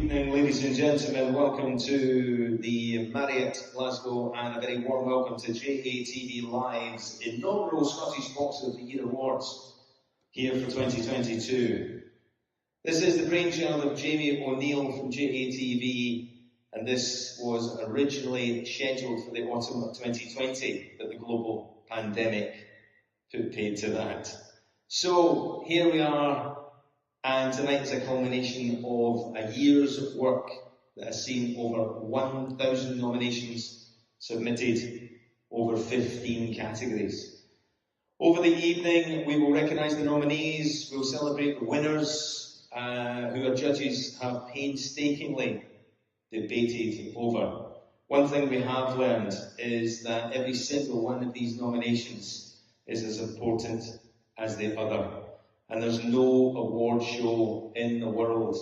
Ladies and gentlemen, welcome to the Marriott Glasgow and a very warm welcome to JATV Live's inaugural Scottish Boxer of the Year Awards here for 2022. This is the brainchild of Jamie O'Neill from JATV, and this was originally scheduled for the autumn of 2020, but the global pandemic put paid to that. So here we are. And tonight is a culmination of a year's work that has seen over 1,000 nominations submitted, over 15 categories. Over the evening, we will recognise the nominees, we'll celebrate the winners, who our judges have painstakingly debated over. One thing we have learned is that every single one of these nominations is as important as the other. And there's no award show in the world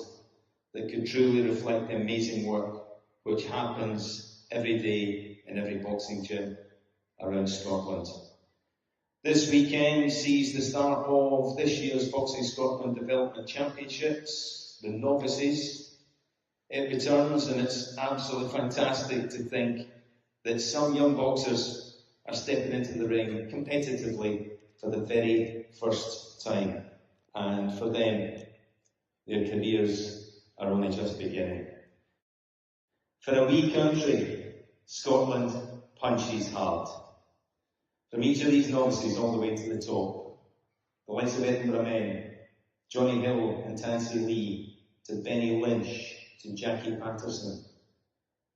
that could truly reflect the amazing work which happens every day in every boxing gym around Scotland. This weekend sees the start of this year's Boxing Scotland Development Championships, the novices. It returns, and it's absolutely fantastic to think that some young boxers are stepping into the ring competitively for the very first time. And for them, their careers are only just beginning. For a wee country, Scotland punches hard. From each of these novices all the way to the top, the likes of Edinburgh Men, Johnny Hill and Tansy Lee, to Benny Lynch, to Jackie Patterson,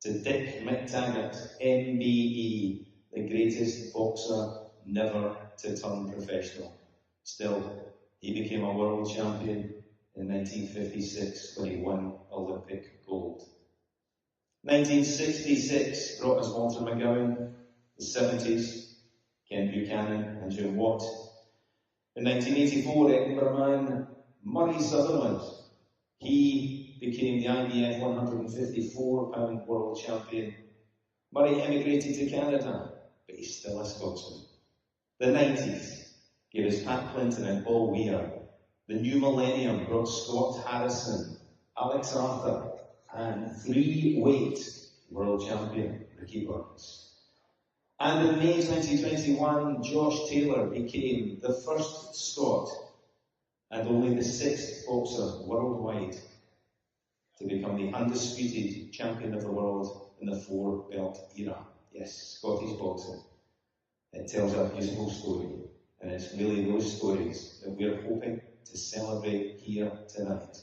to Dick McTaggart, MBE, the greatest boxer never to turn professional. Still, he became a world champion in 1956 when he won Olympic gold. 1966 brought us Walter McGowan, the 70s, Ken Buchanan and Jim Watt. In 1984, Edinburgh Man Murray Sutherland, he became the IBF 154-pound world champion. Murray emigrated to Canada, but he's still a Scotsman. The 90s gave us Pat Clinton and Paul Weir. The new millennium brought Scott Harrison, Alex Arthur, and three-weight world champion Ricky Burns. And in May 2021, Josh Taylor became the first Scot and only the sixth boxer worldwide to become the undisputed champion of the world in the four-belt era. Yes, Scottish boxing. It tells a beautiful story. And it's really those stories that we're hoping to celebrate here tonight.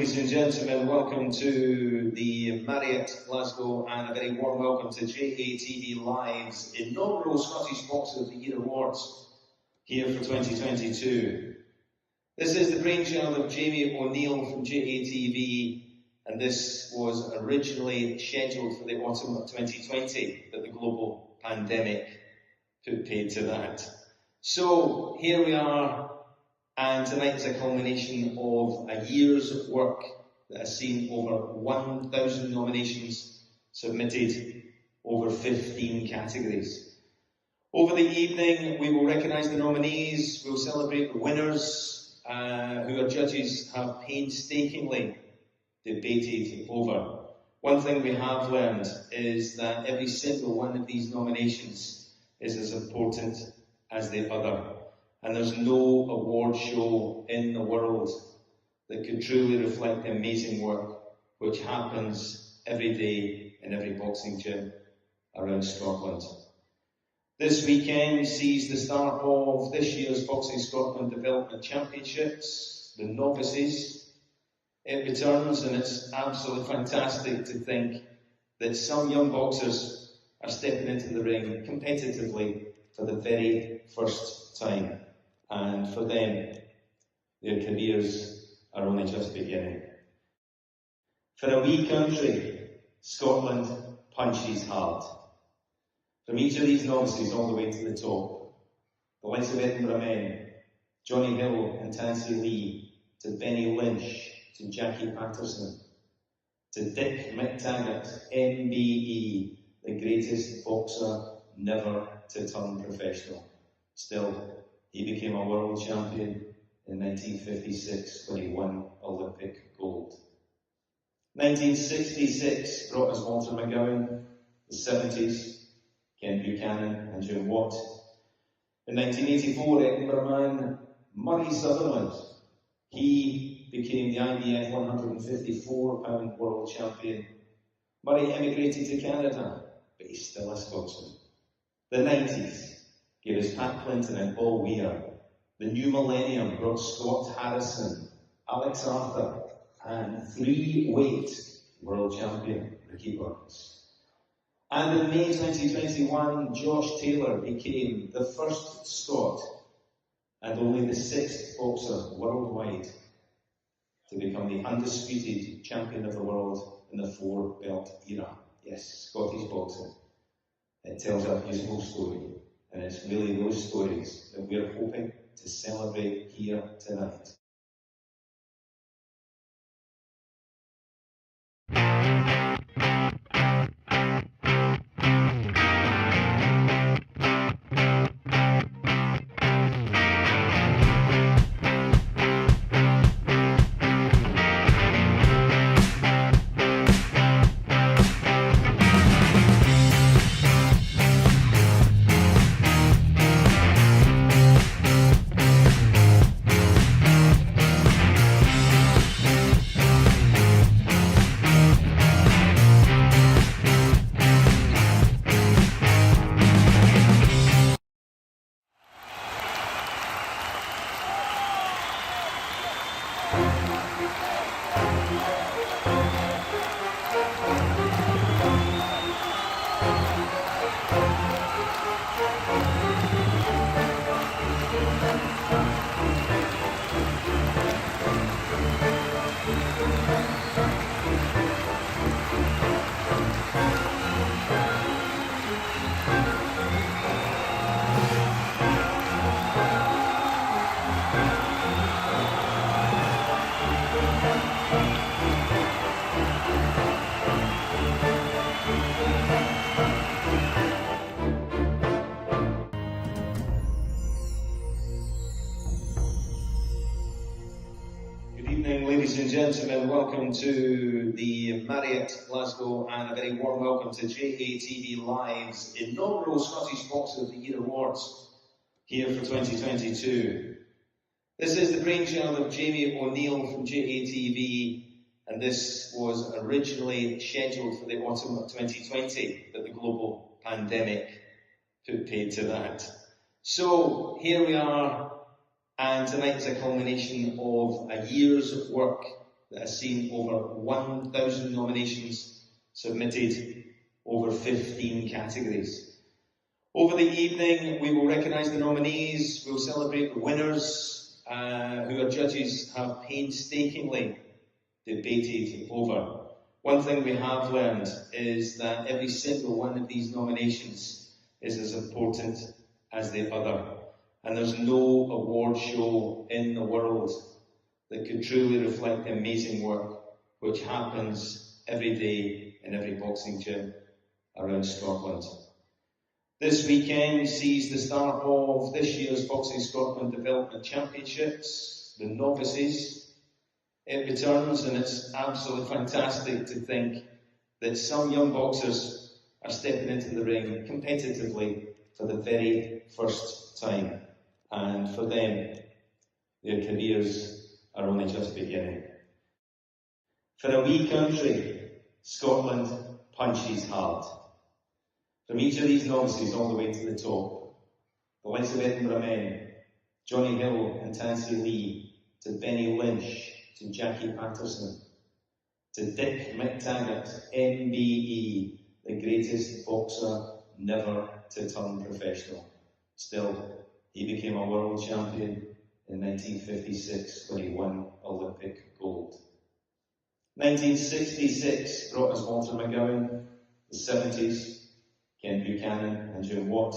ladies and gentlemen, welcome to the Marriott Glasgow and a very warm welcome to JATV Live's inaugural Scottish Boxer of the Year Awards here for 2022. This is the brainchild of Jamie O'Neill from JATV, and this was originally scheduled for the autumn of 2020, but the global pandemic put paid to that. So here we are, and tonight is a culmination of a year's of work that has seen over 1,000 nominations submitted, over 15 categories. Over the evening, we will recognise the nominees, we'll celebrate the winners, who our judges have painstakingly debated over. One thing we have learned is that every single one of these nominations is as important as the other. And there's no award show in the world that could truly reflect the amazing work which happens every day in every boxing gym around Scotland. This weekend sees the start of this year's Boxing Scotland Development Championships, the novices. It returns, and it's absolutely fantastic to think that some young boxers are stepping into the ring competitively for the very first time. And for them, their careers are only just beginning. For a wee country, Scotland punches hard. From each of these novices all the way to the top, the likes of Edinburgh men, Johnny Hill and Tansy Lee, to Benny Lynch, to Jackie Patterson, to Dick McTaggart, MBE, the greatest boxer never to turn professional. Still, he became a world champion in 1956 when he won Olympic gold. 1966 brought us Walter McGowan, the 70s, Ken Buchanan and Jim Watt. In 1984, Edinburgh man Murray Sutherland, he became the IBF 154-pound world champion. Murray emigrated to Canada, but he's still a Scotsman. The 90s gave us Pat Clinton and Paul Weir. The new millennium brought Scott Harrison, Alex Arthur, and three-weight world champion Ricky Burns. And in May 2021, Josh Taylor became the first Scot and only the sixth boxer worldwide to become the undisputed champion of the world in the four-belt era. Yes, Scottish boxing. It tells a beautiful story. And it's really those stories that we're hoping to celebrate here tonight. Ladies and gentlemen, welcome to the Marriott Glasgow and a very warm welcome to JATV Live's inaugural Scottish Boxer of the Year Awards here for 2022. This is the brainchild of Jamie O'Neill from JATV, and this was originally scheduled for the autumn of 2020, but the global pandemic put paid to that. So here we are, and tonight is a culmination of a year's of work that has seen over 1,000 nominations submitted, over 15 categories. Over the evening, we will recognise the nominees, we'll celebrate the winners, who our judges have painstakingly debated over. One thing we have learned is that every single one of these nominations is as important as the other. And there's no award show in the world that could truly reflect the amazing work which happens every day in every boxing gym around Scotland. This weekend sees the start of this year's Boxing Scotland Development Championships, the novices. It returns, and it's absolutely fantastic to think that some young boxers are stepping into the ring competitively for the very first time. And for them, their careers are only just beginning. For a wee country, Scotland punches hard. From each of these novices all the way to the top, the likes of Edinburgh men, Johnny Hill and Tansy Lee, to Benny Lynch, to Jackie Patterson, to Dick McTaggart, MBE, the greatest boxer never to turn professional. Still, he became a world champion in 1956 when he won Olympic gold. 1966 brought us Walter McGowan, the 70s, Ken Buchanan and Jim Watt.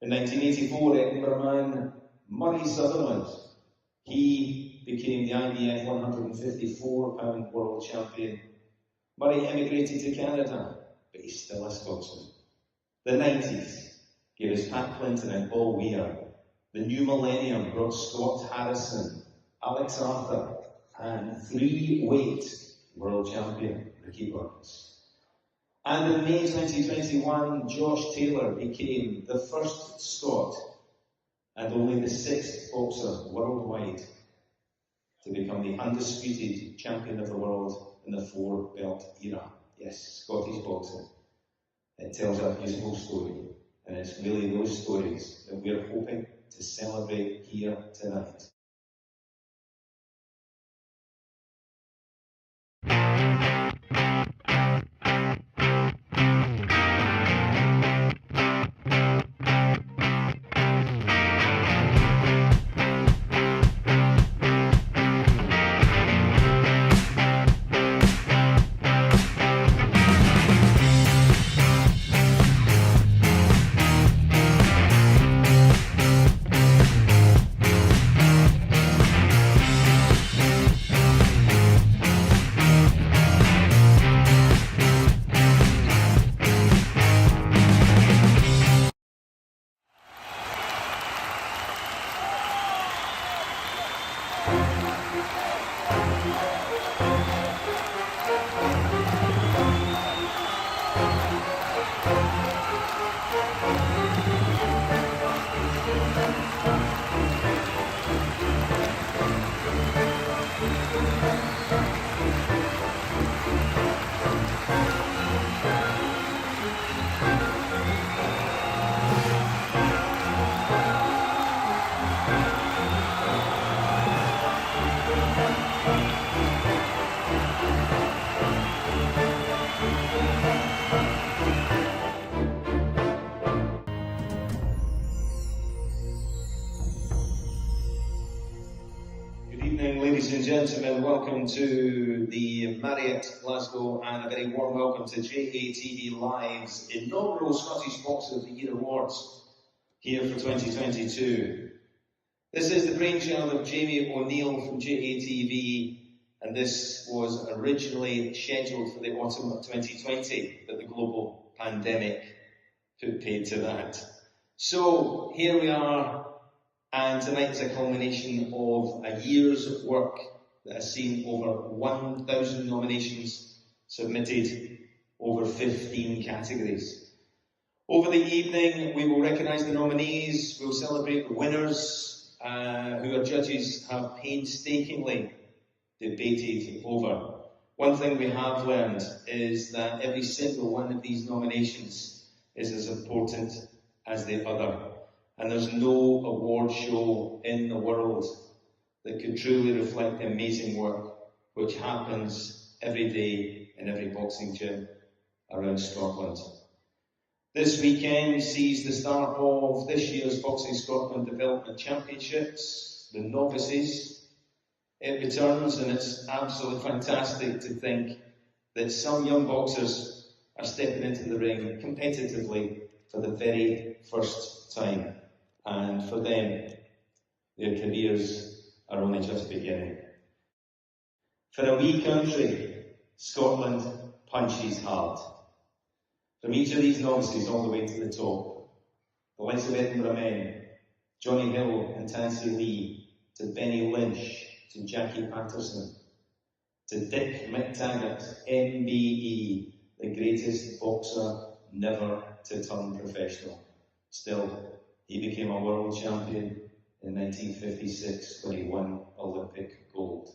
In 1984, Edinburgh man Murray Sutherland, he became the IBF 154-pound world champion. Murray emigrated to Canada, but he's still a Scotsman. The 90s gave us Pat Clinton and Paul Weir. The new millennium brought Scott Harrison, Alex Arthur, and three-weight world champion Ricky Burns. And in May 2021, Josh Taylor became the first Scot and only the sixth boxer worldwide to become the undisputed champion of the world in the four-belt era. Yes, Scottish boxing. It tells a beautiful story, and it's really those stories that we're hoping to celebrate here tonight. Ladies and gentlemen, welcome to the Marriott Glasgow and a very warm welcome to JATV Live's inaugural Scottish Boxer of the Year Awards here for 2022. This is the brainchild of Jamie O'Neill from JATV, and this was originally scheduled for the autumn of 2020, but the global pandemic put paid to that. So here we are. And tonight is a culmination of a year's work that has seen over 1,000 nominations submitted, over 15 categories. Over the evening, we will recognise the nominees, we'll celebrate the winners, who our judges have painstakingly debated over. One thing we have learned is that every single one of these nominations is as important as the other. And there's no award show in the world that could truly reflect the amazing work which happens every day in every boxing gym around Scotland. This weekend sees the start of this year's Boxing Scotland Development Championships, the novices. It returns, and it's absolutely fantastic to think that some young boxers are stepping into the ring competitively for the very first time. And for them, their careers are only just beginning. For a wee country, Scotland punches hard. From each of these novices all the way to the top, the likes of Edinburgh men, Johnny Hill and Tansy Lee, to Benny Lynch, to Jackie Patterson, to Dick McTaggart, MBE, the greatest boxer never to turn professional. Still, he became a world champion in 1956 when he won Olympic gold.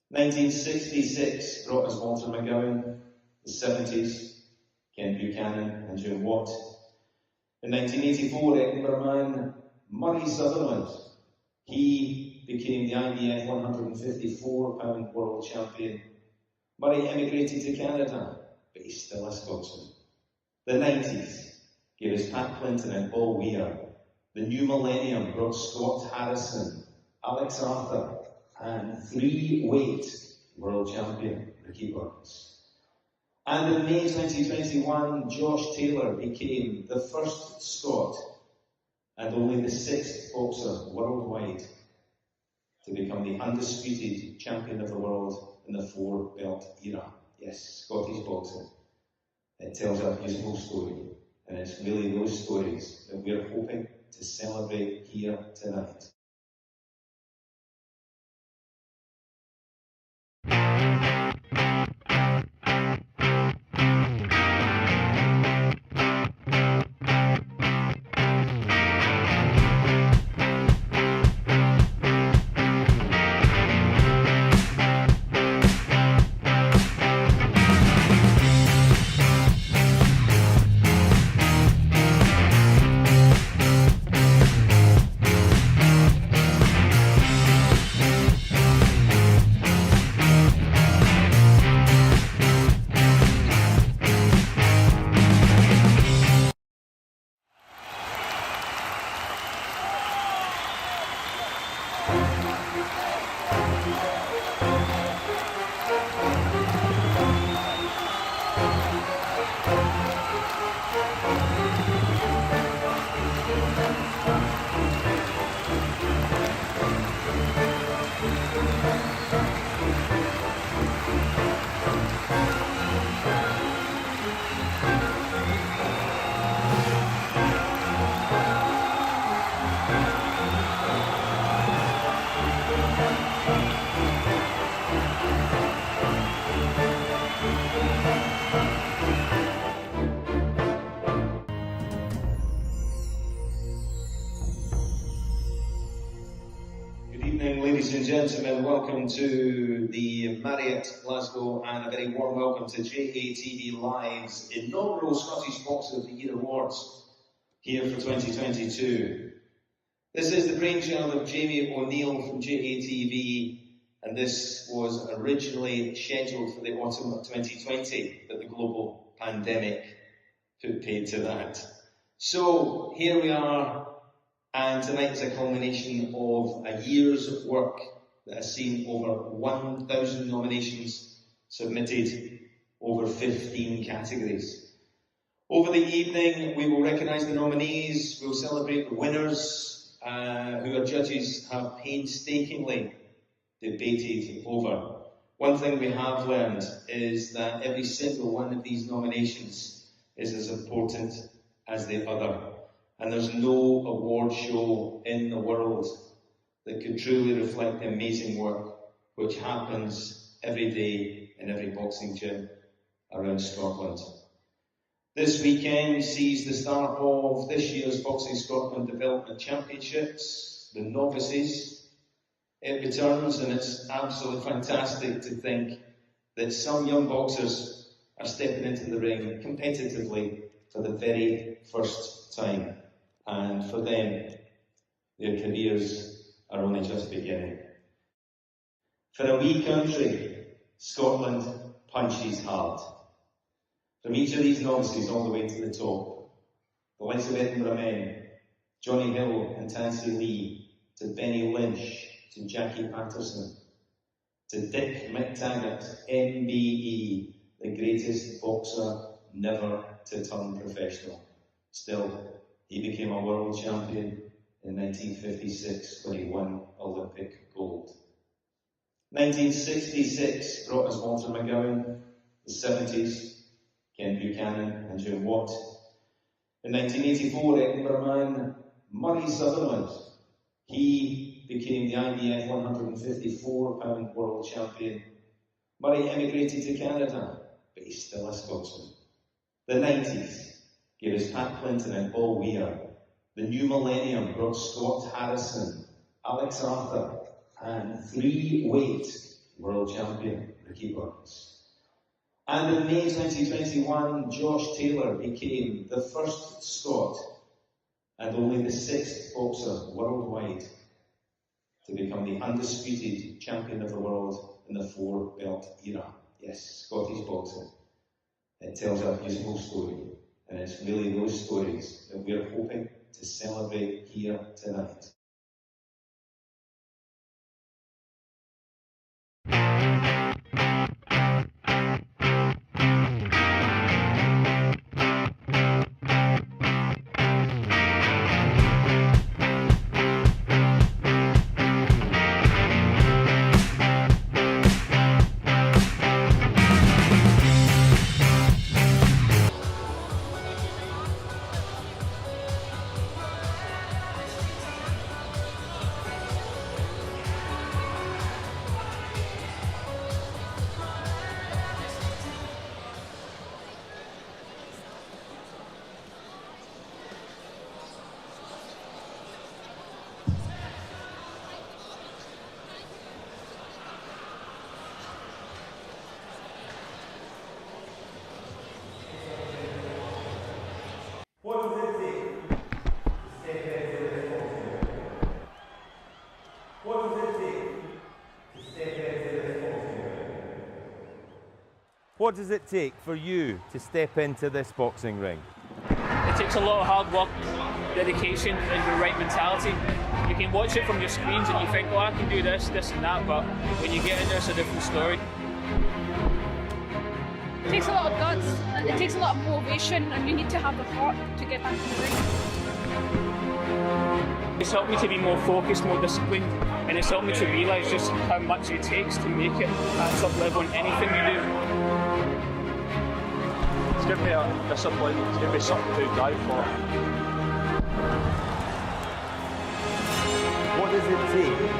1966 brought us Walter McGowan, the 70s, Ken Buchanan and Jim Watt. In 1984, Edinburgh man Murray Sutherland, he became the IBF 154-pound world champion. Murray emigrated to Canada, but he's still a Scotsman. The 90s gave us Pat Clinton and Paul Weir. The new millennium brought Scott Harrison, Alex Arthur, and three-weight world champion Ricky Burns. And in May 2021, Josh Taylor became the first Scot and only the sixth boxer worldwide to become the undisputed champion of the world in the four-belt era. Yes, Scottish boxing. It tells a beautiful story, and it's really those stories that we're hoping to celebrate here tonight. Ladies and gentlemen, welcome to the Marriott Glasgow, and a very warm welcome to JATV Live's inaugural Scottish Boxer of the Year Awards here for 2022. This is the brainchild of Jamie O'Neill from JATV, and this was originally scheduled for the autumn of 2020, but the global pandemic put paid to that. So here we are. And tonight is a culmination of a year's work that has seen over 1,000 nominations submitted, over 15 categories. Over the evening, we will recognise the nominees, we'll celebrate the winners, who our judges have painstakingly debated over. One thing we have learned is that every single one of these nominations is as important as the other. And there's no award show in the world that could truly reflect the amazing work which happens every day in every boxing gym around Scotland. This weekend sees the start of this year's Boxing Scotland Development Championships, the novices. It returns, and it's absolutely fantastic to think that some young boxers are stepping into the ring competitively for the very first time. And for them, their careers are only just beginning. For a wee country, Scotland punches hard. From each of these novices all the way to the top, the likes of Edinburgh men, Johnny Hill and Tansy Lee, to Benny Lynch, to Jackie Patterson, to Dick McTaggart, MBE, the greatest boxer never to turn professional. Still, he became a world champion in 1956 when he won Olympic gold. 1966 brought us Walter McGowan, the 70s, Ken Buchanan and Jim Watt. In 1984, Edinburgh man Murray Sutherland, he became the IBF 154-pound world champion. Murray emigrated to Canada, but he's still a Scotsman. The 90s gave us Pat Clinton and Paul Weir. The new millennium brought Scott Harrison, Alex Arthur, and three-weight world champion Ricky Burns. And in May 2021, Josh Taylor became the first Scot and only the 6th boxer worldwide to become the undisputed champion of the world in the 4-belt era. Yes, Scottish boxing. It tells a beautiful story, and it's really those stories that we're hoping to celebrate here tonight. What does it take for you to step into this boxing ring? It takes a lot of hard work, dedication and the right mentality. You can watch it from your screens and you think, oh, I can do this, this and that, but when you get in there, it's a different story. It takes a lot of guts, and it takes a lot of motivation, and you need to have the heart to get back in the ring. It's helped me to be more focused, more disciplined, and it's helped me to realise just how much it takes to make it at top level in anything you do. It's given me a discipline, it's given me something to drive for. What does it take?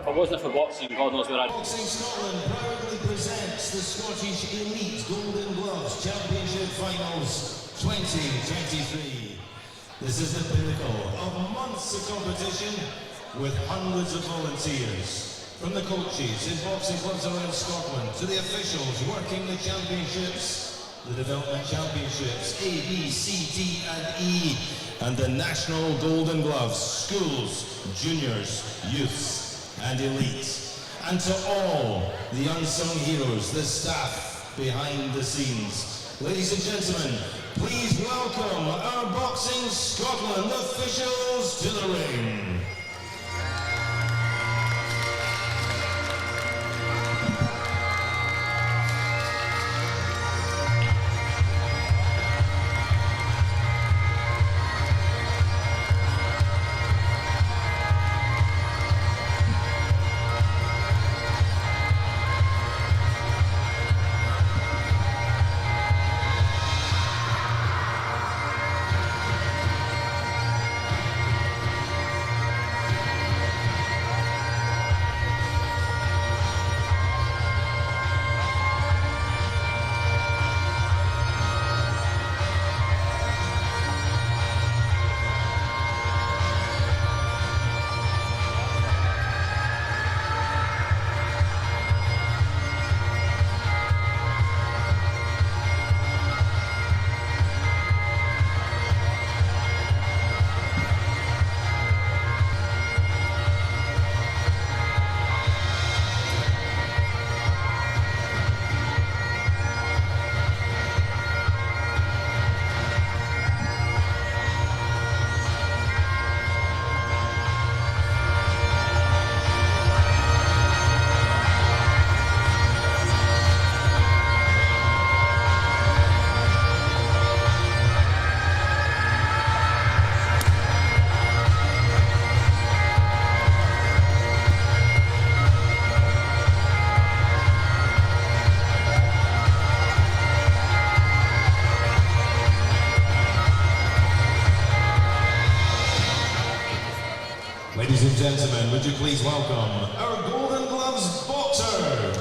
If it wasn't for boxing, God knows where I'd be. Boxing Scotland proudly presents the Scottish Elite Golden Gloves Championship Finals 2023. This is the pinnacle of months of competition with hundreds of volunteers. From the coaches in boxing clubs around Scotland to the officials working the championships, the development championships, A, B, C, D and E, and the National Golden Gloves, schools, juniors, youths and elite. And to all the unsung heroes, the staff behind the scenes. Ladies and gentlemen, please welcome our Boxing Scotland officials to the ring. you please welcome our Golden Gloves boxers?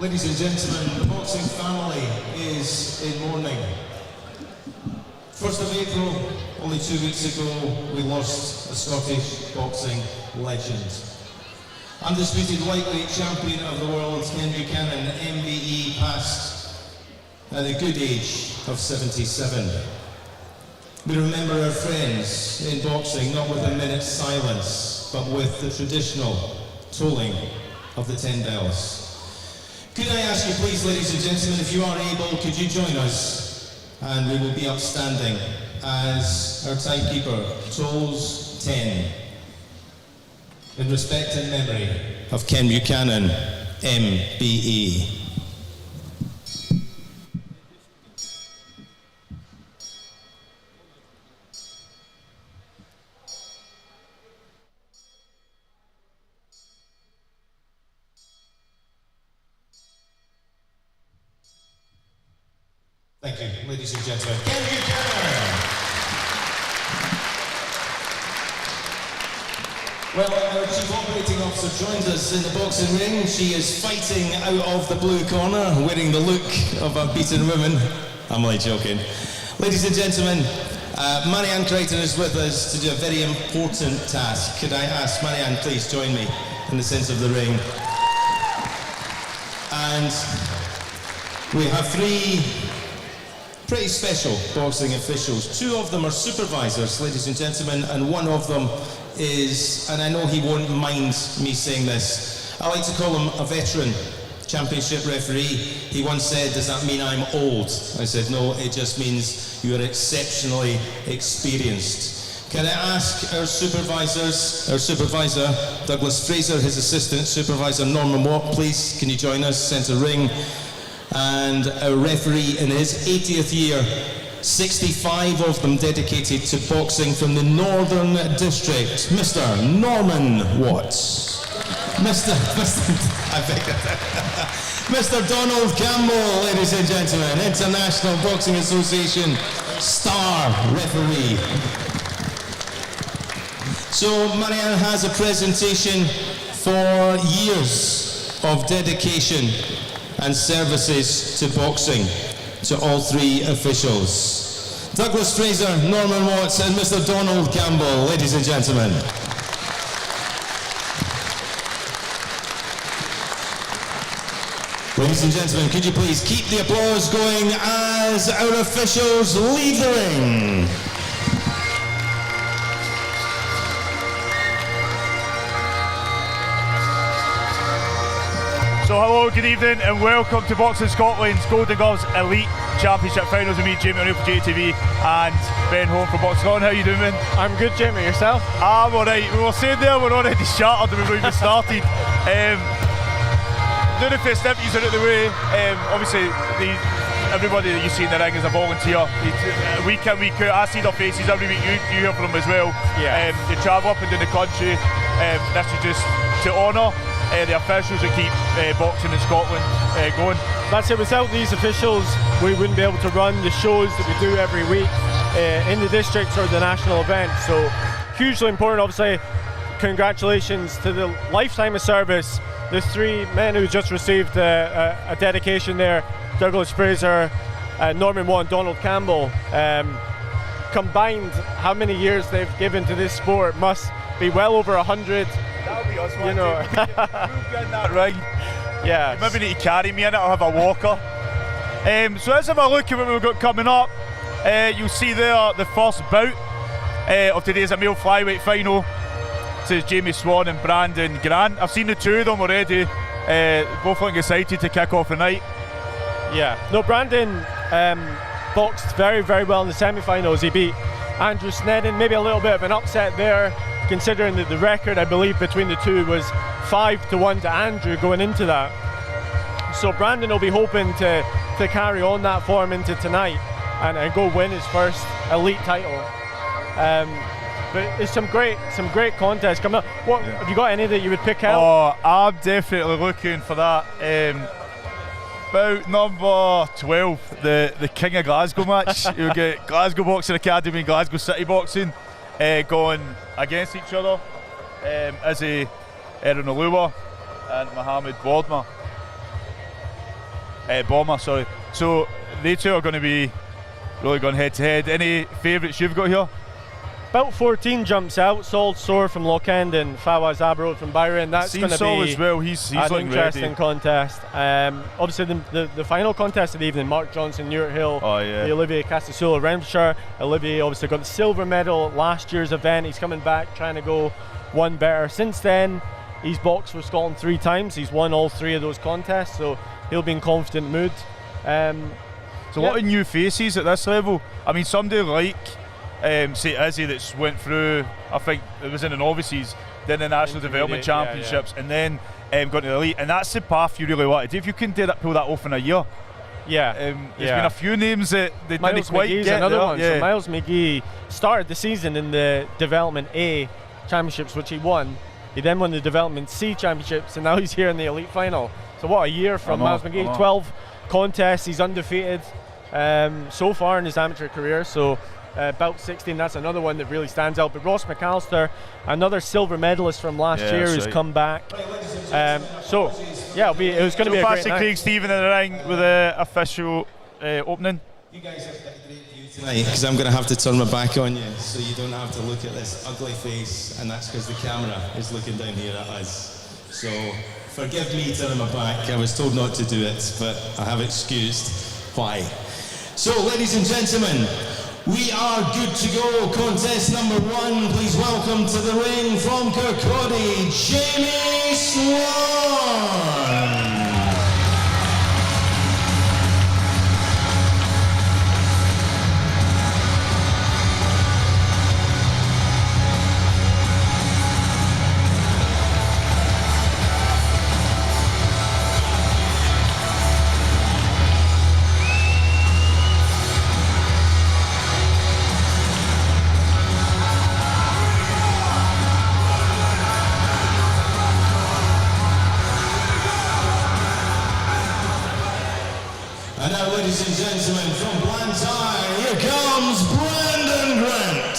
Ladies and gentlemen, the boxing family is in mourning. 1st of April, only 2 weeks ago, we lost a Scottish boxing legend. Undisputed lightweight champion of the world, Ken Buchanan, MBE, passed at a good age of 77. We remember our friends in boxing not with a minute's silence, but with the traditional tolling of the 10 bells. Could I ask you please, ladies and gentlemen, if you are able, could you join us? And we will be upstanding as our timekeeper tolls 10 in respect and memory of Ken Buchanan, MBE. Thank you, ladies and gentlemen. Ken Buchanan! Well, our Chief Operating Officer joins us in the boxing ring. She is fighting out of the blue corner, wearing the look of a beaten woman. I'm only joking. Ladies and gentlemen, Marianne Crichton is with us to do a very important task. Could I ask Marianne, please join me in the centre of the ring. And we have 3 pretty special boxing officials. 2 of them are supervisors, ladies and gentlemen, and 1 of them is, and I know he won't mind me saying this, I like to call him a veteran championship referee. He once said, "Does that mean I'm old?" I said, "No, it just means you are exceptionally experienced." Can I ask our supervisors, our supervisor Douglas Fraser, his assistant supervisor Norman Watt, please, can you join us, centre ring? And our referee in his 80th year, 65 of them dedicated to boxing from the Northern District, Mr. Norman Watts. Mr. Donald Campbell, ladies and gentlemen, International Boxing Association star referee. So Marianne has a presentation for years of dedication and services to boxing to all 3 officials. Douglas Fraser, Norman Watts, and Mr. Donald Campbell, ladies and gentlemen. Ladies and gentlemen, could you please keep the applause going as our officials leave the ring. So hello, good evening and welcome to Boxing Scotland's Golden Gloves Elite Championship Finals with me, Jamie O'Neill for JATV and Ben Holme for Boxing Scotland. How are you doing, man? I'm good, Jamie. Yourself? I'm alright. We were saying there we're already shattered and we've even started. Now the festivities are out the way. Obviously, everybody that you see in the ring is a volunteer. Week in, week out. I see their faces every week. You hear from them as well. Yeah. They travel up and down the country. This is just to honour the officials that keep boxing in Scotland going. That's it. Without these officials, we wouldn't be able to run the shows that we do every week in the districts or the national events. So hugely important. Obviously, congratulations to the lifetime of service. The three men who just received a dedication there, Douglas Fraser, Norman Watt and Donald Campbell. Combined, how many years they've given to this sport must be well over 100. That'll be us, you know. We'll get in that ring. Yeah. You maybe need to carry me in it, I'll have a walker. So let's have a look at what we've got coming up. You'll see there the first bout of today's male flyweight final. This is Jamie Swan and Brandon Grant. I've seen the two of them already. Both looking excited to kick off the night. Yeah. No, Brandon boxed very, very well in the semi-finals. He beat Andrew Snedden. Maybe a little bit of an upset there, considering that the record, I believe, between the two was 5-1 to Andrew going into that. So Brandon will be hoping to carry on that form into tonight and go win his first elite title. But there's some great contests coming up. What have you got any that you would pick out? Oh, I'm definitely looking for that. Bout number 12, the King of Glasgow match. You'll get Glasgow Boxing Academy and Glasgow City Boxing going against each other. Izzy Erin Oluwa and Mohammed Bomber, sorry. So they two are going to be really going head to head. Any favourites you've got here? About 14 jumps out. Saul Soar from Lochend and Fawaz Abrod from Byron. That's going to be as well. He's an interesting ready. Contest. Obviously, the final contest of the evening, Mark Johnson, Newart Hill, the Olivier Castasula, Renfrewshire. Olivier obviously got the silver medal last year's event. He's coming back trying to go one better. Since then, he's boxed for Scotland 3 times. He's won all 3 of those contests, so he'll be in confident mood. A lot of new faces at this level. I mean, somebody like say Izzy that's went through, I think it was in the novices, then the National Development Championships, and then got to the elite, and that's the path you really want to do. If you can pull that off in a year. There's been a few names that they didn't quite get another there. one. So Miles McGee started the season in the Development A Championships, which he won. He then won the Development C Championships, and now he's here in the elite final. So what a year from Miles McGee. 12 contests, he's undefeated so far in his amateur career. So bout 16, that's another one that really stands out. But Ross McAllister, another silver medalist from last year, who's come back. It was going to be a great night. Craig Stephen in the ring with the official opening. You guys have got a great view tonight, because I'm going to have to turn my back on you, so you don't have to look at this ugly face, and that's because the camera is looking down here at us. So forgive me turning my back. I was told not to do it, but I have excused why. So, ladies and gentlemen, we are good to go. Contest number 1. Please welcome to the ring from Kirkcaldy, Jamie Swan. And now, ladies and gentlemen, from Blantyre, here comes Brandon Grant.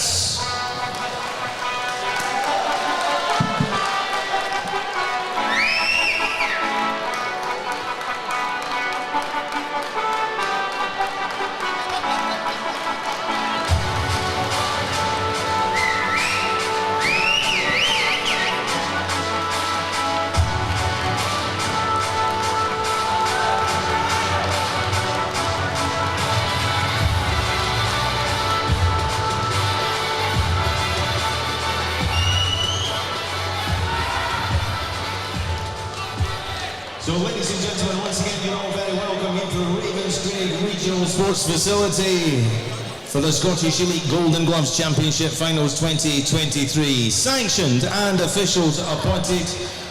So, ladies and gentlemen, once again, you're all very welcome here to Ravenscraig National Sports Facility for the Scottish Elite Golden Gloves Championship Finals 2023. Sanctioned and officials appointed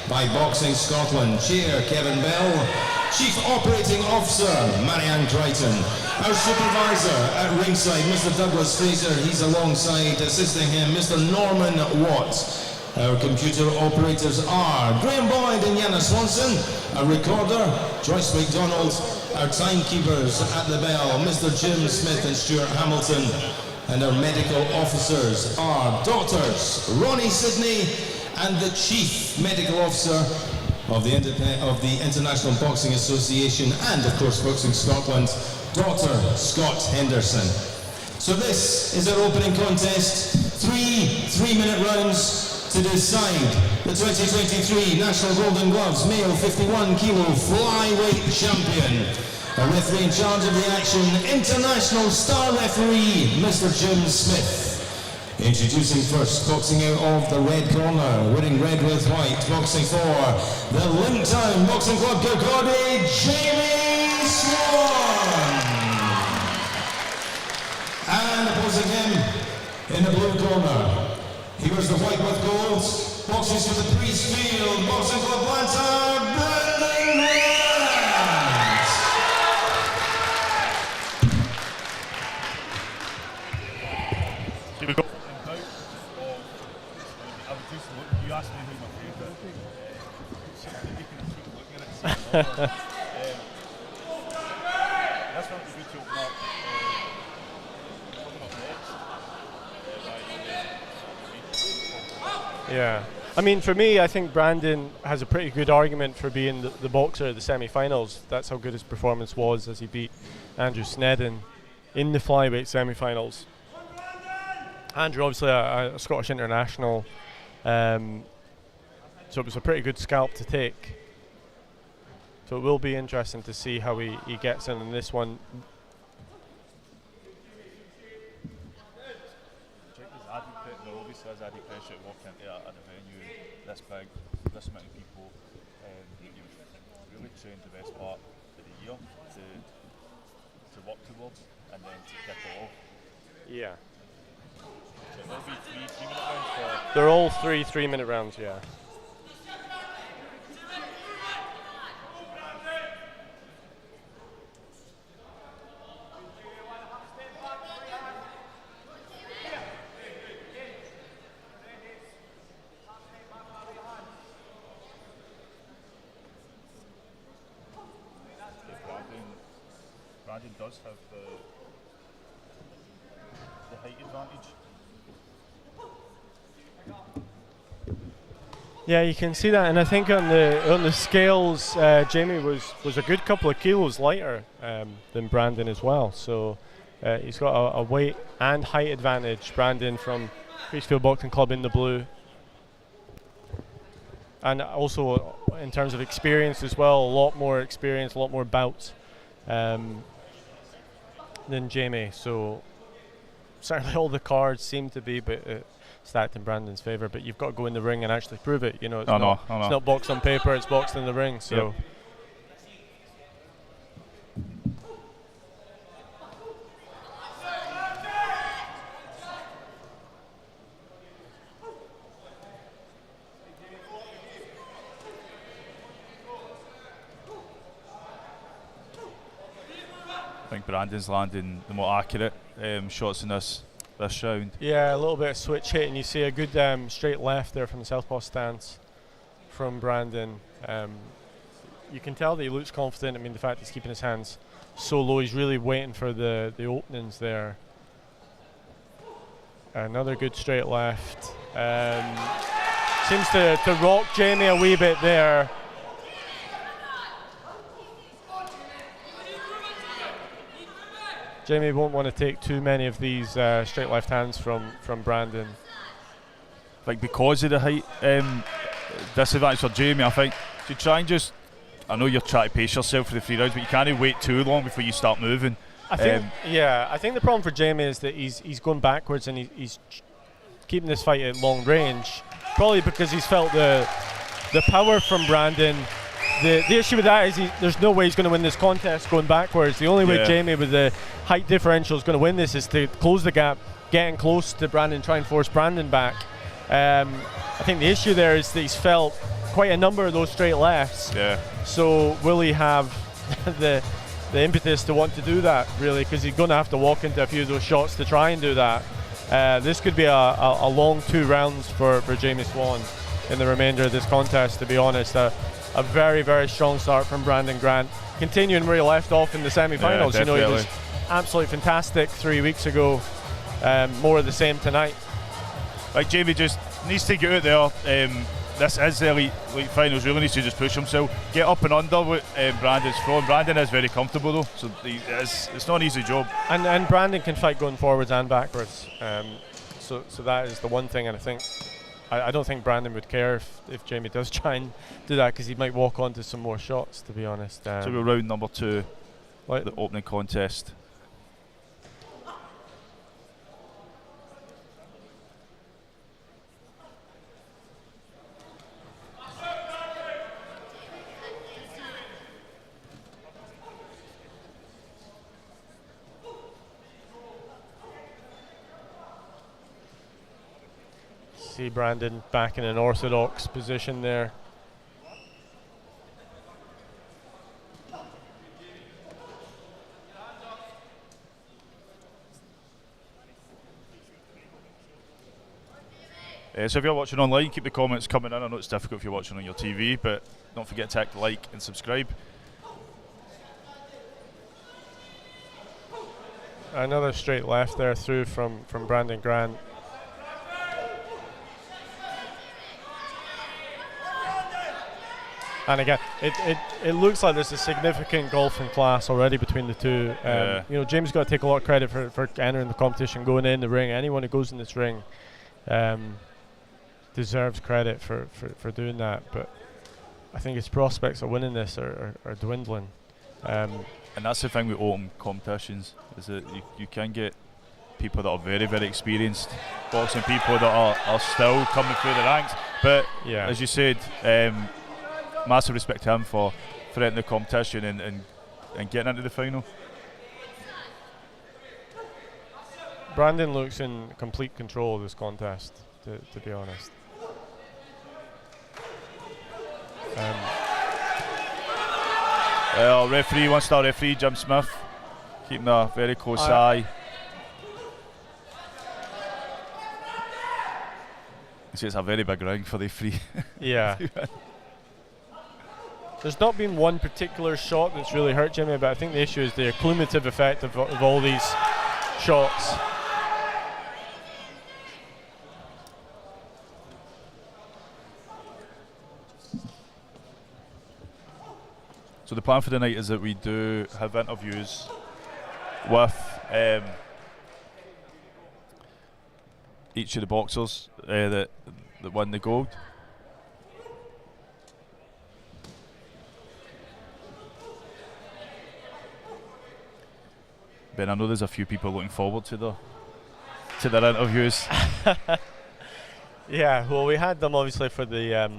by Boxing Scotland. Chair, Kevin Bell. Chief Operating Officer, Marianne Crichton. Our Supervisor at ringside, Mr. Douglas Fraser. He's alongside, assisting him, Mr. Norman Watt. Our computer operators are Graham Boyd and Yana Swanson. Our recorder, Joyce McDonald. Our timekeepers at the bell, Mr. Jim Smith and Stuart Hamilton. And our medical officers are Doctors Ronnie Sidney and the Chief Medical Officer of the International Boxing Association and, of course, Boxing Scotland, Dr. Scott Henderson. So this is our opening contest. 3-minute rounds to decide the 2023 National Golden Gloves Male 51 Kilo Flyweight Champion. A referee in charge of the action, international star referee, Mr. Jim Smith. Introducing first, boxing out of the red corner, wearing red with white, boxing for the Linktown Boxing Club Kirkcaldy, Jamie Swan. And opposing him in the blue corner, he wears the white with gold, boxing for the Priestfield Boxing Club Blantyre, Brendan Grant. Here we go. You asked me who my favourite. That's not good to open up. Yeah. I mean, for me, I think Brandon has a pretty good argument for being the boxer at the semi-finals. That's how good his performance was as he beat Andrew Snedden in the flyweight semi-finals. Andrew, obviously a Scottish international, so it was a pretty good scalp to take. So it will be interesting to see how he gets in this one. Check his added pressure. There obviously is added pressure to walk into a venue this big, this amount of people. You've really trained the best part of the year to work towards and then to kick it off. Yeah. So there'll be 3-minute rounds. They're all 3-minute rounds, yeah. Brandon does have the height advantage. Yeah, you can see that, and I think on the scales, Jamie was a good couple of kilos lighter than Brandon as well. So he's got a weight and height advantage. Brandon from Priestfield Boxing Club in the blue, and also in terms of experience as well, a lot more experience, a lot more bouts than Jamie. So certainly all the cards seem to be stacked in Brandon's favour, but you've got to go in the ring and actually prove it. You know, it's not boxed on paper, it's boxed in the ring. So. Yep. I think Brandon's landing the more accurate shots in this round. Yeah, a little bit of switch hit, and you see a good straight left there from the southpaw stance from Brandon. You can tell that he looks confident. I mean, the fact he's keeping his hands so low, he's really waiting for the openings there. Another good straight left. Seems to rock Jamie a wee bit there. Jamie won't want to take too many of these straight left hands from Brandon. Like, because of the height disadvantage for Jamie, I think to try and just, I know you're trying to pace yourself for the 3 rounds, but you can't wait too long before you start moving. I think the problem for Jamie is that he's going backwards and he's keeping this fight at long range, probably because he's felt the power from Brandon. The issue with that is there's no way he's going to win this contest going backwards. The only way Jamie with the height differential is going to win this is to close the gap, getting close to Brandon, try and force Brandon back. I think the issue there is that he's felt quite a number of those straight lefts. Yeah. So will he have the impetus to want to do that, really? Because he's going to have to walk into a few of those shots to try and do that. This could be a long 2 rounds for Jamie Swan in the remainder of this contest, to be honest. A very, very strong start from Brandon Grant, continuing where he left off in the semi-finals. Yeah, he was absolutely fantastic 3 weeks ago. More of the same tonight. Like, Jamie just needs to get out there. This is the elite finals. Really needs to just push himself, get up and under what Brandon's throwing. Brandon is very comfortable though, so it's not an easy job. And Brandon can fight going forwards and backwards. So that is the one thing, and I think I don't think Brandon would care if Jamie does try and do that, because he might walk on to some more shots, to be honest. So we're round number 2, the opening contest. See Brandon back in an orthodox position there. So if you're watching online, keep the comments coming in. I know it's difficult if you're watching on your TV, but don't forget to like and subscribe. Another straight left there through from Brandon Grant. And again, it looks like there's a significant golfing class already between the two. You know, James got to take a lot of credit for entering the competition, going in the ring. Anyone who goes in this ring deserves credit for doing that. But I think his prospects of winning this are dwindling. And that's the thing with open competitions, is that you can get people that are very, very experienced boxing, people that are still coming through the ranks. But as you said, massive respect to him for entering the competition and getting into the final. Brandon looks in complete control of this contest, to be honest. Referee, one-star referee, Jim Smith, keeping a very close eye. You see, it's a very big ring for the free. Yeah. There's not been one particular shot that's really hurt Jimmy, but I think the issue is the cumulative effect of all these shots. So the plan for the night is that we do have interviews with each of the boxers that won the gold. Ben, I know there's a few people looking forward to their interviews. Yeah, well, we had them obviously for the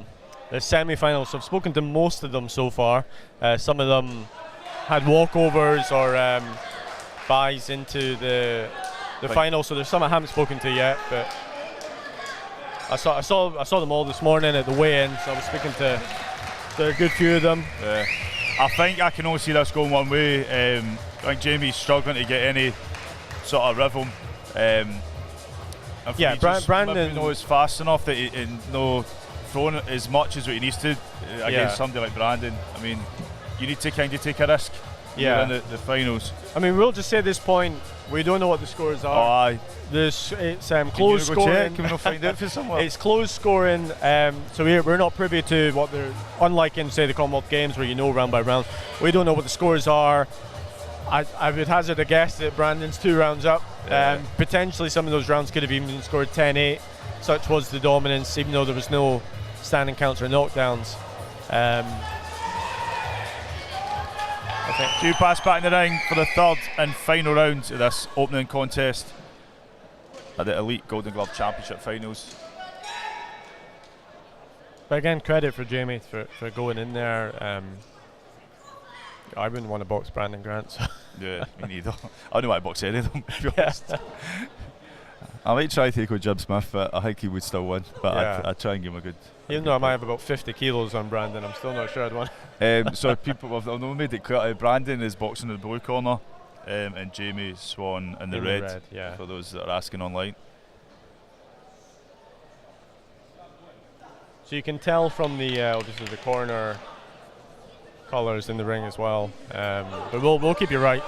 semi-finals. So I've spoken to most of them so far. Some of them had walkovers or buys into the final. So there's some I haven't spoken to yet, but I saw them all this morning at the weigh-in. So I was speaking to a good few of them. I think I can only see this going one way. I think Jamie's struggling to get any sort of rhythm. Brandon is fast enough that he's no throwing as much as what he needs to against somebody like Brandon. I mean, you need to kind of take a risk in the finals. I mean, we'll just say at this point, we don't know what the scores are. Oh, aye. It's closed scoring. Can we not find out for someone? It's closed scoring, so we're not privy to what they're, unlike in, say, the Commonwealth Games where you know round by round. We don't know what the scores are. I would hazard a guess that Brandon's 2 rounds up. Potentially some of those rounds could have even been scored 10-8. Such was the dominance, even though there was no standing counts or knockdowns. I think 2 pass back in the ring for the third and final round of this opening contest at the Elite Golden Glove Championship Finals. But again, credit for Jamie for going in there. I wouldn't want to box Brandon Grant. So. Yeah, me neither. I don't want to box any of them, to be honest. I might try to take on Jim Smith, but I think he would still win. But I'd try and give him a good... Even though I might have about 50 kilos on Brandon, I'm still not sure I'd win. So people have made it clear, Brandon is boxing in the blue corner and Jamie Swan in the red, yeah. for those that are asking online. So you can tell from the obviously the corner colours in the ring as well. But we'll keep you right.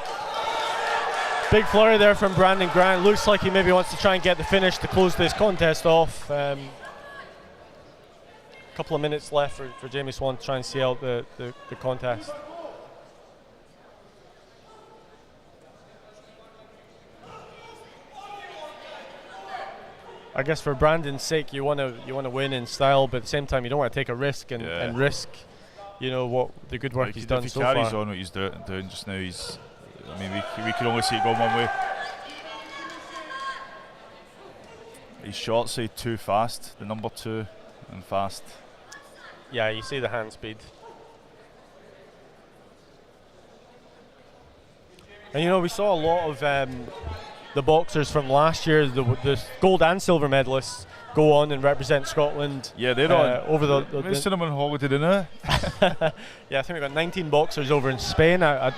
Big flurry there from Brandon Grant. Looks like he maybe wants to try and get the finish to close this contest off. Couple of minutes left for Jamie Swan to try and see out the contest. I guess for Brandon's sake, you want to win in style, but at the same time, you don't want to take a risk and risk, what the good work he's done so far. If he carries on what he's doing just now, we can only see it going one way. His short side too fast, the number 2 and fast. Yeah, you see the hand speed. And we saw a lot of the boxers from last year, the gold and silver medalists, go on and represent Scotland. Yeah, they're on over the cinnamon holiday, didn't they? Yeah, I think we've got 19 boxers over in Spain. I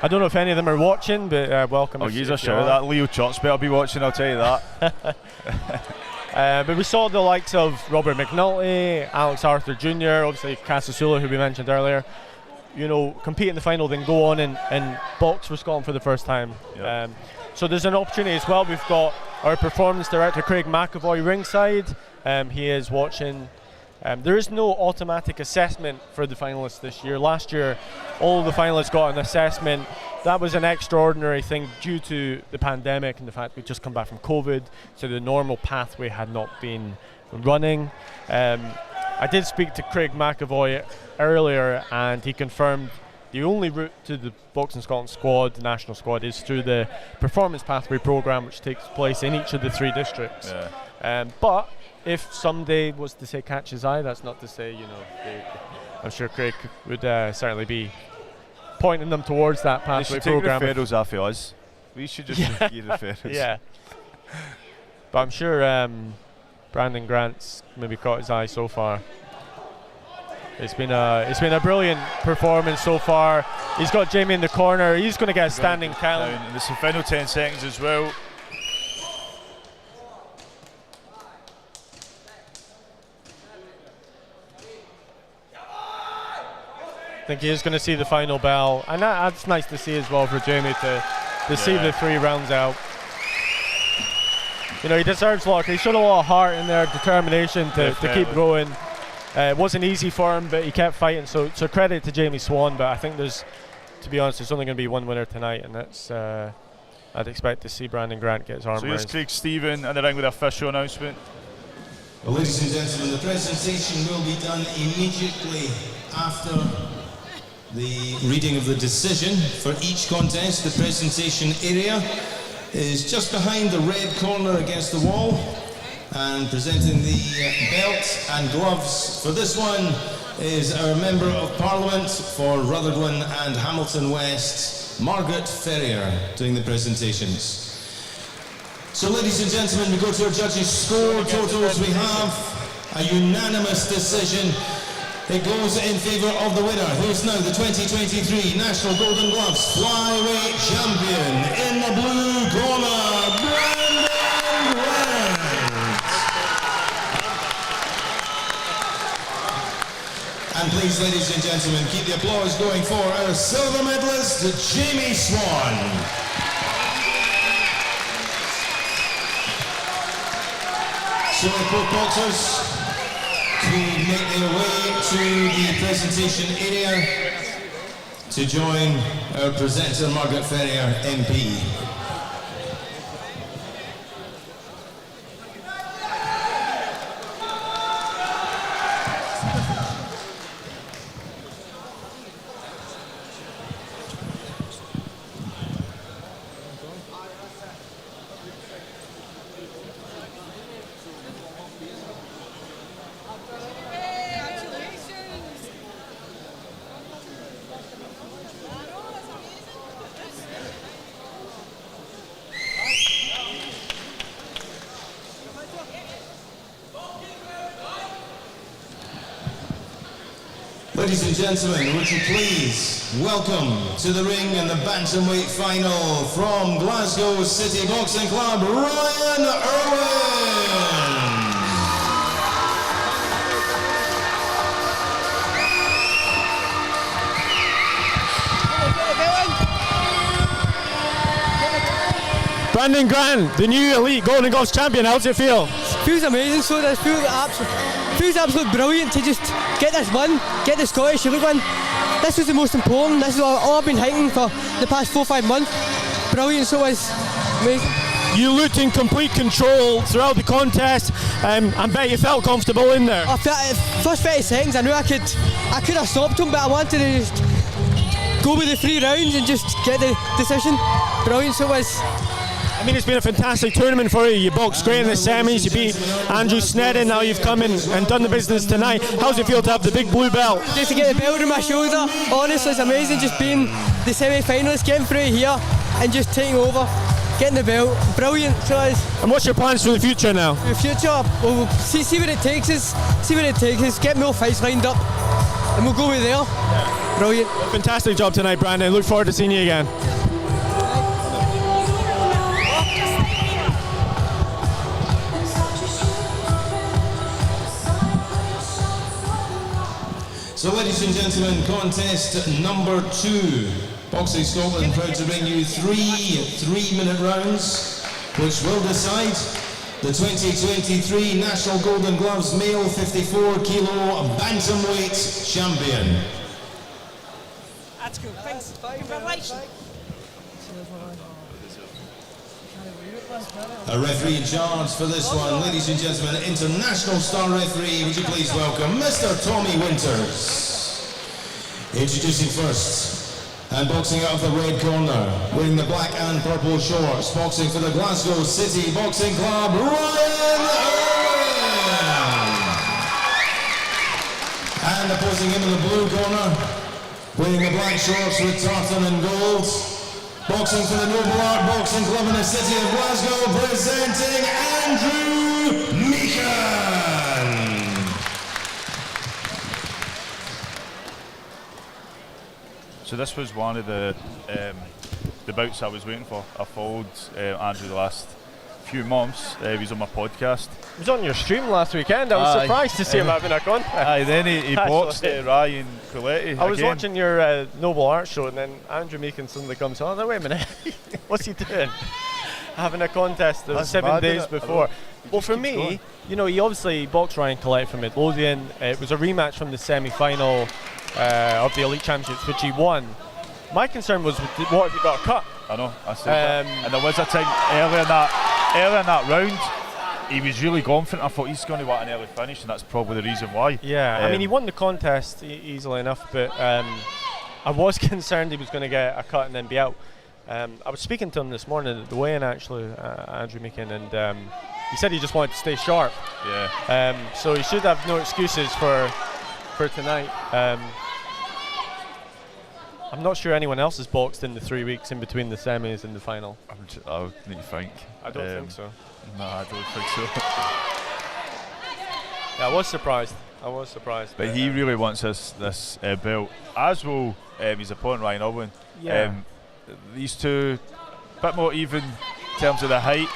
don't know if any of them are watching, but welcome. Oh, he's a shout. That Leo Church better be watching, I'll tell you that. But we saw the likes of Robert McNulty, Alex Arthur Jr., obviously Casasula, who we mentioned earlier, compete in the final, then go on and box for Scotland for the first time. Yep. So there's an opportunity as well. We've got our performance director, Craig McAvoy, ringside. He is watching. There is no automatic assessment for the finalists this year. Last year, all the finalists got an assessment. That was an extraordinary thing due to the pandemic and the fact we'd just come back from COVID, so the normal pathway had not been running. I did speak to Craig McAvoy earlier, and he confirmed the only route to the Boxing Scotland squad, the national squad, is through the performance pathway programme, which takes place in each of the 3 districts. Yeah. But if someday was to say catch his eye, that's not to say, I'm sure Craig would certainly be pointing them towards that pathway programme. Take the referrals off of us. We should just give the referrals. Yeah. But I'm sure Brandon Grant's maybe caught his eye so far. It's been a brilliant performance so far. He's got Jamie in the corner. He's going to get a standing count. And it's the final 10 seconds as well. I think he is going to see the final bell, and that's nice to see as well for Jamie to see the 3 rounds out. He deserves luck. He showed a lot of heart in there, determination to keep going. It wasn't easy for him, but he kept fighting. So credit to Jamie Swan. But I think to be honest, there's only going to be one winner tonight, and that's I'd expect to see Brandon Grant get his arm raised. So here's Craig Stephen in the ring with the official announcement. Well, ladies and gentlemen, the presentation will be done immediately after the reading of the decision for each contest. The presentation area is just behind the red corner against the wall, and presenting the belt and gloves for this one is our Member of Parliament for Rutherglen and Hamilton West, Margaret Ferrier, doing the presentations. So ladies and gentlemen, we go to our judges' score totals. We have a unanimous decision. It goes in favour of the winner, who is now the 2023 National Golden Gloves flyweight champion in the blue corner, Brandon Grant. And please, ladies and gentlemen, keep the applause going for our silver medalist, Jamie Swan. So both boxers to make their way to the presentation area to join our presenter, Margaret Ferrier, MP. Ladies and gentlemen, would you please welcome to the ring in the bantamweight final from Glasgow City Boxing Club, Ryan Irwin. Brandon Grant, the new elite Golden Gloves champion, how's it feel? Feels amazing, so does. Feels absolutely brilliant to just get this win, get the Scottish Elite win. This was the most important. This is all I've been hiking for the past 4-5 months. Brilliant, so it's amazing. You looked in complete control throughout the contest. I bet you felt comfortable in there. First 30 seconds, I knew I could have stopped him, but I wanted to just go with the 3 rounds and just get the decision. Brilliant, so it was. I mean, it's been a fantastic tournament for you. You boxed great in the semis, you beat Andrew Snedden, now you've come in and done the business tonight. How's it feel to have the big blue belt? Just to get the belt on my shoulder, honestly, it's amazing just being the semi-finalist, getting through here and just taking over, getting the belt. Brilliant. So and what's your plans for the future now? For the future, we'll see what it takes us, get more fights lined up and we'll go with there. Yeah. Brilliant. Fantastic job tonight, Brandon. Look forward to seeing you again. So ladies and gentlemen, contest number 2. Boxing Scotland proud to bring you 3 3-minute rounds, which will decide the 2023 National Golden Gloves male 54 kilo bantamweight champion. That's cool, thanks. Congratulations. A referee in charge for this one, ladies and gentlemen, international star referee, would you please welcome Mr. Tommy Winters. Introducing first, and boxing out of the red corner, wearing the black and purple shorts, boxing for the Glasgow City Boxing Club, Ryan Irwin. And opposing him in the blue corner, wearing the black shorts with tartan and gold, boxing for the Noble Art Boxing Club in the city of Glasgow, presenting Andrew Meehan. So this was one of the bouts I was waiting for. I followed Andrew the last few months. He was on my podcast. He was on your stream last weekend. I was surprised to see him having a contest. Then he boxed Ryan Coletti. I was watching your Noble Art show, and then Andrew Meehan suddenly comes on. Wait a minute, what's he doing? Having a contest 7 days before. Well, for me, you know, he obviously boxed Ryan Coletti from Midlothian. It was a rematch from the semi-final of the Elite Championships, which he won. My concern was, what if he got a cut? I know, I said that. And there was a time earlier in that round, he was really confident. I thought he's going to want an early finish, and that's probably the reason why. Yeah, I mean, he won the contest easily enough, but I was concerned he was going to get a cut and then be out. I was speaking to him this morning at the weigh-in, actually, Andrew Meehan, and he said he just wanted to stay sharp. Yeah. So he should have no excuses for tonight. I'm not sure anyone else has boxed in the 3 weeks in between the semis and the final. I would need to think. I don't think so. No, I don't think so. Yeah, I was surprised. But he really wants this belt, as will his opponent Ryan Irwin. Yeah. These two, a bit more even in terms of the height.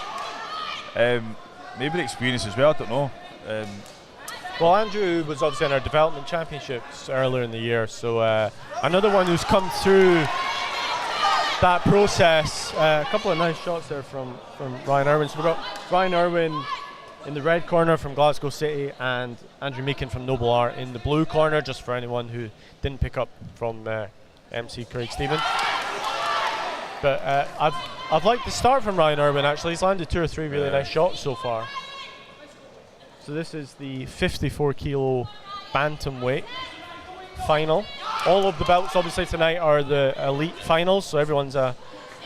Maybe the experience as well, I don't know. Well, Andrew was obviously in our development championships earlier in the year, so another one who's come through that process. A couple of nice shots there from Ryan Irwin. So we've got Ryan Irwin in the red corner from Glasgow City and Andrew Meehan from Noble Art in the blue corner, just for anyone who didn't pick up from MC Craig Stephen. But I'd like to start from Ryan Irwin, actually. He's landed 2 or 3 really nice shots so far. So this is the 54 kilo bantamweight final. All of the belts obviously tonight are the elite finals, so every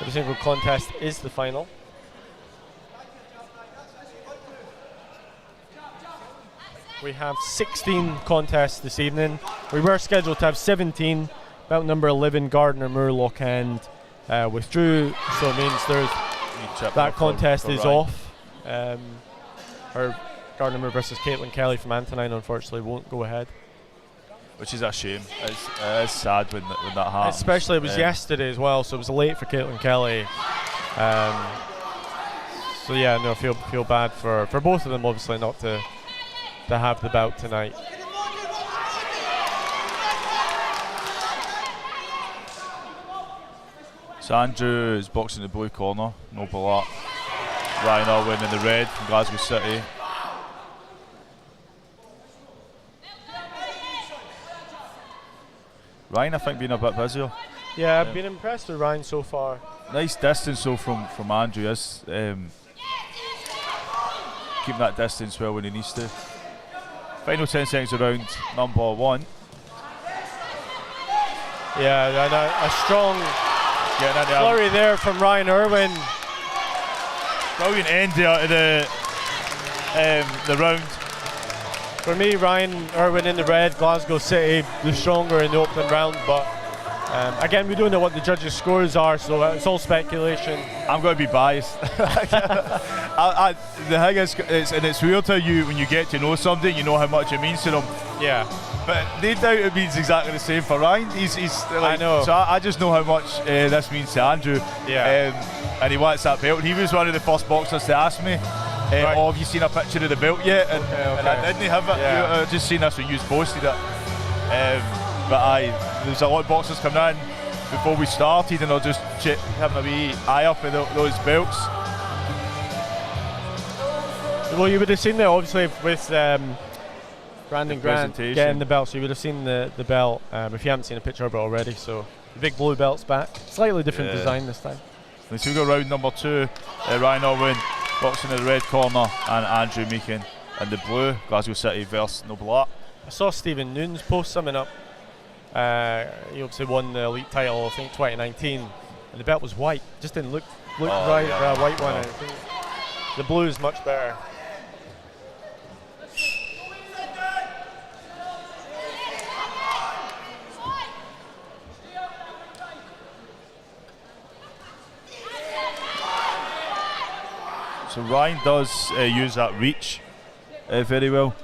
single contest is the final. We have 16 contests this evening. We were scheduled to have 17. Belt number 11, Gardner Moore Lochend, withdrew, so it means that contest is off. Or Gardner Moore versus Caitlin Kelly from Antonine unfortunately won't go ahead. Which is a shame. It's sad when that happens. Especially it was yesterday as well, so it was late for Caitlin Kelly. So yeah, no, feel bad for both of them obviously not to have the bout tonight. So Andrew is boxing the blue corner, Noble Art. Ryan Irwin in the red from Glasgow City. Ryan, I think, being a bit busier. Yeah, I've been impressed with Ryan so far. Nice distance though from Andrew. Keeping that distance well when he needs to. Final 10 seconds of round number 1. Yeah, and a strong flurry there from Ryan Irwin. Brilliant end there to the round. For me, Ryan Irwin in the red, Glasgow City, the stronger in the opening round, but again, we don't know what the judges' scores are, so it's all speculation. I'm going to be biased. The thing is, it's weird how when you get to know something, you know how much it means to them. Yeah. But no doubt it means exactly the same for Ryan. He's like, I know. So I just know how much this means to Andrew. Yeah. And he wants that belt. He was one of the first boxers to ask me, oh, have you seen a picture of the belt yet? And I didn't have it. Yeah. I just seen this when you posted it. But there's a lot of boxers coming in before we started, and I'll just having a wee eye up at those belts. Well, you would have seen that obviously with Brandon Grant getting the belt, so you would have seen the belt if you haven't seen a picture of it already. So the big blue belt's back. Slightly different design this time. So we go round number 2. Ryan Irwin boxing in the red corner and Andrew Meakin in the blue. Glasgow City versus No Black. I saw Stephen Noon's post summing up. He obviously won the elite title, I think 2019, and the belt was white. Just didn't look right for a white one. The blue is much better. So Ryan does use that reach very well.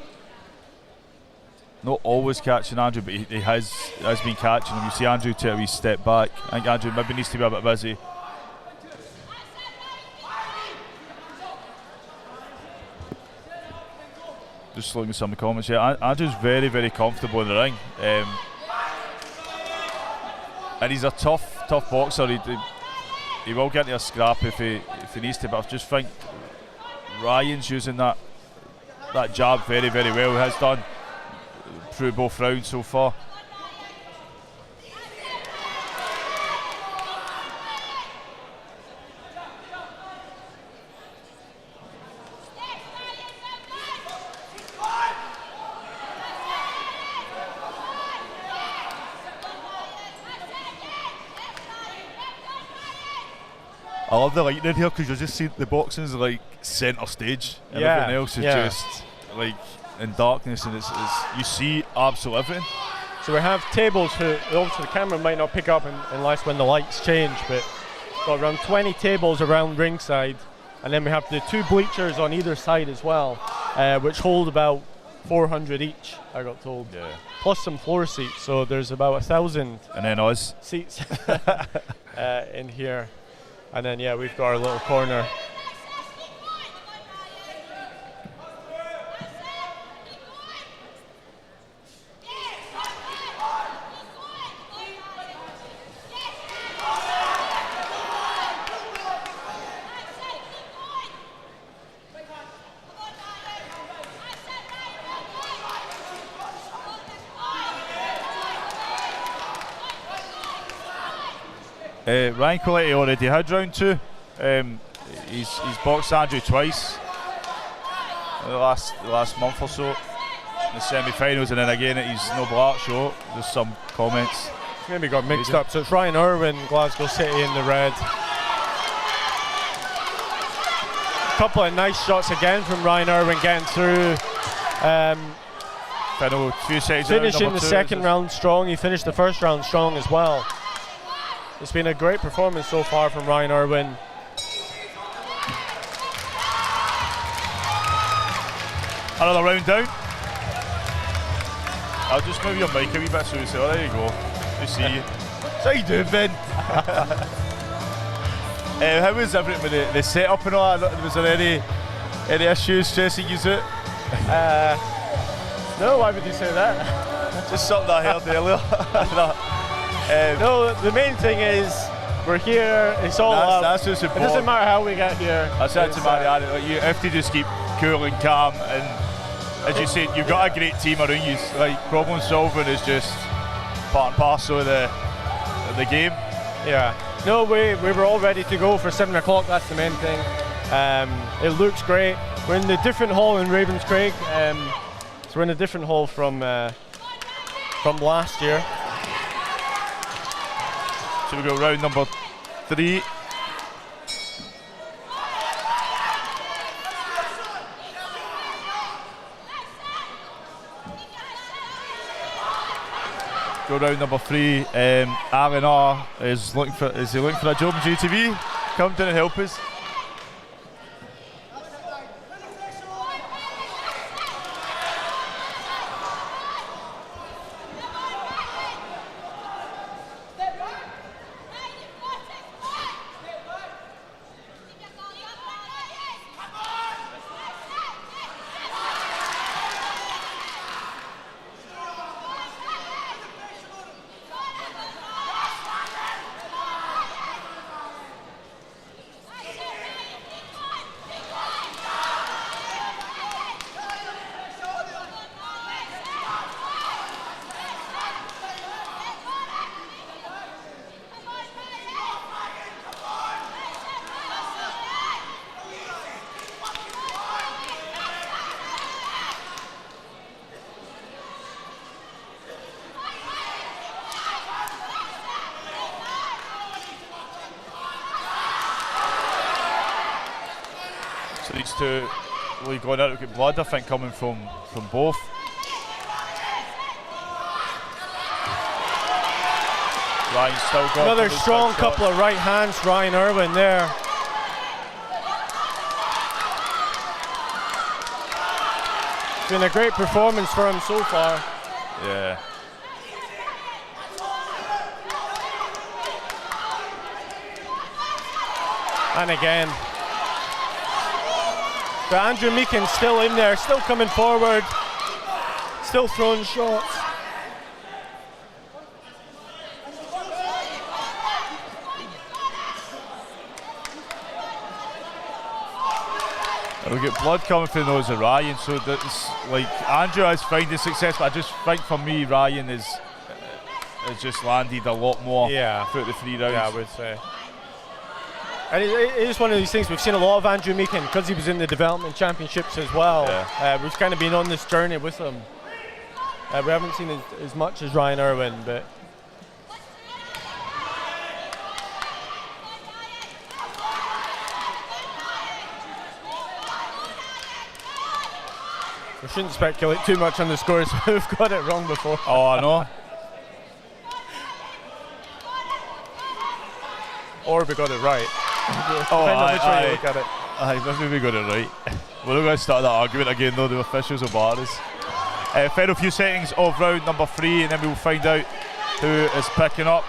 Not always catching Andrew, but he has been catching him. You see Andrew take a wee step back. I think Andrew maybe needs to be a bit busy. Just looking at some of the comments here. Andrew's very, very comfortable in the ring. And he's a tough boxer. He will get into a scrap if he needs to, but I just think Ryan's using that jab very, very well. He has done through both rounds so far. I love the lighting in here because you just see the boxing is like centre stage and everything else is just like in darkness, and it's you see absolutely everything. So we have tables who obviously the camera might not pick up unless when the lights change, but we've got around 20 tables around ringside, and then we have the 2 bleachers on either side as well, which hold about 400 each, I got told. Yeah. Plus some floor seats, so there's about 1,000 and then us seats in here. And then we've got our little corner. Ryan Coletti already had round 2. He's boxed Andrew twice in the last month or so in the semi-finals, and then again at his No Black show. There's some comments. Maybe got mixed up. So it's Ryan Irwin, Glasgow City in the red. A couple of nice shots again from Ryan Irwin getting through. Final few seconds. Finishing the second round strong. He finished the first round strong as well. It's been a great performance so far from Ryan Irwin. Another round down. I'll just move your mic a wee bit so we say, oh, there you go. We see you. So how you doing, Ben? How was everything with the setup and all that? Was there any issues stressing you out? No, why would you say that? Just something I heard earlier. No, the main thing is We're here. It's all up. That's what's It important. doesn't matter how we get here. That's it, Marianne. Like, you have to just keep cool and calm, and as you said, you've got a great team around you. Like, problem solving is just part and parcel of the game. Yeah. No, we were all ready to go for 7 o'clock. That's the main thing. It looks great. We're in the different hall in Ravenscraig. So we're in a different hall from last year. So we go round number 3. Go round number 3. Alan R is he looking for a job in JATV? Come down and help us. So these two really going out, we've got blood, I think, coming from both. Ryan's still got another strong couple of right hands, Ryan Irwin there. It's been a great performance for him so far. Yeah. And again. But Andrew Meakin's still in there, still coming forward, still throwing shots. We get blood coming from the nose of Ryan, so that's like Andrew is finding success, but I just think for me Ryan has just landed a lot more throughout the 3 rounds. Yeah, I would say. And it is one of these things, we've seen a lot of Andrew Meakin because he was in the development championships as well. Yeah. We've kind of been on this journey with him. We haven't seen as much as Ryan Irwin, but we shouldn't speculate too much on the scores. We've got it wrong before. Oh, I know. Or we got it right. Depending on which way you look at it. Maybe we got it right. We're not going to start that argument again, though. The officials will bar us. Final few settings of round number 3, and then we'll find out who is picking up.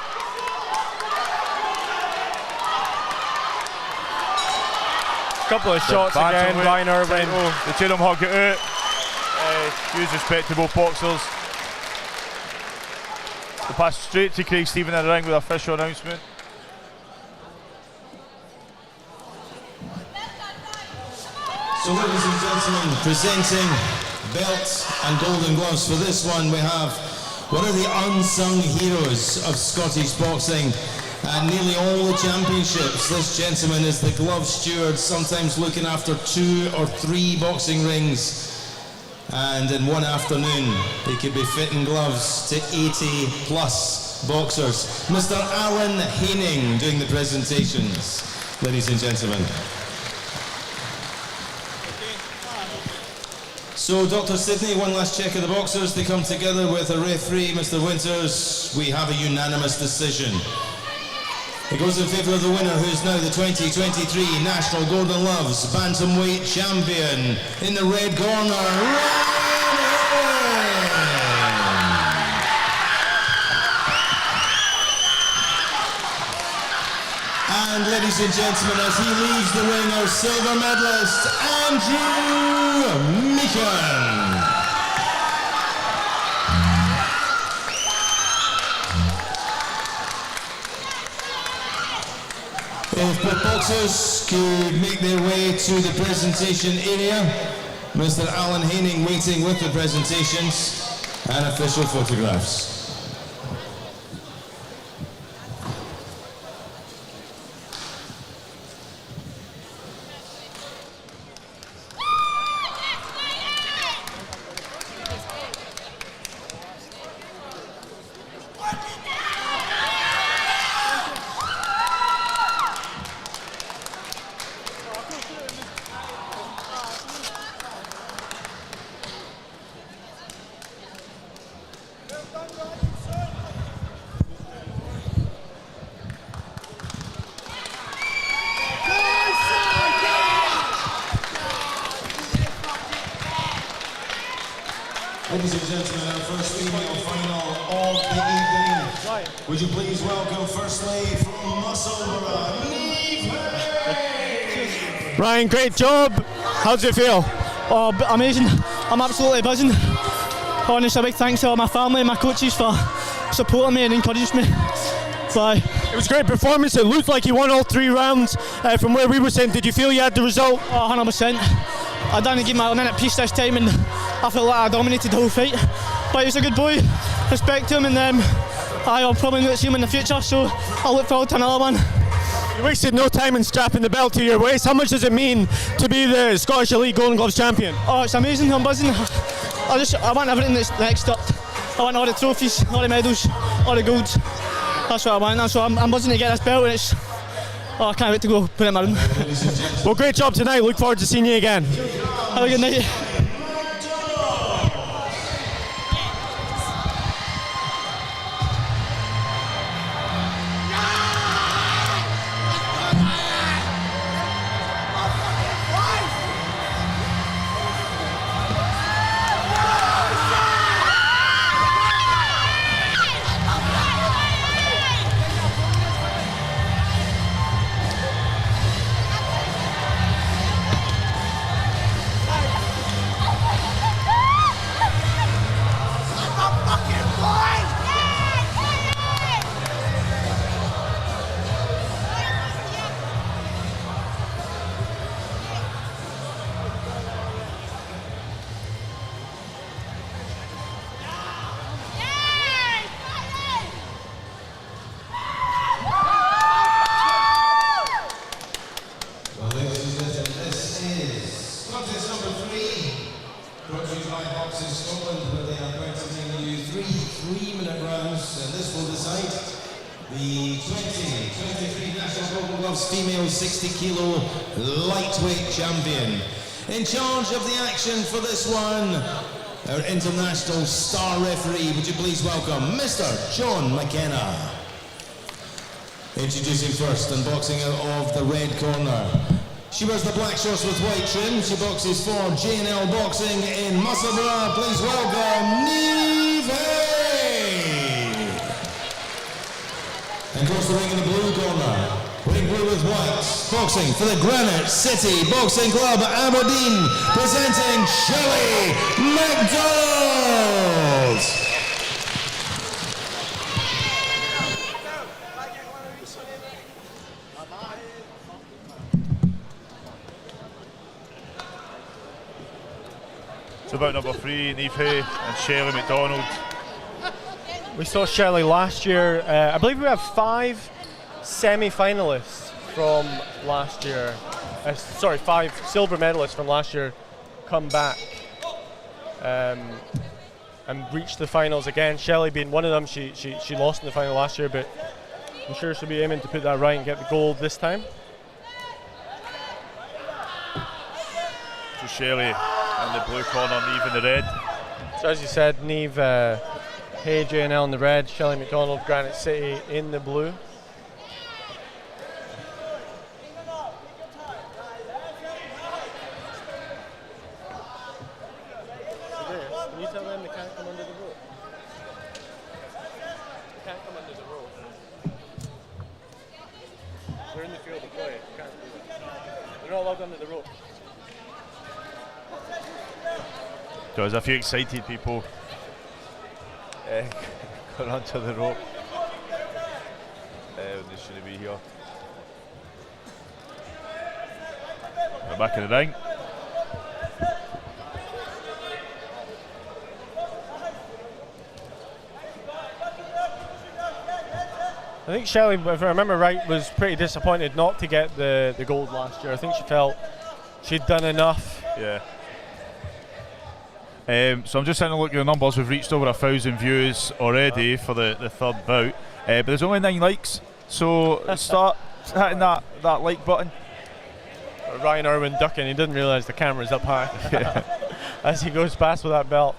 Couple of shots again, Ryan Irwin. The two of them hug it out. Huge respectable boxers. We'll pass straight to Craig Stephen in the ring with an official announcement. So ladies and gentlemen, presenting belts and golden gloves. For this one we have one of the unsung heroes of Scottish boxing and nearly all the championships. This gentleman is the glove steward, sometimes looking after 2 or 3 boxing rings. And in one afternoon, he could be fitting gloves to 80 plus boxers. Mr. Alan Haining doing the presentations, ladies and gentlemen. So, Dr. Sidney, one last check of the boxers. They come together with a referee, Mr. Winters. We have a unanimous decision. It goes in favour of the winner, who is now the 2023 National Golden Gloves bantamweight champion. In the red corner, and ladies and gentlemen, as he leaves the ring, our silver medalist, Andrew Meakin. If the boxers could make their way to the presentation area, Mr. Alan Haining waiting with the presentations and official photographs. Ladies and gentlemen, our first female final of the evening. Would you please welcome firstly from Musselburgh, Neve. Ryan, great job. How does it feel? Oh, amazing. I'm absolutely buzzing. Honestly, a big thanks to all my family and my coaches for supporting me and encouraging me. Bye. It was a great performance. It looked like you won all 3 rounds. From where we were saying, did you feel you had the result? Oh, 100%. I didn't give my 1 minute piece this time and I felt like I dominated the whole fight. But he was a good boy, respect to him, and I'll probably not see him in the future, so I'll look forward to another one. You wasted no time in strapping the belt to your waist. How much does it mean to be the Scottish Elite Golden Gloves champion? Oh, it's amazing, I'm buzzing. I want everything that's next up. I want all the trophies, all the medals, all the golds. That's what I want, so I'm buzzing to get this belt, and it's... Oh, I can't wait to go put it in my room. Well, great job tonight. Look forward to seeing you again. Have a good night. Female 60 kilo lightweight champion. In charge of the action for this one, our international star referee, would you please welcome Mr. John McKenna. Introducing first and boxing out of the red corner. She wears the black shorts with white trim. She boxes for J&L Boxing in Musselburgh. Please welcome Neve. And across the ring in the blue corner, ring blue with white, boxing for the Granite City Boxing Club Aberdeen, presenting Shelley McDonald. So about number 3, Neve and Shelley McDonald. We saw Shelley last year. I believe we have 5 semi-finalists from last year. 5 silver medalists from last year come back and reach the finals again. Shelley being one of them. She lost in the final last year, but I'm sure she'll be aiming to put that right and get the gold this time. So Shelley in the blue corner, Neve in the red. So as you said, Neve, Hay, J&L in the red, Shelley McDonald, Granite City in the blue. Can you tell them they can't come under the rope? They can't come under the rope. They're in the field of play. They can't do that. They're not allowed under the rope. So there's a few excited people going onto the rope. They shouldn't be here. the back of the ring. I think Shelley, if I remember right, was pretty disappointed not to get the gold last year. I think she felt she'd done enough. Yeah. So I'm just having a look at the numbers. We've reached over 1,000 views already for the third bout, but there's only 9 likes. So start hitting that like button. Ryan Irwin ducking. He didn't realise the camera's up high as he goes past with that belt.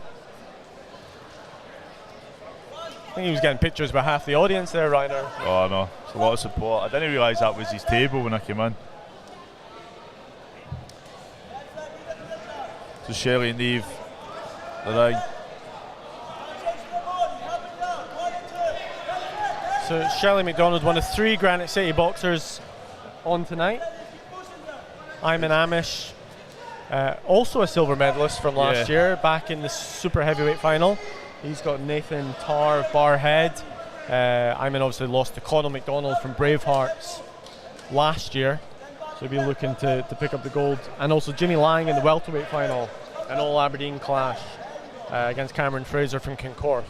I think he was getting pictures by half the audience there, Ryan Irwin. Oh no, it's a lot of support. I didn't realise that was his table when I came in. So Shelley and Neve, the ring. So Shelley McDonald, one of 3 Granite City boxers on tonight. Ayman Amish, also a silver medalist from last year, back in the super heavyweight final. He's got Nathan Tarr of Barrhead. Ayman obviously lost to Conor McDonald from Bravehearts last year, so he'll be looking to pick up the gold. And also Jimmy Lang in the welterweight final, an all Aberdeen clash against Cameron Fraser from Kincorth.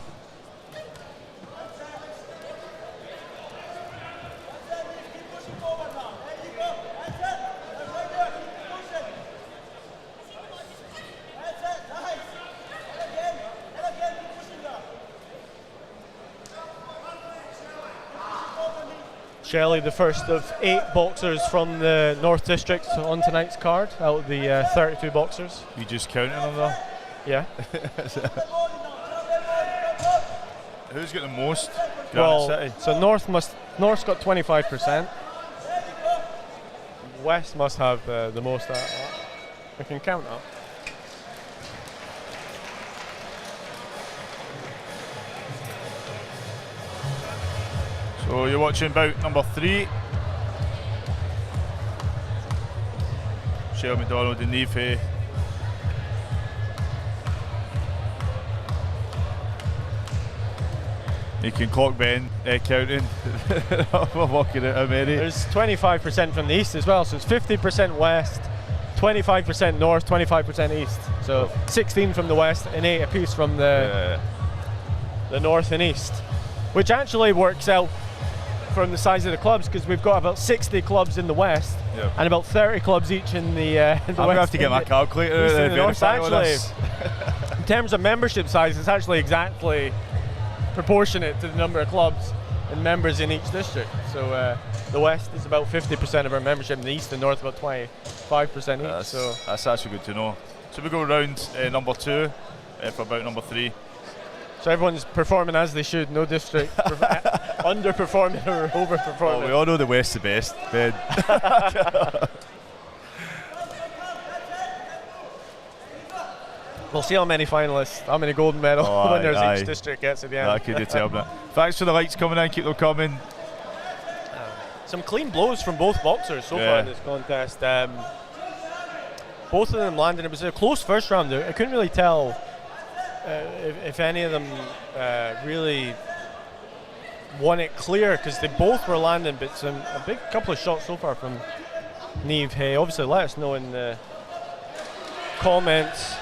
Shelley, the first of 8 boxers from the North District on tonight's card, out of the 32 boxers. You just counting them though? Yeah. Who's got the most? Well, City? so North's got 25%. West must have the most. I can count that. So you're watching bout number 3. Shelley McDonald and Neve Hay. You can clock Ben counting. We're working out how many. There's 25% from the east as well, so it's 50% west, 25% north, 25% east. So 16 from the west and 8 apiece from the north and east, which actually works out from the size of the clubs, because we've got about 60 clubs in the west and about 30 clubs each in the west. I'm going to have to get my calculator out there. North, actually, in terms of membership size, it's actually exactly proportionate to the number of clubs and members in each district. So the west is about 50% of our membership, and the east and north about 25% each. So that's actually good to know. So we go round number 2 for about number 3. So everyone's performing as they should, no district underperforming or overperforming. Well, we all know the West's the best, Ben. We'll see how many finalists, how many golden medal winners each district gets at the end. That could determine it. Thanks for the likes coming in, keep them coming. Some clean blows from both boxers so far in this contest. Both of them landed. It was a close first round. I couldn't really tell if any of them really won it clear, because they both were landing, but a big couple of shots so far from Neve Hay. Obviously, let us know in the comments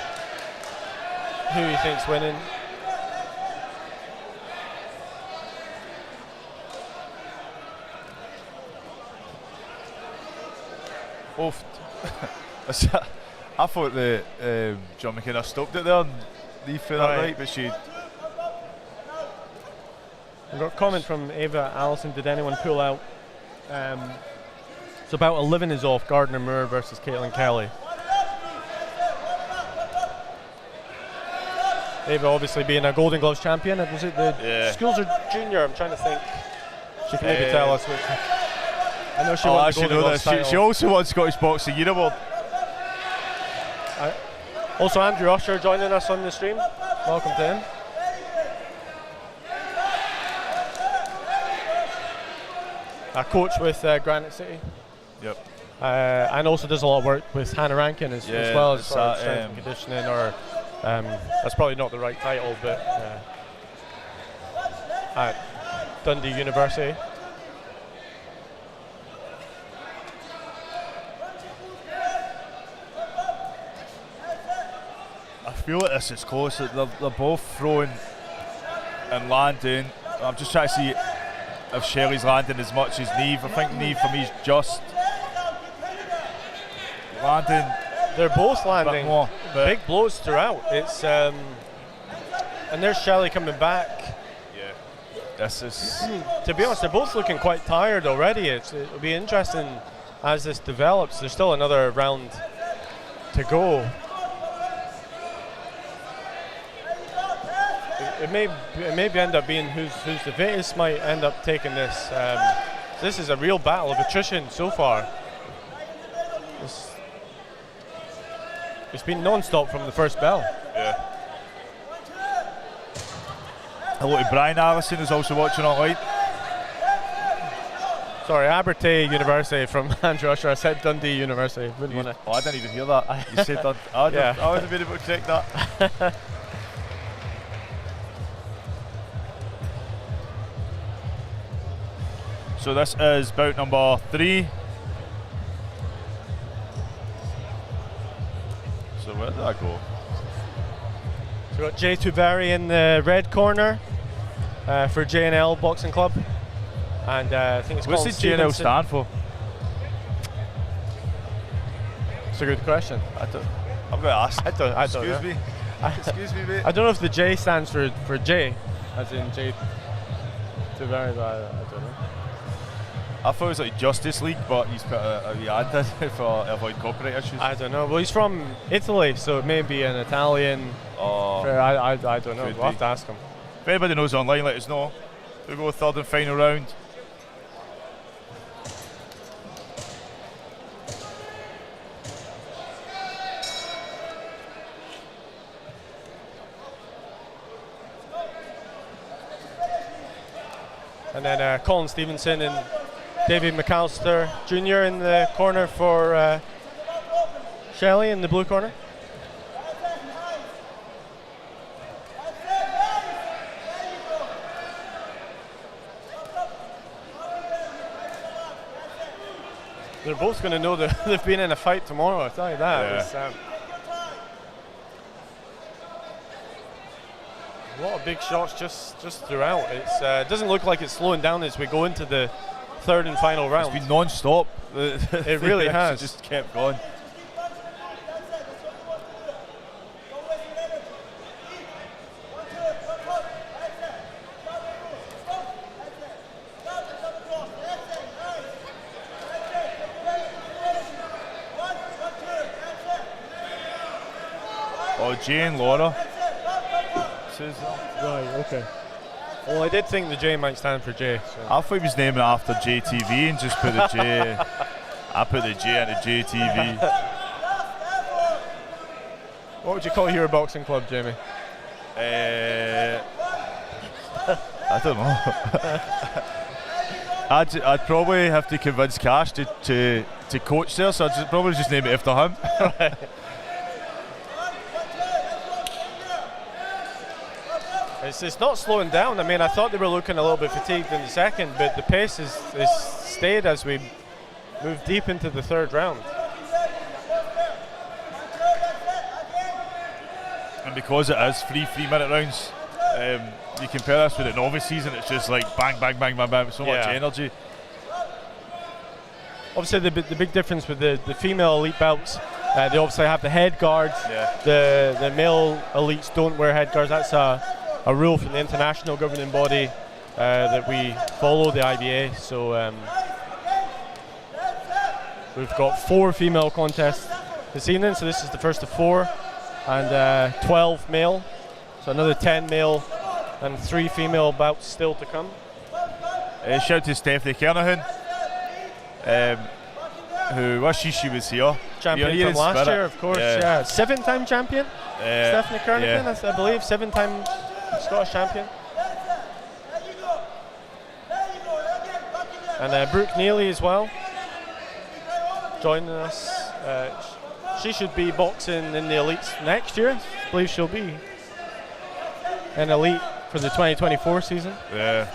who you think's winning. I thought that John McKenna stopped it there and Neve for that right, but she. I've got a comment from Ava Allison. Did anyone pull out? So about 11 is off. Gardner Moore versus Caitlin Kelly. Ava obviously being a Golden Gloves champion. Was it the schools or junior? I'm trying to think. She can maybe tell us which. I know she won the Golden Gloves title. She also won Scottish Boxing Year Award. Also Andrew Usher joining us on the stream. Welcome to him. A coach with Granite City. Yep. And also does a lot of work with Hannah Rankin as well as strength and conditioning, or that's probably not the right title, but at Dundee University. feel like this is close. They're both throwing and landing. I'm just trying to see if Shelley's landing as much as Niamh. I think Niamh for me is just landing. They're both landing more, big blows throughout. It's and there's Shelley coming back. Yeah, this is. To be honest, they're both looking quite tired already. It'll be interesting as this develops. There's still another round to go. It may end up being who's the fittest might end up taking this. This is a real battle of attrition so far. It's been non-stop from the first bell. Yeah. Hello to Brian Allison, who's also watching online. Sorry, Abertay University from Andrew Usher. I said Dundee University. Oh, I didn't even hear that. You said that. I wasn't been able to correct that. So this is bout number 3. So where did I go? So we've got Jay Tuveri in the red corner for J&L Boxing Club. And I think it's What's called the J&L stand for? It's a good question. I'm going to ask. I don't Excuse know. me. Excuse me, mate. I don't know if the J stands for J, as in Jay Tuveri, but I don't know. I thought it was like Justice League, but he's put a wee ad in for avoid copyright issues. I don't know. Well, he's from Italy, so it may be an Italian. I don't know. We'll have to ask him. If anybody knows online, let us know. We'll go third and final round. And then Colin Stevenson and David McAllister Jr. in the corner for Shelley in the blue corner. They're both going to know that they've been in a fight tomorrow, I'll tell you that. Yeah. A lot of big shots just throughout. It doesn't look like it's slowing down as we go into the third and final round. It's been non-stop. It really has. It just kept going. Oh, Jane Laura. Right, okay. Well, I did think the J might stand for J. So. I thought he was naming it after JTV and just put the J. I put the J into JTV. What would you call your boxing club, Jamie? I don't know. I'd probably have to convince Cash to coach there, so I'd probably just name it after him. It's not slowing down. I mean, I thought they were looking a little bit fatigued in the second, but the pace is stayed as we move deep into the third round. And because it is 3-minute rounds, you compare this with the novice season, it's just like bang, bang, bang, bang, bang, so much energy. Obviously, the big difference with the female elite belts, they obviously have the head guards. Yeah. The male elites don't wear head guards. That's a rule from the international governing body that we follow, the IBA. So we've got 4 female contests this evening, so this is the first of 4, and 12 male, so another 10 male and 3 female bouts still to come. Shout out to Stephanie Kernahan, who she was here. Champion from last year, of course. Yeah. 7-time champion. Stephanie Kernahan, I believe, 7-time Scottish champion. And Brooke Neely as well, joining us. She should be boxing in the elites next year. I believe she'll be an elite for the 2024 season. Yeah.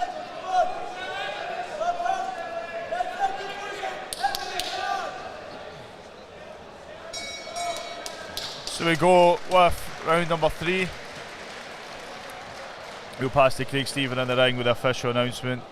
So we go with round number 3. We'll pass to Craig Stephen in the ring with the official announcement.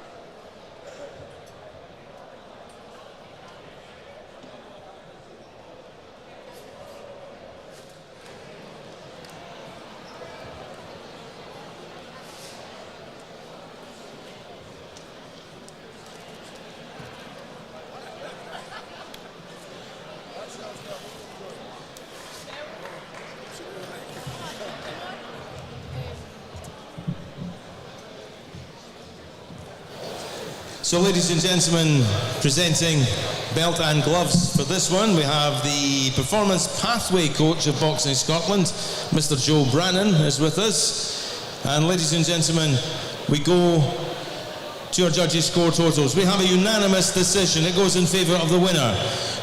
So ladies and gentlemen, presenting belt and gloves for this one, we have the performance pathway coach of Boxing Scotland, Mr. Joe Brannan is with us. And ladies and gentlemen, we go to our judges' score totals. We have a unanimous decision. It goes in favour of the winner,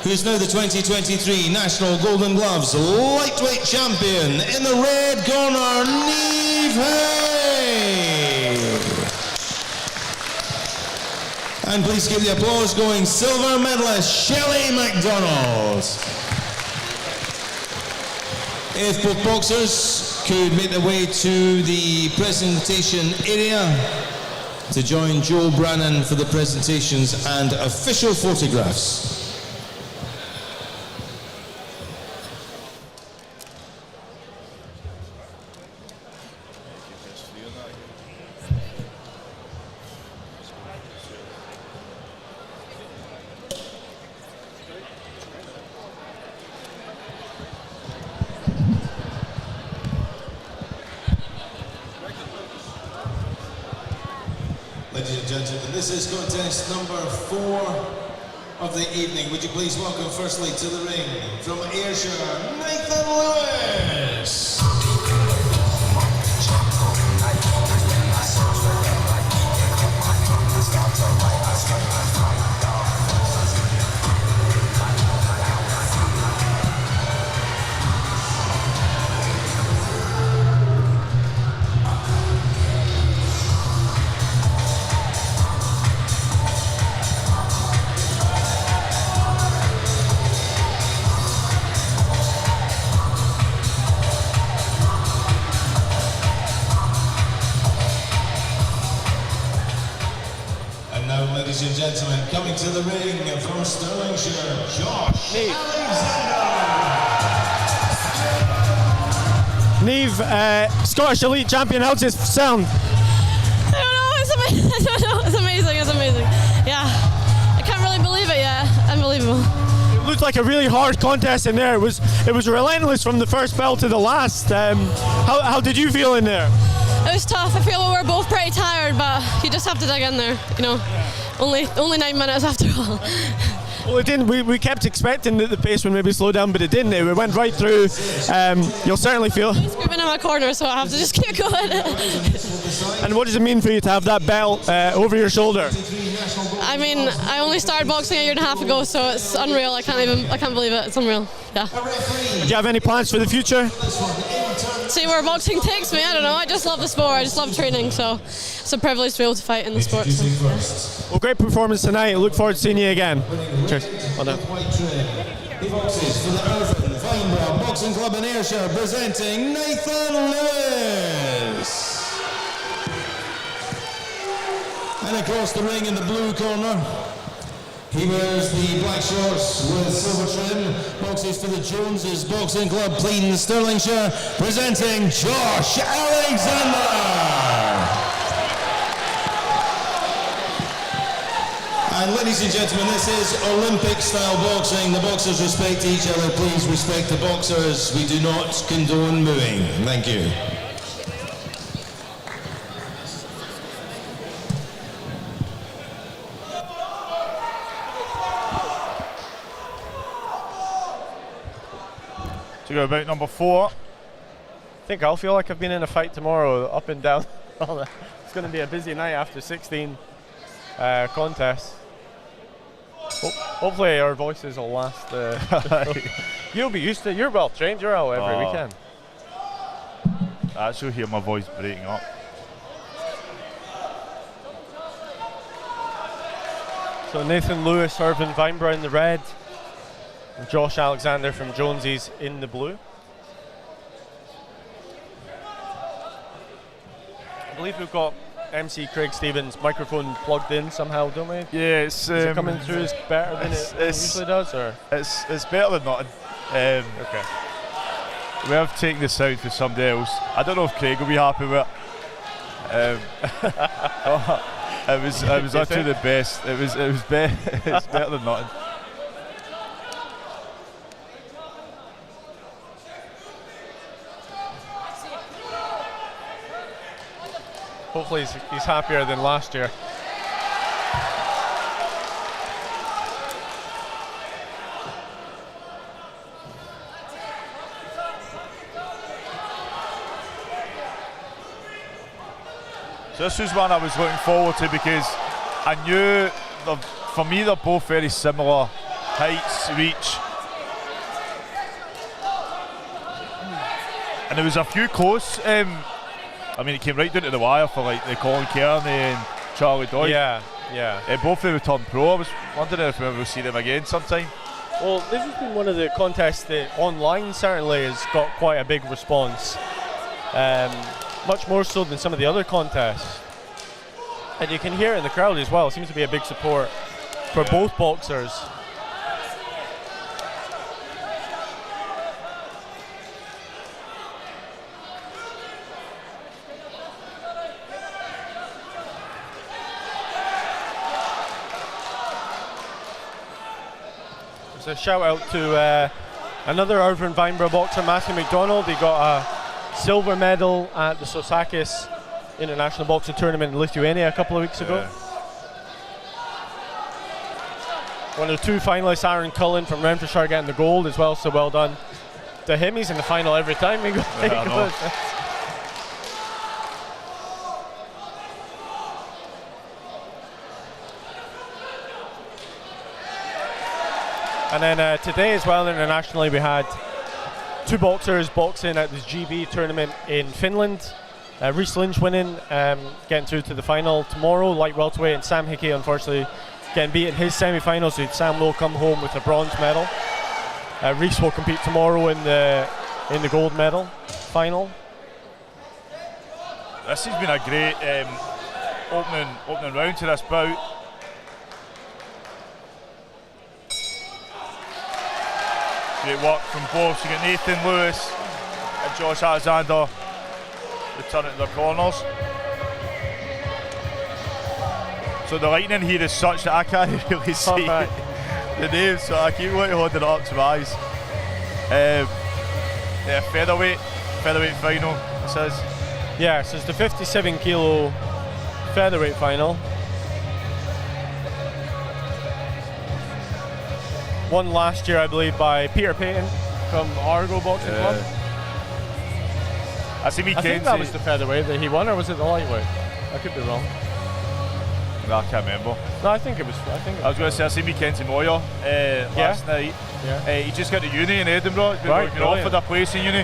who is now the 2023 National Golden Gloves lightweight champion. In the red corner, Niamh Hay. And please keep the applause going. Silver medalist Shelley MacDonald. If both boxers could make their way to the presentation area to join Joe Brannan for the presentations and official photographs. Ladies and gentlemen, this is contest number 4 of the evening. Would you please welcome firstly to the ring from Ayrshire, Nathan Lewis. Ladies and gentlemen, coming to the ring from Stirlingshire, Josh Alexander. Niamh, Scottish Elite Champion, how's it sound? I don't know, it's amazing, it's amazing. Yeah, I can't really believe it yet, unbelievable. It looked like a really hard contest in there. It was relentless from the first bell to the last. How did you feel in there? It was tough. I feel we were both pretty tired, but you just have to dig in there, you know. Only 9 minutes after all. Well, it didn't. We kept expecting that the pace would maybe slow down, but it didn't. It went right through. You'll certainly feel. He's screaming in my corner, so I have to just keep going. And what does it mean for you to have that belt over your shoulder? I mean, I only started boxing a year and a half ago, so it's unreal. I can't believe it. It's unreal. Yeah. Do you have any plans for the future? See where boxing takes me. I don't know. I just love the sport. I just love training, so it's a privilege to be able to fight in the sport. So, yeah. Well, great performance tonight. Look forward to seeing you again. Cheers. Well done. He boxes for the Irvine Vineborough Boxing Club in Ayrshire, presenting Nathan Lewis. And across the ring in the blue corner, he wears the black shorts with silver trim, boxes for the Joneses Boxing Club, Plean, Stirlingshire, presenting Josh Alexander. And ladies and gentlemen, this is Olympic style boxing. The boxers respect each other. Please respect the boxers. We do not condone mooing. Thank you. To go about number 4. I think I'll feel like I've been in a fight tomorrow, up and down. It's going to be a busy night after 16 contests. Hopefully our voices will last. You'll be used to it. You're well trained. You're out every weekend. I actually hear my voice breaking up. So Nathan Lewis, Irvine Vineborough in the red, and Josh Alexander from Joneses in the blue. believe we've got MC Craig Stevens' microphone plugged in somehow, don't we? Yeah, it's Is it coming through better than it usually does, or it's better than nothing. Okay. We have taken the sound to somebody else. I don't know if Craig will be happy with it. It was actually the best. It's better than nothing. Hopefully he's happier than last year. So this was one I was looking forward to because I knew, for me, they're both very similar heights, reach. And there was a few close. I mean, it came right down to the wire for like the Colin Kearney and Charlie Doyle. Yeah. Both of them returned pro. I was wondering if we will see them again sometime. Well, this has been one of the contests that online certainly has got quite a big response. Much more so than some of the other contests. And you can hear it in the crowd as well. It seems to be a big support for both boxers. So a shout out to another Irvine Vineborough boxer, Matthew McDonald. He got a silver medal at the Sosakis International Boxing Tournament in Lithuania a couple of weeks ago. One of the two finalists, Aaron Cullen from Renfrewshire, getting the gold as well, so well done to him. He's in the final every time he goes. And then today as well, internationally, we had two boxers boxing at this GB tournament in Finland. Rhys Lynch winning, getting through to the final tomorrow, light welterweight, and Sam Hickey unfortunately getting beat in his semi-final, so Sam will come home with a bronze medal. Rhys will compete tomorrow in the gold medal final. This has been a great opening round to this bout. Great work from both. You got Nathan Lewis and Josh Alexander returning to their corners. So the lighting here is such that I can't really see the names, so I keep wanting to hold it up to my eyes. Featherweight final, it says. Yeah, so it's the 57 kilo featherweight final. Won last year, I believe, by Peter Payton from Argo Boxing Club. I think that was the featherweight that he won, or was it the lightweight? I could be wrong. No, I can't remember. No, I think it was. I was going to say, I seen Mackenzie Moyer last night. Yeah. He just got to uni in Edinburgh. He's been offered a place in uni.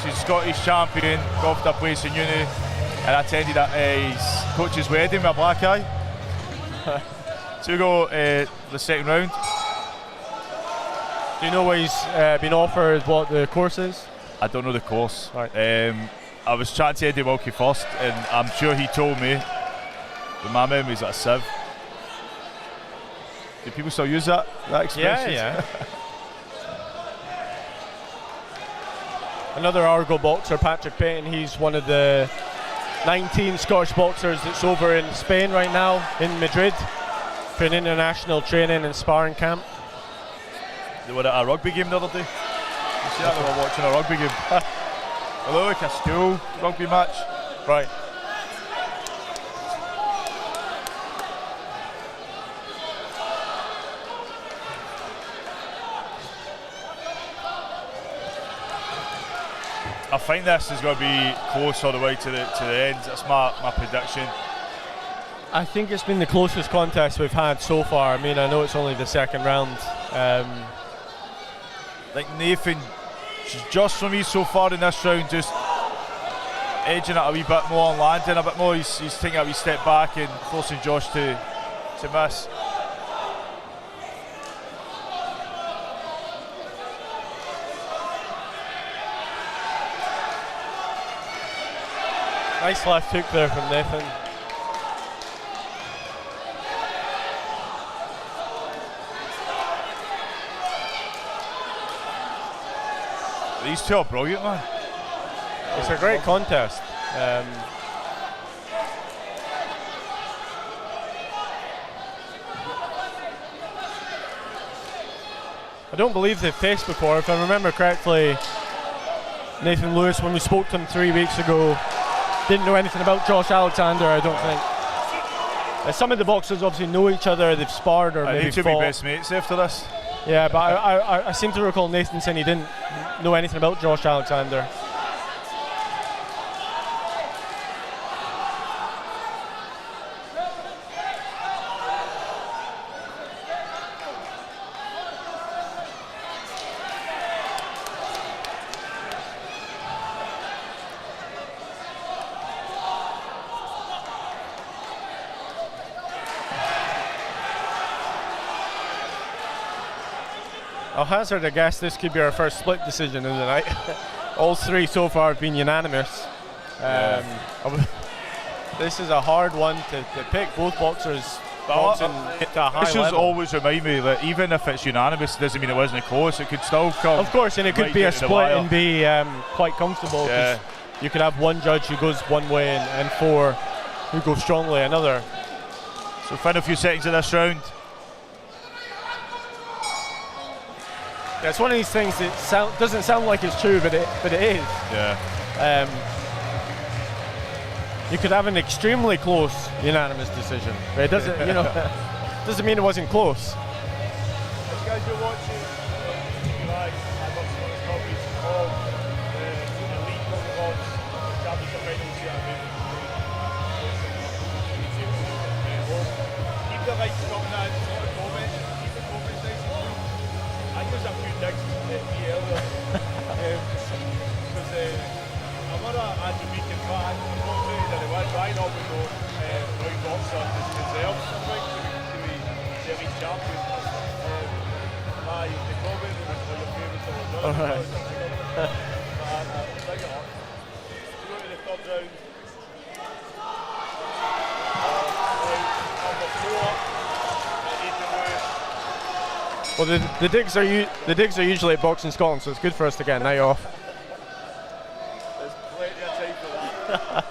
He's Scottish champion, got offered a place in uni, and I attended his coach's wedding with a black eye. So we go the second round. Do you know what he's been offered, what the course is? I don't know the course. Right. I was chatting to Eddie Wilkie first, and I'm sure he told me, but my memory's at a sieve. Do people still use that expression? Yeah. Another Argo boxer, Patrick Payton, he's one of the 19 Scottish boxers that's over in Spain right now, in Madrid, for an international training and sparring camp. They were at a rugby game the other day. You see that? They were watching a rugby game. It looked like a school rugby match. Right. I think this is going to be close all the way to the end. That's my prediction. I think it's been the closest contest we've had so far. I mean, I know it's only the second round. Like Nathan, just for me so far in this round, just edging it a wee bit more and landing a bit more. He's taking a wee step back and forcing Josh to miss. Nice left hook there from Nathan. These two are brilliant, man. It's a great contest. I don't believe they've faced before. If I remember correctly, Nathan Lewis, when we spoke to him 3 weeks ago, didn't know anything about Josh Alexander, I don't think. Some of the boxers obviously know each other, they've sparred or maybe they should be best mates after this. Yeah, but I seem to recall Nathan saying he didn't know anything about Josh Alexander. I'll hazard a guess this could be our first split decision in the night. All three so far have been unanimous. This is a hard one to pick. Both boxers boxing at a high this level. This always remind me that even if it's unanimous, it doesn't mean it wasn't close. It could still come. Of course, and it could be a split and be quite comfortable. Yeah. You could have one judge who goes one way and four who go strongly another. So final few seconds of this round. Yeah, it's one of these things that doesn't sound like it's true, but it is. Yeah. You could have an extremely close unanimous decision, but it doesn't. Doesn't mean it wasn't close. As guys are watching, I've got some copies of the Elite Golden Championship finals here. Keep the lights on now. Not a comment. Keep the comments nice and cool. I use a few digs at me earlier because I'm not a Jamaican fan. I know we know Roy Boxer deserves something to be the elite champion. The comment was one of your favourites of the All right. Big it up. Go to the third round. Number 4, Well, the digs are usually at Boxing Scotland, so it's good for us to get a night off. There's plenty of time for that.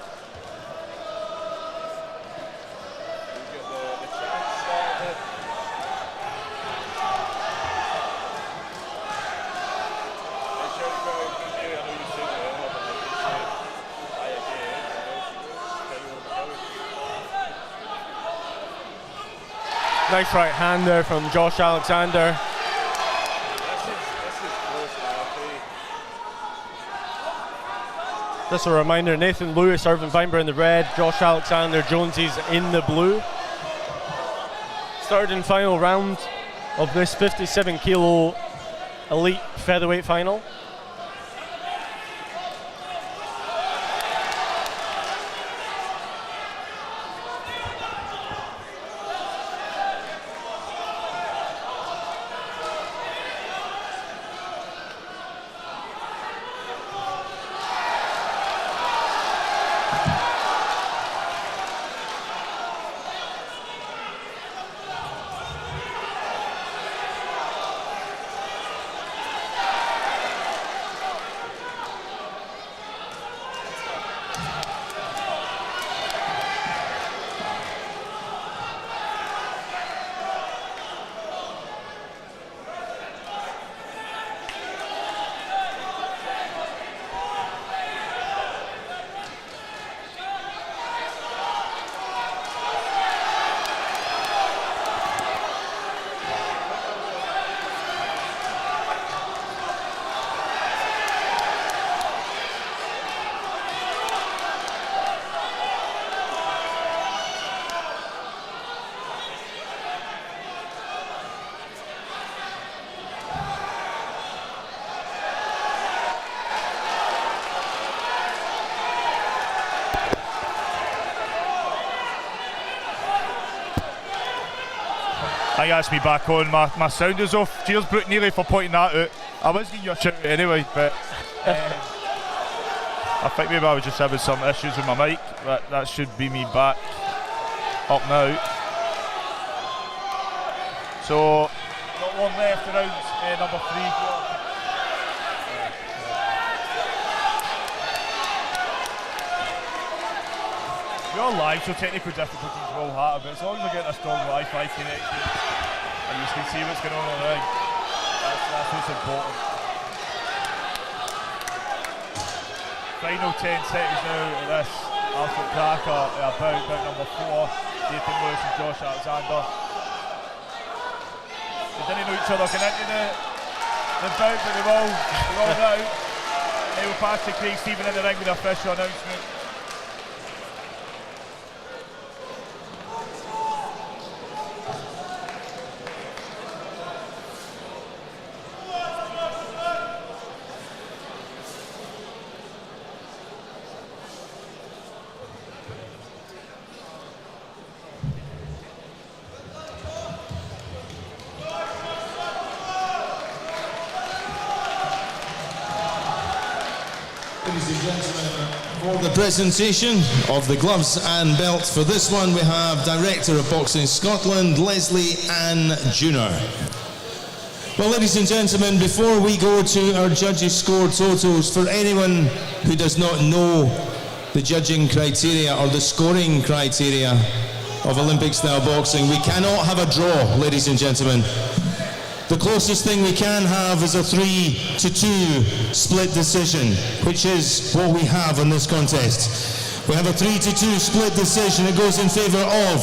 Nice right hand there from Josh Alexander. Just a reminder, Nathan Lewis, Irvin Weinberg in the red, Josh Alexander, Jonesy's in the blue. Third and final round of this 57 kilo elite featherweight final. I asked me back on, my sound is off. Cheers, Brooke Neely, for pointing that out. I was getting your shout anyway, but I think maybe I was just having some issues with my mic. That should be me back up now. So, got one left around number 3. We're all live, so technical difficulties will happen, but as long as we're getting a strong Wi-Fi connection and you can see what's going on the ring, that's what's important. Final 10 seconds now of this absolute cracker. Bout number 4, Nathan Lewis and Josh Alexander. They didn't know each other going into the bout, but they're all out. They will pass to Craig Stephen in the ring with the official announcement. Ladies and gentlemen, for the presentation of the gloves and belts for this one, we have Director of Boxing Scotland, Leslie Ann Junior. Well, ladies and gentlemen, before we go to our judges' score totals, for anyone who does not know the judging criteria or the scoring criteria of Olympic-style boxing, we cannot have a draw, ladies and gentlemen. The closest thing we can have is a 3-2 split decision, which is what we have in this contest. We have a 3-2 split decision. It goes in favour of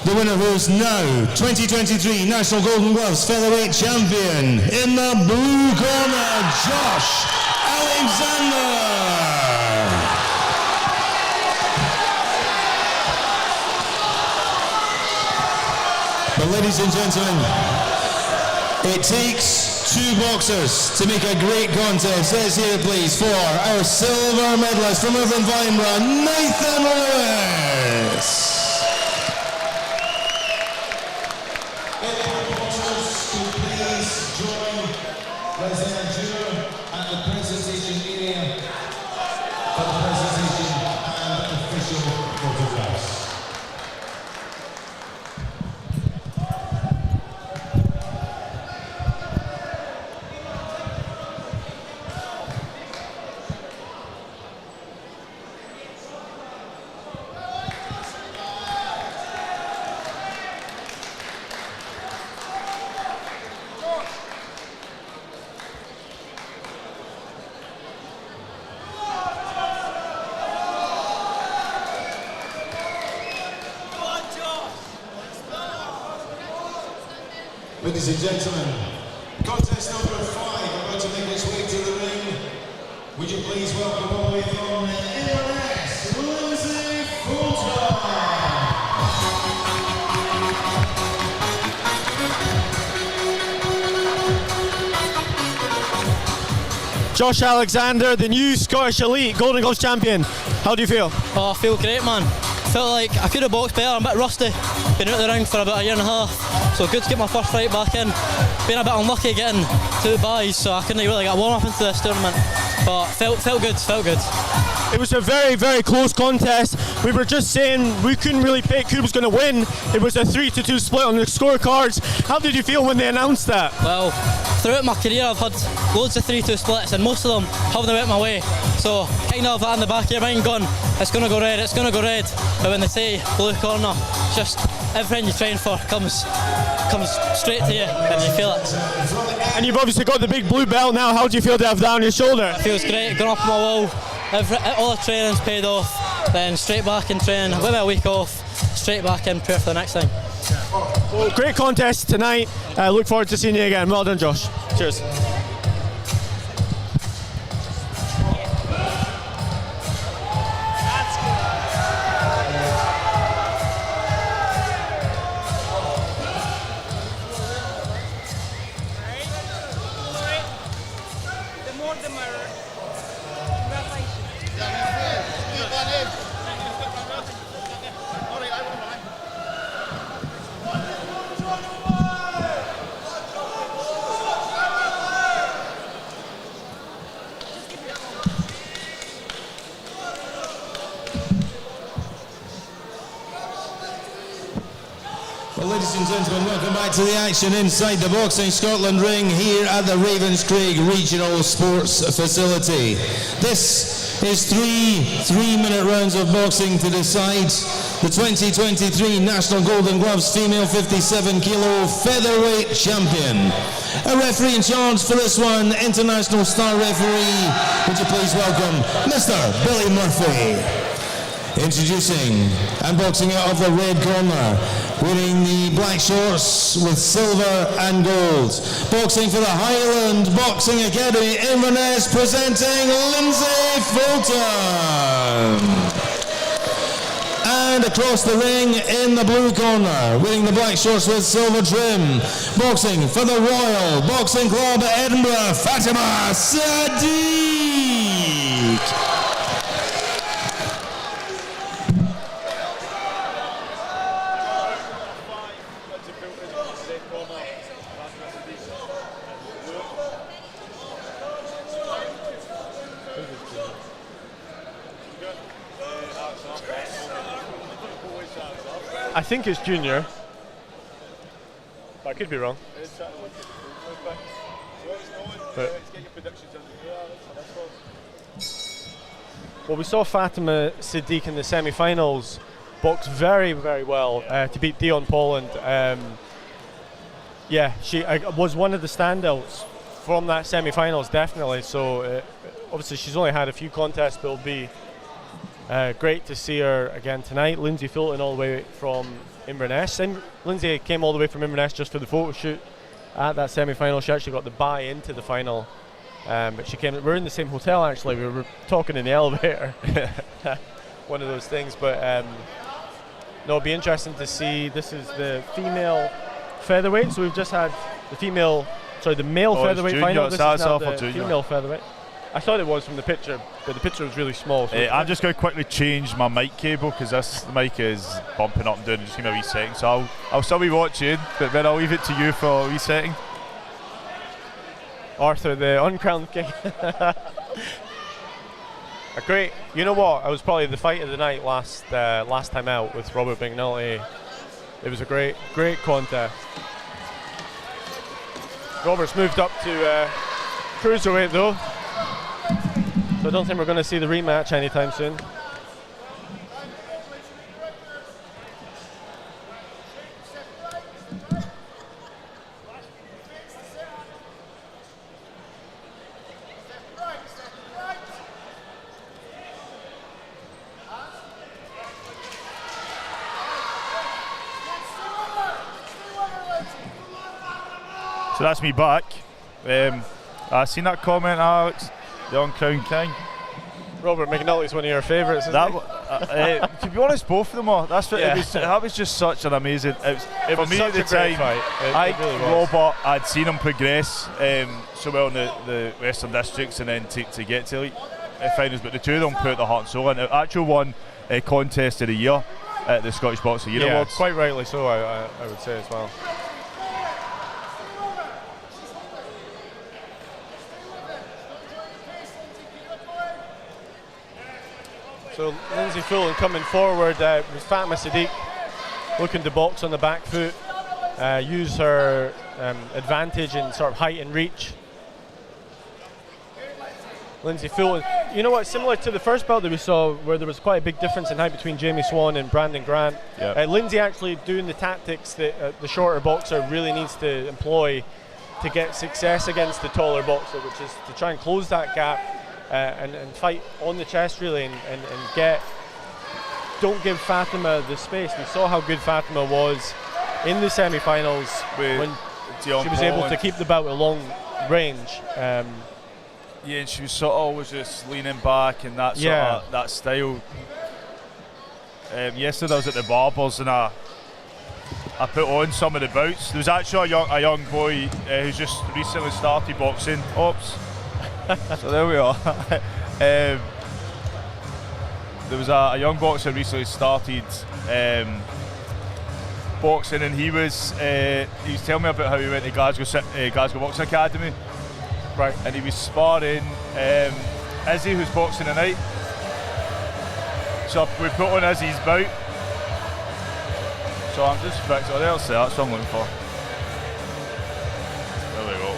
the winner, who is now 2023 National Golden Gloves featherweight champion. In the blue corner, Josh Alexander. But ladies and gentlemen, it takes 2 boxers to make a great contest. Let's hear it please for our silver medalist from over in Edinburgh, Nathan Lewis. Boxers, please join Leslie Ann Junior at the presentation area for the presentation and official photographs. Ladies and gentlemen, contest number 5 about to make its way to the ring. Would you please welcome all the way from Inverness, Lindsay Fulton. Josh Alexander, the new Scottish Elite Golden Gloves champion. How do you feel? Oh, I feel great, man. Felt like I could have boxed better. I'm a bit rusty. Been out the ring for about a year and a half, so good to get my first fight back in. Been a bit unlucky getting 2 buys, so I couldn't really get warm up into this tournament. But felt good. It was a very, very close contest. We were just saying we couldn't really pick who was going to win. It was a 3-2 split on the scorecards. How did you feel when they announced that? Well, throughout my career I've had loads of 3-2 splits, and most of them haven't went my way. So kind of that in the back of your mind going, it's going to go red. But when they say blue corner, just everything you're trying for comes straight to you and you feel it. And you've obviously got the big blue belt now. How do you feel to have that on your shoulder? It feels great, going up on my wall. All the training's paid off, then straight back in training, with a week off, straight back in, prepare for the next time. Well, great contest tonight. Look forward to seeing you again. Well done, Josh. Cheers. Well, ladies and gentlemen, welcome back to the action inside the Boxing Scotland ring here at the Ravenscraig Regional Sports Facility. This is three-minute rounds of boxing to decide the 2023 National Golden Gloves Female 57 Kilo Featherweight Champion. A referee in charge for this one, international star referee, would you please welcome Mr. Billy Murphy. Introducing and boxing out of the red corner, wearing the black shorts with silver and gold. Boxing for the Highland Boxing Academy Inverness, presenting Lindsay Fulton. And across the ring in the blue corner, wearing the black shorts with silver trim, boxing for the Royal Boxing Club Edinburgh, Fatima Sadiq. I think it's junior, but I could be wrong. Well, we saw Fatima Sadiq in the semi-finals box very, very well to beat Dion Poland. Yeah, she was one of the standouts from that semi-finals, definitely. So obviously she's only had a few contests, but it'll be great to see her again tonight. Lindsay Fulton all the way from Inverness. Lindsay came all the way from Inverness just for the photo shoot at that semi-final. She actually got the bye into the final, but she came. We're in the same hotel actually. We were talking in the elevator. One of those things. But no, it'll be interesting to see. This is the female featherweight. So we've just had the male featherweight final. This is now the female featherweight. I thought it was from the picture, but the picture was really small. So I'm just going to quickly change my mic cable because this mic is bumping up and down. Just give me a wee second. So I'll still be watching, but then I'll leave it to you for a wee second. Arthur, the uncrowned king. A great. You know what? It was probably the fight of the night last time out with Robert McNulty. It was a great contest. Robert's moved up to cruiserweight though. So I don't think we're going to see the rematch anytime soon. So that's me back. I seen that comment, Alex. The uncrowned king. Robert McNulty's one of your favourites, isn't he? To be honest, both of them are. That's what that was just such an amazing. It was for me at the time. Really Robert, I'd seen him progress so well in the Western Districts and then to get to elite finals, but the two of them put their heart and soul in. It actually won a contest of the year at the Scottish Boxing Year Awards. Quite rightly so, I would say as well. So Lindsay Fulton coming forward with Fatima Sadiq looking to box on the back foot, use her advantage in sort of height and reach. Lindsay Fulton, you know what, similar to the first bout that we saw where there was quite a big difference in height between Jamie Swan and Brandon Grant. Yep. Lindsay actually doing the tactics that the shorter boxer really needs to employ to get success against the taller boxer, which is to try and close that gap. And fight on the chest really and don't give Fatima the space. We saw how good Fatima was in the semi-finals when she was able to keep the bout at long range. And she was sort of always just leaning back and that sort of that style. Yesterday I was at the Barbers and I put on some of the bouts. There was actually a young boy who's just recently started boxing. So there we are. There was a young boxer recently started boxing, and he was telling me about how he went to Glasgow Boxing Academy, right? And he was sparring Izzy, who's boxing tonight. So we put on Izzy's bout. So I'm just fixed. Oh, there's that's what I'm looking for. There we go.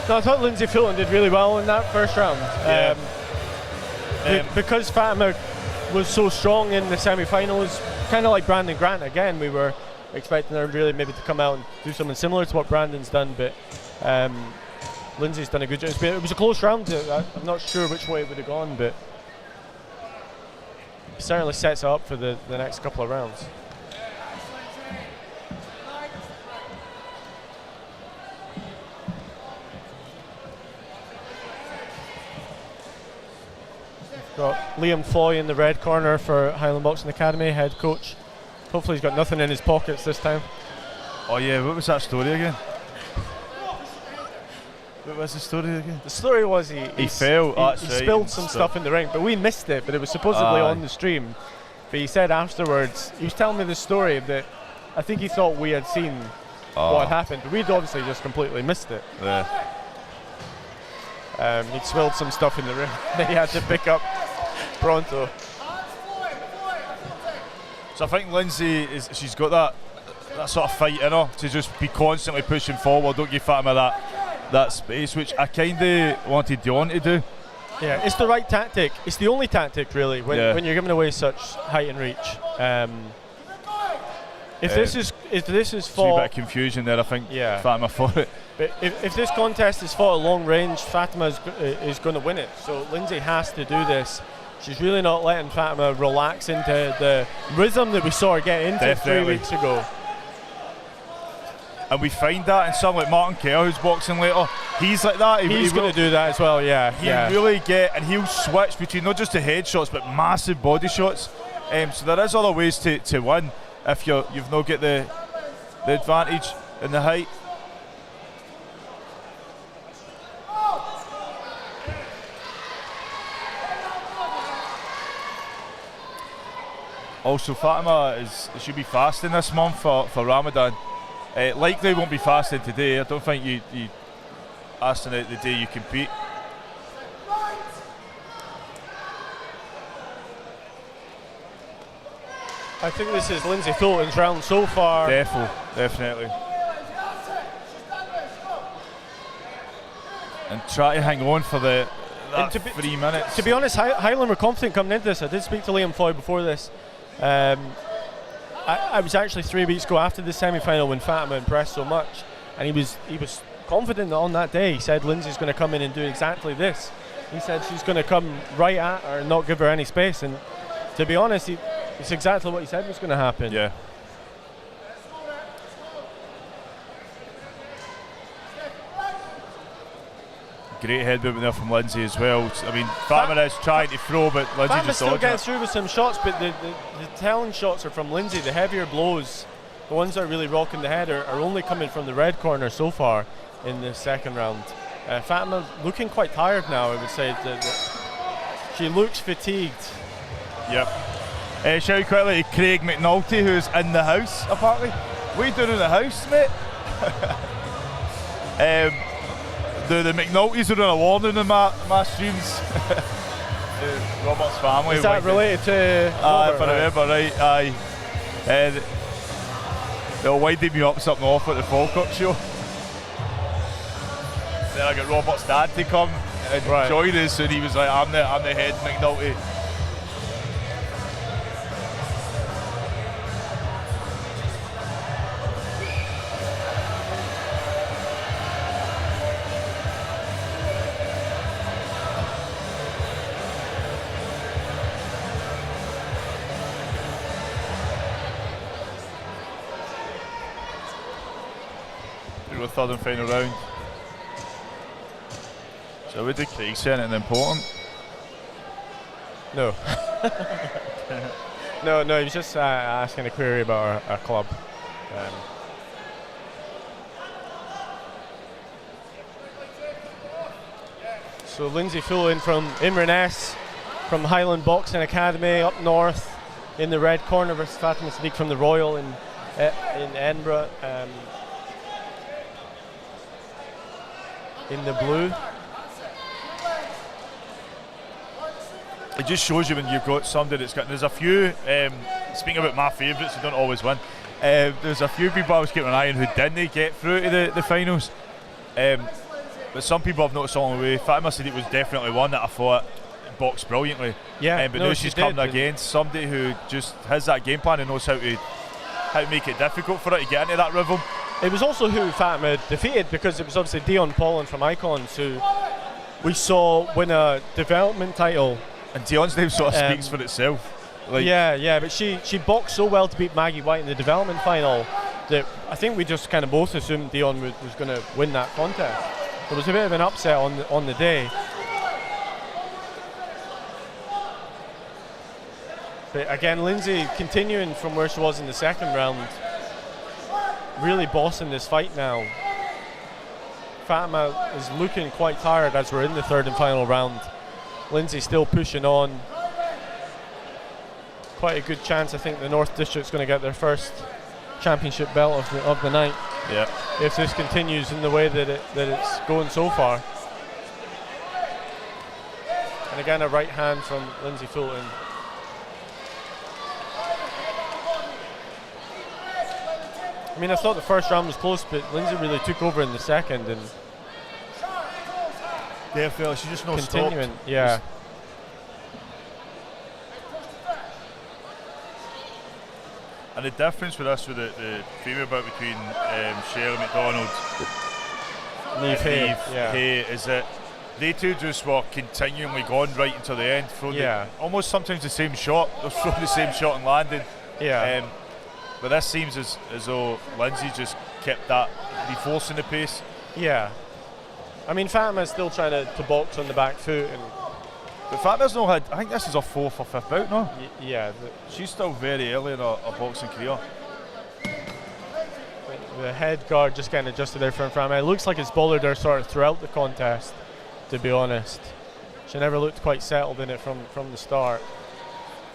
No, I thought Lindsay Fulton did really well in that first round. Yeah. Because Fatima was so strong in the semi-finals, kind of like Brandon Grant again, we were expecting her really maybe to come out and do something similar to what Brandon's done, but Lindsay's done a good job. It was a close round. I'm not sure which way it would have gone, but it certainly sets it up for the next couple of rounds. Got Liam Foy in the red corner for Highland Boxing Academy, head coach. Hopefully he's got nothing in his pockets this time. Oh yeah, what was that story again? What was the story again? The story was he fell. He spilled some stuff in the ring, but we missed it. But it was supposedly on the stream. But he said afterwards, he was telling me the story that I think he thought we had seen what happened, but we'd obviously just completely missed it. Yeah. He'd spilled some stuff in the ring that he had to pick up pronto. So I think Lindsay she's got that sort of fight in her to just be constantly pushing forward. Don't give Fatima that space, which I kind of wanted Dion to do. Yeah, it's the right tactic. It's the only tactic really when you're giving away such height and reach. If this is fought, a wee bit of confusion there, I think. Yeah. Fatima fought it. But if this contest is fought at long range, Fatima is going to win it. So Lindsay has to do this. She's really not letting Fatima relax into the rhythm that we saw her get into Definitely. 3 weeks ago. And we find that in someone like Martin Kerr, who's boxing later. He's like that. He's going to do that as well, yeah. He'll really and he'll switch between not just the head shots, but massive body shots. So there is other ways to win if you've not got the advantage in the height. Also, Fatima should be fasting this month for Ramadan. Likely won't be fasting today. I don't think you asking out the day you compete. I think this is Lindsay Fulton's round so far. Definitely. And try to hang on for that 3 minutes. To be honest, Highland were confident coming into this. I did speak to Liam Foy before this. I was actually 3 weeks ago after the semi-final when Fatima impressed so much, and he was confident that on that day he said Lindsay's going to come in and do exactly this. He said she's going to come right at her and not give her any space, and to be honest, it's exactly what he said was going to happen. Yeah. Great head movement there from Lindsay as well. I mean, Fatima is trying to throw, but Lindsay Fatima's just still dodged getting it. through with some shots, but the telling shots are from Lindsay. The heavier blows, the ones that are really rocking the head, are only coming from the red corner so far in the second round. Fatima looking quite tired now, I would say. She looks fatigued. Yep. Shout out quickly to Craig McNulty, who's in the house, apparently. What are you doing in the house, mate? The McNultys are on a warning in my streams. Robert's family. Is that related to Robert, if I remember right, aye. They'll winding me up something off at the Falkirk show. Then I got Robert's dad to come and join us, and he was like, I'm the head McNulty. Third and final round. So would Craig say anything important? No. no, he was just asking a query about our club. So Lindsay Fulton from Inverness, from Highland Boxing Academy up north in the red corner versus Fatima Sadiq from the Royal in Edinburgh. In the blue. it just shows you when you've got somebody that's got. There's a few. Speaking about my favourites, who don't always win. There's a few people I was keeping an eye on who didn't get through to the finals. But some people I've noticed along the way. Fatima Sadiq was definitely one that I thought boxed brilliantly. Yeah, but now she's coming against somebody who just has that game plan and knows how to make it difficult for her to get into that rhythm. It was also who Fatima defeated, because it was obviously Dion Paulin from Icons who we saw win a development title. And Dion's name sort of speaks for itself. Like, yeah, but she boxed so well to beat Maggie White in the development final that I think we just kind of both assumed Dion was going to win that contest. There was a bit of an upset on the day. But again, Lindsay continuing from where she was in the second round, really bossing this fight now. Fatima is looking quite tired as we're in the third and final round. Lindsay still pushing on. Quite a good chance, I think the North District's going to get their first championship belt of the night. Yeah. If this continues in the way that it's going so far. And again, a right hand from Lindsay Fulton. I mean, I thought the first round was close, but Lindsay really took over in the second, and yeah, Phil, she just not continuing. Stopped. Yeah. And the difference with us, with the female bout between Shirley McDonald and Neve Hay, is that they two just were continually going right until the end, throwing almost sometimes the same shot. They're throwing the same shot and landing. Yeah. But this seems as though Lindsay just kept that, reinforcing the pace. Yeah. I mean, Fatima's still trying to box on the back foot. But Fatima's not had, I think this is her 4th or 5th bout now. Yeah. She's still very early in her boxing career. The head guard just getting adjusted there from Fatima. It looks like it's bothered her sort of throughout the contest, to be honest. She never looked quite settled in it from the start.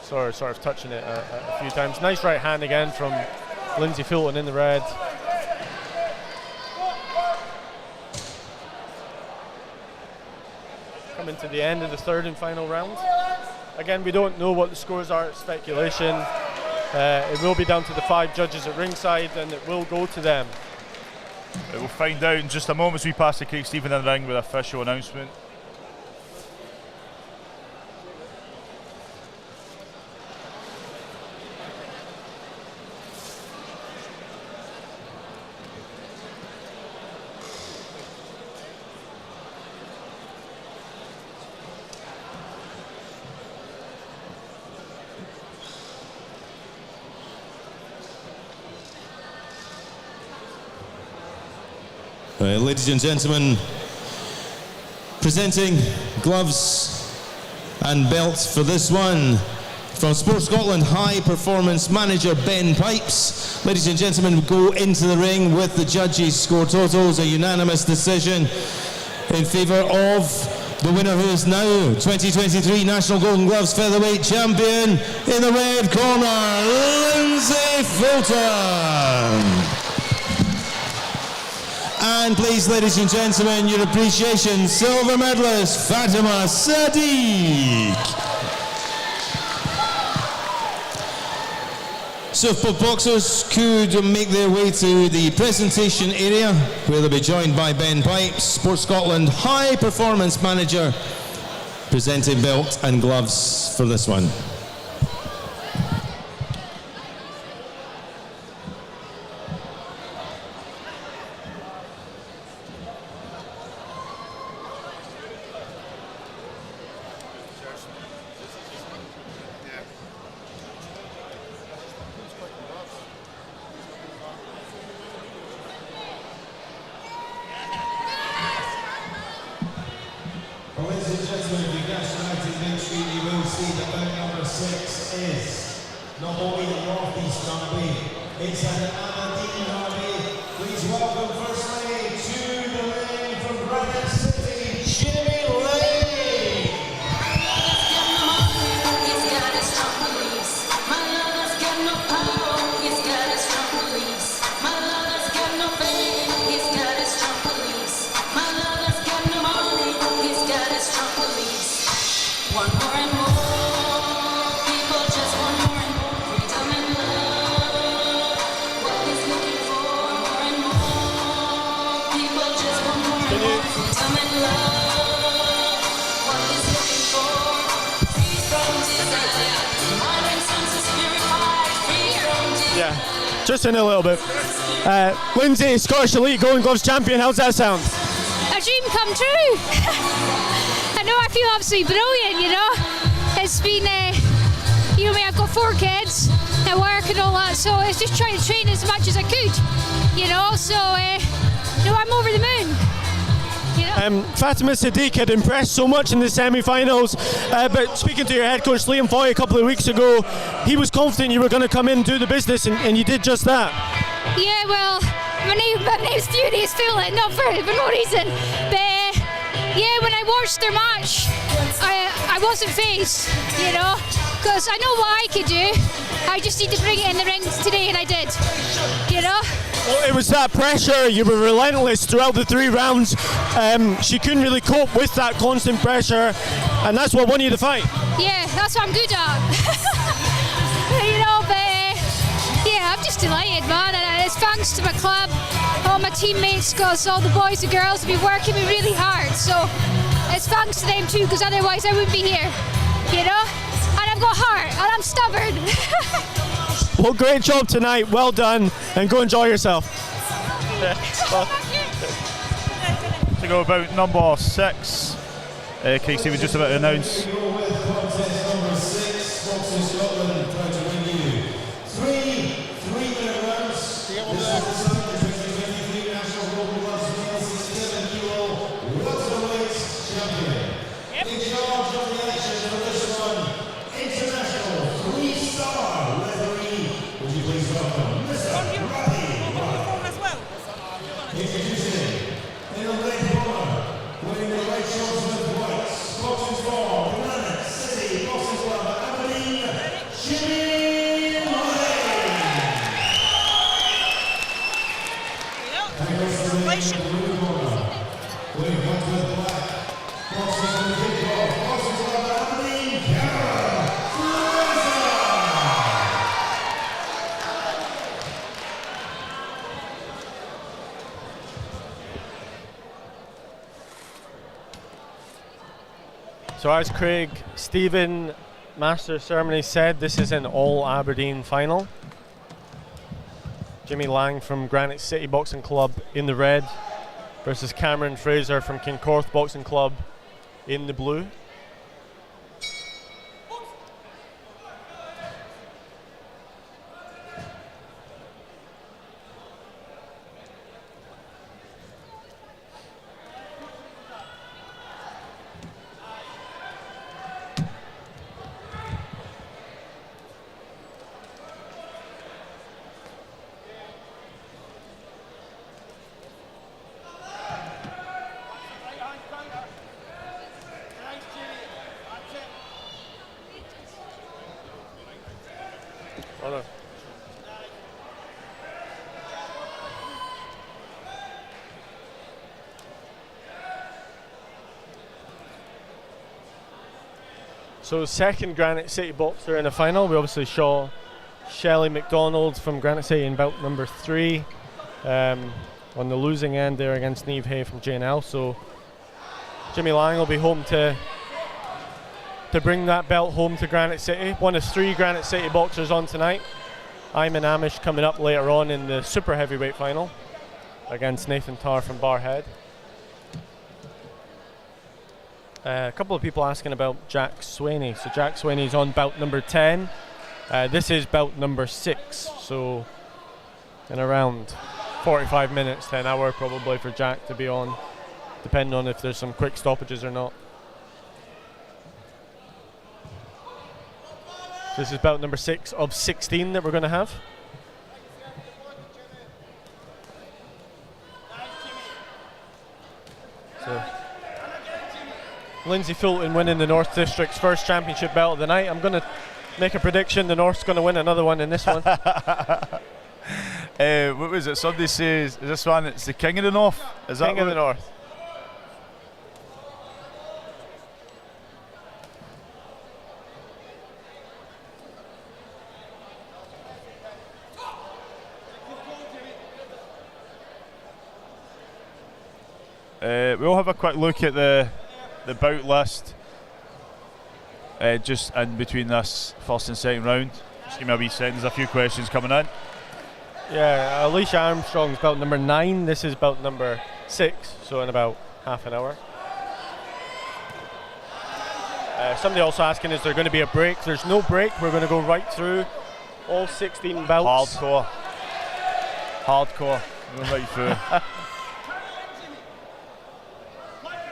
Sort of touching it a few times. Nice right hand again from Lindsay Fulton in the red. Coming to the end of the third and final round. Again, we don't know what the scores are, it's speculation. It will be down to the 5 judges at ringside, and it will go to them. We'll find out in just a moment as we pass to Craig Stephen in the ring with an official announcement. Ladies and gentlemen, presenting gloves and belts for this one from Sports Scotland High Performance Manager Ben Pipes. Ladies and gentlemen, we go into the ring with the judges' score totals, a unanimous decision in favour of the winner, who is now 2023 National Golden Gloves Featherweight Champion in the red corner, Lindsay Fulton. And please, ladies and gentlemen, your appreciation, silver medalist Fatima Sadiq. So if both boxers could make their way to the presentation area, where they'll be joined by Ben Pipes, Sports Scotland High Performance Manager, presenting belt and gloves for this one. One more and more. Yeah, just in a little bit. Lindsay, Scottish Elite Golden Gloves champion, how's that sound? A dream come true. I know, I feel absolutely brilliant, you know. It's been, you know, I've got 4 kids at work and all that, so it's just trying to train as much as I could, you know, so, no, I'm over the moon. You know? Fatima Sadiq had impressed so much in the semi-finals, but speaking to your head coach Liam Foy a couple of weeks ago, he was confident you were going to come in and do the business, and you did just that. Yeah, well, my name's Furious Feeling, not for no reason. But yeah, when I watched their match, I wasn't phased, you know, because I know what I could do. I just need to bring it in the ring today, and I did, you know. Well, it was that pressure. You were relentless throughout the 3 rounds. She couldn't really cope with that constant pressure, and that's what won you the fight. Yeah, that's what I'm good at. You know, but yeah, I'm just delighted, man. And it's thanks to my club, all my teammates, because all the boys and girls have been working me really hard. So it's thanks to them too, because otherwise I wouldn't be here, you know. And I've got heart, and I'm stubborn. Well, great job tonight. Well done, and go enjoy yourself. To go about number 6, Casey was just about to announce. So as Craig Stephen, Master of Ceremony, said, this is an all Aberdeen final. Jimmy Lang from Granite City Boxing Club in the red versus Cameron Fraser from Kincorth Boxing Club in the blue. So second Granite City boxer in the final. We obviously saw Shelley McDonald from Granite City in bout number 3 on the losing end there against Niamh Hay from JNL. So Jimmy Lang will be home to bring that belt home to Granite City. One of 3 Granite City boxers on tonight. Ayman Amish coming up later on in the super heavyweight final against Nathan Tarr from Barhead. A couple of people asking about Jack Swaney. So Jack Swaney's on bout number 10. This is bout number 6. So in around 45 minutes to an hour probably for Jack to be on, depending on if there's some quick stoppages or not. This is bout number 6 of 16 that we're going to have. So Lindsay Fulton winning the North District's first championship belt of the night. I'm going to make a prediction. The North's going to win another one in this one. What was it? Somebody says, is this one, it's the King of the North? Is King of the North. We'll have a quick look at the bout list just in between this first and second round. Just give me a wee second, there's a few questions coming in. Yeah, Alicia Armstrong's bout number 9. This is bout number 6, so in about half an hour. Somebody also asking, is there going to be a break? There's no break. We're going to go right through all 16 bouts. Hardcore. We're going right through.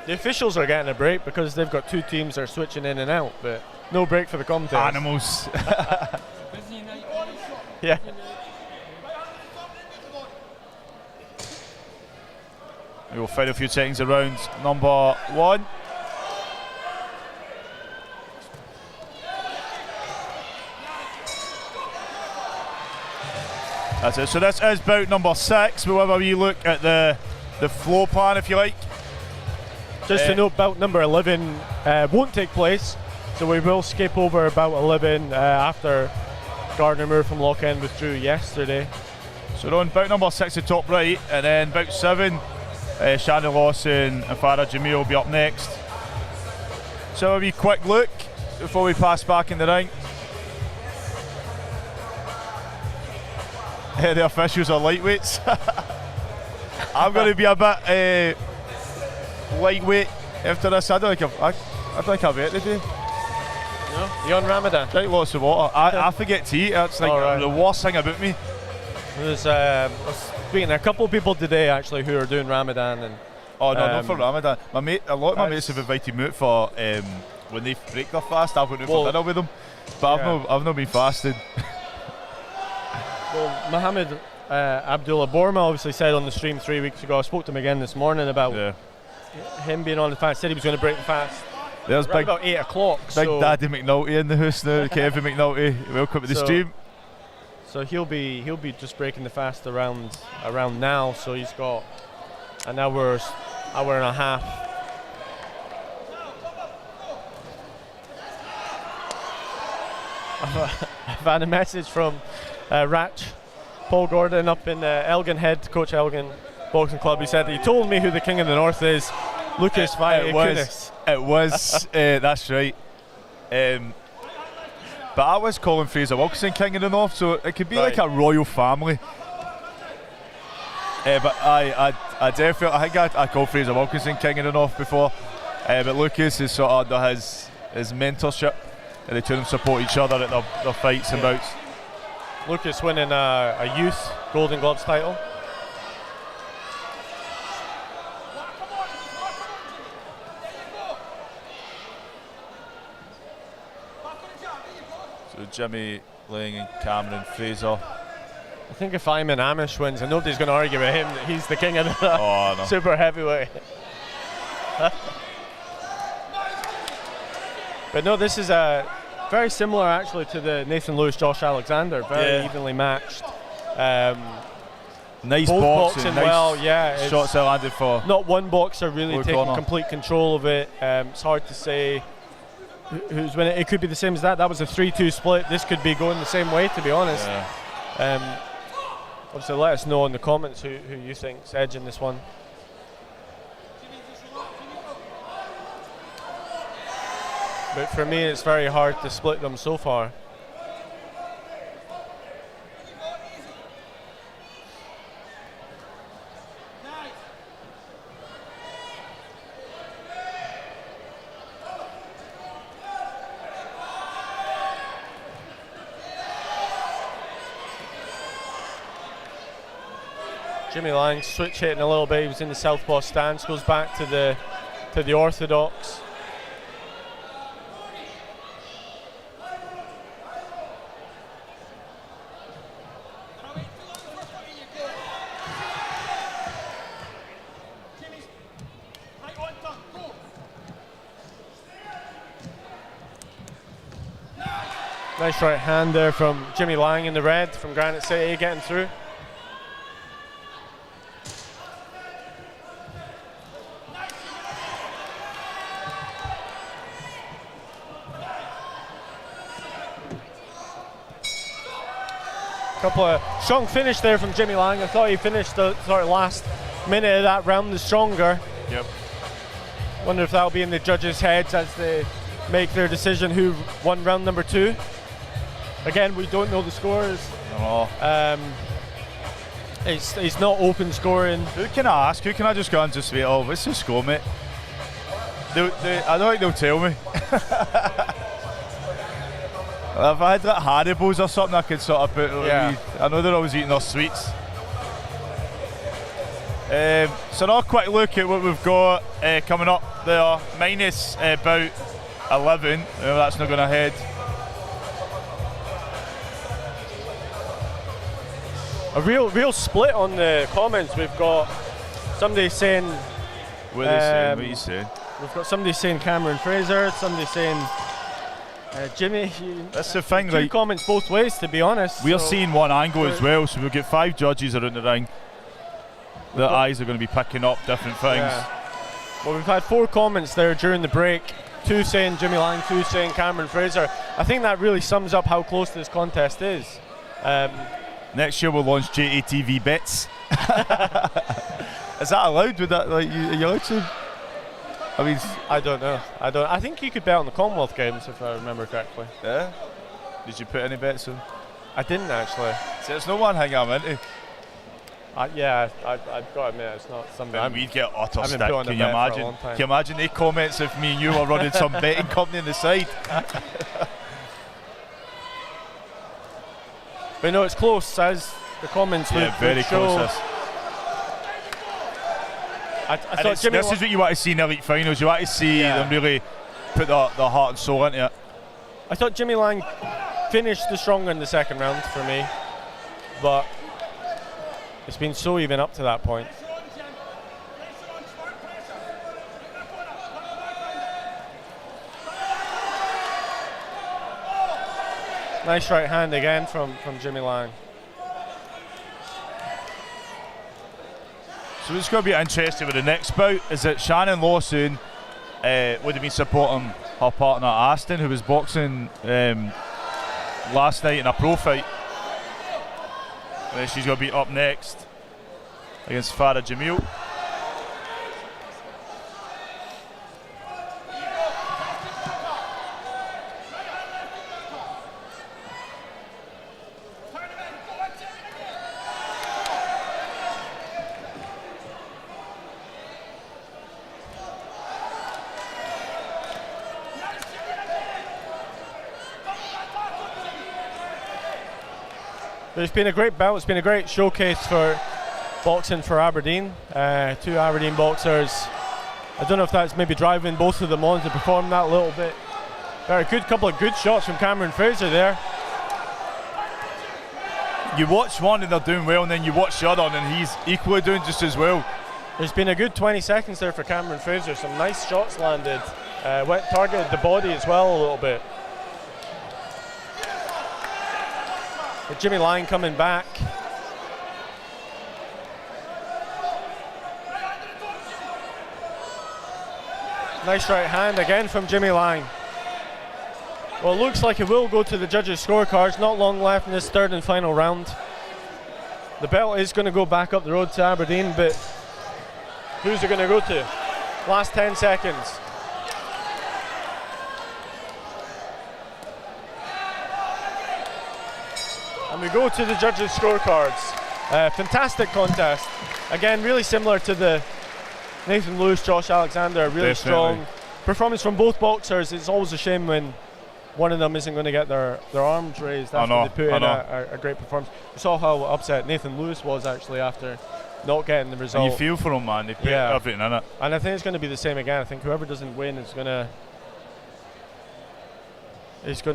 The officials are getting a break because they've got 2 teams that are switching in and out, but no break for the commentators. Animals. Yeah. We will fight a few seconds around number 1. That's it. So this is bout number 6. We'll have a wee look at the floor plan, if you like. Just to note, bout number 11 won't take place, so we will skip over bout 11 after Gardner Moore from Lochend withdrew yesterday. So we're on bout number 6 at top right, and then bout 7, Shannon Lawson and Farah Jamil will be up next. So a wee quick look before we pass back in the ring. The officials are lightweights. I'm going to be a bit lightweight after this. I don't think I've ate today. No? You on Ramadan? Drink lots of water. I forget to eat. That's like the worst thing about me. There's I was speaking to a couple of people today actually who are doing Ramadan. And no, not for Ramadan. A lot of my mates have invited me out for when they break their fast. I've went out for dinner with them, but I've not been fasting. Well, Mohammed Abdullah Borma obviously said on the stream 3 weeks ago, I spoke to him again this morning about him being on the fast, said he was going to break the fast. There's big, about 8 o'clock. Big Daddy McNulty in the house now, Kevin McNulty, welcome to the stream. So he'll be just breaking the fast around now, so he's got an hour and a half. I've had a message from Ratch, Paul Gordon up in Elgin Head, Coach Elgin Boxing Club. He said he told me who the King of the North is, Lucas Vaiakunis. It was, that's right. But I was calling Fraser Wilkinson King of the North, so it could be like a royal family. But I definitely, I think I called Fraser Wilkinson King of the North before. But Lucas is sort of under his mentorship, and the two of them support each other at their fights and bouts. Lucas winning a youth Golden Gloves title. So Jimmy Lang and Cameron Fraser. I think if Ayman Amish wins, and nobody's going to argue with him that he's the king of the super heavyweight. But no, this is very similar actually to the Nathan Lewis Josh Alexander, very evenly matched. Nice boxing nice well, shots that landed for. Not one boxer really taking corner. complete control of it. It's hard to say who's winning. It could be the same as that. That was a 3-2 split. This could be going the same way, to be honest. Obviously, let us know in the comments who you think's edging this one. But for me, it's very hard to split them so far. Jimmy Lang switch hitting a little bit. He was in the southpaw stance, goes back to the orthodox. Nice right hand there from Jimmy Lang in the red from Granite City, getting through. Couple of strong finish there from Jimmy Lang. I thought he finished the sort of last minute of that round the stronger. Yep. Wonder if that'll be in the judges' heads as they make their decision who won round number 2. Again, we don't know the scores. No. It's not open scoring. Who can I ask? Who can I just go and just say, oh, what's the score, mate? I don't think they'll tell me. If I had like Haribos or something, I could sort of put. I know they're always eating their sweets. So now a quick look at what we've got coming up there. Minus about 11. That's not going ahead. A real split on the comments. We've got somebody saying. What are they saying? What are you saying? We've got somebody saying Cameron Fraser. Somebody saying Jimmy. That's the thing. Two comments both ways, to be honest. We're seeing one angle as well, so we'll get 5 judges around the ring. Their eyes are going to be picking up different things. Yeah. Well, we've had 4 comments there during the break. 2 saying Jimmy Lang, 2 saying Cameron Fraser. I think that really sums up how close this contest is. Next year we'll launch JATV bets. Is that allowed? Would that, like, are you allowed to? I mean, I don't know. I think you could bet on the Commonwealth Games if I remember correctly. Yeah. Did you put any bets on? I didn't actually. So it's no one thing I'm into. I've got to admit it's not something. And we'd get utter stick. Can you imagine? Can you imagine the comments if me and you were running some betting company on the side? But no, it's close as the comments would very show. close. I thought this is what you want to see in elite finals. You want to see them really put their heart and soul into it. I thought Jimmy Lang finished the stronger in the second round for me, but it's been so even up to that point. Nice right hand again from Jimmy Lang. So it's going to be interesting with the next bout is that Shannon Lawson would have been supporting her partner Aston, who was boxing last night in a pro fight. And then she's going to be up next against Farah Jamil. But it's been a great bout. It's been a great showcase for boxing for Aberdeen. 2 Aberdeen boxers. I don't know if that's maybe driving both of them on to perform that a little bit. Very good, couple of good shots from Cameron Fraser there. You watch one and they're doing well, and then you watch the other and he's equally doing just as well. There's been a good 20 seconds there for Cameron Fraser. Some nice shots landed. Targeted the body as well a little bit. With Jimmy Lang coming back. Nice right hand again from Jimmy Lang. Well, it looks like it will go to the judges' scorecards. Not long left in this third and final round. The belt is going to go back up the road to Aberdeen, but who's it going to go to? Last 10 seconds. And we go to the judges' scorecards. Fantastic contest. Again, really similar to the Nathan Lewis, Josh Alexander. Really strong performance from both boxers. It's always a shame when one of them isn't going to get their arms raised after they put in a great performance. We saw how upset Nathan Lewis was actually after not getting the result. And you feel for him, man. They put everything in it. And I think it's going to be the same again. I think whoever doesn't win is going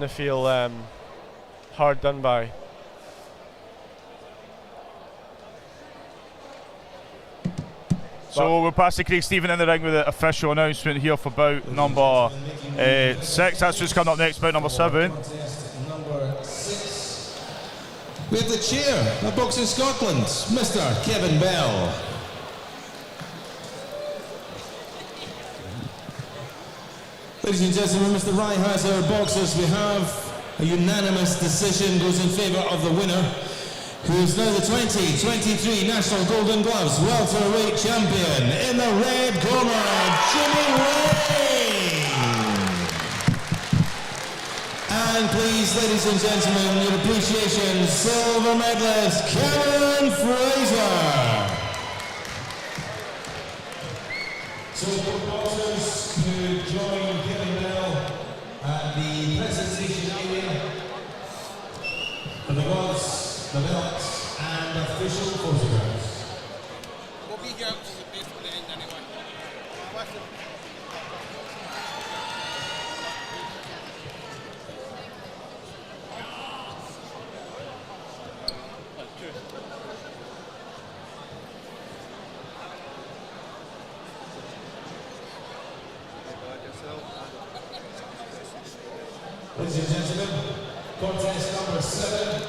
to feel hard done by. So we'll pass to Craig Stephen in the ring with the official announcement here for bout number 6. That's just coming up next, bout number 7. Number 6. We have the chair of Boxing Scotland, Mr. Kevin Bell. Ladies and gentlemen, Mr. Rai has our boxers. We have a unanimous decision goes in favour of the winner. who is now the 2023 National Golden Gloves welterweight champion. In the red corner, Jimmy Wayne. And please, ladies and gentlemen, your appreciation, silver medalist Cameron Fraser. So for boxers to join Kevin Bell at the presentation area for the gloves, the belts, and official photographs. We'll be here up to the base for the end anyway. Ladies and gentlemen, contest number 7.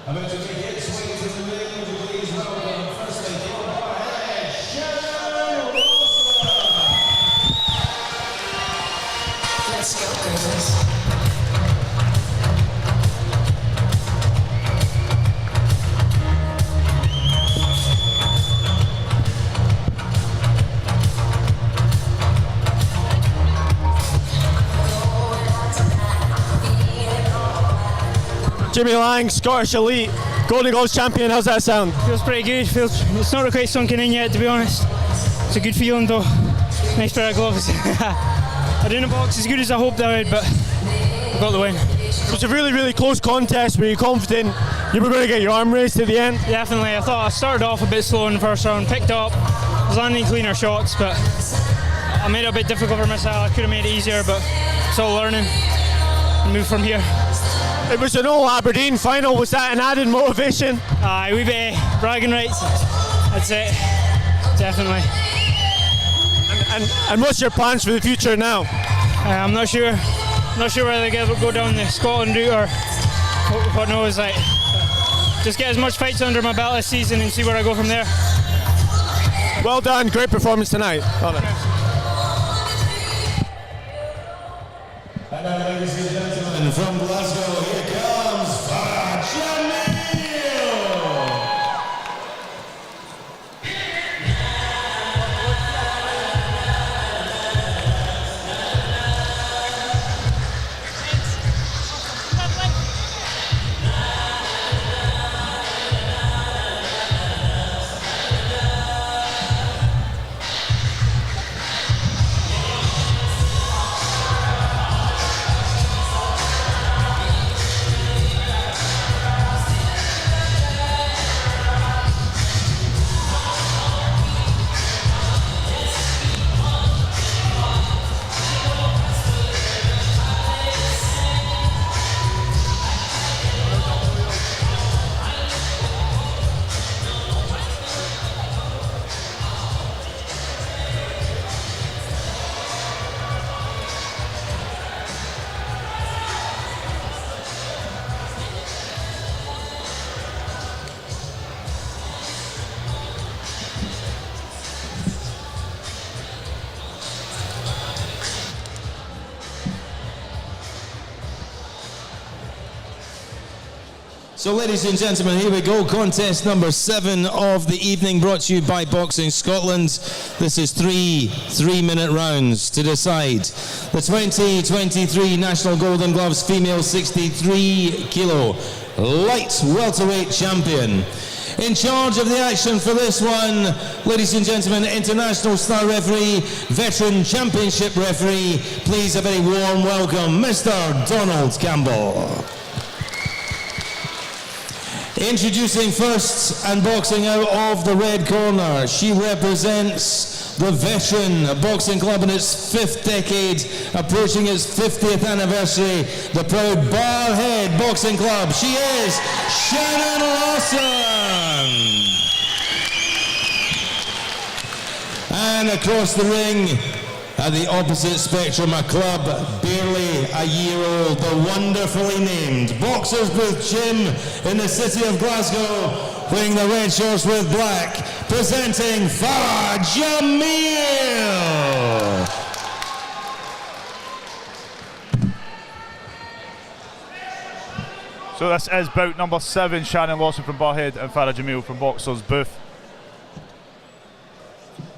About to take its way to the ring. Would you please welcome firstly from our head, Sharon Wilson. Let's go, Cruisers. Jimmy Lang, Scottish Elite, Golden Gloves champion, how's that sound? Feels pretty good, it's not quite sunken in yet, to be honest. It's a good feeling though, nice pair of gloves. I didn't box as good as I hoped I would, but I got the win. It was a really, really close contest. Were you confident you were going to get your arm raised at the end? Definitely, I thought I started off a bit slow in the first round, picked up, was landing cleaner shots, but I made it a bit difficult for myself. I could have made it easier, but it's all learning and move from here. It was an all Aberdeen final. Was that an added motivation? Aye, we be bragging rights. That's it, definitely. And what's your plans for the future now? I'm not sure. Not sure whether they go down the Scotland route or what knows. Like, just get as much fights under my belt this season and see where I go from there. Well done. Great performance tonight. And now, ladies and gentlemen, from Glasgow, here comes Jamil. So ladies and gentlemen, here we go, contest number 7 of the evening, brought to you by Boxing Scotland. This is 3 3-minute rounds to decide the 2023 National Golden Gloves female 63 kilo light welterweight champion. In charge of the action for this one, ladies and gentlemen, international star referee, veteran championship referee, please a very warm welcome, Mr. Donald Campbell. Introducing first and boxing out of the red corner, she represents the veteran boxing club in its 5th decade, approaching its 50th anniversary, the proud Barhead Boxing Club. She is Shannon Lawson. And across the ring, at the opposite spectrum, a club barely a year old, the wonderfully named Boxers Booth Gym in the city of Glasgow, wearing the red shorts with black, presenting Farah Jamil. So this is bout number 7, Shannon Lawson from Barhead and Farah Jamil from Boxers Booth.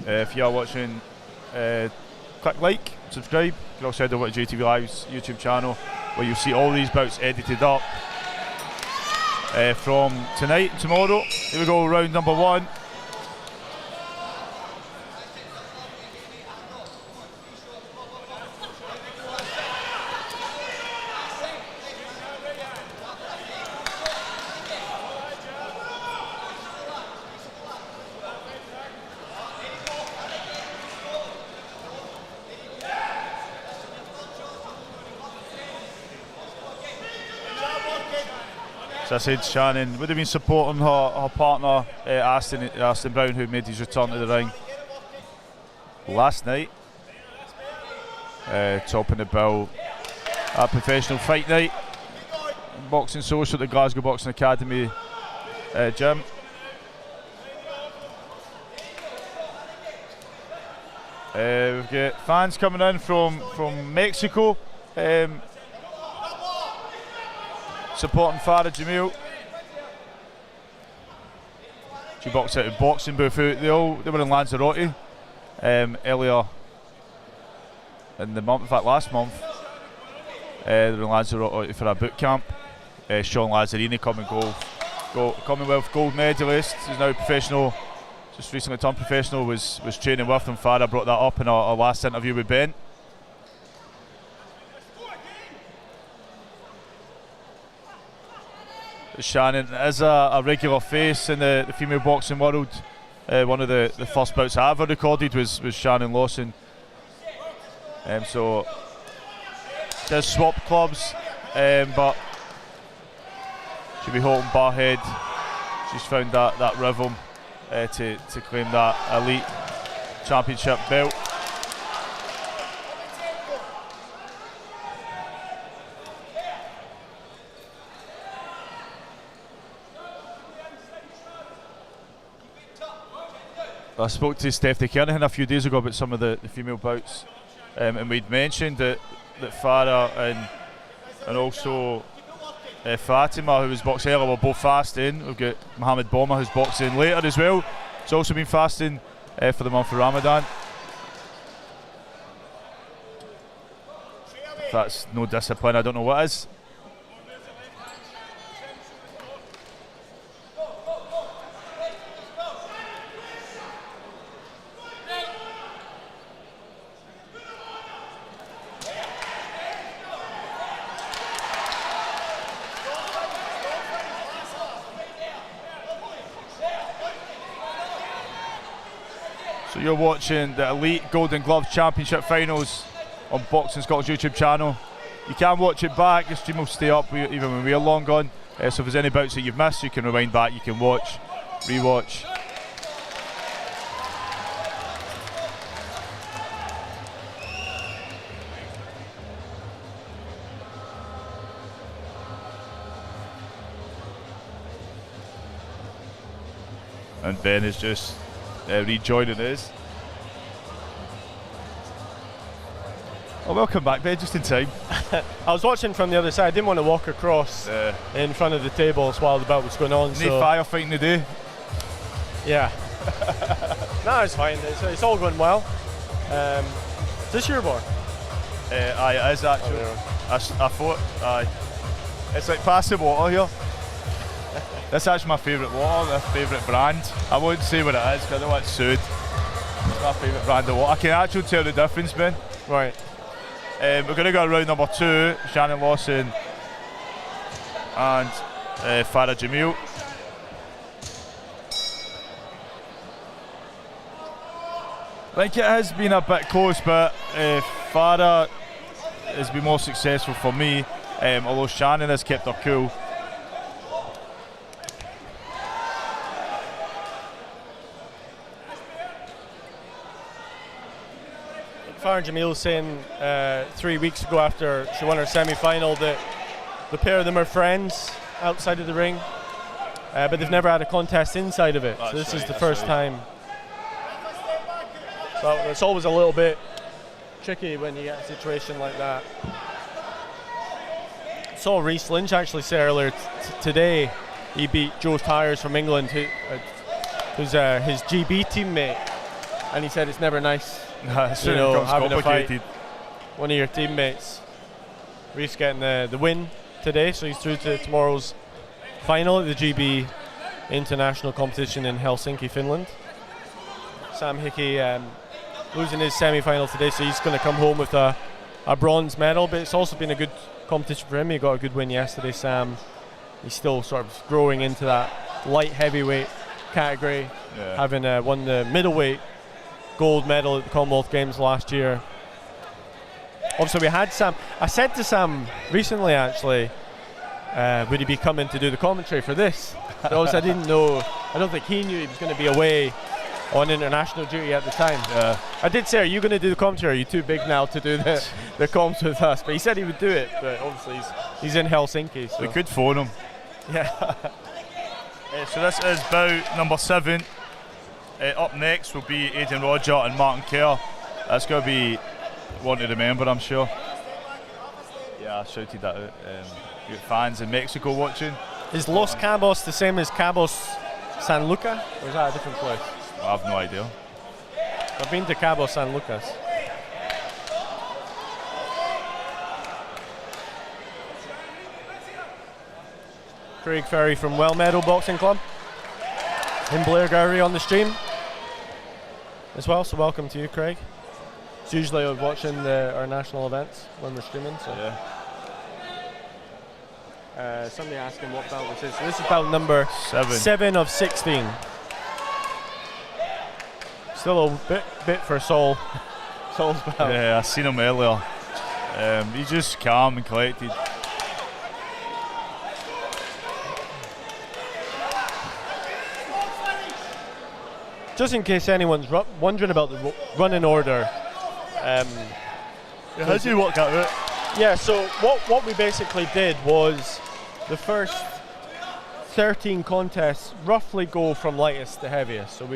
If you are watching, click like, subscribe. You can also head over to JATV Live's YouTube channel where you'll see all these bouts edited up from tonight and tomorrow. Here we go, round number 1. So I said Shannon would have been supporting her partner Aston Brown, who made his return to the ring last night, topping the bill at Professional Fight Night Boxing Social at the Glasgow Boxing Academy gym. We've got fans coming in from Mexico, supporting Farah Jamil. She boxed out of Boxing Booth. They were in Lanzarote earlier in the month, in fact last month. They were in Lanzarote for a boot camp. Sean Lazzarini, Commonwealth gold medalist, is now professional, just recently turned professional, was training with them. Farah brought that up in our last interview with Ben. Shannon is a regular face in the female boxing world. One of the first bouts I ever recorded was Shannon Lawson. So does swap clubs, but she'll be holding Barhead. She's found that rhythm to claim that elite championship belt. I spoke to Steph Kernahan a few days ago about some of the female bouts, and we'd mentioned that Farah and also Fatima, who was boxing earlier, were both fasting. We've got Mohamed Boma, who's boxing later as well. He's also been fasting for the month of Ramadan. If that's no discipline, I don't know what is. So you're watching the Elite Golden Gloves Championship Finals on Boxing Scotland's YouTube channel. You can watch it back, the stream will stay up even when we're long gone. So if there's any bouts that you've missed, you can rewind back, you can watch, re-watch. And Ben is just rejoining us. Oh, welcome back, Ben, just in time. I was watching from the other side. I didn't want to walk across in front of the tables while the bout was going on. No firefighting today. Yeah. No, it's fine. It's all going well. Is this your bar? Aye, it is actually. I thought, aye. It's like passive water here. This is actually my favourite water, my favourite brand. I won't say what it is because I don't want it sued. It's my favourite brand of water. I can actually tell the difference, Ben. Right. We're going to go round number 2, Shannon Lawson and Farah Jamil. I think it has been a bit close, but Farah has been more successful for me, although Shannon has kept her cool. Farah Jamil saying 3 weeks ago after she won her semi-final that the pair of them are friends outside of the ring, but they've never had a contest inside of it. So this is the first time. So it's always a little bit tricky when you get a situation like that. saw Reece Lynch actually say earlier today he beat Joe Tyres from England, who's his GB teammate, and he said it's never nice, having a fight one of your teammates. Reece getting the win today, so he's through to tomorrow's final at the GB international competition in Helsinki, Finland. Sam Hickey losing his semi-final today, so he's going to come home with a bronze medal, but it's also been a good competition for him. He got a good win yesterday, Sam. He's still sort of growing into that light heavyweight category, having won the middleweight gold medal at the Commonwealth Games last year. Obviously, we had Sam. I said to Sam recently, actually, would he be coming to do the commentary for this? But also, I didn't know. I don't think he knew he was going to be away on international duty at the time. I did say, are you going to do the commentary? Are you too big now to do the comms with us? But he said he would do it, but obviously he's in Helsinki. So. We could phone him. Yeah. So this is bout number 7. Up next will be Aidan Roger and Martin Kerr. That's going to be one to remember, I'm sure. Yeah, I shouted that out. You got fans in Mexico watching. Is Los Cabos the same as Cabos San Luca, or is that a different place? I have no idea. I've been to Cabo San Lucas. Craig Ferry from Well Meadow Boxing Club in Blair Gowrie on the stream as well, so welcome to you, Craig. It's usually watching our national events when we're streaming. So. Yeah. Somebody asking what belt this is. So this is belt number 7 of 16. Still a bit for Saul's belt. Yeah, I seen him earlier. He's just calm and collected. Just in case anyone's wondering about the running order. How do you work that out? Yeah, so what we basically did was the first 13 contests roughly go from lightest to heaviest. So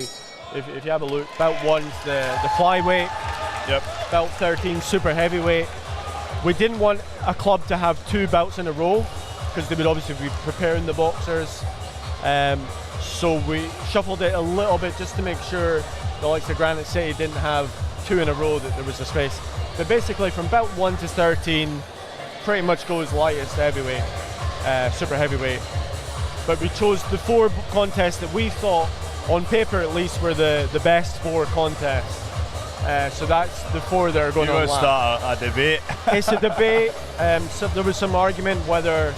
if you have a look, belt 1's the flyweight, belt 13 super heavyweight. We didn't want a club to have 2 belts in a row because they would obviously be preparing the boxers. So we shuffled it a little bit just to make sure the likes of Granite City didn't have 2 in a row, that there was a space. But basically from belt 1 to 13 pretty much goes lightest heavyweight, super heavyweight. But we chose the 4 contests that we thought, on paper at least, were the best 4 contests. So that's the 4 that are going to start a debate. It's a debate. So there was some argument whether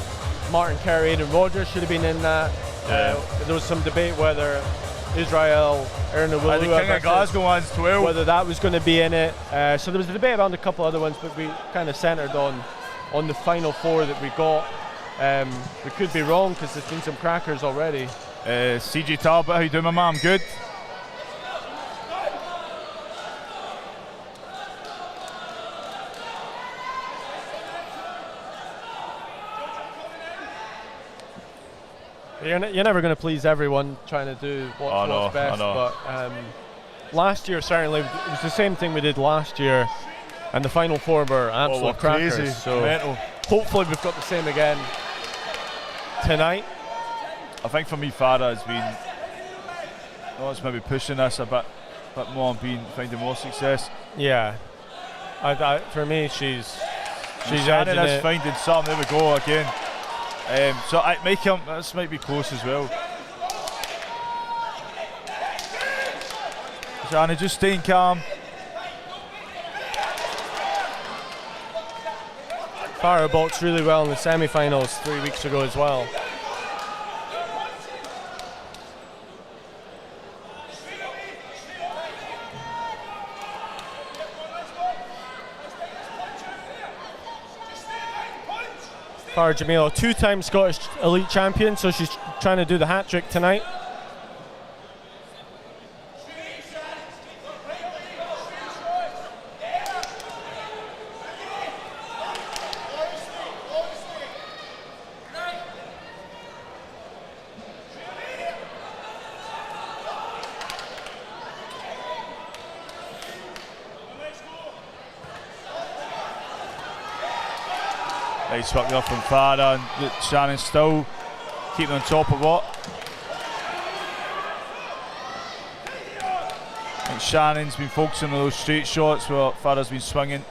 Martin Kerr, Aidan Rogers should have been in that. There was some debate whether Israel Ernawilua, the King of Glasgow one's 12. whether that was going to be in it. So there was a debate around a couple other ones, but we kind of centred on the final 4 that we got. We could be wrong because there's been some crackers already. CJ Talbot, how you doing, my man? Good. You're never going to please everyone trying to do what's best, but last year certainly it was the same thing we did last year, and the final 4 were absolute crackers. Crazy. So mental. Hopefully we've got the same again tonight. I think for me, Farah has been, it's maybe pushing us a bit more and finding more success. Yeah, for me, she's Shannon is finding something. There we go again. So this might be close as well. Shannon just staying calm. Farah boxed really well in the semi-finals 3 weeks ago as well. Farah Jamila, 2-time Scottish elite champion, so she's trying to do the hat-trick tonight. Nice work there from Farah, and Shannon still keeping on top of what. I think Shannon's been focusing on those straight shots where Farah's been swinging.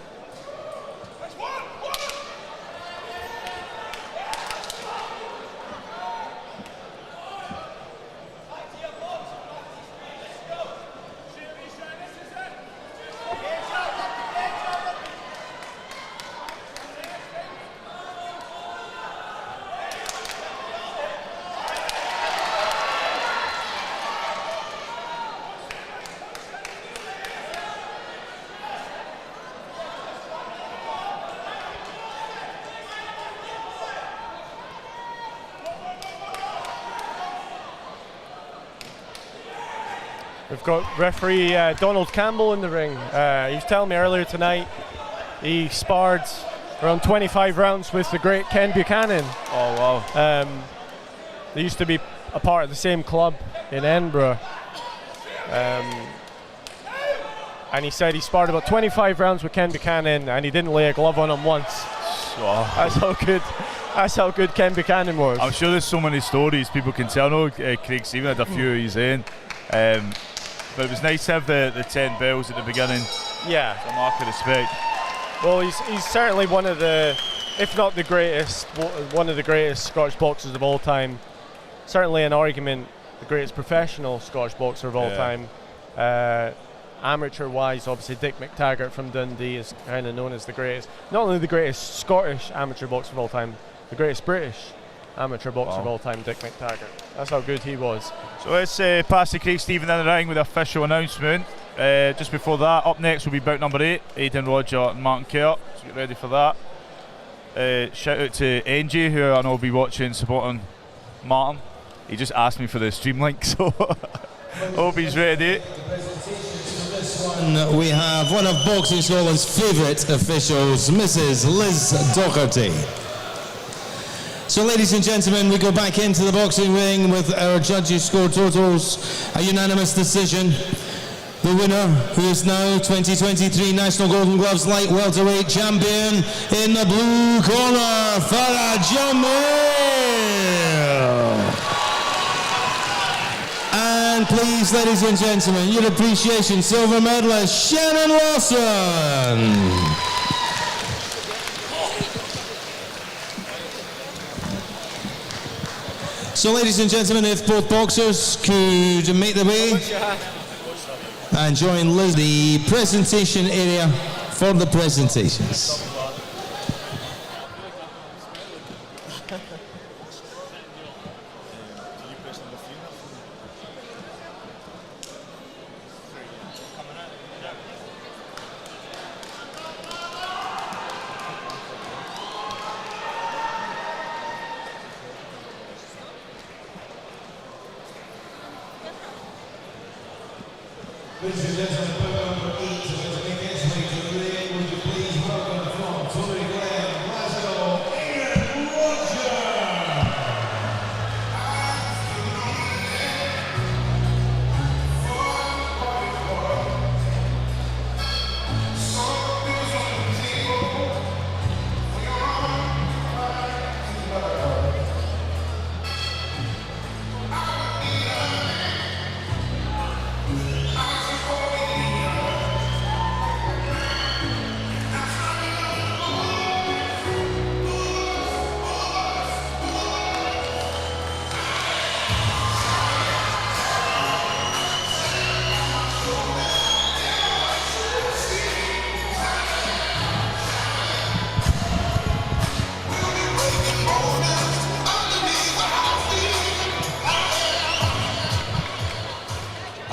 We've got referee Donald Campbell in the ring. He was telling me earlier tonight he sparred around 25 rounds with the great Ken Buchanan. Oh wow. They used to be a part of the same club in Edinburgh. And he said he sparred about 25 rounds with Ken Buchanan and he didn't lay a glove on him once. That's how good Ken Buchanan was. I'm sure there's so many stories people can tell. I know Craig Stephen had a few of his own. But it was nice to have the 10 bells at the beginning. Yeah. It's a mark of respect. Well, he's certainly one of the, if not the greatest, one of the greatest Scottish boxers of all time. Certainly an argument, the greatest professional Scottish boxer of all time. Amateur-wise, obviously Dick McTaggart from Dundee is kind of known as the greatest, not only the greatest Scottish amateur boxer of all time, the greatest British amateur boxer of all time, Dick McTaggart. That's how good he was. So let's pass to Craig Stephen in the ring with the official announcement. Just before that, up next will be bout number 8, Aidan Roger and Martin Kerr. So get ready for that. Shout out to NJ, who I know will be watching, supporting Martin. He just asked me for the stream link, so hope he's ready. We have one of Boxing Scotland's favourite officials, Mrs. Liz Docherty. So ladies and gentlemen, we go back into the boxing ring with our judges' score totals. A unanimous decision. The winner, who is now 2023 National Golden Gloves Light Welterweight Champion, in the blue corner, Farah Jamil. And please, ladies and gentlemen, your appreciation silver medalist, Shannon Wilson. So ladies and gentlemen, if both boxers could make their way and join Liz, the presentation area for the presentations. Ladies and gentlemen, bout number 8 is going to make its way to the ring. Would you please welcome from Tony Glen, Glasgow, Aidan Roger.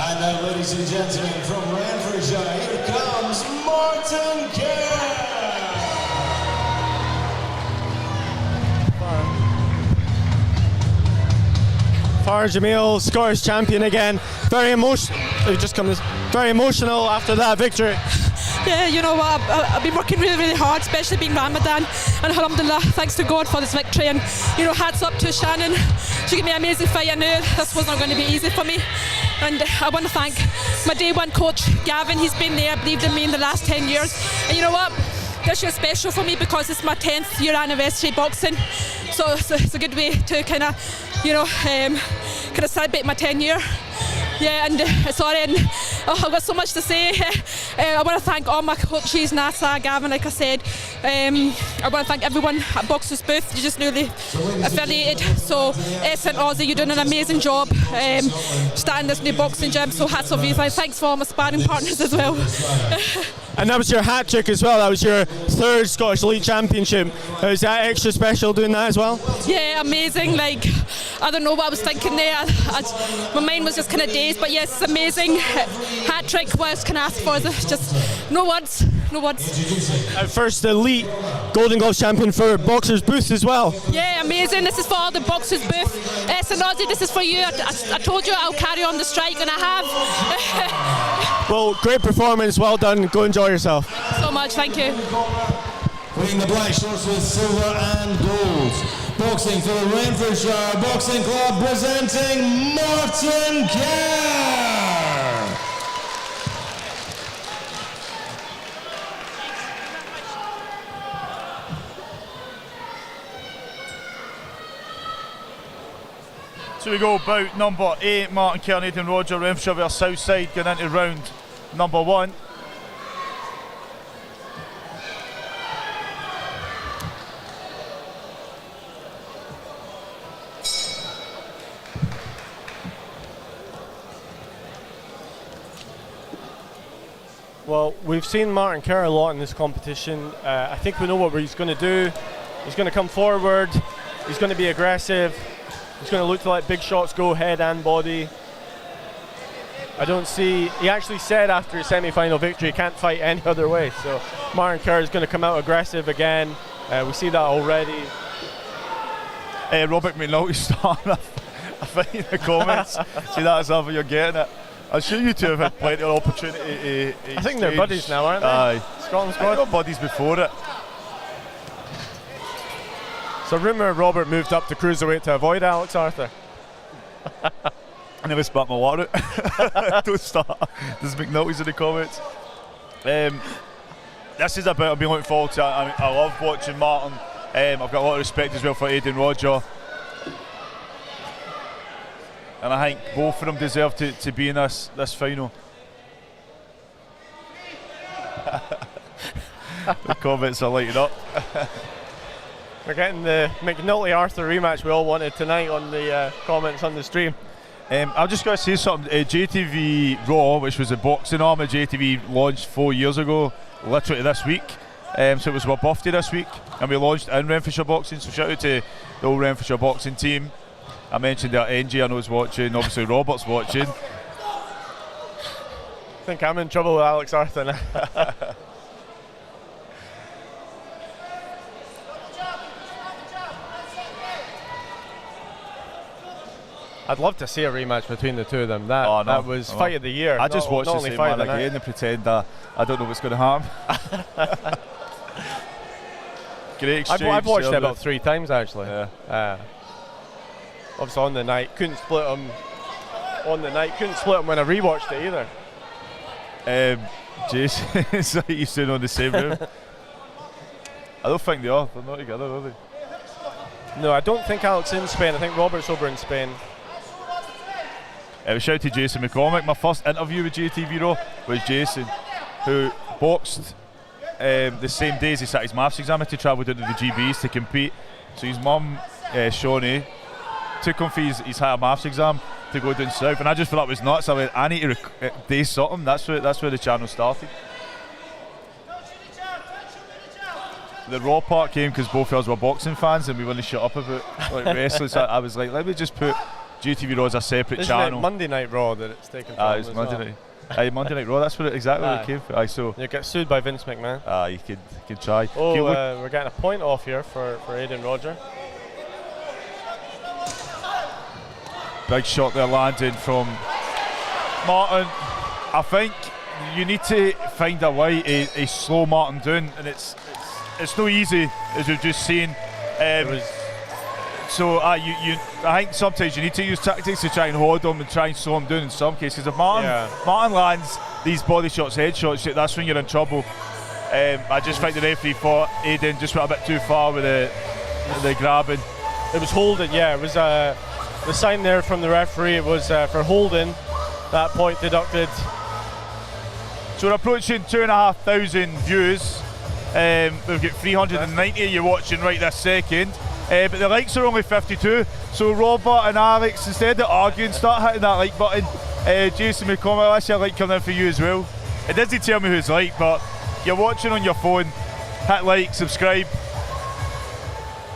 And now, ladies and gentlemen, from Ravenscraig, here comes Martin Kerr. Farah Jamil, Scottish champion again. Very emotional. Very emotional after that victory. Yeah, you know what, I've been working really, really hard, especially being Ramadan, and alhamdulillah, thanks to God for this victory, and you know, hats up to Shannon. She gave me an amazing fight. I knew this was not going to be easy for me, and I want to thank my day one coach, Gavin. He's been there, believed in me in the last 10 years, and you know what, this year's special for me because it's my 10th year anniversary boxing, so it's a good way to kind of celebrate my 10 year. Yeah, and I've got so much to say. I want to thank all my coaches, NASA, Gavin, like I said. I want to thank everyone at Boxers Booth. You're just newly affiliated. So, and Aussie, you're doing an amazing job starting this new boxing gym. So, hats off you. Thanks for all my sparring partners as well. And that was your hat trick as well. That was your 3rd Scottish Elite Championship. Was that extra special doing that as well? Yeah, amazing. Like, I don't know what I was thinking there. My mind was just kind of dazed. But yes, it's amazing. Hat trick. What else can I ask for? It's just no words. No words. First Elite Golden Gloves champion for Boxers Booth as well. Yeah, amazing. This is for all the Boxers Booth. And Aussie, this is for you. I told you I'll carry on the strike, and I have. Well, great performance. Well done. Go enjoy yourself. So much. Thank you. Wearing the black shorts with silver and gold. Boxing for the Renfrewshire Boxing Club, presenting Martin Kerr. So we go bout number 8, Martin Kerr, Aidan Roger, Renfrewshire vs Southside, going into round number 1. Well, we've seen Martin Kerr a lot in this competition. I think we know what he's going to do. He's going to come forward. He's going to be aggressive. He's going to look to let big shots go, head and body. I don't see... He actually said after his semi-final victory he can't fight any other way. So Martin Kerr is going to come out aggressive again. We see that already. Robert McNulty starting a fight in the comments. See, that's how you're getting it. I'm sure you two have had plenty of opportunity to I think they're buddies now, aren't they? Aye. Scotland squad. They got buddies before it. So rumour Robert moved up to cruiserweight to avoid Alex Arthur. I never spat my water out. Don't start. There's McNulty's in the comments. This is a bit I've been looking forward to. I love watching Martin. I've got a lot of respect as well for Aidan Roger. And I think both of them deserve to be in this final. The comments are lighting up. We're getting the McNulty-Arthur rematch we all wanted tonight on the comments on the stream. I'm just going to say something. JATV Raw, which was a boxing arm of JATV, launched 4 years ago, literally this week. So it was my birthday this week, and we launched in Renfrewshire Boxing. So shout out to the whole Renfrewshire Boxing team. I mentioned that NG, I know, is watching. Obviously, Robert's watching. I think I'm in trouble with Alex Arthur now. I'd love to see a rematch between the two of them. That was fight of the year. I just watched the same man again and pretend I don't know what's going to happen. Great exchange. I've watched it about 3 times actually. Yeah. Obviously on the night, couldn't split them on the night, couldn't split them when I rewatched it either. Jason is like you soon on the same room. I don't think they are. They're not together, are they? No, I don't think Alex in Spain. I think Robert's over in Spain. Shout out to Jason McCormick. My first interview with JATV Raw was Jason, who boxed the same day as he sat his maths exam. He had to travel down to the GBs to compete. So his mum, Shawnee, took him for his higher maths exam to go down south, and I just thought that was nuts. I went, I need to do something. That's where the channel started. The Raw part came because both of us were boxing fans and we wouldn't shut up about wrestling. So I was like, let me just put JATV Raw as a separate channel. It Monday Night Raw that it's taken from it's Monday night. Monday Night Raw, that's where it came from. So you get sued by Vince McMahon. You could try. Oh, we're getting a point off here for Aidan Roger. Big shot there landing from Martin. I think you need to find a way to slow Martin down, and it's no easy, as we've just seen. So I think sometimes you need to use tactics to try and hold him and try and slow him down in some cases. If Martin lands these body shots, head shots, that's when you're in trouble. I just think the referee thought Aidan just went a bit too far with the grabbing. It was holding, yeah. It was the sign there from the referee. It was for holding. That point deducted. So we're approaching 2,500 views. We've got 390 of you watching right this second. But the likes are only 52. So Robert and Alex, instead of arguing, start hitting that like button. Jason McCormick, I see a like coming in for you as well. It doesn't tell me who's like, but you're watching on your phone. Hit like, subscribe.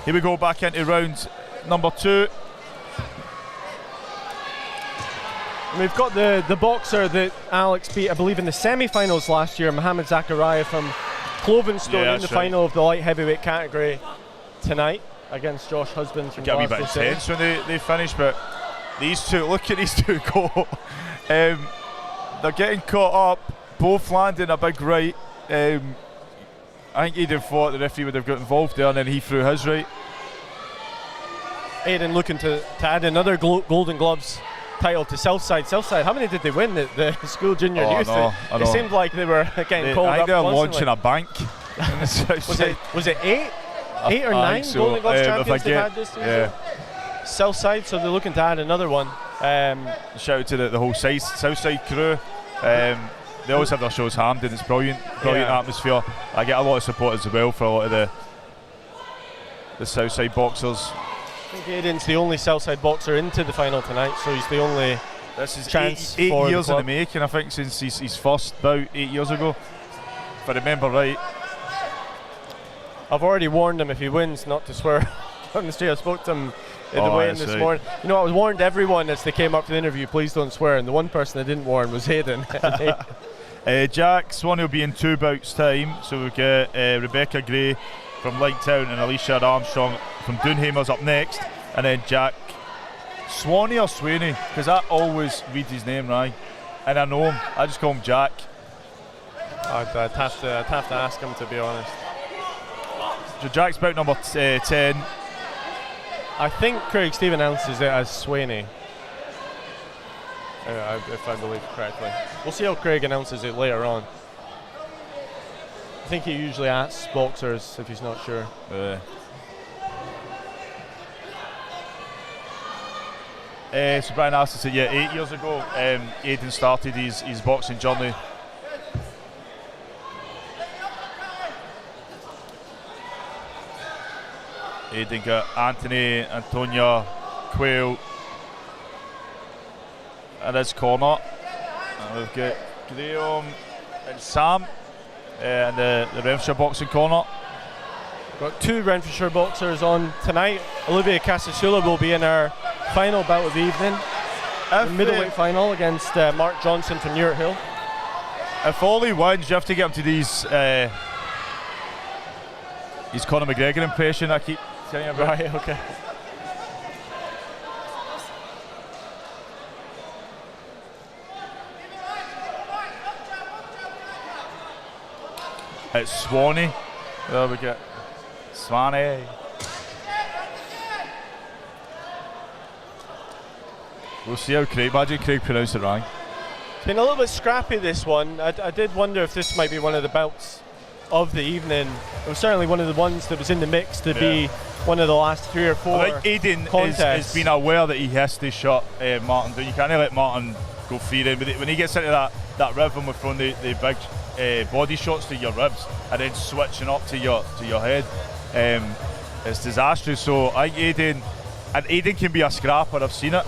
Here we go, back into round number 2. We've got the boxer that Alex beat, I believe, in the semi-finals last year, Mohamed Zakaria from Clovenstone, in the final of the light heavyweight category tonight against Josh Husbands from Get a wee bit Glasgow City. intense when they finish, but these two, look at these two go. They're getting caught up, both landing a big right. I think Aidan thought the referee would have got involved there, and then he threw his right. Aidan looking to add another Golden Gloves title to Southside. Southside, how many did they win? The school junior youth? I know. It seemed like they were getting called up. I think they're constantly. launching a bank. was it 8? 8 or 9 so. Golden Gloves champions they've had this season? Yeah. Southside, so they're looking to add another one. Shout out to the whole Southside crew. They always have their shows hammed, and it's brilliant atmosphere. I get a lot of support as well for a lot of the Southside boxers. I think Aidan's the only Southside boxer into the final tonight, so he's the only chance. eight for years the in the making, I think, since his first bout 8 years ago, if I remember right. I've already warned him if he wins not to swear on the street. I spoke to him in the weigh-in this morning. You know, I warned everyone as they came up to the interview, please don't swear, and the one person I didn't warn was Aidan. Jack Swanee will be in 2 bouts time, so we've got Rebecca Gray from Lighttown and Alicia Armstrong from Doonhamers up next, and then Jack Swanee or Swaney, because I always read his name right, and I know him, I just call him Jack. I'd have to ask him, to be honest. So Jack's bout number 10. I think Craig Stephen announces it as Swaney, if I believe correctly. We'll see how Craig announces it later on. I think he usually asks boxers if he's not sure. So Brian Aston said, 8 years ago, Aidan started his boxing journey. Aidan got Anthony, Antonia, Quayle in his corner. And we've got Graham and Sam in the Renfrewshire boxing corner. Got 2 Renfrewshire boxers on tonight. Olivia Casasula will be in our final bout of the evening. The middleweight final against Mark Johnson from Newark Hill. If Ollie wins, you have to get him to these his Conor McGregor impression I keep telling you about. Right, okay. It's Swanee. There we go. Swanee. We'll see how Craig, imagine Craig pronounced it wrong. It's been a little bit scrappy, this one. I did wonder if this might be one of the bouts of the evening. It was certainly one of the ones that was in the mix to be one of the last 3 or 4 I think Aidan has been aware that he has to shut Martin down. You can't let Martin go free then. But when he gets into that rhythm with throwing the big body shots to your ribs and then switching up to your head, it's disastrous. So I think Aidan can be a scrapper. I've seen it.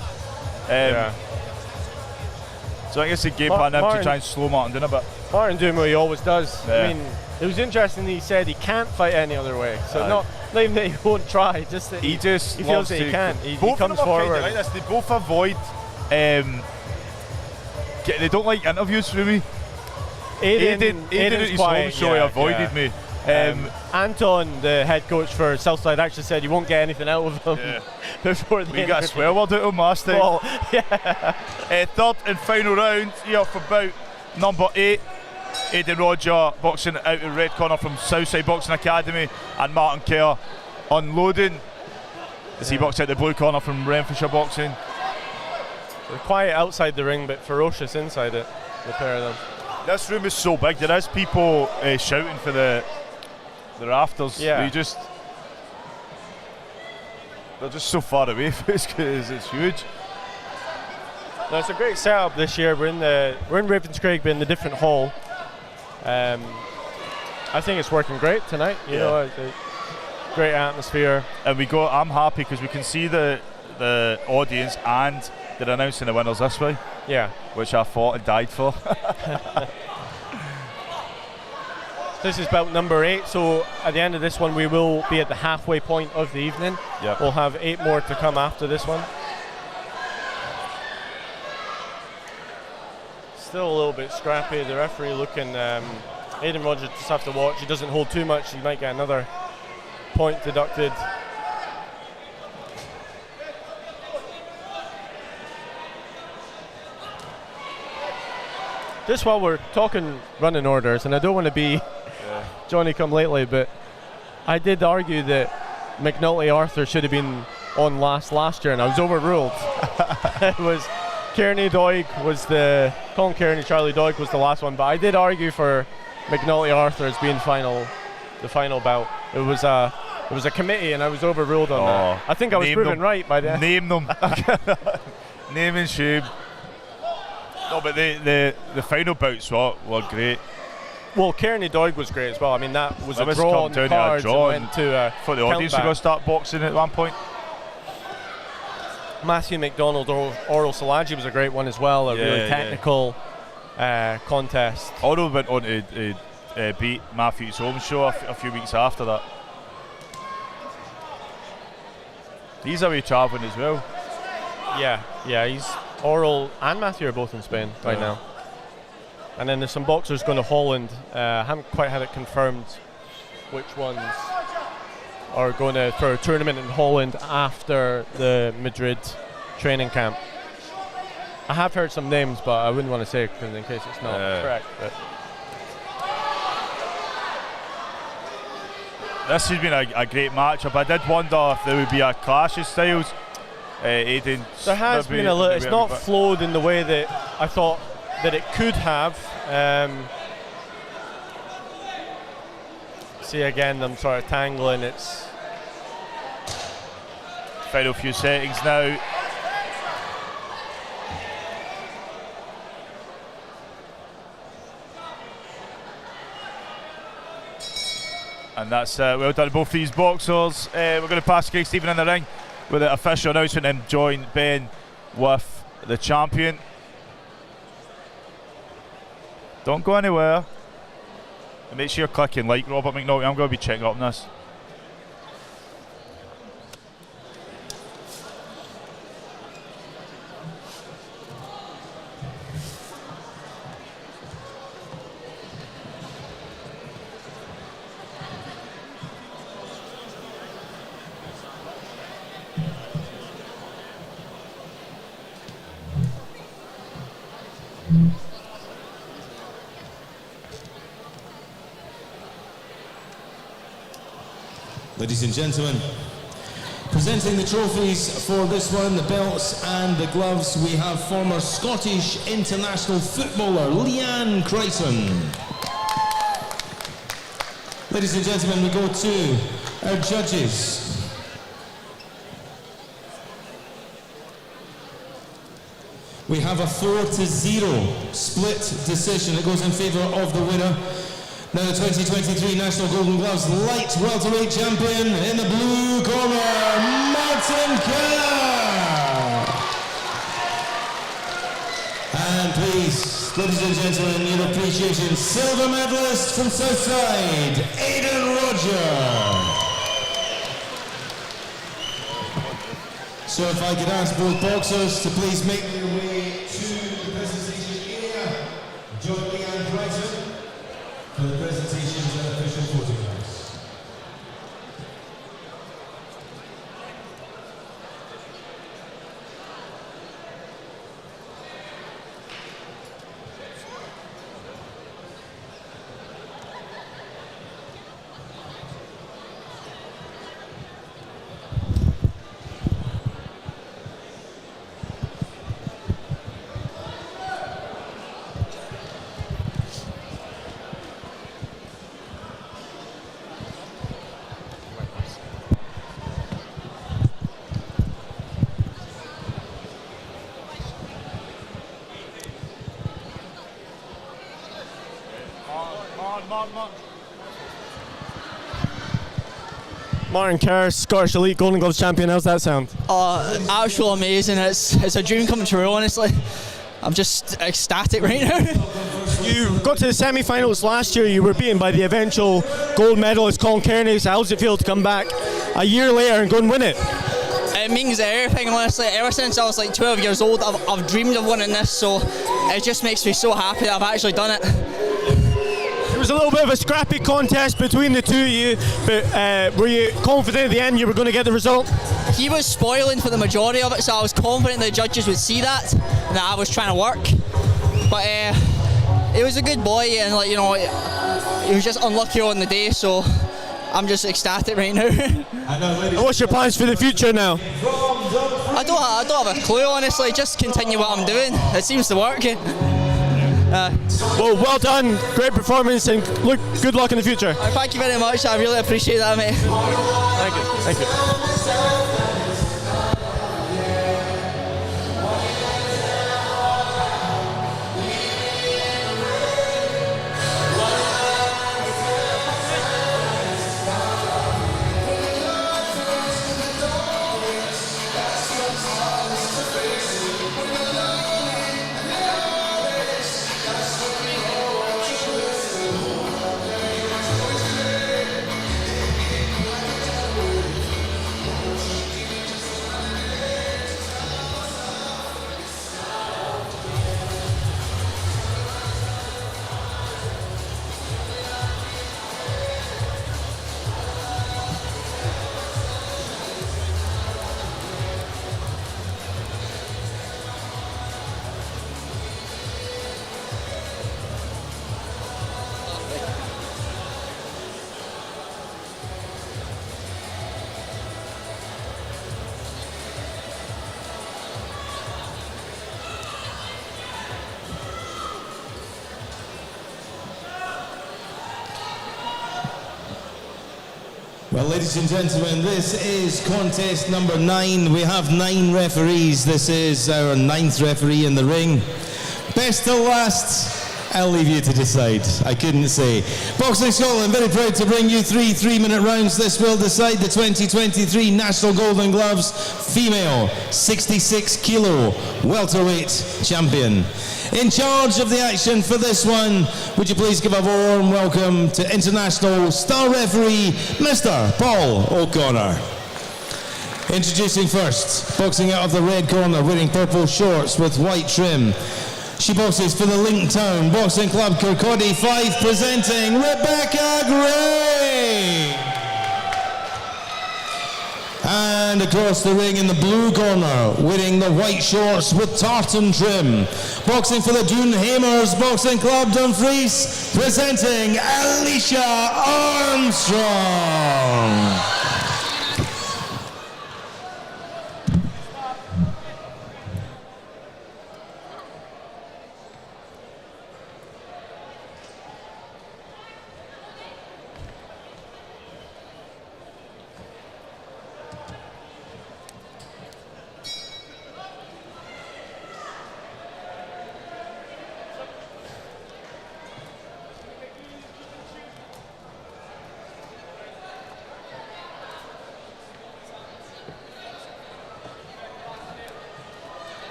So I think it's a game plan to try and slow Martin down a bit. Martin doing what he always does. I mean, it was interesting that he said he can't fight any other way. So not even that he won't try, just that he feels that he can't. He comes forward. Like this. They both avoid. They don't like interviews with me. Aidan at his home show he avoided me. Anton, the head coach for Southside, actually said you won't get anything out of him before the We got a swear word out of him last time. Well, third and final round here for bout number 8. Aidan Roger boxing out in red corner from Southside Boxing Academy, and Martin Kerr unloading as he boxed out the blue corner from Renfrewshire Boxing. They're quiet outside the ring but ferocious inside it, the pair of them. This room is so big. There is people shouting for the rafters. Yeah. They're just so far away from us because it's huge. No, it's a great setup this year. We're in Ravenscraig, but in the different hall. I think it's working great tonight. You know, it's a great atmosphere. And I'm happy because we can see the audience and they're announcing the winners this way. Yeah. Which I fought and died for. This is bout number 8, so at the end of this one we will be at the halfway point of the evening. Yep. We'll have 8 more to come after this one. Still a little bit scrappy. The referee looking, Aidan Rogers just have to watch. He doesn't hold too much, he might get another point deducted. Just while we're talking running orders, and I don't want to be Johnny come lately, but I did argue that McNulty Arthur should have been on last year, and I was overruled. It was Kearney Doig Colin Kearney, Charlie Doig was the last one, but I did argue for McNulty Arthur as being the final bout. It was a committee, and I was overruled on that. I think I was proven right by the end. Name them. Name and shame. No, but the final bouts were great. Well, Kearney Doig was great as well. I mean, that was a draw on the cards and went to for the audience were going to start boxing at one point. Matthew McDonald, Oral Salaji was a great one as well. A really technical contest. Oral went on to beat Matthew's Holme show a few weeks after that. He's away travelling as well. Yeah, he's Oral and Matthew are both in Spain right now. And then there's some boxers going to Holland. I haven't quite had it confirmed which ones are going for a tournament in Holland after the Madrid training camp. I have heard some names, but I wouldn't want to say it in case it's not correct. But this has been a great matchup. I did wonder if there would be a clash of styles. Aidan, there has been a little. It's not flowed in the way that I thought that it could have. See again, I'm sort of tangling. It's final few settings now. And that's well done, both these boxers. We're going to pass Craig Stephen in the ring with the official announcement and join Ben with the champion. Don't go anywhere. And make sure you're clicking like Robert McNulty. I'm going to be checking up on this. Ladies and gentlemen, presenting the trophies for this one, the belts and the gloves, we have former Scottish international footballer Leanne Crichton. Ladies and gentlemen, we go to our judges. We have a 4-0 split decision. It goes in favour of the winner. Now the 2023 National Golden Gloves light welterweight champion in the blue corner, Martin Kerr. And please, ladies and gentlemen, your appreciation, silver medalist from Southside, Aidan Rogers. So if I could ask both boxers to please make their way to the presentation area, join Leanne Crichton for the presentations and official photographs. Martin Kerr, Scottish Elite Golden Gloves champion. How's that sound? Absolutely amazing. It's a dream come true, honestly. I'm just ecstatic right now. You got to the semi-finals last year. You were beaten by the eventual gold medalist Colin Kearney. So how's it feel to come back a year later and go and win it? It means everything, honestly. Ever since I was like 12 years old, I've dreamed of winning this, so it just makes me so happy that I've actually done it. There was a little bit of a scrappy contest between the two of you, but were you confident at the end you were going to get the result? He was spoiling for the majority of it, so I was confident the judges would see that and that I was trying to work. But he was a good boy, and like, you know, he was just unlucky on the day, so I'm just ecstatic right now. What's your plans for the future now? I don't have a clue, honestly. Just continue what I'm doing. It seems to work. Well done, great performance, and good luck in the future. Thank you very much. I really appreciate that, mate. Thank you. Well, ladies and gentlemen, this is contest number 9. We have 9 referees. This is our 9th referee in the ring. Best till last, I'll leave you to decide. I couldn't say. Boxing Scotland, very proud to bring you 3 3-minute rounds. This will decide the 2023 National Golden Gloves female 66 kilo welterweight champion. In charge of the action for this one, would you please give a warm welcome to international star referee, Mr. Paul O'Connor. Introducing first, boxing out of the red corner, wearing purple shorts with white trim. She boxes for the Lincoln Boxing Club, Kirkcaldy 5, presenting Rebecca Gray. And across the ring in the blue corner, wearing the white shorts with tartan trim, boxing for the Doonhamers Boxing Club, Dumfries, presenting Alicia Armstrong.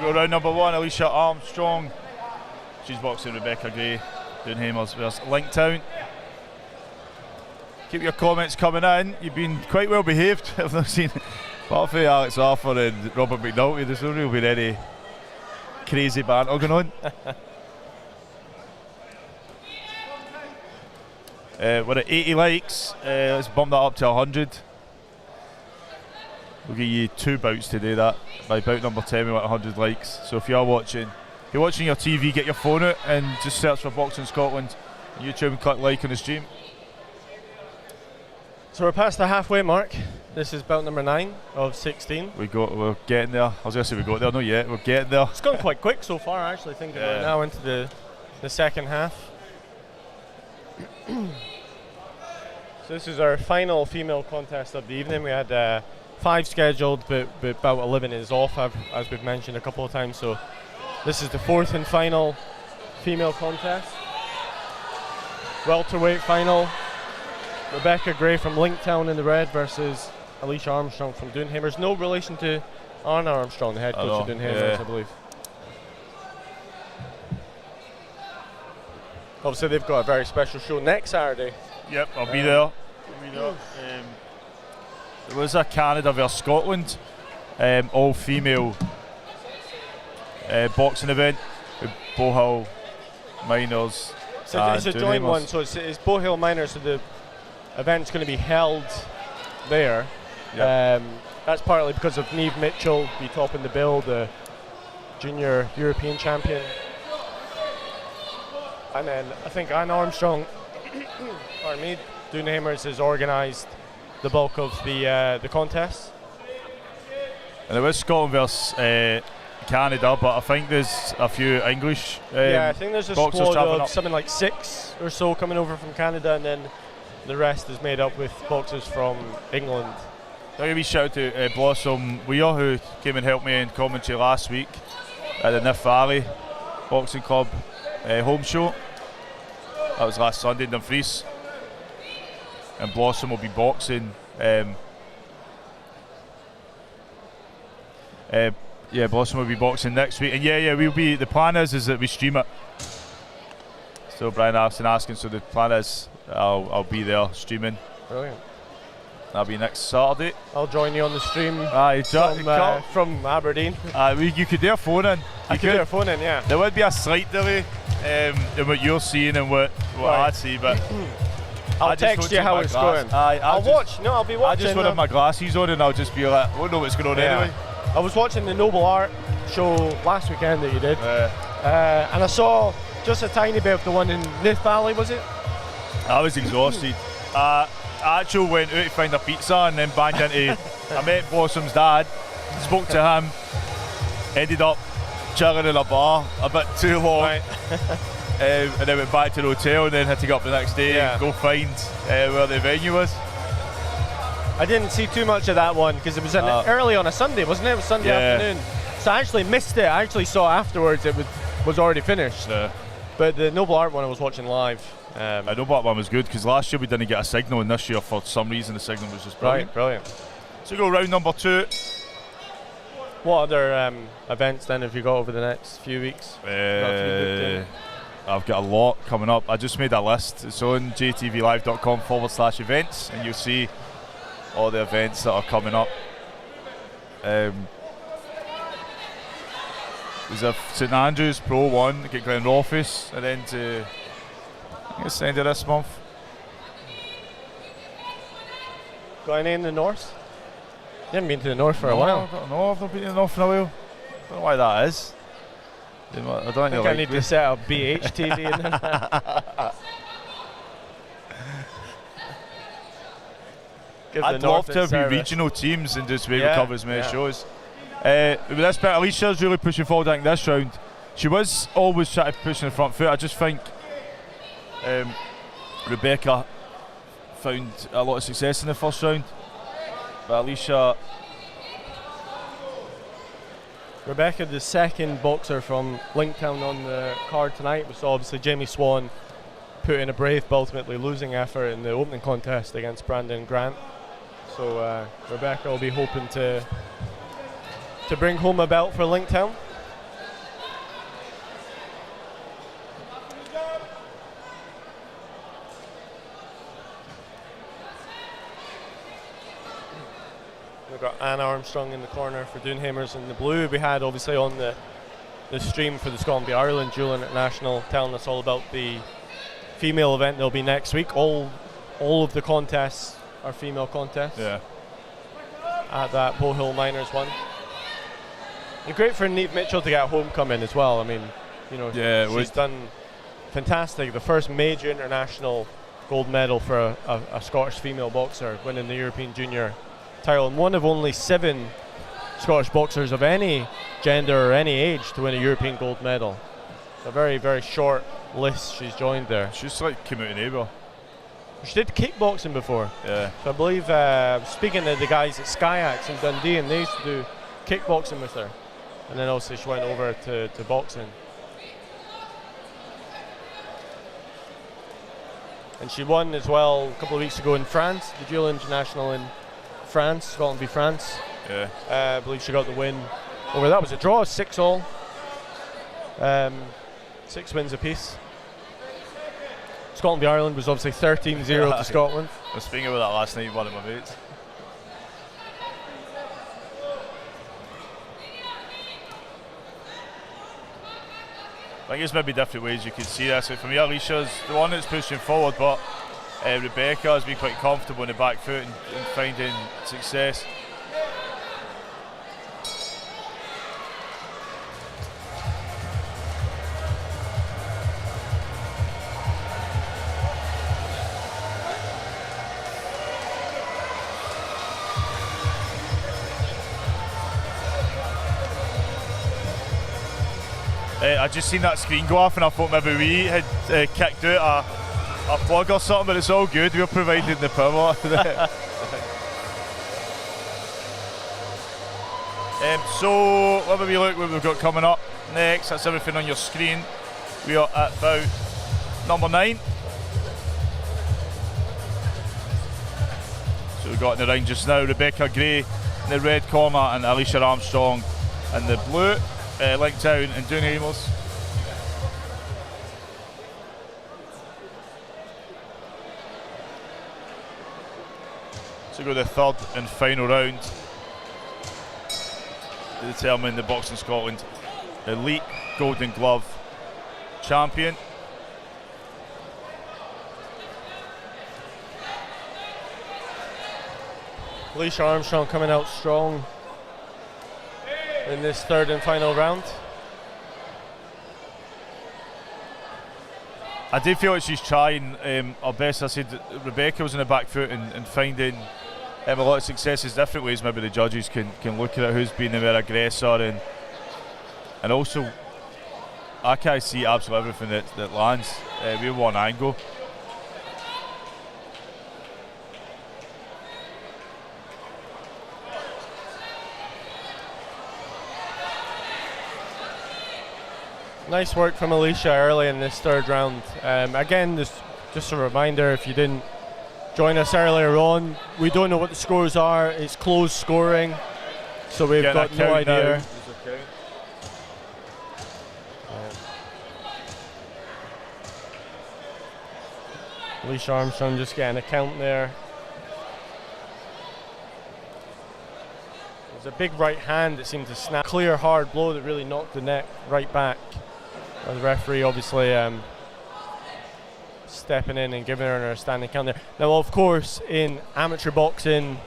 Round number 1, Alicia Armstrong. She's boxing Rebecca Gray, Doonhamers versus Linktown. Keep your comments coming in. You've been quite well behaved. I've not seen, apart from Alex Arthur and Robert McNulty, there's not really been any crazy banter going on. We're at 80 likes. Let's bump that up to 100. We'll give you 2 bouts to do that. By bout number 10 we want 100 likes. So if you're watching your TV, get your phone out and just search for Boxing Scotland on YouTube and click like on the stream. So we're past the halfway mark. This is bout number 9 of 16. We're getting there. I was going to say we got there, not yet. We're getting there. It's gone quite quick so far, actually, thinking about it now into the second half. So this is our final female contest of the evening. We had 5 scheduled, but bout 11 is off, as we've mentioned a couple of times. So this is the 4th and final female contest. welterweight final. Rebecca Gray from Linktown in the red versus Alicia Armstrong from Doonhamers. No relation to Anna Armstrong, the head coach of Doonhamers, I believe. Obviously, they've got a very special show next Saturday. Yep, I'll be there. There was a Canada versus Scotland all-female boxing event with Bohill Miners. So it's a joint one, so it's Bohill Miners, so the event's going to be held there. Yep. That's partly because of Niamh Mitchell be topping the bill, the junior European champion. And then I think Anne Armstrong, pardon me, Doonhamers has organised the bulk of the contest. And it was Scotland versus Canada, but I think there's a few English I think there's a squad of up. something like 6 or so coming over from Canada, and then the rest is made up with boxers from England. I'll give a wee shout out to Blossom Weir, who came and helped me in commentary last week at the Niff Valley Boxing Club home show. That was last Sunday in Dumfries. And Blossom will be boxing. Blossom will be boxing next week. And we'll be. The plan is that we stream it. So Brian Arson asking. So the plan is I'll be there streaming. Brilliant. That'll be next Saturday. I'll join you on the stream from Aberdeen. You could do a phone in. I could do a phone in, yeah. There would be a slight delay in what you're seeing and what I see, but I'll text you how it's going. I'll be watching. I just won't have my glasses on and I'll just be like, I won't know what's going on anyway. I was watching the Noble Art show last weekend that you did, and I saw just a tiny bit of the one in Niff Valley, was it? I was exhausted. I actually went out to find a pizza and then banged into. I met Blossom's dad, spoke to him, ended up chilling in a bar a bit too long, and then went back to the hotel and then had to get up the next day and go find where the venue was. I didn't see too much of that one because it was early on a Sunday, wasn't it? It was Sunday afternoon. So I actually missed it. I actually saw afterwards it was already finished. But the Noble Art one I was watching live. I know that one was good because last year we didn't get a signal, and this year for some reason the signal was just brilliant. Brilliant. So we go round number 2. What other events then have you got over the next few weeks? I've got a lot coming up. I just made a list. It's on jtvlive.com/events, and you'll see all the events that are coming up. There's a St Andrews Pro 1 at Glenrothes, and then to I think it's the end of this month. Got any in the north? You haven't been to the north for a while. I don't know. I've not been to the north in a while. I don't know why that is. I don't think I need to set up BHTV in there. I'd love to have regional teams and just be able to cover as many shows. With this bit, Alicia's really pushing forward. I think this round, she was always trying to push in the front foot. I just think Rebecca found a lot of success in the first round, but Alicia. Rebecca, the second boxer from Linktown on the card tonight. We saw obviously Jamie Swan put in a brave but ultimately losing effort in the opening contest against Brandon Grant. So Rebecca will be hoping to bring home a belt for Linktown. We've got Anne Armstrong in the corner for Doonhamers in the blue. We had obviously on the stream for the Scotland v Ireland Dual International telling us all about the female event that'll be next week. All of the contests are female contests. Yeah. At that Bohill Miners one. And great for Niamh Mitchell to get homecoming as well. I mean, she's done fantastic. The first major international gold medal for a Scottish female boxer, winning the European Junior title, and one of only 7 Scottish boxers of any gender or any age to win a European gold medal. A very, very short list she's joined there. She's like came out in Ava. She did kickboxing before. Yeah. So I believe, speaking to the guys at Skyax in Dundee, and they used to do kickboxing with her. And then also she went over to boxing. and she won as well a couple of weeks ago in France, the Dual International in France, Scotland v France. Yeah. I believe she got the win over that. Was a draw, 6-all. 6 wins apiece. Scotland v Ireland was obviously 13-0 to Scotland. I was speaking about that last night with one of my mates. I think there's maybe different ways you could see this. Like for me, Alicia's the one that's pushing forward, but Rebecca has been quite comfortable in the back foot and finding success. I just seen that screen go off and I thought maybe we had kicked out a plug or something, but it's all good. We're providing the power. So let me look what we've got coming up next. That's everything on your screen. We are at bout number 9. So we've got in the ring just now Rebecca Gray in the red corner and Alicia Armstrong in the blue. Linktown and Dooney Amos. So we go to the third and final round to determine the Boxing Scotland Elite Golden Glove champion. Alicia Armstrong coming out strong in this third and final round. I do feel like she's trying her best. I said Rebecca was in the back foot and finding a lot of successes different ways. Maybe the judges can look at it, who's been the more aggressor, and also I can't see absolutely everything that lands. We have one angle. Nice work from Alicia early in this third round. Again, just a reminder, if you didn't join us earlier on, we don't know what the scores are. It's closed scoring, so we've got no idea. Alicia Armstrong just getting a count there. There's a big right hand that seemed to snap. Clear, hard blow that really knocked the neck right back. The referee obviously stepping in and giving her a standing count there. Now, of course, in amateur boxing,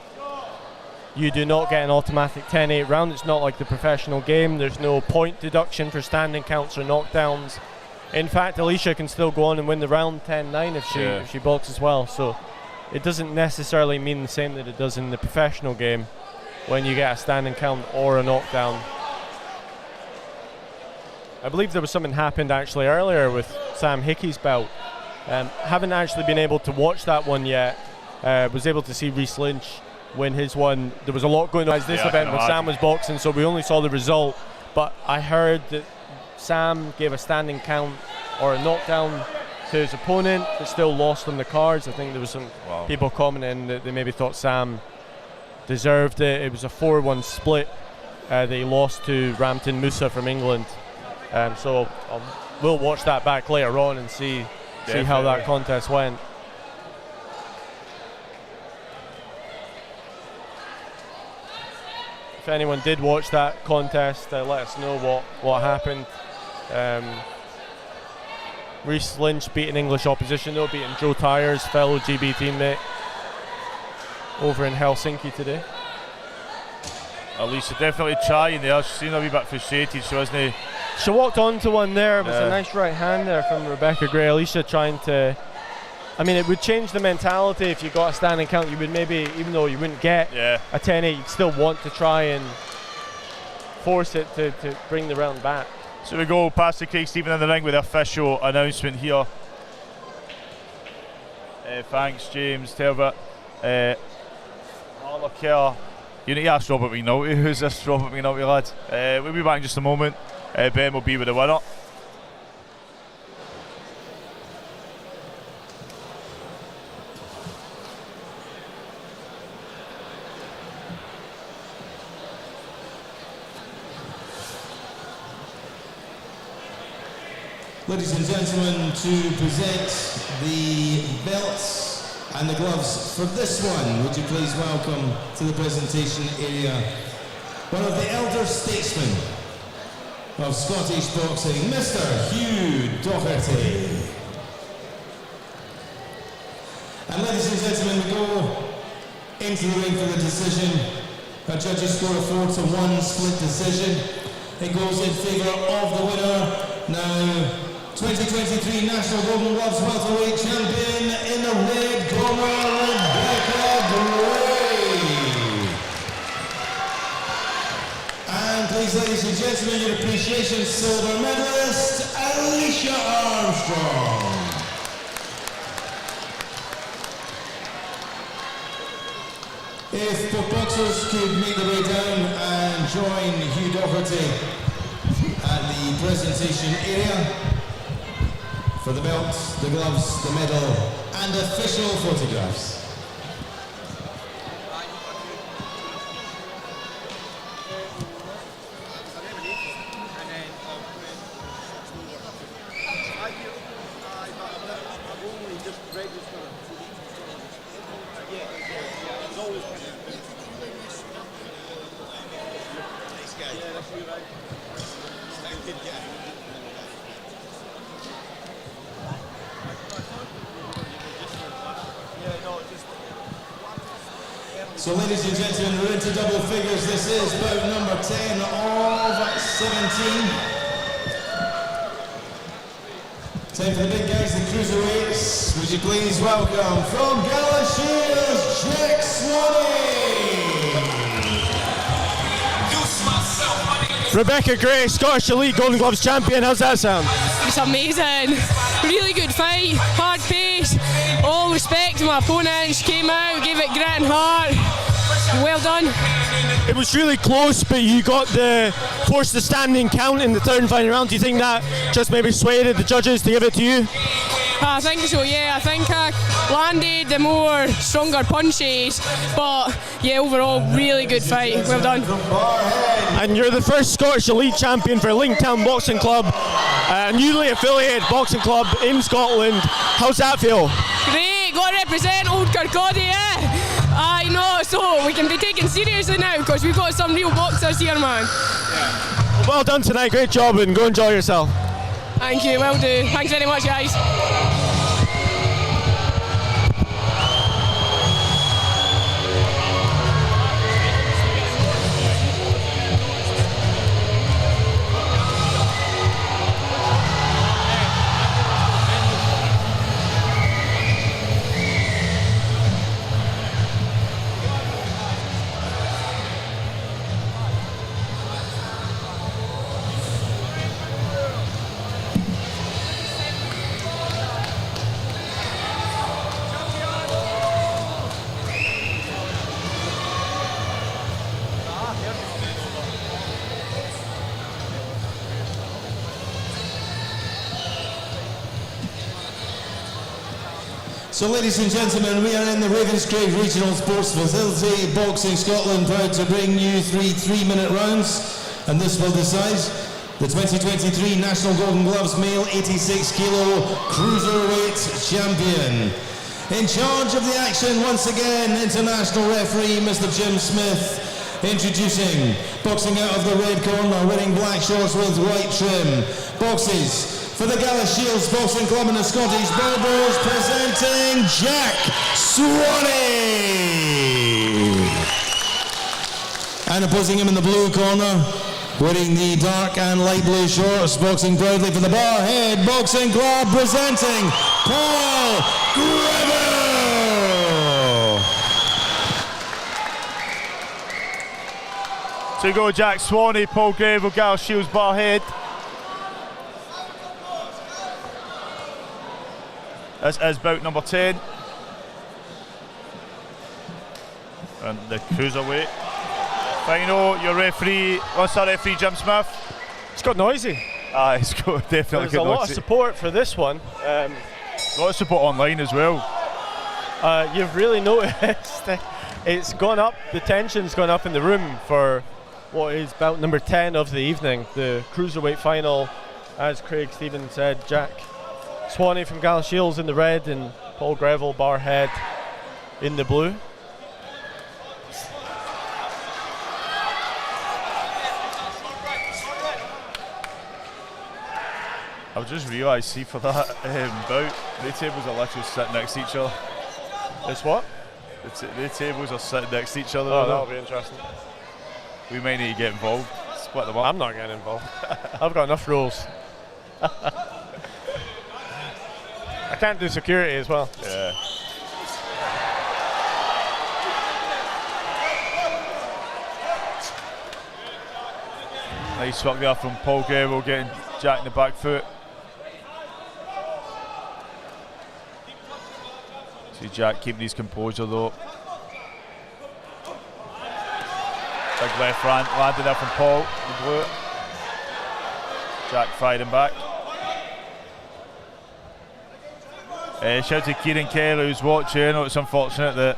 you do not get an automatic 10-8 round. It's not like the professional game. There's no point deduction for standing counts or knockdowns. In fact, Alicia can still go on and win the round 10-9 if she boxes well. So it doesn't necessarily mean the same that it does in the professional game when you get a standing count or a knockdown. I believe there was something happened actually earlier with Sam Hickey's bout. Haven't actually been able to watch that one yet. Was able to see Reece Lynch win his one. There was a lot going on at this event when Sam was boxing, so we only saw the result. But I heard that Sam gave a standing count or a knockdown to his opponent that still lost on the cards. I think there was some people commenting that they maybe thought Sam deserved it. It was a 4-1 split that he lost to Ramton Musa from England. So we'll watch that back later on and see how that contest went. If anyone did watch that contest, let us know what happened. Reece Lynch beating English opposition though, beating Joe Tyers, fellow GB teammate, over in Helsinki today. Alicia definitely trying there. She seemed a wee bit frustrated, so wasn't he? She walked onto one there. It was a nice right hand there from Rebecca Gray. Alicia trying to, I mean, it would change the mentality if you got a standing count. You would maybe, even though you wouldn't get a 10-8, you'd still want to try and force it to bring the round back. So we go past the Craig Stephen in the ring with the official announcement here. Thanks, James Talbot. Kerr. You need to ask Robert McNulty. Who's this Robert McNulty lad? We'll be back in just a moment. Ben will be with the winner. Ladies and gentlemen, to present the belts and the gloves for this one, would you please welcome to the presentation area one of the elder statesmen of Scottish boxing, Mr. Hugh Doherty. And ladies and gentlemen, we go into the ring for the decision. Our judges score a 4-1 split decision. It goes in favour of the winner. Now, 2023 National Golden Gloves welterweight champion in the red corner, Rebecca Gray. And please, ladies and gentlemen, your appreciation silver medalist, Alicia Armstrong. If both boxers could make their way down and join Hugh Doherty at the presentation area for the belt, the gloves, the medal, and official photographs. So ladies and gentlemen, we're into double figures. This is bout number 10 of 17. Time for the big guys, the cruiserweights. Would you please welcome from Galashiels, Jack Swanee. Rebecca Gray, Scottish Elite Golden Gloves champion. How's that sound? It's amazing. Really good fight, hard pace. All respect to my opponent. She came out, gave it grit and heart. Well done. It was really close, but you got forced the standing count in the third and final round. Do you think that just maybe swayed the judges to give it to you? I think so, yeah. I think I landed the more stronger punches, but yeah, overall, really good fight. Well done. And you're the first Scottish Elite champion for Linktown Boxing Club, a newly affiliated boxing club in Scotland. How's that feel? Great, got to represent Old Kirkcaldy, yeah. I know, so we can be taken seriously now because we've got some real boxers here, man. Yeah. Well done tonight, great job, and go enjoy yourself. Thank you, will do. Thanks very much, guys. So ladies and gentlemen, we are in the Ravenscraig National Sports Facility, Boxing Scotland, proud to bring you three 3-minute rounds, and this will decide the 2023 National Golden Gloves Male 86 Kilo Cruiserweight Champion. In charge of the action once again, international referee Mr. Jim Smith. Introducing, boxing out of the red corner, wearing black shorts with white trim. Boxes for the Galashiels Boxing Club and the Scottish Barbers, presenting Jack Swanee. And opposing him in the blue corner, wearing the dark and light blue shorts, boxing proudly for the Barhead Boxing Club, presenting Paul Greville. So you go Jack Swanee, Paul Greville, Galashiels, Barhead. This is bout number 10. And the cruiserweight final, your referee, what's that referee, Jim Smith? It's got noisy. It's got definitely There's a lot of support for this one. A lot of support online as well. You've really noticed it's gone up, the tension's gone up in the room for what is bout number 10 of the evening, the cruiserweight final as Craig Stevens said, Jack Swanee from Galashiels in the red and Paul Greville, Barhead in the blue. I've just realised, see, for that bout, the tables are literally sitting next to each other. It's what? The tables are sitting next to each other. Oh, that'll be interesting. We may need to get involved. Split them up. I'm not getting involved. I've got enough rules. I can't do security as well. Yeah. Nice work there from Paul Greville, getting Jack in the back foot. See Jack keeping his composure though. Big left landed there from Paul, the blue. Jack firing back. Shout out to Kieran Kelly who's watching. I know it's unfortunate that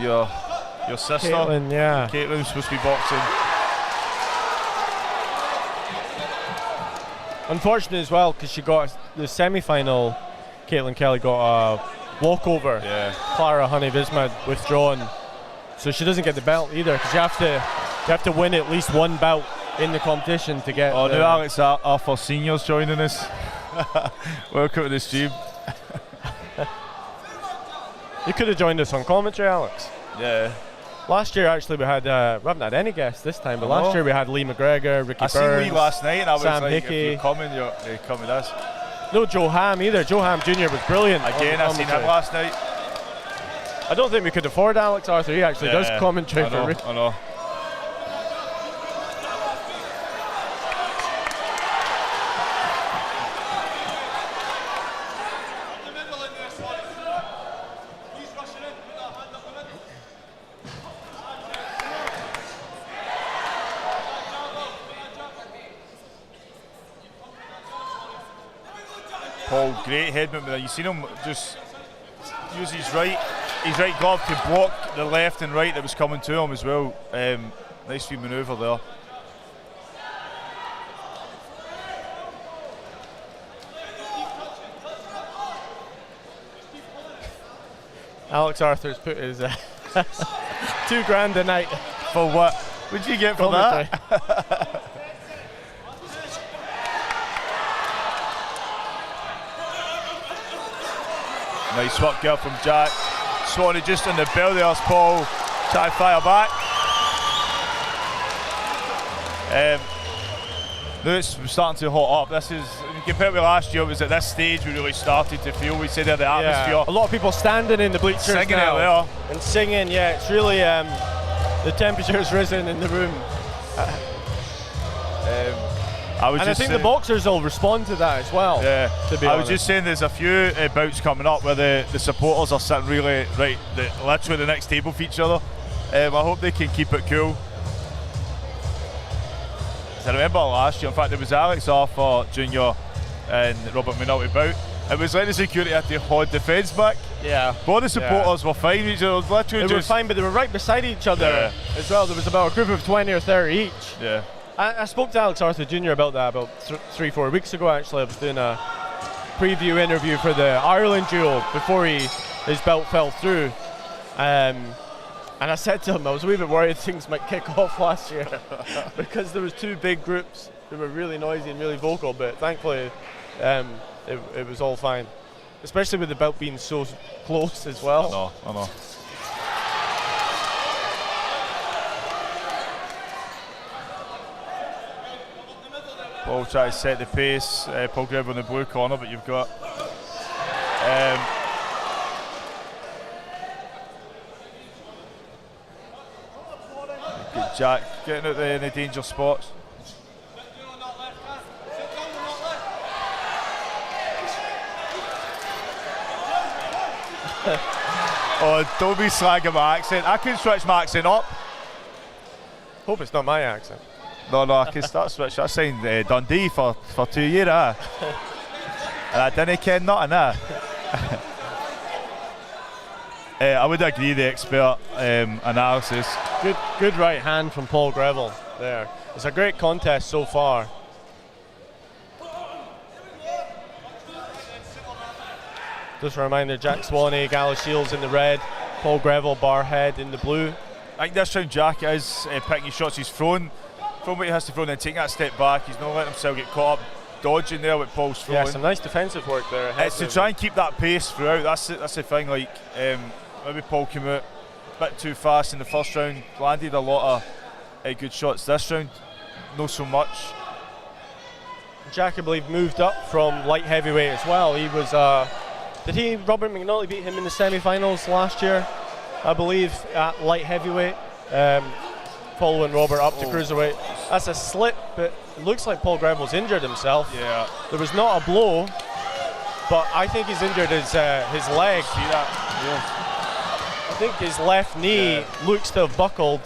your sister, Caitlin's supposed to be boxing. Unfortunate as well because she got the semi-final. Caitlin Kelly got a walkover. Yeah. Clara Honey-Vismad withdrawn, so she doesn't get the belt either because you have to win at least one bout in the competition to get. Oh, now Alex Arthur Senior's joining us. Welcome to the stream. You could have joined us on commentary, Alex. Yeah. Last year, actually, we haven't had any guests this time, but last year we had Lee McGregor, Ricky Burns. I seen Lee last night, and I was Sam like, Hickey. if you're coming, you come with us. No Joe Ham either. Joe Ham Jr. was brilliant. Again, I seen him last night. I don't think we could afford Alex Arthur. He actually does commentary for Ricky. I know. Paul, great head movement there. You seen him just use his right glove to block the left and right that was coming to him as well. Nice wee manoeuvre there. Alex Arthur's put his $2,000 a night. For what? What did you get for that? Nice work there from Jack. Swanee just in the belly, there's Paul. Try to fire back. Now it's starting to hot up. This is, compared with last year, it was at this stage we really started to feel, we said that the atmosphere. Yeah. A lot of people standing in the bleachers singing now out there. And singing, yeah, it's really, the temperature's risen in the room. I think the boxers will respond to that as well. Yeah, I was just saying there's a few bouts coming up where the supporters are sitting really literally the next table for each other. I hope they can keep it cool. I remember last year, in fact, it was Alex Arthur Jr. and Robert McNulty bout. It was like the security had to hold the fence back. Yeah. Both the supporters were fine. Each other literally they were fine, but they were right beside each other as well. There was about a group of 20 or 30 each. Yeah. I spoke to Alex Arthur Jr. about that about 3-4 weeks ago. Actually, I was doing a preview interview for the Ireland duel before his belt fell through, and I said to him I was a wee bit worried things might kick off last year because there was two big groups that were really noisy and really vocal. But thankfully, it was all fine, especially with the belt being so close as well. I know. Paul tries to set the pace. Paul Greville in the blue corner, but you've got Jack getting out there in the danger spots. Oh, don't be slagging my accent. I can switch my accent up. Hope it's not my accent. No, I can start switching. I signed Dundee for 2 years, and I didn't ken nothing, I would agree the expert analysis. Good right hand from Paul Greville there. It's a great contest so far. Just a reminder, Jack Swanee, Gala Shields in the red, Paul Greville, Barhead in the blue. I think this round Jack is picking his shots. He's thrown what he has to throw and then taking that step back. He's not letting himself get caught up dodging there with Paul's throwing. Yeah, some nice defensive work there. It's to try and keep that pace throughout. That's the thing. Like maybe Paul came out a bit too fast in the first round, landed a lot of good shots. This round, not so much. Jack, I believe, moved up from light heavyweight as well. He was, did Robert McNulty beat him in the semi-finals last year, I believe, at light heavyweight, following Robert up to cruiserweight. That's a slip, but it looks like Paul Greville's injured himself. Yeah. There was not a blow, but I think he's injured his leg. See that? Yeah. I think his left knee looks to have buckled.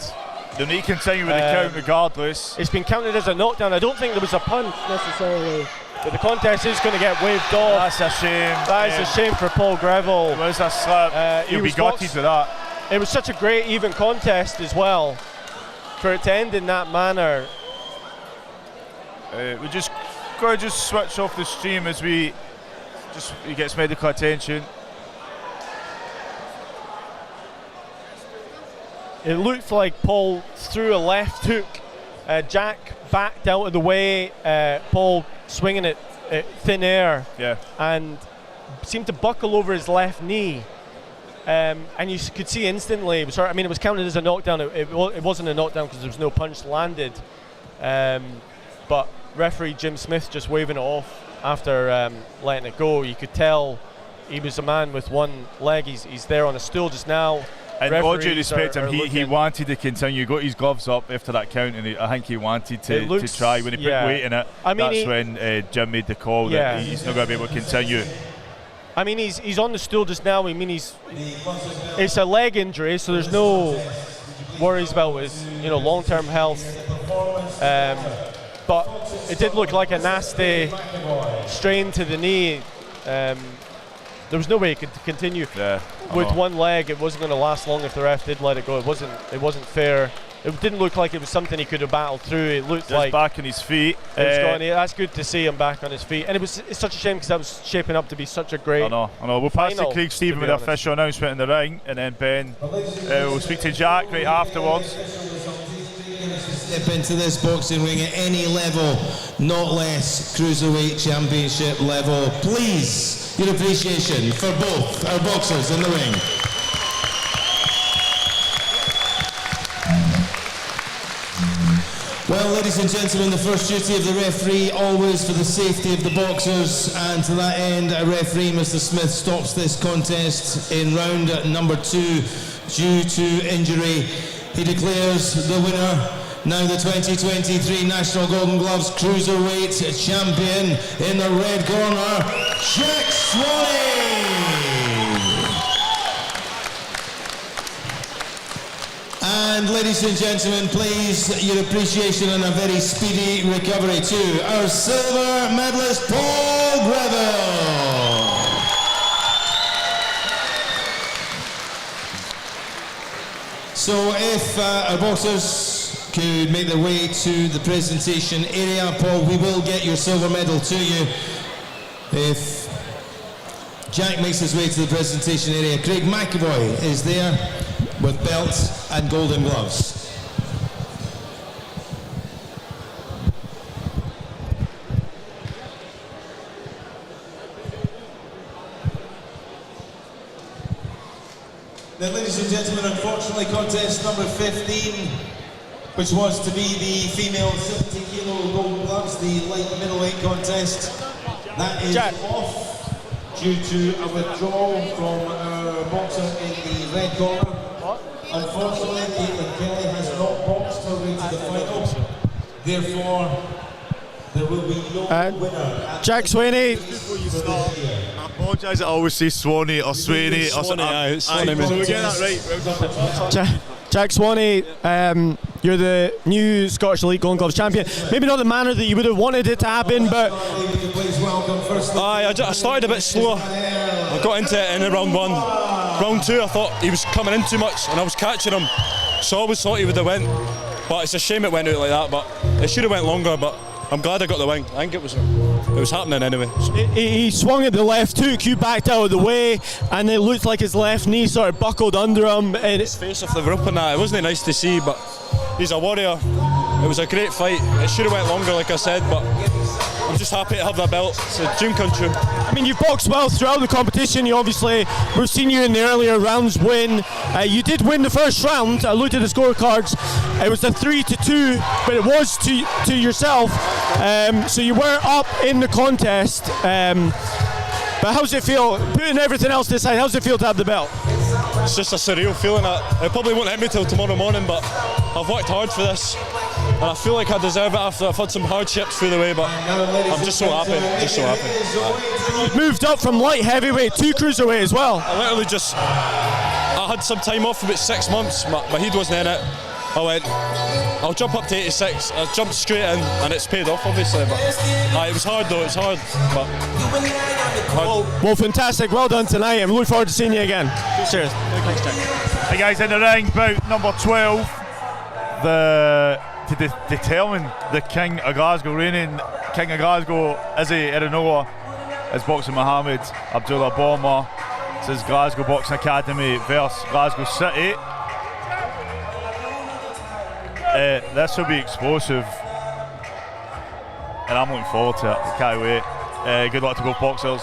They'll need to continue with the count regardless. It's been counted as a knockdown. I don't think there was a punch necessarily, but the contest is going to get waved off. That's a shame. That is a shame for Paul Greville. It was a slip. He'll be gutted with that. It was such a great even contest as well. For it to end in that manner. We just got to switch off the stream as he gets medical attention. It looked like Paul threw a left hook. Jack backed out of the way. Paul swinging it thin air. Yeah. And seemed to buckle over his left knee. And you could see instantly, it was counted as a knockdown. It wasn't a knockdown because there was no punch landed. But referee Jim Smith just waving it off after letting it go. You could tell he was a man with one leg. He's there on a stool just now. And all due respect to him, he wanted to continue. He got his gloves up after that count, and I think he wanted to try. When he put weight in it, that's when Jim made the call that he's not going to be able to continue. I mean, he's on the stool just now. I mean, it's a leg injury, so there's no worries about his long-term health. But it did look like a nasty strain to the knee. There was no way he could continue with one leg. It wasn't going to last long if the ref did let it go. It wasn't fair. It didn't look like it was something he could have battled through. It looked like back on his feet. That's good to see him back on his feet. And it's such a shame because that was shaping up to be such a great. I know. We'll pass to Craig Stephen with the official announcement in the ring, and then Ben will speak to Jack right afterwards. Step into this boxing ring at any level, not less cruiserweight championship level. Please, your appreciation for both our boxers in the ring. Well, ladies and gentlemen, the first duty of the referee always for the safety of the boxers, and to that end, referee Mr. Smith stops this contest in round number 2 due to injury. He declares the winner, now the 2023 National Golden Gloves Cruiserweight Champion in the red corner, Jack Swanee. And ladies and gentlemen, please, your appreciation and a very speedy recovery to our silver medalist, Paul Greville. So if our boxers could make their way to the presentation area, Paul, we will get your silver medal to you. If Jack makes his way to the presentation area, Craig McAvoy is there with belt and golden gloves. Then, ladies and gentlemen, unfortunately, contest number 15, which was to be the female 70 kilo golden gloves, the light middleweight contest, that is off due to a withdrawal from our boxer in the red corner. Unfortunately, Caitlin Kelly has not boxed her way to the final. Therefore, there will be no winner. Jack Swanee. I apologise that I always say Swanee or Swaney or something. So we get that right. Jack Swanee, you're the new Scottish Elite Golden Gloves champion. Maybe not the manner that you would have wanted it to happen, but I started a bit slower. I got into it in round 1. Round 2, I thought he was coming in too much, and I was catching him. So I always thought he would have went, but it's a shame it went out like that. But it should have went longer. But I'm glad I got the win. I think it was it was happening anyway. So. He swung at the left hook, you backed out of the way, and it looked like his left knee sort of buckled under him. And his face off the rope and that, it wasn't nice to see, but he's a warrior. It was a great fight. It should have went longer, like I said, but I'm just happy to have that belt. It's a dream come true. I mean, you've boxed well throughout the competition. You obviously, we've seen you in the earlier rounds win. You did win the first round. I looked at the scorecards. It was a 3-2, but it was to yourself. So you were up in the contest. But how's it feel, putting everything else to the side, how's it feel to have the belt? It's just a surreal feeling. It probably won't hit me till tomorrow morning, but I've worked hard for this. And I feel like I deserve it after I've had some hardships through the way, but I'm just so happy, You've moved up from light heavyweight to cruiserweight as well. I literally I had some time off for about 6 months, my head wasn't in it. I went, I'll jump up to 86, I jumped straight in, and it's paid off obviously, but it was hard though, it's hard, but hard. Well, fantastic, well done tonight, and we look forward to seeing you again. Cheers. Thanks, Jack. Hey guys, in the ring, bout number 12, to determine the King of Glasgow, reigning King of Glasgow, Izzy Irinoa, is boxing Mohammed Abdullah Bomber. This is Glasgow Boxing Academy versus Glasgow City. This will be explosive, and I'm looking forward to it. I can't wait. Good luck to both boxers.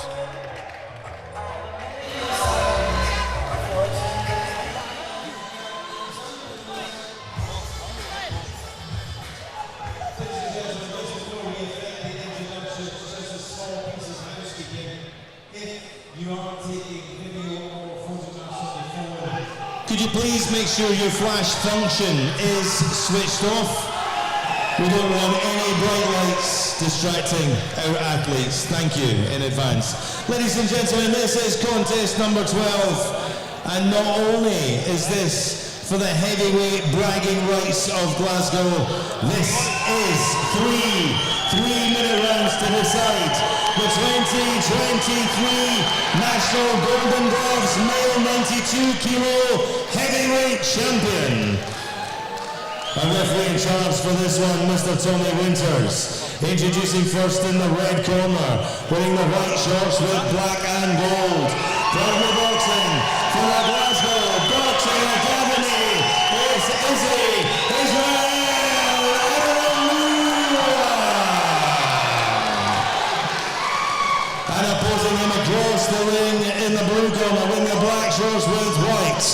Could you please make sure your flash function is switched off? We don't want any bright lights distracting our athletes. Thank you in advance. Ladies and gentlemen, this is contest number 12. And not only is this for the heavyweight bragging rights of Glasgow, this is three-minute rounds to decide the 2023 National Golden Gloves male 92 kilo heavyweight champion. And referee in charge for this one, Mr. Tommy Winters. Introducing first in the red corner, wearing the white shorts with black and gold. Proudly boxing for the Glasgow Boxing Academy is Izzy and opposing him across the ring in the blue corner, wearing the black shorts with white.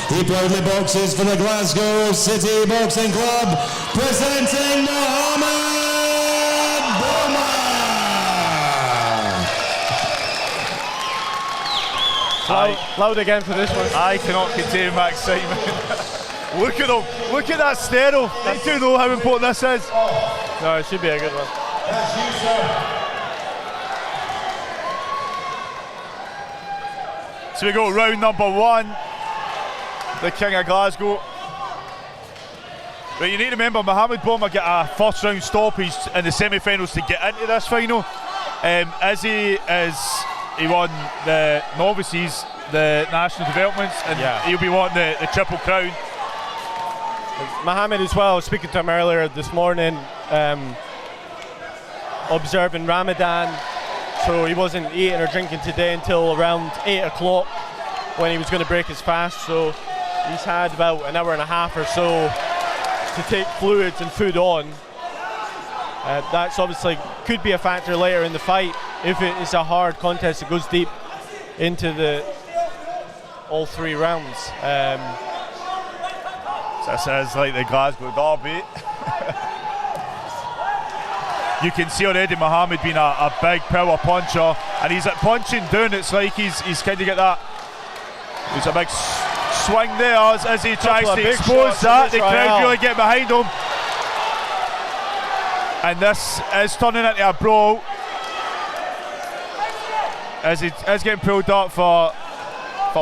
He proudly boxes for the Glasgow City Boxing Club, presenting Mohammed Bomber. Loud again for this one. I cannot contain my excitement. Look at them. Look at that stereo. They do know how important this is. No, it should be a good one. That's you, sir. So we go round number 1. The King of Glasgow. But you need to remember, Mohammed Bomber got a first round stoppage in the semi-finals to get into this final. He won the novices, the national developments, and he'll be wanting the triple crown. Mohammed as well, speaking to him earlier this morning, observing Ramadan, so he wasn't eating or drinking today until around 8 o'clock when he was going to break his fast, so he's had about an hour and a half or so to take fluids and food on. That's obviously could be a factor later in the fight if it is a hard contest that goes deep into all 3 rounds. This is like the Glasgow derby. You can see already Mohammed being a big power puncher, and he's punching down. It's like he's kind of got that. There's a big swing there as he tries to expose that. The crowd really get behind him. And this is turning into a brawl as he is getting pulled up for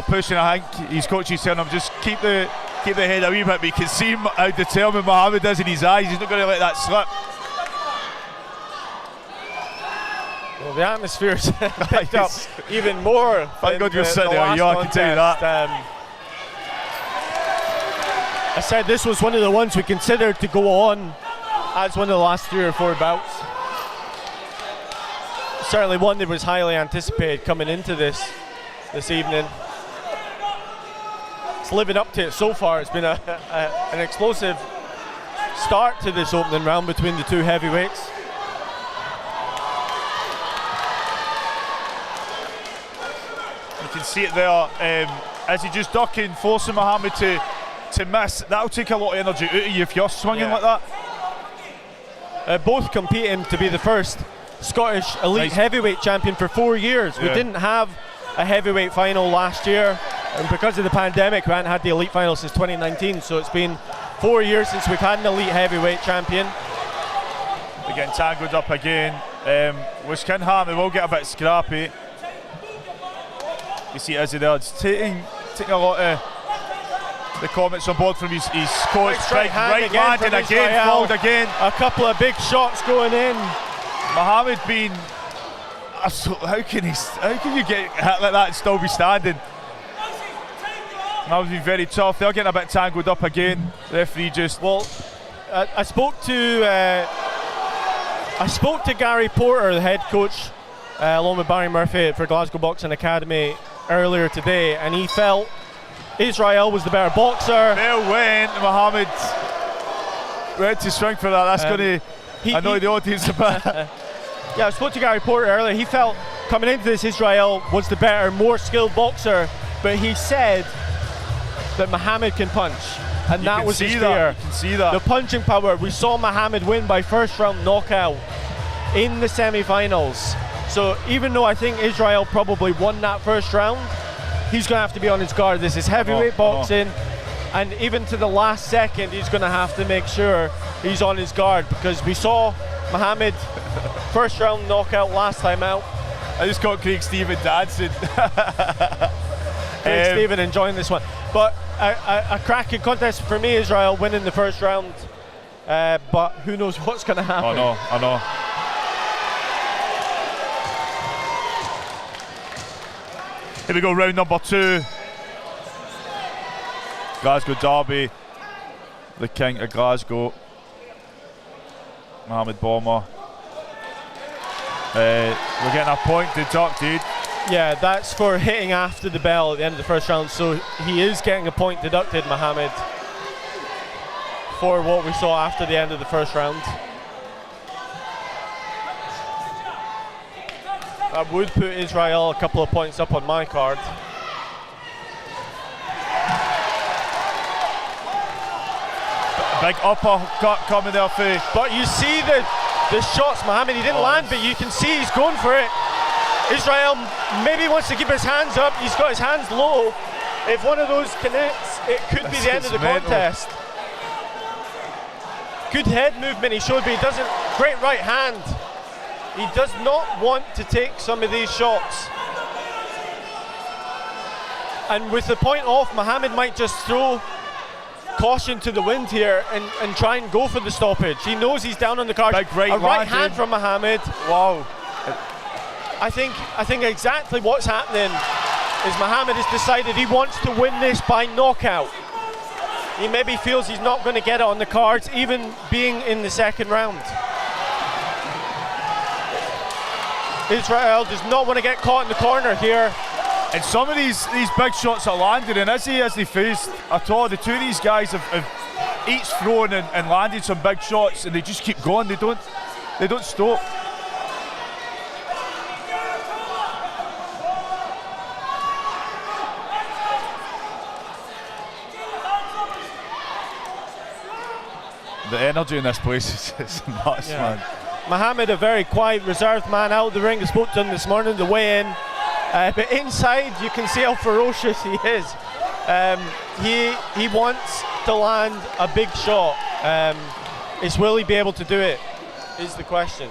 pushing. I think his coach is telling him just keep the head a wee bit, but you can see how determined Mohammed is in his eyes. He's not going to let that slip. Well, the atmosphere is picked up even more. Thank God you're sitting there. Yeah, I can tell you that. I said this was one of the ones we considered to go on as one of the last 3 or 4 bouts. certainly one that was highly anticipated coming into this evening. It's living up to it so far. It's been an explosive start to this opening round between the two heavyweights. You can see it there, as he just ducking, forcing Mohammed to miss. That'll take a lot of energy out of you if you're swinging like that. Both competing to be the first Scottish elite heavyweight champion for 4 years. We didn't have a heavyweight final last year, and because of the pandemic we hadn't had the elite final since 2019, so it's been 4 years since we've had an elite heavyweight champion. They're getting tangled up again. Wiskingham, will get a bit scrappy. You see Izzy there, it's taking a lot of the comments on board from his coach. Right landing again, fouled again. A couple of big shots going in. Mohammed being, how can you get hit like that and still be standing? That would be very tough. They're getting a bit tangled up again. The referee just... Well, I spoke to Gary Porter, the head coach, along with Barry Murphy for Glasgow Boxing Academy earlier today, and he felt Israel was the better boxer. There went Mohammed. Went to swing for that. That's going to annoy the audience a bit. Yeah, I spoke to Gary Porter earlier. He felt coming into this Israel was the better, more skilled boxer, but he said that Mohammed can punch, and that was his fear. You can see that. The punching power. We saw Mohammed win by first round knockout in the semi-finals. So even though I think Israel probably won that first round, he's going to have to be on his guard. This is heavyweight boxing, and even to the last second he's going to have to make sure he's on his guard, because we saw Mohammed first round knockout last time out. I just got Craig Stephen dancing. Craig Stephen enjoying this one. But a cracking contest for me, Israel winning the first round, but who knows what's going to happen. I know. Here we go, round number 2. Glasgow Derby, the king of Glasgow, Mohammed Bomber. We're getting a point deducted. Yeah, that's for hitting after the bell at the end of the first round, so he is getting a point deducted, Mohammed, for what we saw after the end of the first round. I would put Israel a couple of points up on my card. Big uppercut coming there for... But you see the shots, Mohammed, he didn't land, but you can see he's going for it. Israel maybe wants to keep his hands up. He's got his hands low. If one of those connects, it could be the end of the contest. Good head movement he showed, but he doesn't. Great right hand. He does not want to take some of these shots. And with the point off, Mohammed might just throw caution to the wind here and try and go for the stoppage. He knows he's down on the card. Big right a right hand from Mohammed. Wow. I think exactly what's happening is Mohammed has decided he wants to win this by knockout. He maybe feels he's not going to get it on the cards, even being in the second round. Israel does not want to get caught in the corner here. And some of these big shots are landing, and as they faced at all, the two of these guys have each thrown and landed some big shots, and they just keep going. They don't stop. The energy in this place is nuts, man. Mohammed, a very quiet, reserved man out of the ring. I spoke to him this morning, the way in. But inside, you can see how ferocious he is. He wants to land a big shot. Will he be able to do it, is the question.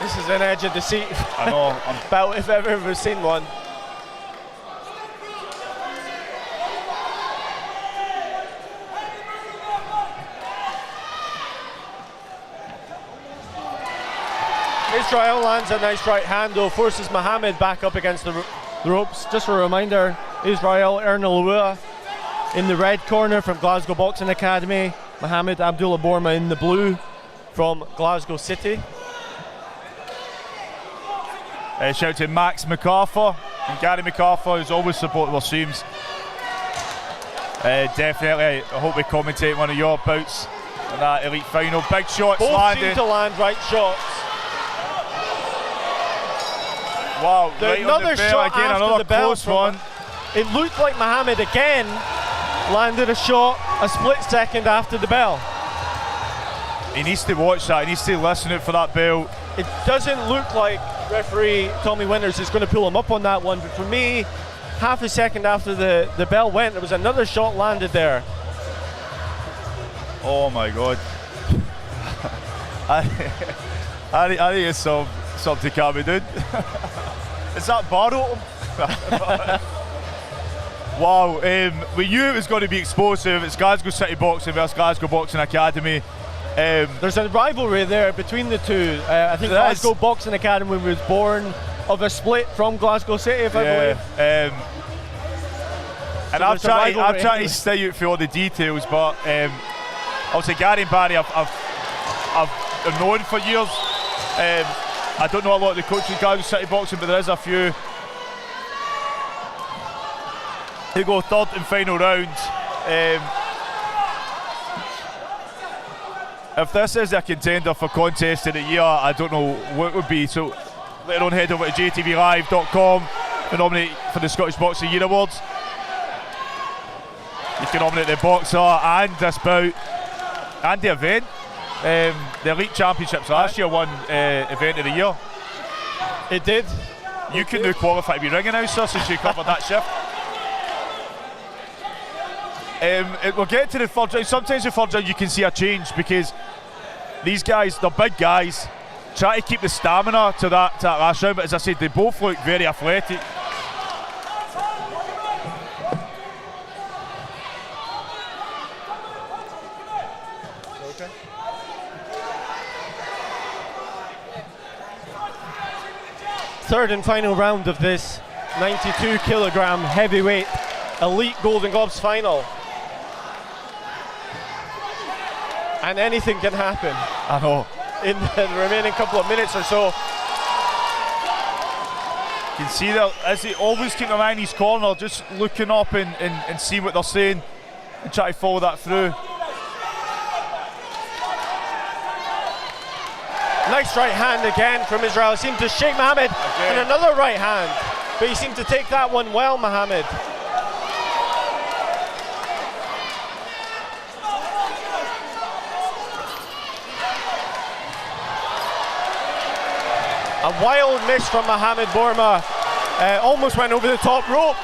This is an edge of the seat. I know. About if I've ever seen one. Israel lands a nice right hand though, forces Mohammed back up against the ropes. Just a reminder, Israel Ernalua in the red corner from Glasgow Boxing Academy, Mohammed Abdullah Borma in the blue from Glasgow City. Shout out to Max MacArthur and Gary MacArthur, who's always supported our streams. Definitely, I hope we commentate one of your bouts in that elite final. Big shots Both landing. seem to land right shots. Wow, right another on the bell shot again, after another the bell close one. It looked like Mohammed again landed a shot a split second after the bell. He needs to watch that, he needs to listen out for that bell. It doesn't look like referee Tommy Winters is going to pull him up on that one, but for me, half a second after the bell went, there was another shot landed there. Oh my God. I think it's something can't be done. Is that bar open? Wow, we knew it was going to be explosive. It's Glasgow City Boxing versus Glasgow Boxing Academy. There's a rivalry there between the two. I think Glasgow Boxing Academy was born of a split from Glasgow City, if I believe. And I'm trying to stay out for all the details, but obviously Gary and Barry I've known for years. I don't know a lot of the coaches in Glasgow City Boxing, but there is a few who go third and final round. If this is a contender for contest of the year, I don't know what it would be. So later on, head over to JATVlive.com and nominate for the Scottish Boxing Year Awards. You can nominate the boxer and this bout and the event. The Elite Championships last year won event of the year. It did. You can now qualify to be ring announcer since you covered that shift. We'll get to the third round. Sometimes the third round you can see a change because these guys, they're big guys, try to keep the stamina to that last round, but as I said, they both look very athletic. Okay. Third and final round of this 92 kilogram heavyweight elite Golden Gloves final. And anything can happen. I know. In the remaining couple of minutes or so. You can see that as they always keep an eye in his corner, just looking up and see what they're saying and try to follow that through. Nice right hand again from Israel. Seemed to shake Mohammed. And another right hand. But he seemed to take that one well, Mohammed. A wild miss from Mohammed Borma. Almost went over the top rope.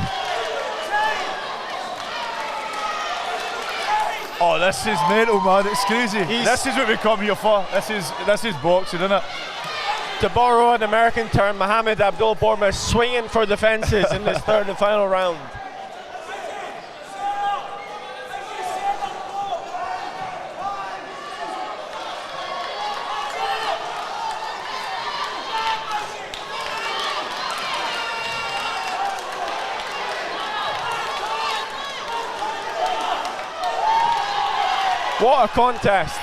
Oh, this is mental, man. It's crazy. This is what we come here for. This is boxing, isn't it? To borrow an American term, Mohammed Abdullah Borma swinging for the fences in this third and final round. What a contest.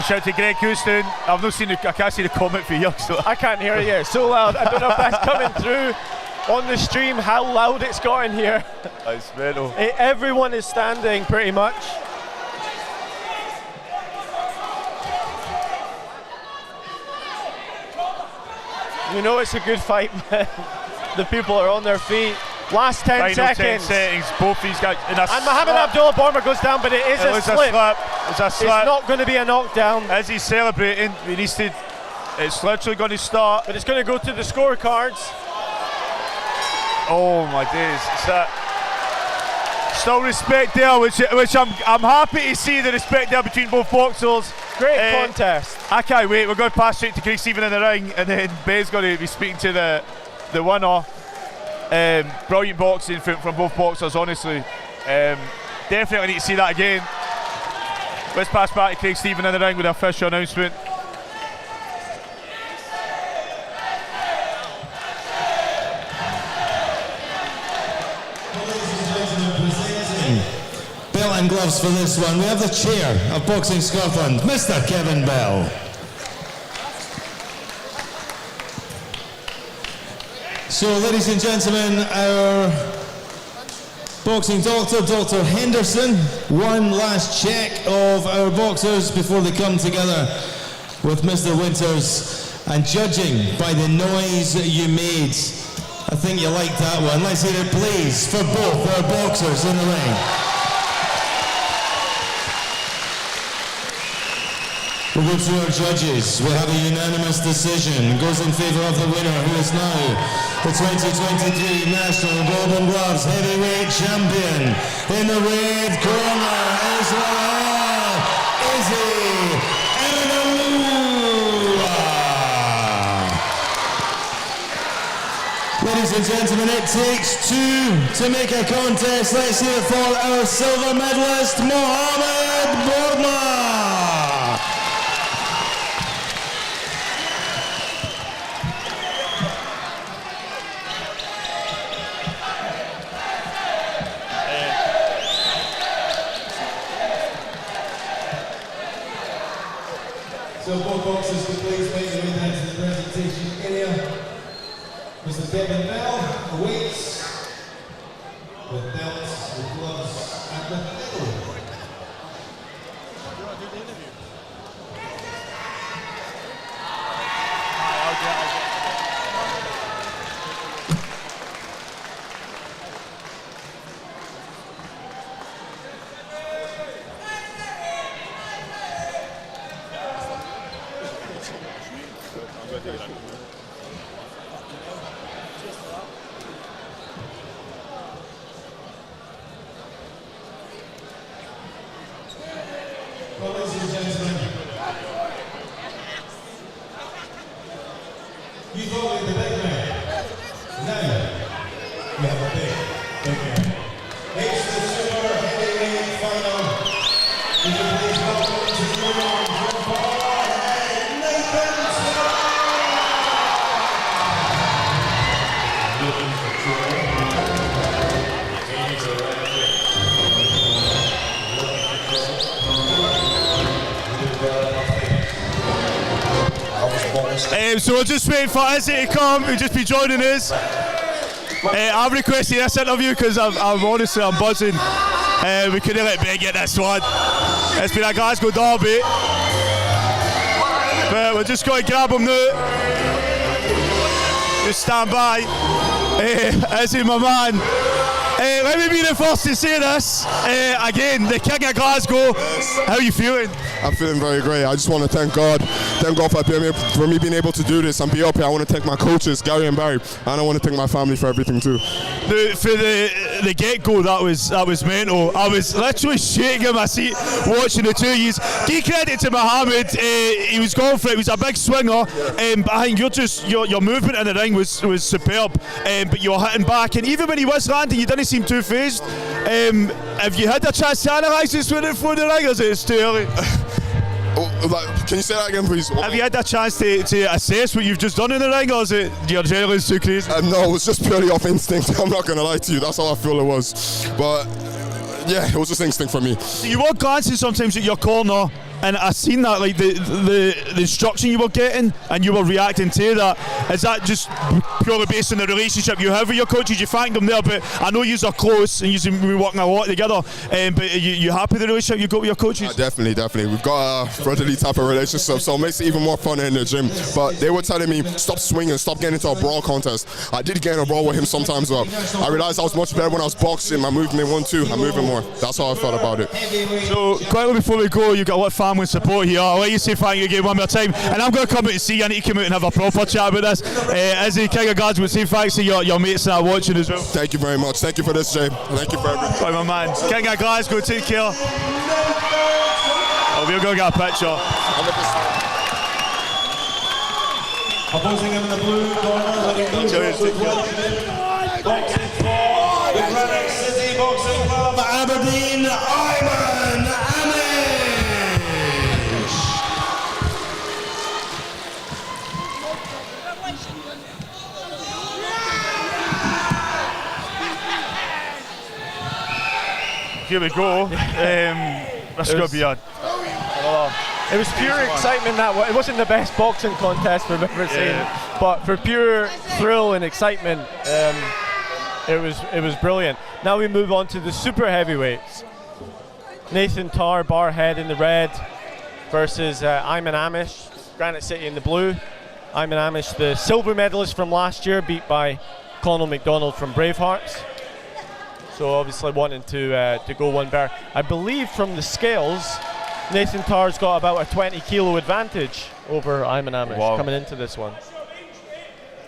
Shout out to Greg Houston. I've not seen I can't see the comment for you, so I can't hear you. It's so loud. I don't know if that's coming through on the stream, how loud it's got in here. It's mental. Everyone is standing pretty much. You know it's a good fight when the people are on their feet. Last 10 Final seconds. 10 seconds, both these guys. And Mohammed Abdullah Borma goes down, but it is a slip. It's a slip. It's not going to be a knockdown. As he's celebrating, he needs to. It's literally going to start. But it's going to go to the scorecards. Oh my days! It's that. Still respect there, which I'm happy to see the respect there between both boxers. Great contest. I can't wait. We're going to pass straight to Craig Stephen in the ring, and then Ben's going to be speaking to the winner. Brilliant boxing from both boxers, honestly. Definitely need to see that again. Let's pass back to Craig Stephen in the ring with the official announcement. Bell and gloves for this one. We have the chair of Boxing Scotland, Mr. Kevin Bell. So, ladies and gentlemen, our boxing doctor, Dr. Henderson, one last check of our boxers before they come together with Mr. Winters, and judging by the noise you made, I think you liked that one. Let's hear it, please, for both our boxers in the ring. We'll go to our judges. We have a unanimous decision. Goes in favour of the winner, who is now the 2023 National Golden Gloves Heavyweight Champion. In the red corner is Izzy Evanalua. Ladies and gentlemen, it takes two to make a contest. Let's hear it for our silver medalist, Mohamed Bourma. So both boxers can please make their way down to the presentation area. Mr. Kevin Bell awaits with belts, with gloves, and with medal. Well, ladies and gentlemen, you thought we had the big man. Now, we have a big man. It's the super heavyweight final. Would you please welcome to the ring, John Paul and Nathan So we'll just wait for Izzy to come, who'll just be joining us. I've requested this interview because I'm honestly buzzing. We couldn't let Ben get this one. It's been a Glasgow derby. But we're just going to grab him now. Just stand by. Izzy, my man. Let me be the first to say this. Again, the King of Glasgow. How are you feeling? I'm feeling very great. I just want to thank God for me being able to do this and be up here. I want to thank my coaches, Gary and Barry, and I want to thank my family for everything too. For the get-go, that was mental. I was literally shaking in my seat watching the two of you. Give credit to Mohamed. He was going for it. He was a big swinger. But I think your movement in the ring was superb. But you were hitting back, and even when he was landing, you didn't seem too phased. Have you had a chance to analyse this for the ring, or is it too early? Can you say that again, please? Have you had a chance to assess what you've just done in the ring, or is it your adrenaline's too crazy? No, it was just purely off instinct. I'm not going to lie to you. That's how I feel it was. But yeah, it was just instinct for me. So you were glancing sometimes at your corner, and I seen that, like the instruction you were getting, and you were reacting to that. Is that just purely based on the relationship you have with your coaches? You thank them there, but I know you are close and you've been working a lot together. But you happy with the relationship you got with your coaches? Definitely. We've got a brotherly type of relationship, so it makes it even more fun in the gym. But they were telling me, stop swinging, stop getting into a brawl contest. I did get in a brawl with him sometimes, but I realised I was much better when I was boxing. My movement 1-2, I'm moving more. That's how I felt about it. So quickly before we go, you've got a lot of family support here. I'll let you say thank you again one more time, and I'm going to come out and see you. I need to come out and have a proper chat about this. As the King of Glasgow, say thanks to your mates that are watching as well. Thank you very much. Thank you for this, Jay. Thank you for everything. Right, my man. King of Glasgow, take care. Oh, we'll go get a picture. Opposing him in the blue corner, boxing for the Granite City Boxing Club, Aberdeen, Ayman Amin. here we go. This is going to be a... It was pure excitement that way. It wasn't the best boxing contest we've ever seen, but for pure thrill and excitement, it was brilliant. Now we move on to the super heavyweights. Nathan Tarr, Barhead in the red, versus Ayman Amish, Granite City in the blue. Ayman Amish, the silver medalist from last year, beat by Conor McDonald from Bravehearts. So obviously wanting to go one better. I believe from the scales, Nathan Tarr's got about a 20 kilo advantage over Ayman Amish coming into this one.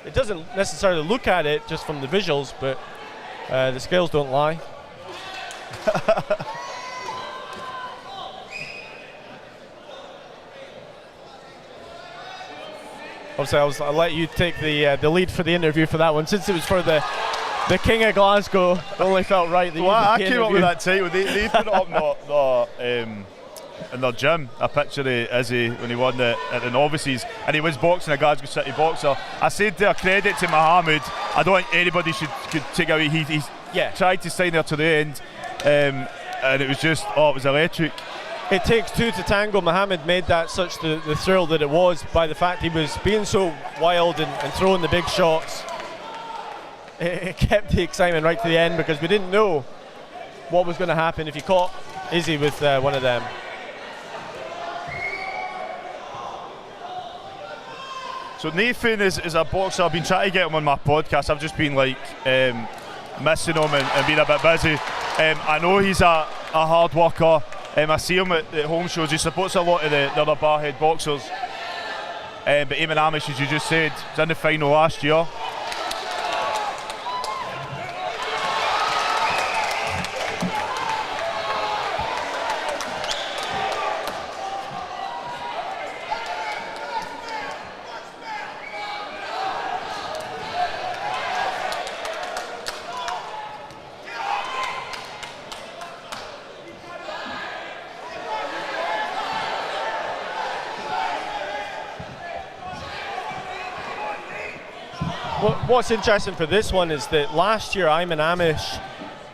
It doesn't necessarily look at it just from the visuals, but the scales don't lie. Obviously, I'll let you take the lead for the interview for that one, since it was for the King of Glasgow. It only felt right that I came up with that title. They put it up in their gym, a picture of Izzy when he won at the novices, and he was boxing a Glasgow City boxer. I said to a credit to Mohammed, I don't think anybody could take away. He tried to sign there to the end, and it was just, it was electric. It takes two to tango. Mohammed made that such the thrill that it was by the fact he was being so wild and throwing the big shots. It kept the excitement right to the end, because we didn't know what was going to happen if he caught Izzy with one of them. So Nathan is a boxer. I've been trying to get him on my podcast. I've just been like missing him and being a bit busy. I know he's a hard worker. I see him at home shows. He supports a lot of the other Barhead boxers. But Ayman Amish, as you just said, was in the final last year. What's interesting for this one is that last year Ayman Amish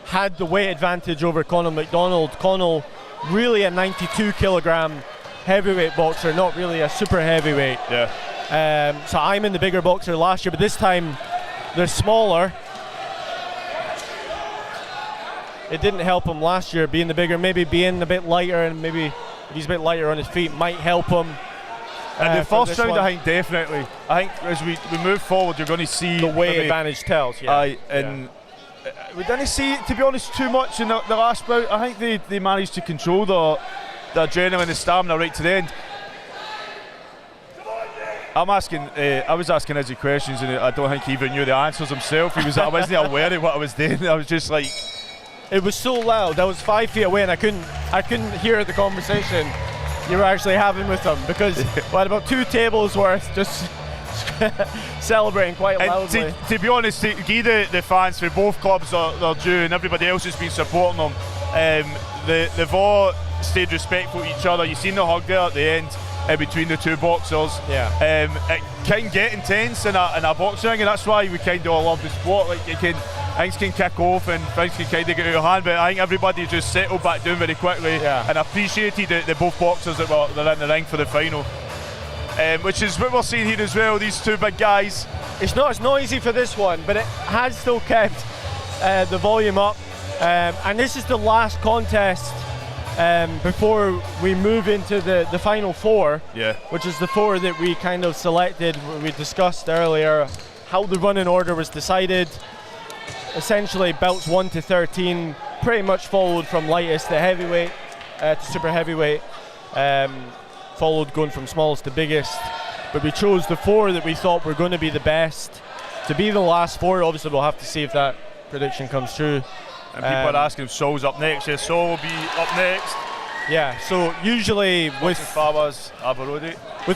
had the weight advantage over Conor McDonald. Conor really a 92 kilogram heavyweight boxer, not really a super heavyweight. Yeah. So Ayman the bigger boxer last year, but this time they're smaller. It didn't help him last year being the bigger, maybe being a bit lighter, and maybe if he's a bit lighter on his feet might help him. And the first round, I think definitely. I think as we move forward, you're going to see the weight advantage tells. Yeah. We didn't see, to be honest, too much in the last bout. I think they managed to control the adrenaline and stamina right to the end. I was asking Izzy questions, and I don't think he even knew the answers himself. I wasn't aware of what I was doing. I was just like, it was so loud. I was 5 feet away, and I couldn't hear the conversation you were actually having with them, because we had about 2 tables worth just celebrating quite loudly. To be honest, to give the fans for both clubs their due, and everybody else has been supporting them, they've all stayed respectful to each other. You've seen the hug there at the end between the two boxers. Yeah. It can get intense in a boxing ring, and that's why we kind of all love the sport. Like, things can kick off and things can kind of get out of hand, but I think everybody just settled back down very quickly and appreciated the both boxers that were in the ring for the final, which is what we're seeing here as well. These two big guys. It's not easy for this one, but it has still kept the volume up, and this is the last contest before we move into the final 4, which is the 4 that we kind of selected. We discussed earlier how the running order was decided. Essentially belts 1 to 13 pretty much followed from lightest to heavyweight to super heavyweight, followed going from smallest to biggest, but we chose the 4 that we thought were going to be the best to be the last 4. Obviously we'll have to see if that prediction comes true. And people are asking if Sol's up next. Yeah, Sol will be up next. Yeah, so usually with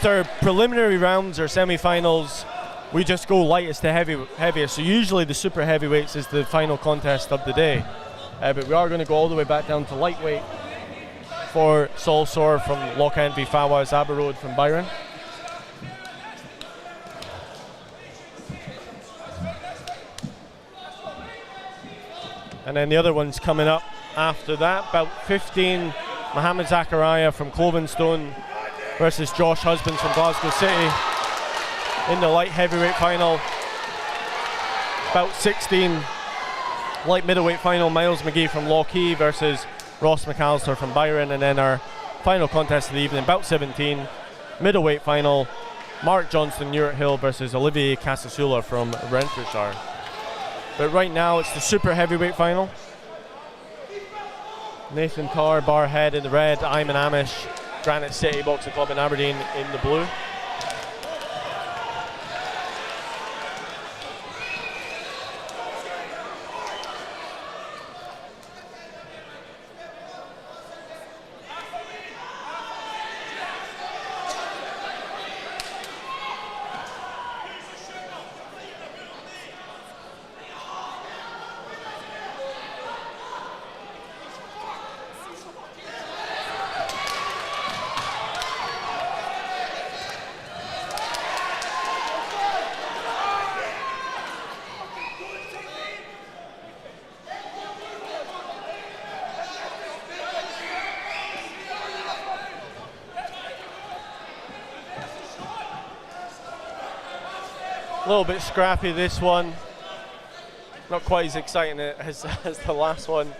our preliminary rounds or semi-finals, we just go lightest to heaviest. So usually the super heavyweights is the final contest of the day. But we are going to go all the way back down to lightweight for Sol Soar from Lochend v Fawaz Aberode from Byron. And then the other one's coming up after that. Bout 15, Mohamed Zakaria from Clovenstone versus Josh Husbands from Glasgow City in the light heavyweight final. Bout 16, light middleweight final, Miles McGee from Lockheed versus Ross McAllister from Byron. And then our final contest of the evening, bout 17, middleweight final, Mark Johnston, Newart Hill versus Olivier Casasula from Renfrewshire. But right now it's the super heavyweight final. Nathan Tarr, Barhead in the red, Ayman Amish, Granite City Boxing Club in Aberdeen in the blue. A little bit scrappy this one, not quite as exciting as the last one.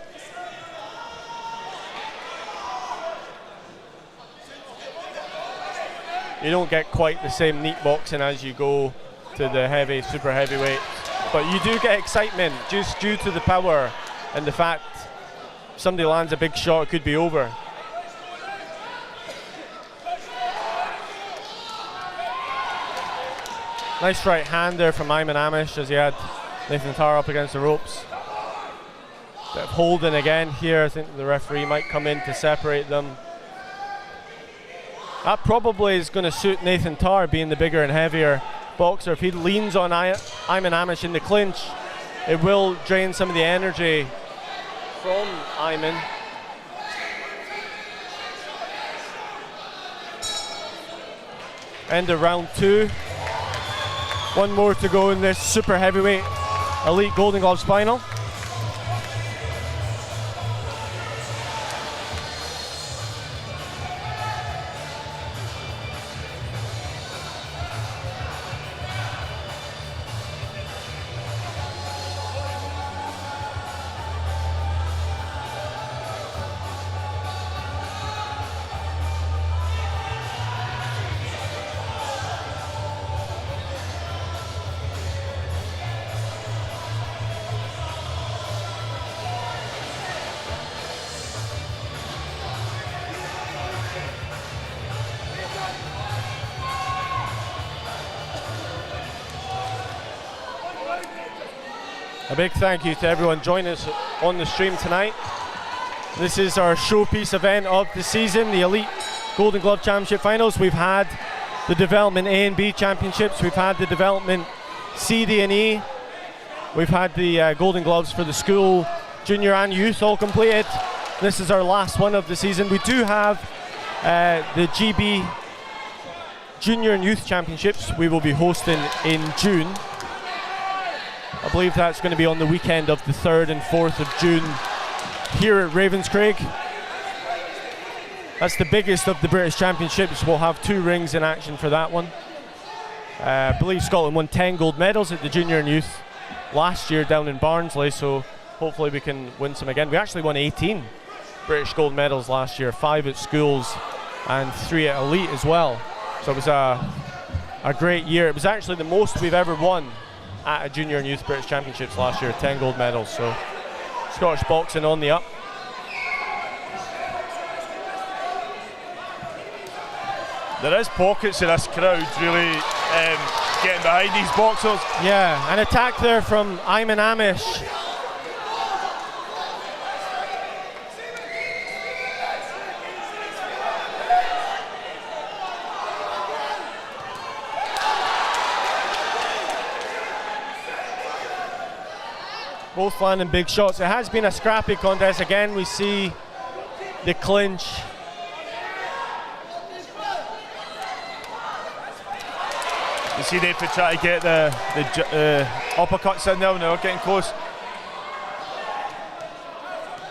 You don't get quite the same neat boxing as you go to the super heavyweight, but you do get excitement just due to the power and the fact if somebody lands a big shot, it could be over. Nice right hand there from Ayman Amish as he had Nathan Tarr up against the ropes. Bit of holding again here. I think the referee might come in to separate them. That probably is going to suit Nathan Tarr, being the bigger and heavier boxer. If he leans on Ayman Amish in the clinch, it will drain some of the energy from Ayman. End of round 2. One more to go in this super heavyweight elite Golden Gloves final. A big thank you to everyone joining us on the stream tonight. This is our showpiece event of the season, the Elite Golden Glove Championship Finals. We've had the Development A and B Championships. We've had the Development C, D and E. We've had the Golden Gloves for the school, junior and youth all completed. This is our last one of the season. We do have the GB Junior and Youth Championships we will be hosting in June. I believe that's going to be on the weekend of the 3rd and 4th of June here at Ravenscraig. That's the biggest of the British Championships. We'll have 2 rings in action for that one. I believe Scotland won 10 gold medals at the Junior and Youth last year down in Barnsley, so hopefully we can win some again. We actually won 18 British gold medals last year, 5 at schools and 3 at elite as well. So it was a great year. It was actually the most we've ever won at a Junior and Youth British Championships last year, 10 gold medals. So Scottish boxing on the up. There is pockets of this crowd really getting behind these boxers. Yeah, an attack there from Ayman Amish. Both landing big shots. It has been a scrappy contest. Again, we see the clinch. You see Nathan try to get the uppercuts in there, and they're getting close.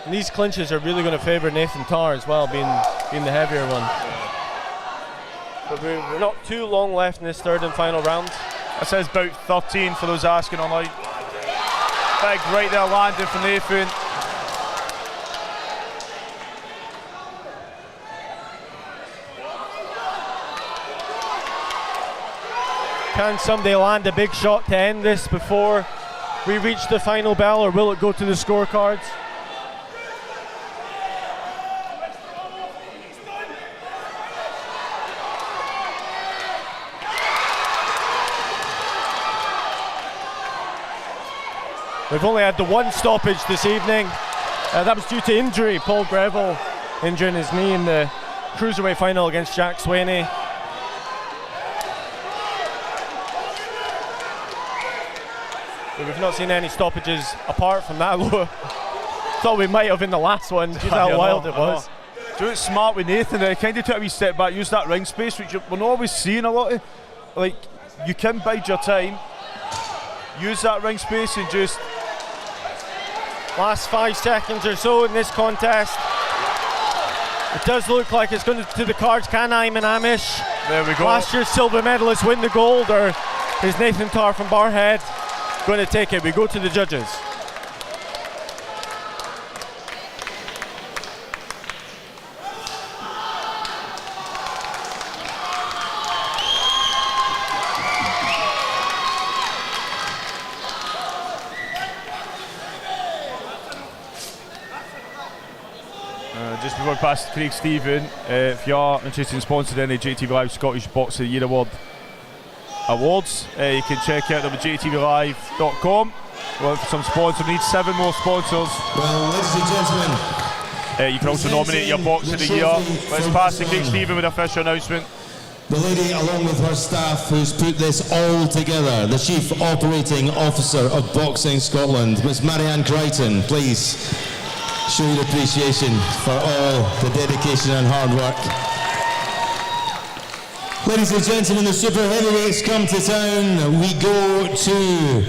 And these clinches are really going to favour Nathan Tarr as well, being the heavier one. But we're not too long left in this third and final round. That says about 13 for those asking online. Big right there landing for Nathan. Can somebody land a big shot to end this before we reach the final bell, or will it go to the scorecards? We've only had the one stoppage this evening. That was due to injury. Paul Greville injuring his knee in the cruiserweight final against Jack Swaney. But we've not seen any stoppages apart from that. Thought we might have in the last one. Just how wild it was. Do it smart with Nathan. Kind of took a wee step back, use that ring space, which we're not always seeing a lot of. Like, you can bide your time, use that ring space and just. Last 5 seconds or so in this contest. It does look like it's going to the cards. Can Ayman Amish, there we go, last year's silver medalist, win the gold, or is Nathan Tarr from Barrhead going to take it? We go to the judges. Just before we pass to Craig Stephen, if you are interested in sponsoring any JATV Live Scottish Box of the Year awards, you can check out them at jatvlive.com. We're looking for some sponsors. We need 7 more sponsors. Well, ladies and gentlemen, you can also nominate your Box of the Year. Let's pass to Craig Stephen with the official announcement. The lady, along with her staff, who's put this all together, the Chief Operating Officer of Boxing Scotland, Miss Marianne Crichton, please show your appreciation for all the dedication and hard work. Ladies and gentlemen, the super heavyweights come to town. We go to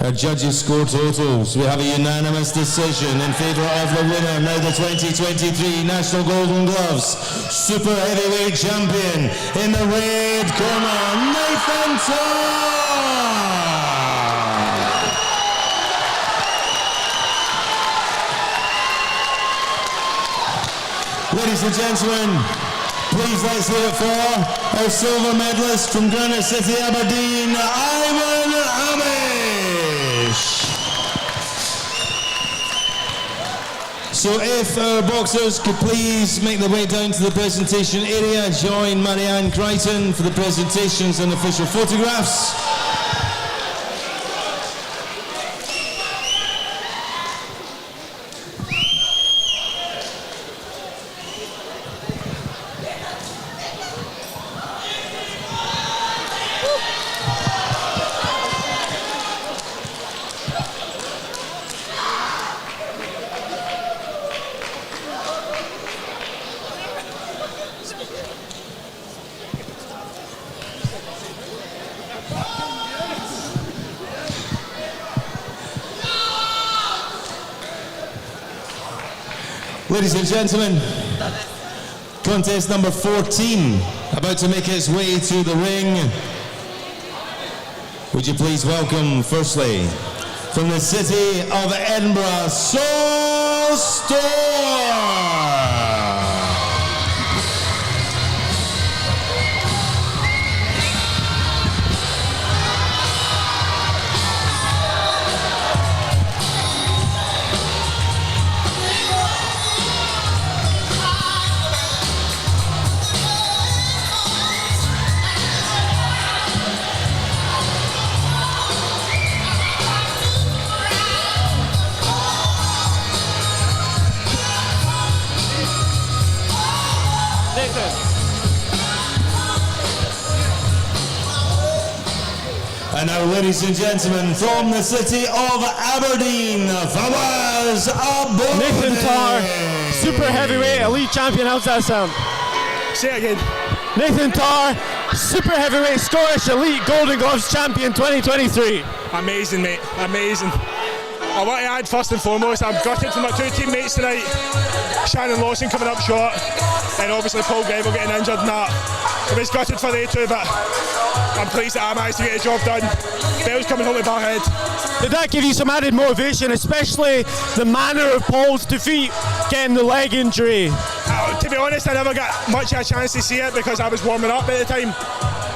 our judges' score totals. We have a unanimous decision in favour of the winner, now the 2023 National Golden Gloves super heavyweight champion in the red corner, Nathan Tarr. Ladies and gentlemen, please let's hear it for our silver medalist from Granite City, Aberdeen, Ayman Amish. So if our boxers could please make their way down to the presentation area, join Marianne Crichton for the presentations and official photographs. Ladies and gentlemen, contest number 14, about to make its way to the ring. Would you please welcome, firstly, from the city of Edinburgh, Saul Storr. And now, ladies and gentlemen, from the city of Aberdeen, Fawaz Abou. Nathan Tarr, super heavyweight elite champion. How's that sound? Say it again. Nathan Tarr, super heavyweight Scottish elite Golden Gloves champion 2023. Amazing, mate. Amazing. I want to add first and foremost, I'm gutted for my two teammates tonight. Shannon Lawson coming up short, and obviously Paul Greville getting injured and that. I was gutted for they two, but I'm pleased that I managed to get the job done. Bell's coming home with Barhead. Did that give you some added motivation, especially the manner of Paul's defeat, getting the leg injury? To be honest, I never got much of a chance to see it because I was warming up at the time.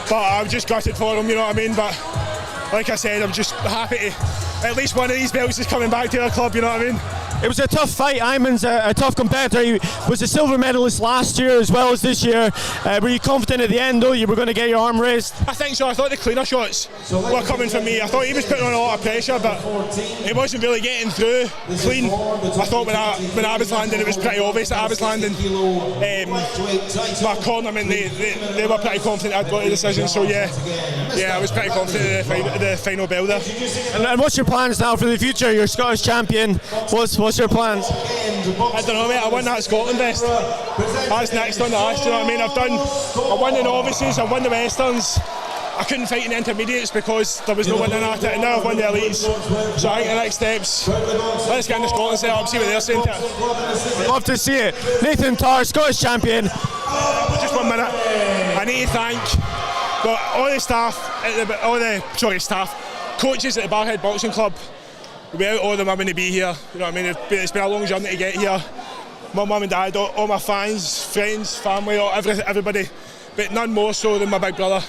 But I was just gutted for him, you know what I mean? But like I said, I'm just happy to, at least one of these belts is coming back to the club, you know what I mean? It was a tough fight. Iman's a tough competitor. He was a silver medalist last year as well as this year. Were you confident at the end though you were going to get your arm raised? I think so. I thought the cleaner shots were coming from me. I thought he was putting on a lot of pressure, but he wasn't really getting through clean. I thought when I was landing, it was pretty obvious that I was landing. My cornermen, they were pretty confident I'd got the decision. So yeah, I was pretty confident of the final bell there. And what's your plans now for the future? You're Scottish champion. What's your plans? I don't know, mate. I won that Scotland vest. That's next on the list, you know what I mean? I won the novices, I won the westerns. I couldn't fight in the intermediates because there was no one in at it, and now I've won the elites. So I think the next steps, let's get in the Scotland set up, see what they're saying to it. Love to see it. Nathan Tarr, Scottish champion. Just 1 minute. I need to thank all the staff, coaches at the Barhead Boxing Club. Without all of them, I'm going to be here. You know what I mean? It's been a long journey to get here. My mum and dad, all my fans, friends, family, everybody, but none more so than my big brother.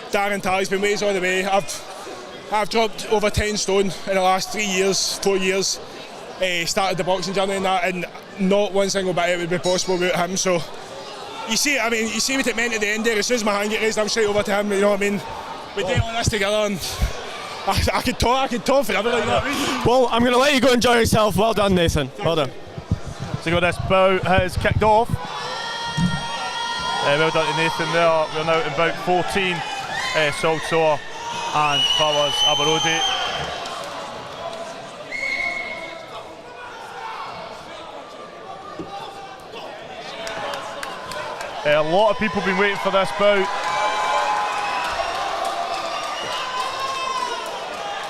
Darren Tarry's been with us all the way. I've dropped over 10 stone in the last 4 years. Started the boxing journey and not one single bit of it would be possible without him. So you see what it meant at the end there. As soon as my hand get raised, I'm straight over to him. You know what I mean? We did all this together, and I could talk forever like that. Well, I'm going to let you go enjoy yourself. Well done, Nathan. Well done. So this bout has kicked off. Well done to Nathan there. We're now at about 14. Saltor and Fawaz Abarodi. A lot of people have been waiting for this bout.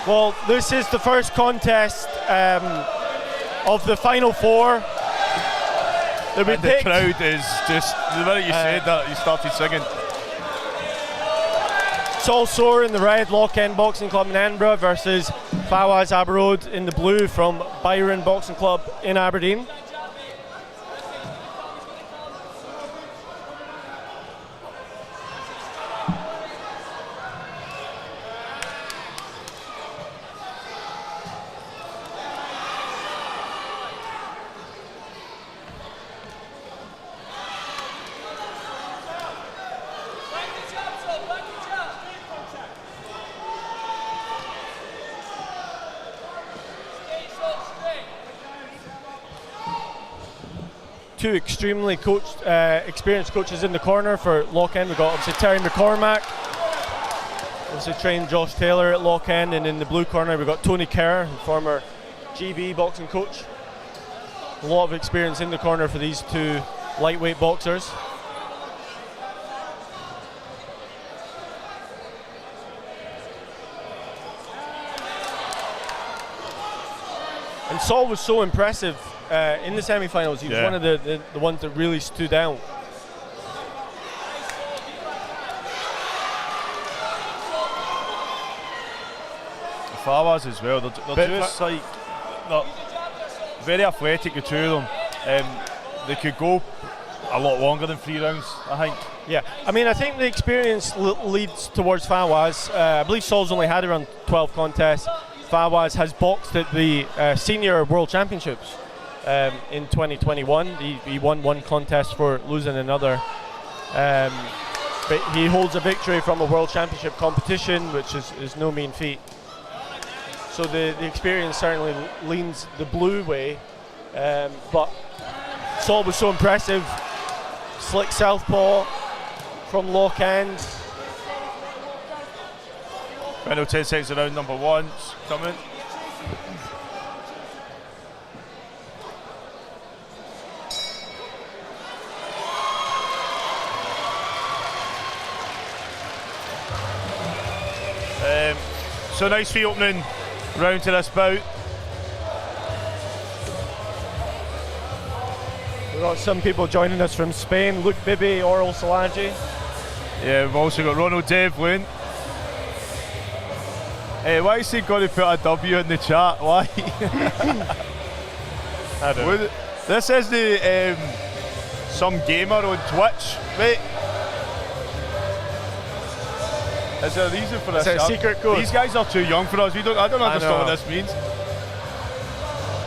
Well, this is the first contest of the final four. And the crowd is just, the minute you said that, you started singing. Saul Soar in the red, Lock End Boxing Club in Edinburgh versus Fawaz Abarod in the blue from Byron Boxing Club in Aberdeen. Two extremely experienced coaches in the corner for Lock End. We've got obviously Terry McCormack, obviously trained Josh Taylor at Lock End, and in the blue corner we've got Tony Kerr, former GB boxing coach. A lot of experience in the corner for these two lightweight boxers. And Saul was so impressive in the semi-finals. He was one of the ones that really stood out. Fawaz as well. They're just like, they're very athletic, the two of them. They could go a lot longer than 3 rounds, I think. Yeah, I mean, I think the experience leads towards Fawaz. I believe Saul's only had around 12 contests. Fawaz has boxed at the Senior World Championships in 2021. He won 1 contest for losing another. But he holds a victory from a World Championship competition, which is no mean feat. So the experience certainly leans the blue way. But Saul was so impressive. Slick southpaw from Lock End. Final 10 seconds around number 1 coming. So nice free opening round to this bout. We've got some people joining us from Spain. Luke Bibby, Oral Salaji. Yeah, we've also got Ronald Devlin. Why is he got to put a W in the chat? Why? I don't know. This is the some gamer on Twitch, mate. Is there a reason for this? Is it a secret code? These guys are too young for us. I don't understand what this means.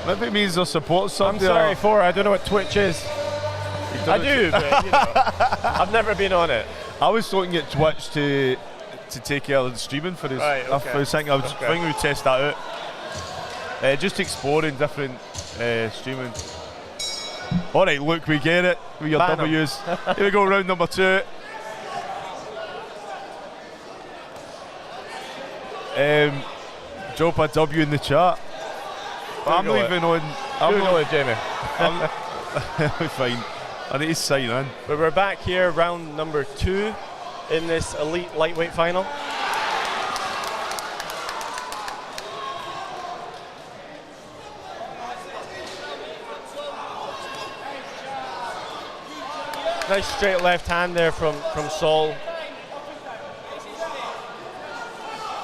Maybe it means they're support something. I'm sorry, I don't know what Twitch is. I do, but you know, I've never been on it. I was looking at Twitch to take care of the streaming for this. Right, okay. I was thinking we'd test that out. Just exploring different streaming. All right, look, we get it. We got W's. Here we go, round number 2. Drop a W in the chat. I'm not even on. I'm not it, Jamie. I'm fine. I need to sign in. But we're back here, round number 2 in this elite lightweight final. Nice straight left hand there from Saul.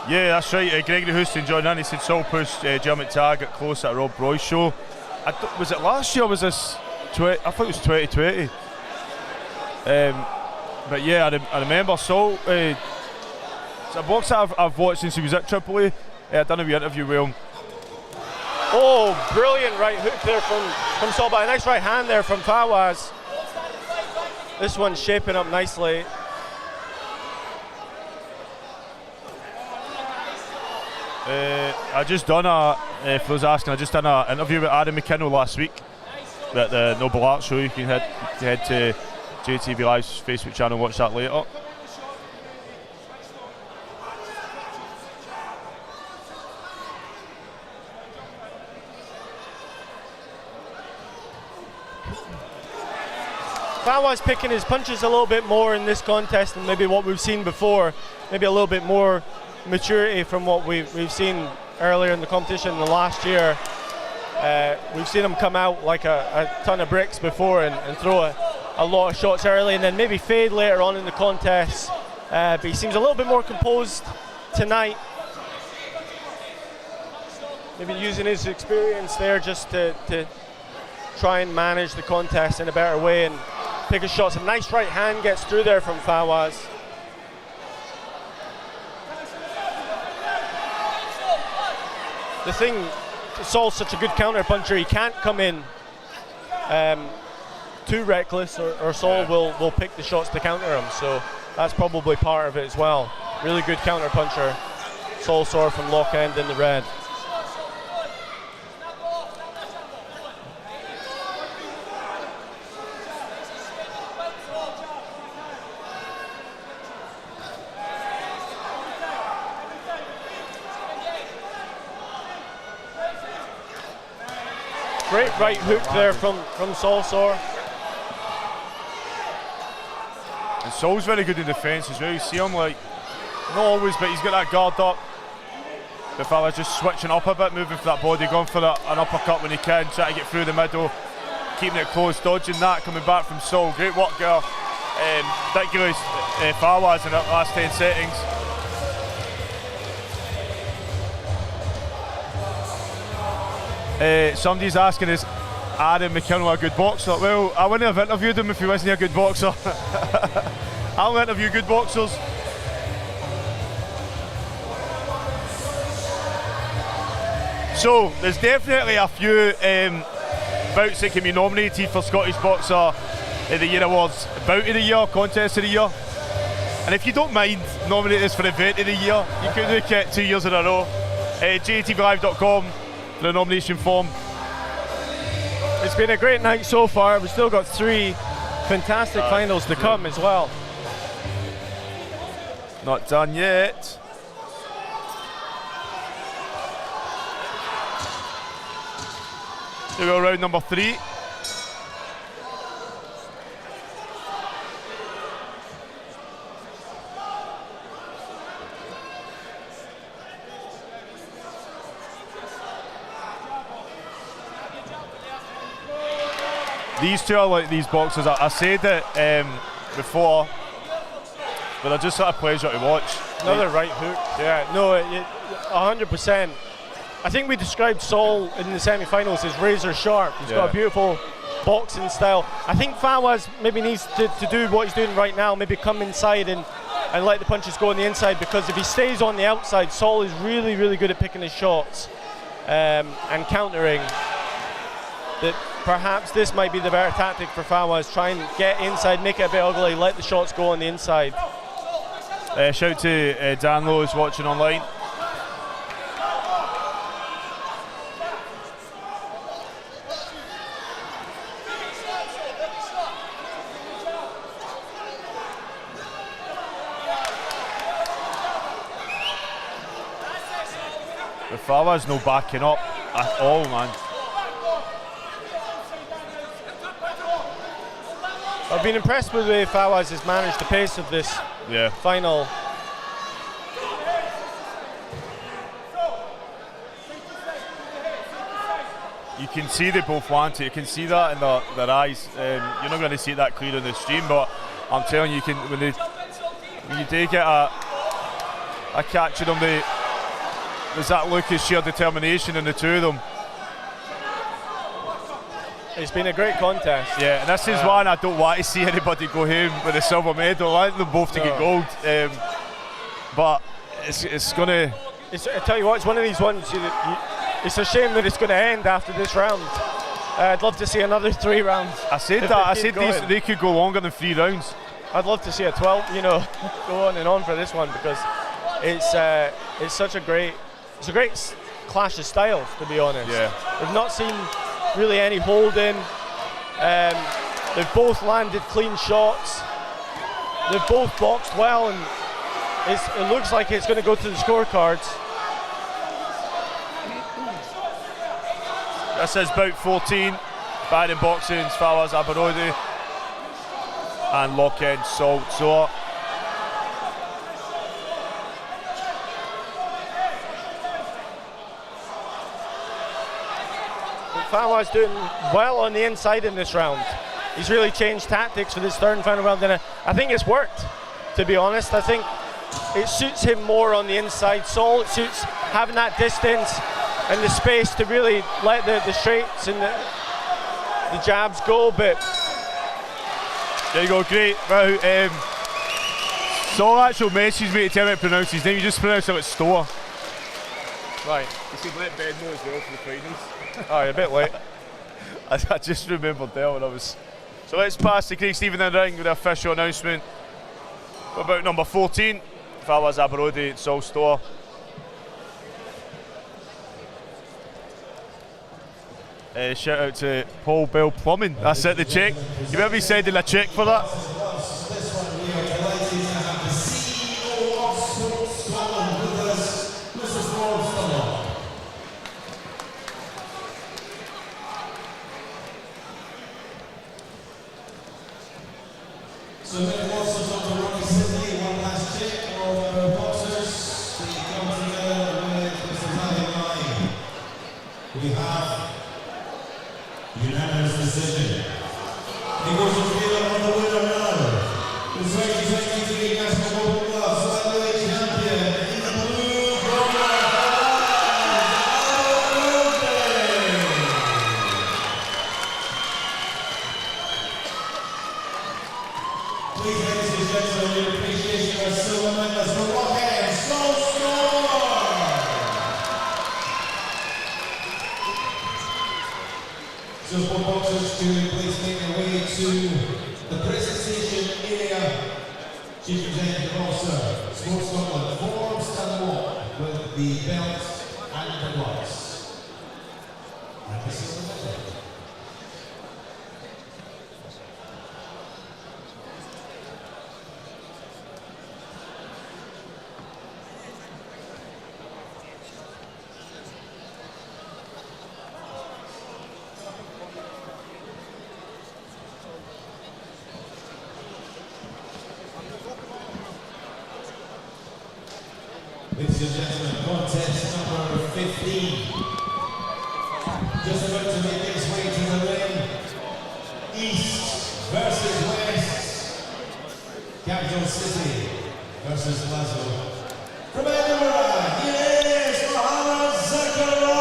Yeah, that's right. Gregory Houston joined in. He said Saul pushed German Target close at Rob Roy's show. Was it last year or was this? I thought it was 2020. But yeah, I remember Saul. It's a boxer I've watched since he was at Triple A. I've done a wee interview with him. Oh, brilliant right hook there from Saul, but a nice right hand there from Fawaz. This one's shaping up nicely. I just done for those asking, I just done an interview with Adam McKinnell last week at the Noble Art Show. You can head to JATV Live's Facebook channel and watch that later. Fawaz picking his punches a little bit more in this contest than maybe what we've seen before. Maybe a little bit more maturity from what we've seen earlier in the competition in the last year. We've seen him come out like a ton of bricks before and throw a lot of shots early and then maybe fade later on in the contest. But he seems a little bit more composed tonight. Maybe using his experience there just to try and manage the contest in a better way and pick his shots. A nice right hand gets through there from Fawaz. The thing, Saul's such a good counter puncher, he can't come in too reckless or Saul will pick the shots to counter him, so that's probably part of it as well. Really good counter puncher, Saul Sor from Lock End in the red. Great right hook there from Saul Sor. And Saul's very good in defence as well. You see him like, not always, but he's got that guard up. The fella's just switching up a bit, moving for that body, going for an uppercut when he can, trying to get through the middle, keeping it close, dodging that, coming back from Saul. Great work there. Ridiculous Fawaz in the last 10 settings. Somebody's asking, is Adam McKinnell a good boxer? Well, I wouldn't have interviewed him if he wasn't a good boxer. I'll interview good boxers. So, there's definitely a few bouts that can be nominated for Scottish Boxer of the Year Awards. Bout of the Year, Contest of the Year. And if you don't mind nominating this for Event of the Year, you can look at 2 years in a row. JATVlive.com for the nomination form. It's been a great night so far. We've still got 3 fantastic finals to come as well. Not done yet. Here we go, round number 3. These two are like these boxers. I said it before, but they're just sort of pleasure to watch. Another right hook. Yeah, no, 100%. I think we described Saul in the semi-finals as razor sharp. He's got a beautiful boxing style. I think Fawaz maybe needs to do what he's doing right now, maybe come inside and let the punches go on the inside, because if he stays on the outside, Saul is really, really good at picking his shots and countering. That perhaps this might be the better tactic for Fawaz. Try and get inside, make it a bit ugly, let the shots go on the inside. Shout to Dan Lowe who's watching online. The Fawaz no backing up at all, man. I've been impressed with the way Fawaz has managed the pace of this final. You can see they both want it. You can see that in their eyes. You're not going to see that clear on the stream, but I'm telling you, when you do get a catch of them, there's that look of sheer determination in the two of them. It's been a great contest. Yeah, and this is one I don't want to see anybody go home with a silver medal. I want them both to get gold. But it's going to... I tell you what, it's one of these ones, it's a shame that it's going to end after this round. I'd love to see another 3 rounds. I said that. I said they could go longer than 3 rounds. I'd love to see a 12, go on and on for this one, because it's such a great... It's a great clash of styles, to be honest. Yeah. We've not seen really any holding. They've both landed clean shots. They've both boxed well, and it looks like it's going to go to the scorecards. This is bout 14. Bad in boxing, Fawaz Abarodi and lock-in Salt Soa. Fawaz doing well on the inside in this round. He's really changed tactics for this third and final round, and I think it's worked, to be honest. I think it suits him more on the inside. Saul, it suits having that distance and the space to really let the straights and the jabs go, but... There you go, great. Well, Saul actually messaged me to tell me to pronounce his name. You just pronounce it like Stoa. Right. You should let Ben know as well for the finals. Oh, you're a bit late. I just remembered there when I was... So let's pass to Craig Stephen in the ring with the official announcement. What about number 14? Fawaz Abarodi and Saul Stoa. Shout out to Paul Bell Plumbing. That's it, the check. You better be sending a check for that. So then also Dr. Ronnie Sidney, one last check of boxers. We come together with Mr. Line. We have unanimous decision. He goes to field on the winner now. The 2023 National Golden Gloves flyweight champion in the blue corner. Please, ladies and gentlemen, we appreciate your silver medals for walking so strong. So for boxers to please make their way to the presentation area. Chief Executive Officer, Sports Scotland, form, stand walk with the belt and the gloves. And this is the medal. Ladies and gentlemen, contest number 15. Just about to make his way to the ring. East versus West. Capital City versus Glasgow. From Edinburgh, here is Mohammed Zakaria.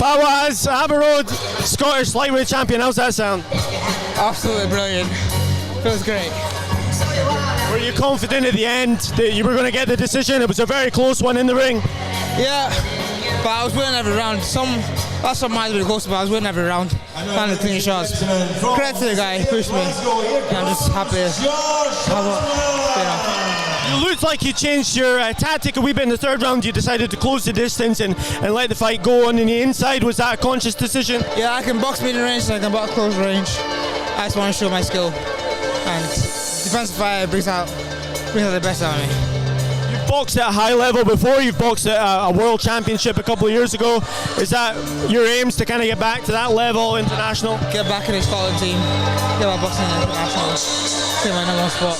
Fawaz, Abbey Road, Scottish lightweight champion. How's that sound? Absolutely brilliant. Feels great. Were you confident at the end that you were going to get the decision? It was a very close one in the ring. Yeah, but I was winning every round. That's what might be close, but I was winning every round. And the clean shots. Credit to the guy who pushed me. And I'm just happy You looked like you changed your tactic a wee bit in the third round. You decided to close the distance and let the fight go on in the inside. Was that a conscious decision? Yeah, I can box medium range and I can box close range. I just want to show my skill. And defensive fight brings out the best out of me. You've boxed at a high level before. You've boxed at a world championship a couple of years ago. Is that your aims to kind of get back to that level international? Get back in the Scotland team. Get my boxing international. Take my number one spot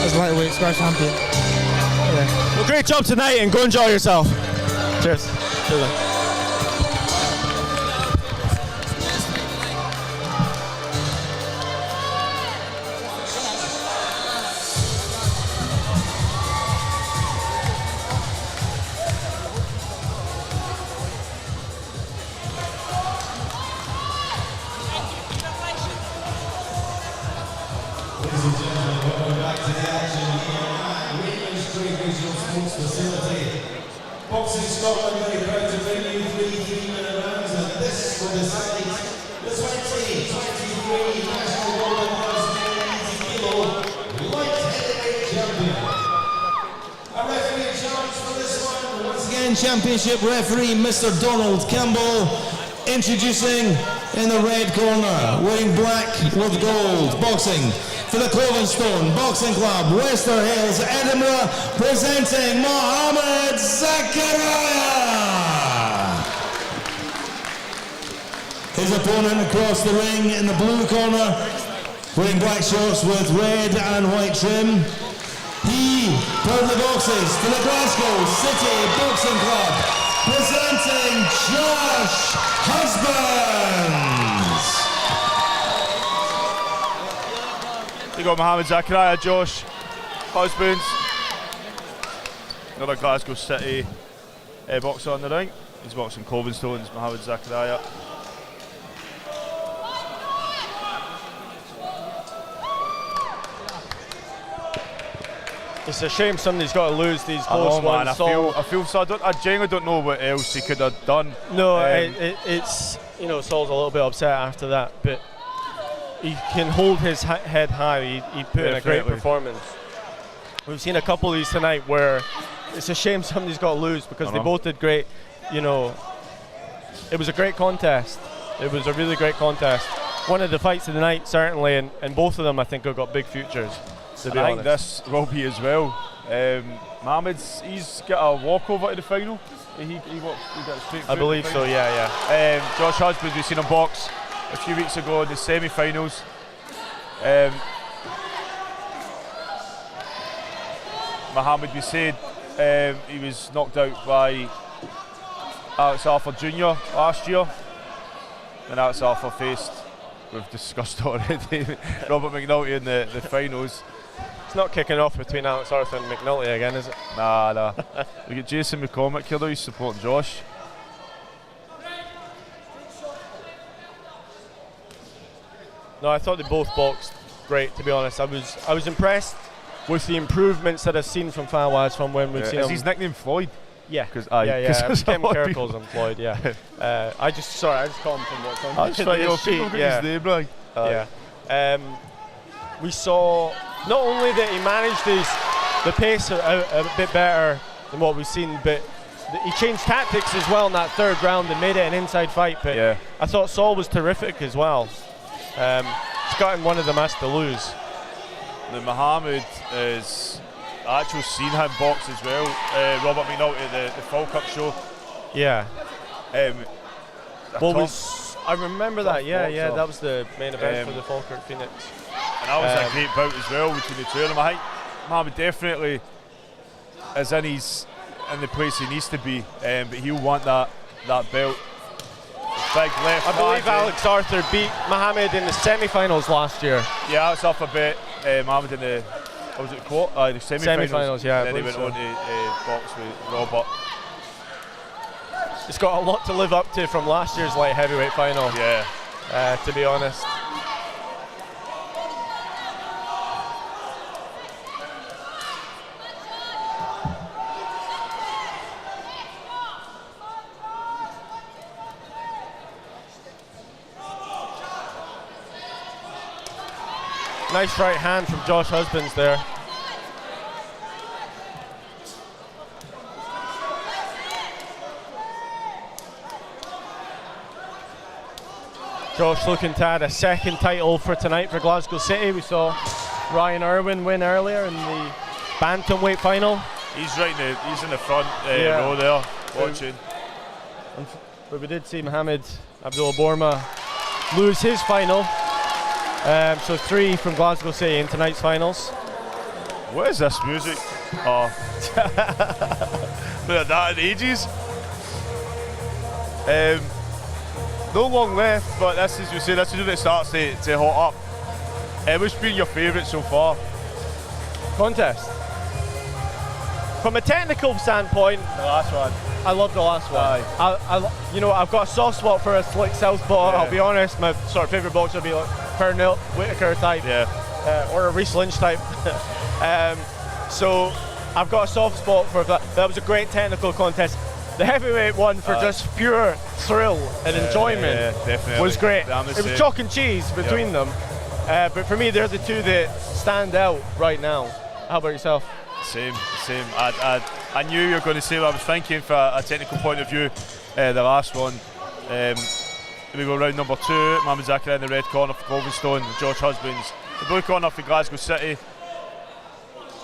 as lightweight Scottish champion. Yeah. Well, great job tonight and go enjoy yourself. Cheers. Ladies and gentlemen, welcome back to the action here at Ravenscraig National Sports Facility. Boxing Scotland very proud to bring you 3 3-minute rounds, and this will decide the 2023 National Golden Gloves Easy Kilo Light Heavyweight Champion. Our referee in charge for this one, once again, Championship referee Mr. Donald Campbell. Introducing in the red corner, wearing black with gold, boxing for the Clovenstone Boxing Club, Wester Hills, Edinburgh, presenting Mohammed Zakaria. His opponent across the ring in the blue corner, wearing black shorts with red and white trim. He proudly boxes for the Glasgow City Boxing Club, presenting Josh Husbands. You got Mohammed Zakaria, Josh Husbands. Another Glasgow City boxer on the ring. He's boxing Clovenstone's Mohammed Zakaria. It's a shame somebody's got to lose these close ones. I feel so. I genuinely don't know what else he could have done. No, it's Saul's a little bit upset after that, but he can hold his head high. He put in a great performance. We've seen a couple of these tonight where it's a shame somebody's got to lose because they both did great. It was a great contest. It was a really great contest. One of the fights of the night, certainly, and both of them I think have got big futures. I think this will be as well. Mohammed's, he's got a walkover to the final. He got straight. I believe so. Yeah. Josh Husbands, we've seen him box a few weeks ago in the semi-finals. Mohammed, we said he was knocked out by Alex Arthur Jr. last year, and Alex Arthur faced, we've discussed already, Robert McNulty in the finals. It's not kicking off between Alex Arthur and McNulty again, is it? Nah. We get Jason McCormick here though, he's supporting Josh. No, I thought they both boxed great, to be honest. I was impressed with the improvements that I've seen from Fawaz from when we've seen him. Is his nickname Floyd? Yeah. Kim Kirkles and Floyd, yeah. I just call him from what's on I just thought people got his name right. We saw not only that he managed the pace a bit better than what we've seen, but he changed tactics as well in that third round and made it an inside fight. But I thought Saul was terrific as well. He's gotten one of them has to lose. Now Mohammed is, I actually seen him box as well. Robert McNulty at the Fall Cup show. Yeah. I remember that. Yeah, boxer. that was the main event for the Falkirk Phoenix. And that was a great bout as well between the two of them. I think Mohammed definitely is in the place he needs to be, but he'll want that belt. Big left. I believe Alex Arthur beat Mohammed in the semi-finals last year. Yeah, it's up a bit. Mohammed in the the semi-finals. Yeah. And then he went on to box with Robert. It's got a lot to live up to from last year's light heavyweight final. Yeah. To be honest. Nice right hand from Josh Husbands there. Josh looking to add a second title for tonight for Glasgow City. We saw Ryan Irwin win earlier in the bantamweight final. He's he's in the front row there, watching. But we did see Mohamed Abdullah Bourma lose his final. So 3 from Glasgow City in tonight's finals. What is this music? Oh, look at that in ages. No long left, but this is, this is when it starts to hot up. Which has been your favourite so far? Contest. From a technical standpoint, the last one. I love the last one. I've got a soft spot for a slick southpaw. I'll be honest, my sort of favourite boxer would be like Pernell Whitaker type, or a Reece Lynch type. So I've got a soft spot for that. That was a great technical contest. The heavyweight one for just pure thrill and enjoyment was great. It was chalk and cheese between them. But for me, they're the two that stand out right now. How about yourself? Same. I knew you were going to say what I was thinking for a technical point of view. The last one, we were round number 2. Mohamed Zakaria in the red corner for Galveston, Josh Husbands the blue corner for Glasgow City.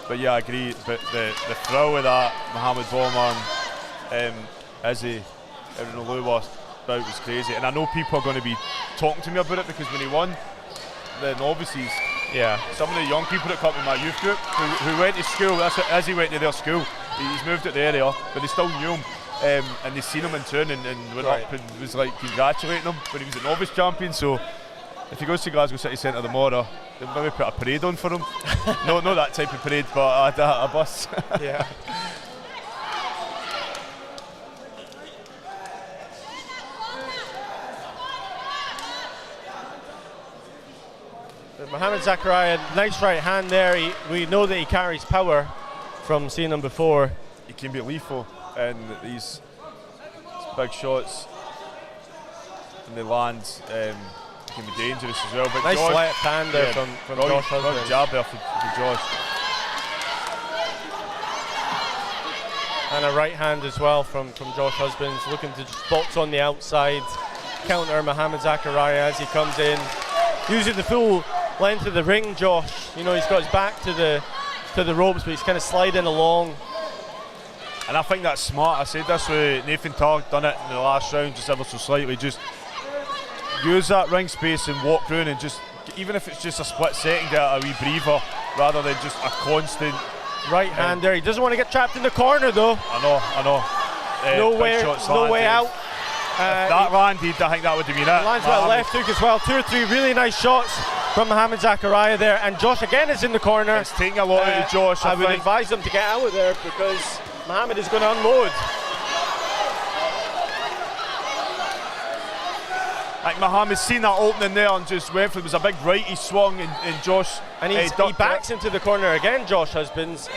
But yeah, I agree. But the thrill of that Mohamed Bourma and Izzy Lewis bout was crazy. And I know people are going to be talking to me about it because when he won the novices, some of the young people that come to my youth group who went to school, that's what Izzy went to their school. He's moved at the area, but they still knew him. And they seen him in turn and went up and was like congratulating him when he was a novice champion. So if he goes to Glasgow City Centre tomorrow, they'll maybe put a parade on for him. no, not that type of parade, but a bus. Yeah. Mohamed Zakaria, nice right hand there. We know that he carries power from seeing him before. He can be lethal, and these big shots and the lands can be dangerous as well. But nice Josh, left hand there from Josh Husbands. Good jab there for Josh. And a right hand as well from Josh Husbands, looking to just box on the outside, counter Mohamed Zakaria as he comes in, using the full length of the ring. Josh, he's got his back to the ropes, but he's kind of sliding along. And I think that's smart. I said this with Nathan Targ, done it in the last round, just ever so slightly. Just use that ring space and walk through, and just, even if it's just a split second, get a wee breather rather than just a constant right hand there. He doesn't want to get trapped in the corner though. I know. No way out. If that landed, I think that would have been it. Lands with a left hook as well. 2 or 3 really nice shots from Mohamed Zakaria there, and Josh again is in the corner. It's taking a lot out of Josh. I would advise him to get out of there because Mohamed is going to unload. I think Mohamed's seen that opening there and just went for it. It was a big right he swung, and Josh. And he backs into the corner again, Josh Husbands.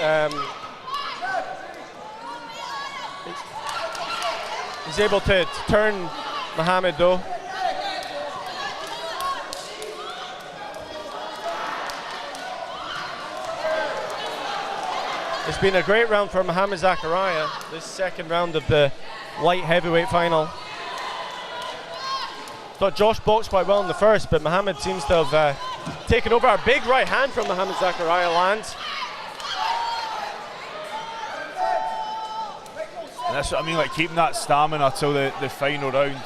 He's able to turn Mohamed though. It's been a great round for Mohamed Zakaria, this second round of the light heavyweight final. Thought Josh boxed quite well in the first, but Mohamed seems to have taking over. A big right hand from Mohamed Zakaria lands. And that's what I mean, like keeping that stamina till the final round.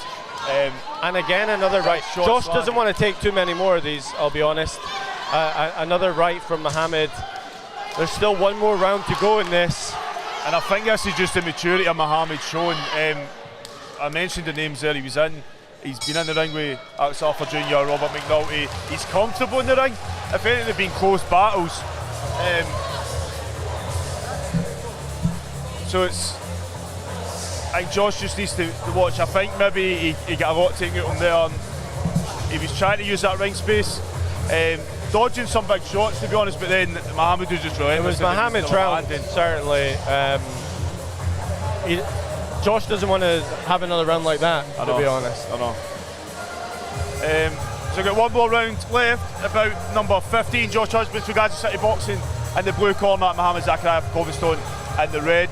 And again, another right. Josh doesn't want to take too many more of these, I'll be honest. Another right from Mohamed. There's still one more round to go in this. And I think this is just the maturity of Mohamed showing. I mentioned the names there. He's been in the ring with Alex Arthur Jr., Robert McNulty. He's comfortable in the ring. If anything, they've been close battles. So I think Josh just needs to watch. I think maybe he got a lot taken out of him there. And he was trying to use that ring space, dodging some big shots to be honest, but then Mohamed was just relentless. It was Mohamed's round, certainly. Josh doesn't want to have another round like that, to be honest. I know. So we've got one more round left, about number 15, Josh Husbands for Gaza City Boxing, in the blue corner, Mohamed Zakaria for Coventry in the red.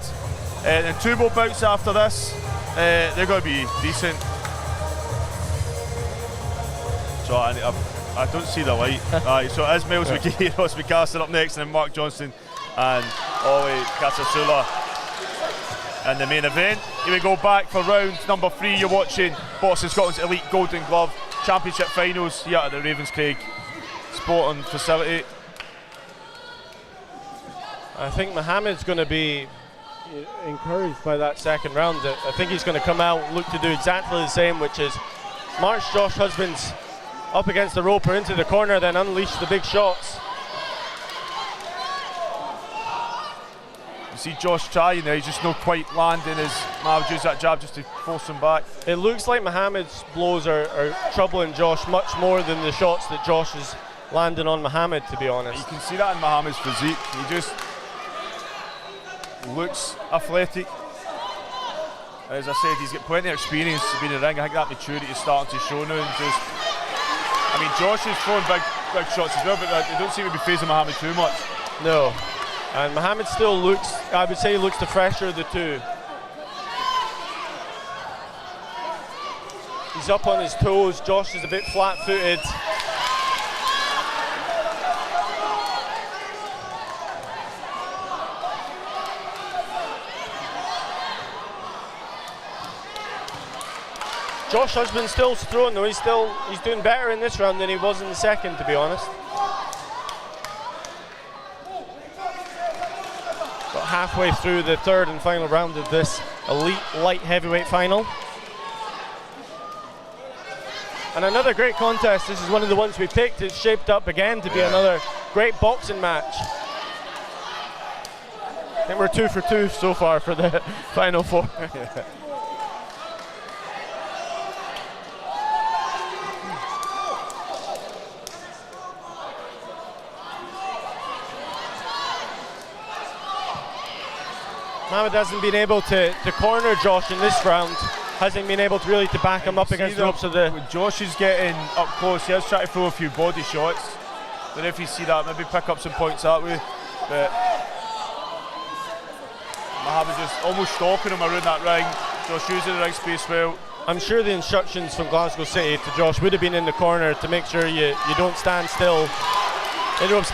And two more bouts after this, they're going to be decent. So I don't see the light. So it is Miles McGee, Ross McCaster up next, and then Mark Johnston and Ollie Casasula in the main event. Here we go back for round number 3. You're watching Boxing Scotland's Elite Golden Glove Championship Finals here at the Ravenscraig Sporting Facility. I think Mohamed's going to be encouraged by that second round. I think he's going to come out, look to do exactly the same, which is march Josh Husbands up against the rope or into the corner, then unleash the big shots. You see Josh trying there, he's just not quite landing as Mohamed used that jab just to force him back. It looks like Mohamed's blows are troubling Josh much more than the shots that Josh is landing on Mohamed, to be honest. You can see that in Mohamed's physique. He just looks athletic. As I said, he's got plenty of experience to be in the ring. I think that maturity is starting to show now. I mean, Josh is throwing big shots as well, but they don't seem to be phasing Mohamed too much. No. And Mohamed still looks, I would say he looks the fresher of the two. He's up on his toes. Josh is a bit flat-footed. Josh Husband's still throwing though. He's doing better in this round than he was in the second, to be honest. Got halfway through the third and final round of this elite light heavyweight final. And another great contest. This is one of the ones we picked. It's shaped up again to be another great boxing match. I think we're 2 for 2 so far for the final four. Mohamed hasn't been able to corner Josh in this round. Hasn't been able to really to back him up against the ropes of the... When Josh is getting up close, he has tried to throw a few body shots. Don't know if you see that, maybe pick up some points that way. But Mohamed just almost stalking him around that ring. Josh using the ring space well. I'm sure the instructions from Glasgow City to Josh would have been in the corner to make sure you don't stand still.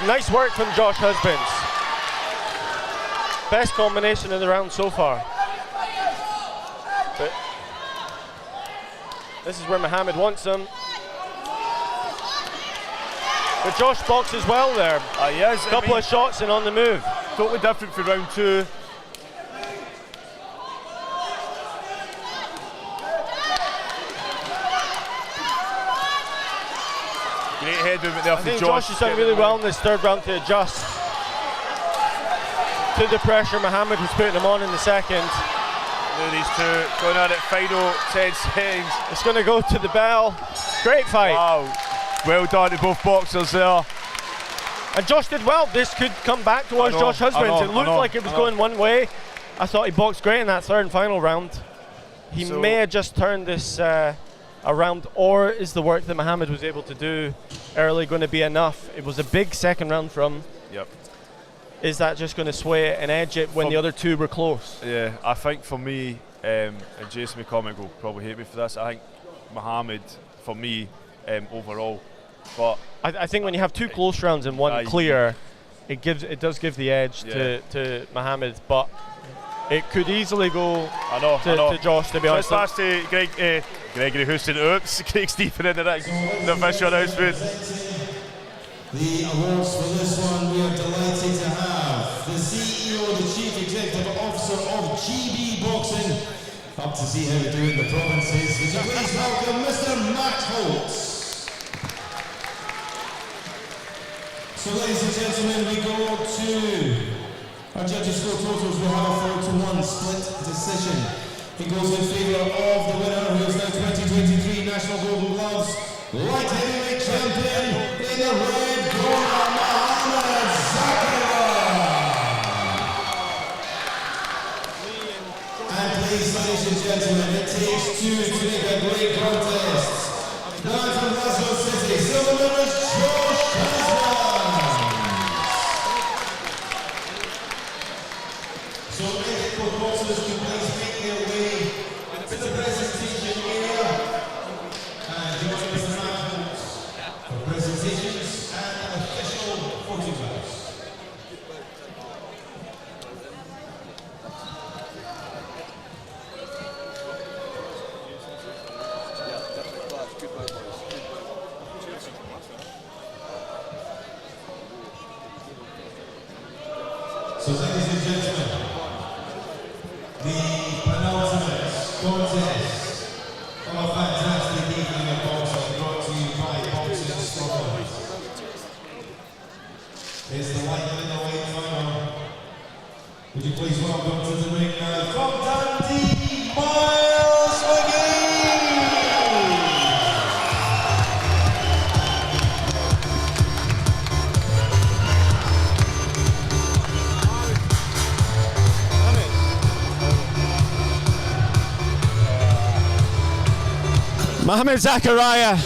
Nice work from Josh Husbands. Best combination of the round so far. But this is where Mohamed wants him. But Josh boxes well there. Yes, couple of shots and on the move. Totally different for round 2. Great head movement there for Josh has done really well in this third round to adjust to the pressure Mohamed was putting him on in the second. These two going at it, final 10 seconds. It's going to go to the bell. Great fight. Wow, well done to both boxers there. And Josh did well. This could come back towards Josh Husbands. It looked like it was going one way. I thought he boxed great in that third and final round. He may have just turned this around, or is the work that Mohamed was able to do early going to be enough? It was a big second round from. Yep. Is that just going to sway it and edge it when the other two were close? Yeah, I think for me, and Jason McCormick will probably hate me for this, I think Mohamed, for me, overall, But I think when you have 2 close rounds and 1 clear, it does give the edge to Mohammed, but it could easily go to Josh, to be honest. Just pass to Gregory Houston. Oops, Craig Stephen in the official announcement. The awards for this one, we are delighted to have the CEO, the Chief Executive Officer of GB Boxing, up to see how we do in the provinces. Would you please welcome Mr. Matt Holtz. So ladies and gentlemen, we go to our judges' score totals. We have a 4-1 split decision. It goes in favour of the winner, who is now 2023 National Golden Gloves light heavyweight champion in the red corner, Mohammed Zakarian. And please, ladies and gentlemen, it takes 2 to make a great contest. Now from Glasgow City, silver medalist Josh Hasman. So if both boxers can please make their way to the presentation area, and join Mr. Matt Holtz for presentations and official photographs. So ladies and gentlemen, the penultimate contest of a fantastic evening of boxing brought to you by Boxing Scotland. It's the light middleweight final. Would you please welcome to the ring now from Dundee, Miles McGee! Mohammed Zakarian,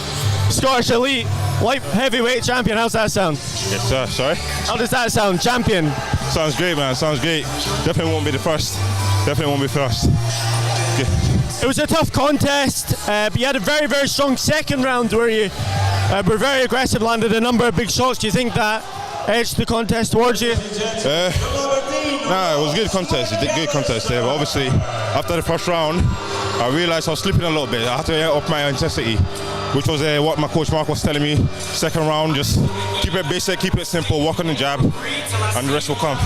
Scottish Elite light heavyweight champion. How's that sound? Yes, sir. Sorry? How does that sound? Champion? Sounds great, man. Sounds great. Definitely won't be the first. Definitely won't be first. It was a tough contest, but you had a very, very strong second round where you were very aggressive, landed a number of big shots. Do you think that edged the contest towards you? Nah, it was a good contest. It did good contest there, but obviously after the first round, I realised I was slipping a little bit. I had to up my intensity, which was what my coach Mark was telling me. Second round, just keep it basic, keep it simple, work on the jab, and the rest will come.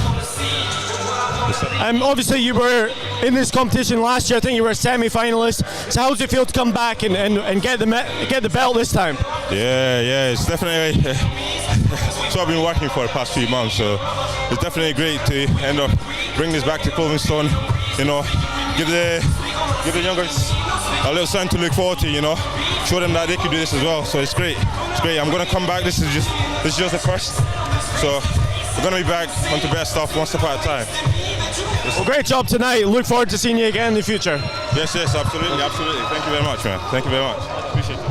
Obviously you were in this competition last year. I think you were a semi-finalist. So how does it feel to come back and get the belt this time? Yeah, it's definitely that's what I've been working for the past few months. So it's definitely great to end up bring this back to Clovenstone. You know, give the youngers a little sign to look forward to. You know, show them that they can do this as well. So it's great. It's great. I'm gonna come back. This is just the first. So we're gonna be back onto better stuff one step at a time. Well, great job tonight. Look forward to seeing you again in the future. Yes, absolutely. Thank you very much, man. Thank you very much. Appreciate it.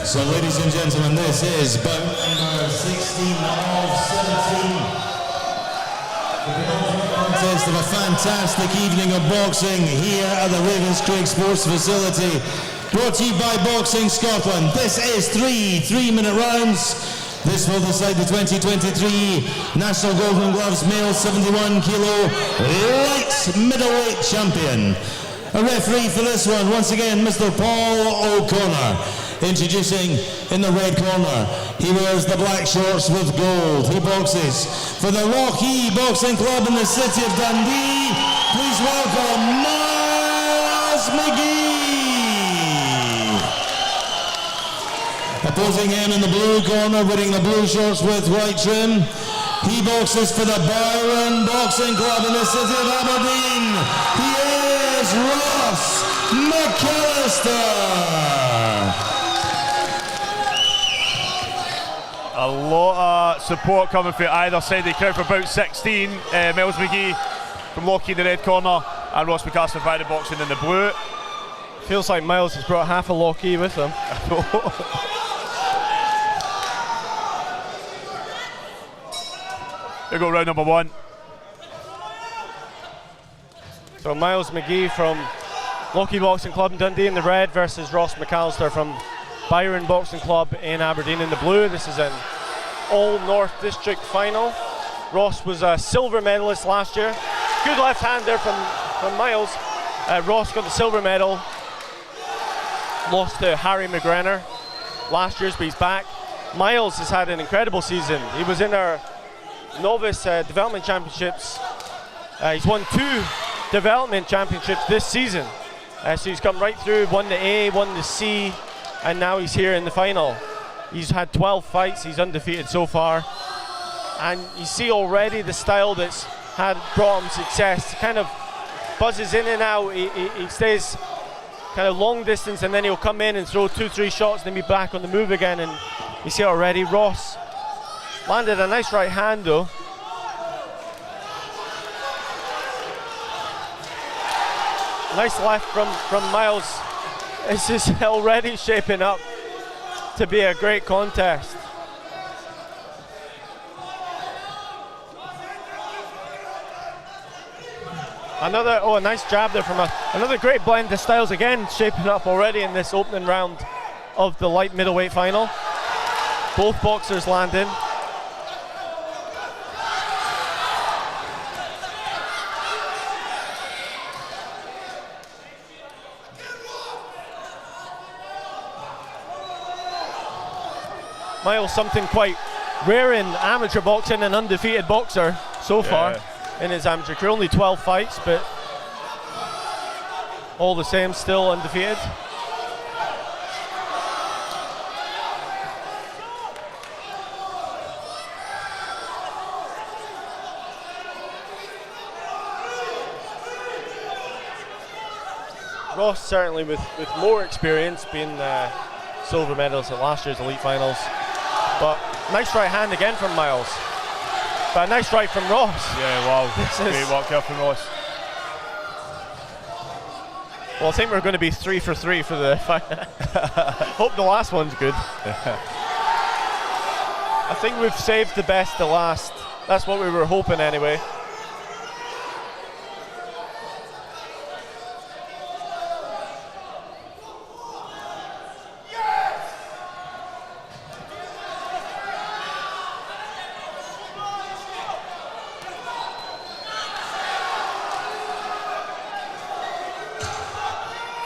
So ladies and gentlemen, this is bout number 16 of 17. The contest of a fantastic evening of boxing here at the Ravenscraig Sports Facility. Brought to you by Boxing Scotland. This is 3-minute rounds. This will decide the 2023 National Golden Gloves male 71 kilo light middleweight champion. A referee for this one, once again, Mr. Paul O'Connor. Introducing in the red corner, he wears the black shorts with gold. He boxes for the Rocky Boxing Club in the city of Dundee. Please welcome Miles McGee. Opposing him in the blue corner, wearing the blue shorts with white trim, he boxes for the Byron Boxing Club in the city of Aberdeen. He is Ross McAllister. A lot of support coming from either side of the crowd for about 16. Miles McGee from Lockheed in the red corner and Ross McAllister from Byron Boxing in the blue. Feels like Miles has brought half a Lockheed with him. Here we go, round number one. So Miles McGee from Lochie Boxing Club in Dundee in the red versus Ross McAllister from Byron Boxing Club in Aberdeen in the blue. This is an All North District final. Ross was a silver medalist last year. Good left hand there from Miles. Ross got the silver medal. Lost to Harry McGrenor last year's, but he's back. Miles has had an incredible season. He was in our novice development championships. He's won 2 development championships this season. So he's come right through, won the A, won the C, and now he's here in the final. He's had 12 fights, he's undefeated so far. And you see already the style that's brought him success. Kind of buzzes in and out, he stays kind of long distance, and then he'll come in and throw 2-3 shots, then be back on the move again. And you see already, Ross landed a nice right hand though. Nice left from Miles. This is already shaping up to be a great contest. A nice jab there from another great blend of styles again, shaping up already in this opening round of the light middleweight final. Both boxers landing. Miles, something quite rare in amateur boxing, an undefeated boxer so far in his amateur career. Only 12 fights, but all the same, still undefeated. Ross certainly with more experience, being silver medalist at last year's elite finals. But nice right hand again from Miles. But a nice right from Ross. Yeah, wow. Great work there from Ross. Well, I think we're going to be 3 for 3 for the fight. Hope the last one's good. I think we've saved the best to last. That's what we were hoping anyway.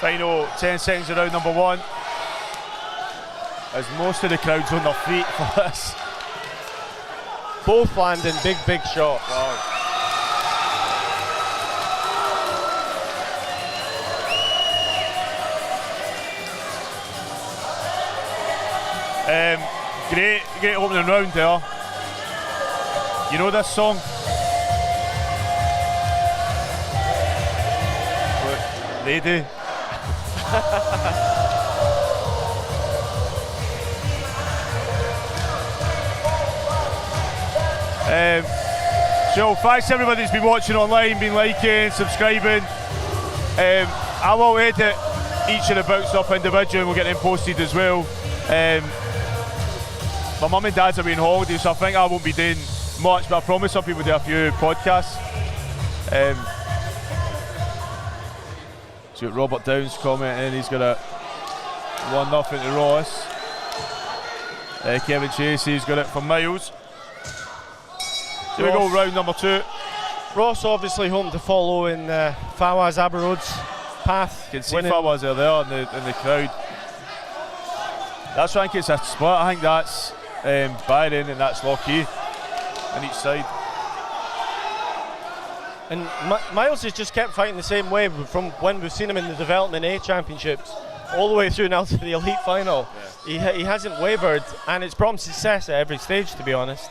Final 10 seconds of round number 1. As most of the crowd's on their feet for this. Both landing big shots. Wow. Great opening round there. You know this song? They do. So thanks to everybody that's been watching online, been liking, subscribing. I will edit each of the bouts up individually and we'll get them posted as well. My mum and dad's are on holiday, so I think I won't be doing much, but I promise I'll be able to do a few podcasts. So Robert Downs commenting, he's got a 1-0 to Ross. Kevin Chasey's got it for Miles. Here we go, round number 2. Ross obviously hoping to follow in Fawaz Abarod's path. You can see Fawaz are there in the crowd. That's I think it's a split. I think that's Byron and that's Lochie on each side. And Miles has just kept fighting the same way from when we've seen him in the Development A Championships all the way through now to the elite final. Yeah. He hasn't wavered, and it's brought him success at every stage, to be honest.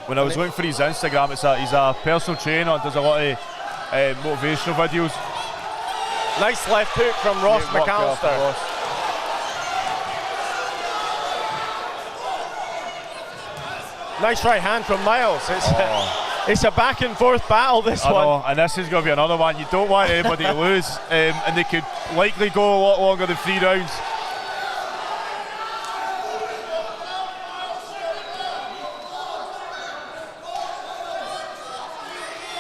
When I was looking for his Instagram, he's a personal trainer and does a lot of motivational videos. Nice left hook from Ross McAllister. Nice right hand from Miles. It's a back and forth battle, this one. Know, and this is going to be another one. You don't want anybody to lose, and they could likely go a lot longer than 3 rounds.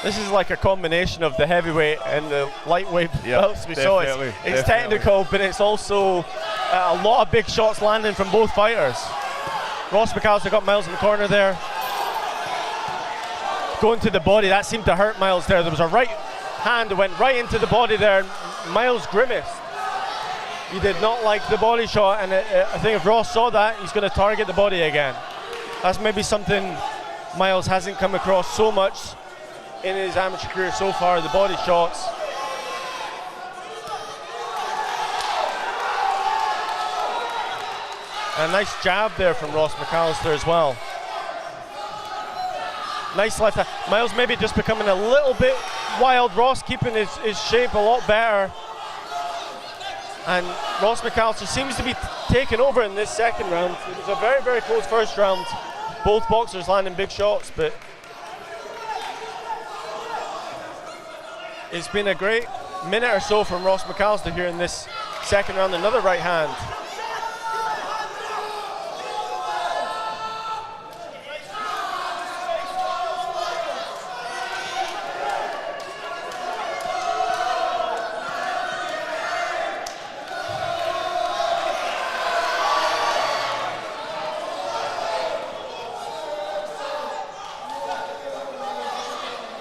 This is like a combination of the heavyweight and the lightweight belts we saw. It's technical, but it's also a lot of big shots landing from both fighters. Ross McAllister got Miles in the corner there. Going to the body, that seemed to hurt Miles there. There was a right hand that went right into the body there. Miles grimaced. He did not like the body shot, and I think if Ross saw that, he's going to target the body again. That's maybe something Miles hasn't come across so much in his amateur career so far, the body shots. A nice jab there from Ross McAllister as well. Nice left hand. Miles maybe just becoming a little bit wild. Ross keeping his shape a lot better. And Ross McAllister seems to be taking over in this second round. It was a very, very close first round. Both boxers landing big shots, but it's been a great minute or so from Ross McAllister here in this second round. Another right hand.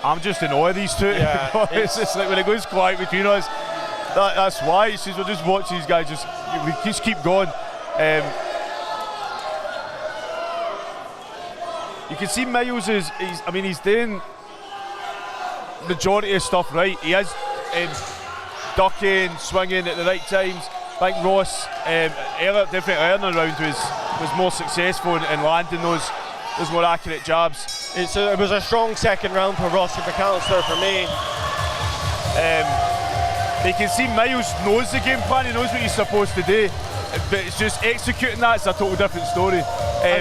I'm just in awe of these two. Yeah, it's just like when it goes quiet between us, that's why. It's just, we'll just watch these guys we just keep going. You can see Miles he's doing majority of stuff right. He is ducking, swinging at the right times. I think Ross definitely earlier in the round was more successful in landing those more accurate jabs. It was a strong second round for Ross McAllister for me. You can see Miles knows the game plan, he knows what he's supposed to do, but it's just executing that's a total different story.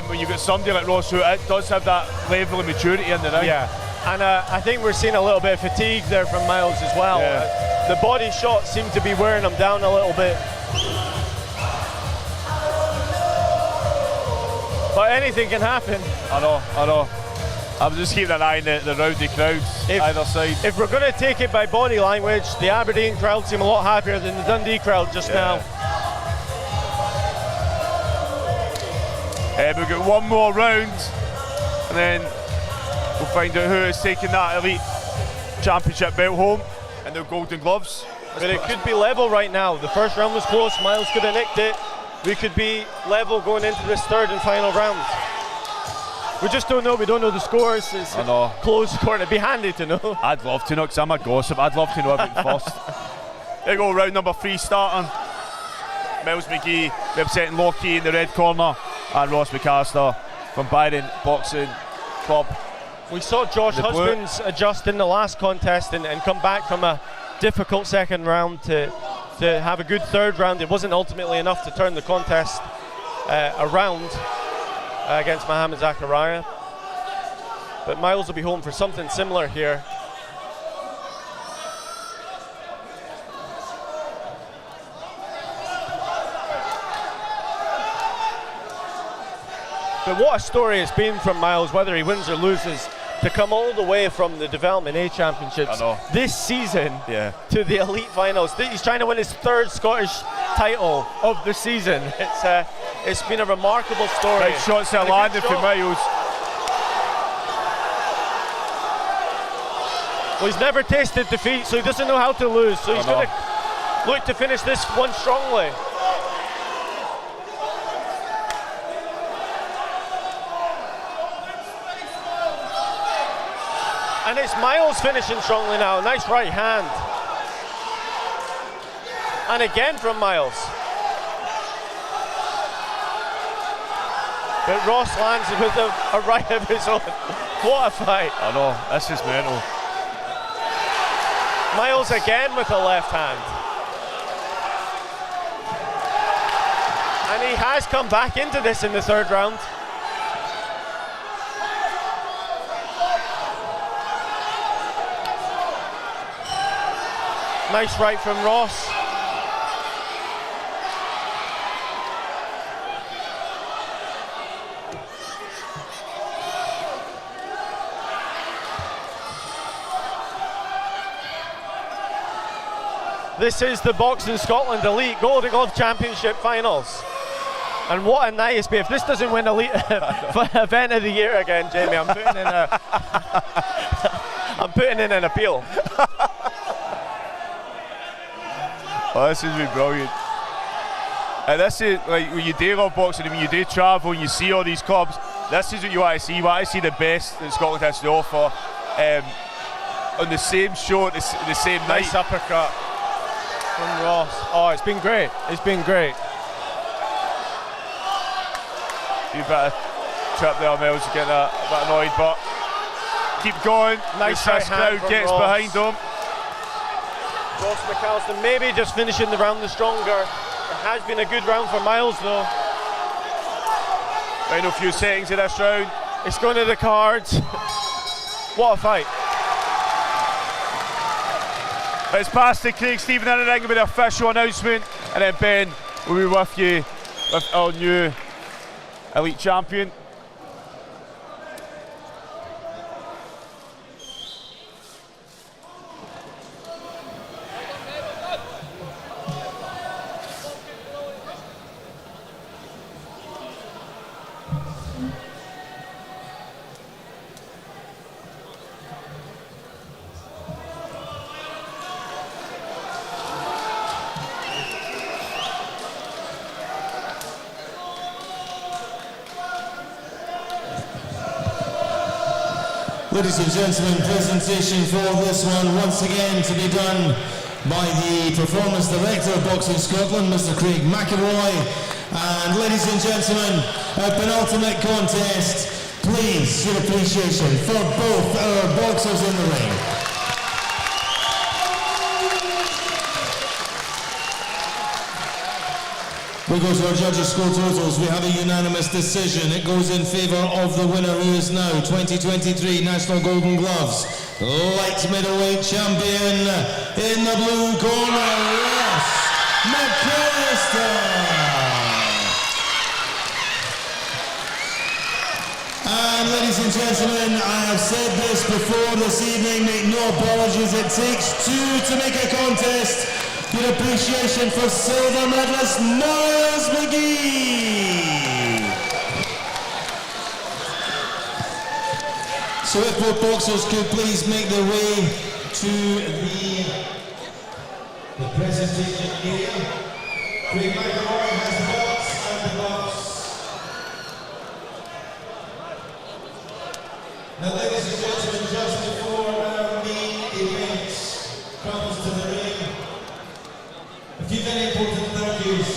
When you've got somebody like Ross who does have that level of maturity in the ring. Yeah, and I think we're seeing a little bit of fatigue there from Miles as well. Yeah. The body shots seem to be wearing him down a little bit. But anything can happen. I know. I'm just keeping an eye on the rowdy crowds either side. If we're going to take it by body language, the Aberdeen crowd seem a lot happier than the Dundee crowd just now. We've got one more round, and then we'll find out who is taking that elite championship belt home and their golden gloves. But it could be level right now. The first round was close. Miles could have nicked it. We could be level going into this third and final round. We just don't know. We don't know the scores. It's a close score. It'd be handy to know. I'd love to know, because I'm a gossip. I'd love to know about it first. There we go, round number 3 starting. Miles McGee representing Lockheed in the red corner, and Ross McAllister from Byron Boxing Club. We saw Josh Husbands adjust in the last contest and come back from a difficult second round to have a good third round. It wasn't ultimately enough to turn the contest around against Mohamed Zakaria. But Miles will be home for something similar here. But what a story it's been from Miles, whether he wins or loses, to come all the way from the Development A Championships this season to the elite finals. He's trying to win his third Scottish title of the season. It's been a remarkable story. Right shots that landed for Miles. Well, he's never tasted defeat, so he doesn't know how to lose. So he's going to look to finish this one strongly. And it's Miles finishing strongly now. Nice right hand. And again from Miles. But Ross lands with a right of his own. What a fight. I know, this is mental. Miles again with a left hand. And he has come back into this in the third round. Nice right from Ross. This is the Boxing Scotland Elite Golden Glove Championship Finals. And what a night it's been. If this doesn't win Elite Event of the Year again, Jamie, I'm putting in an appeal. Oh, this has been brilliant. And this is, like, when you do love boxing, and when you do travel and you see all these clubs, this is what you want to see. You want to see the best that Scotland has to offer. On the same show, the same night. Nice uppercut from Ross. Oh, it's been great. It's been great. You better trip there, Mills, to get a bit annoyed, but keep going. Nice this crowd gets Ross. behind him. Ross McAllister maybe just finishing the round the stronger. It has been a good round for Miles though. Final few settings of this round. It's going to the cards. What a fight. It's past to Craig Stephen in the ring with the official announcement, and then Ben will be with you with our new Elite Champion. Ladies and gentlemen, presentation for this one once again to be done by the Performance Director of Boxing Scotland, Mr. Craig McElroy. And ladies and gentlemen, our penultimate contest, please, your appreciation for both our boxers in the ring. We go to our judges' score totals. We have a unanimous decision. It goes in favour of the winner, who is now 2023 National Golden Gloves Light Middleweight Champion in the blue corner, Ross McAllister. And ladies and gentlemen, I have said this before this evening, make no apologies. It takes two to make a contest. Your appreciation for silver medalist Miles McGee. So if both boxers could please make their way to the presentation area. Craig McElroy has the belts and the gloves. Now ladies and gentlemen, just before our main event comes to the ring, a few very important thank yous.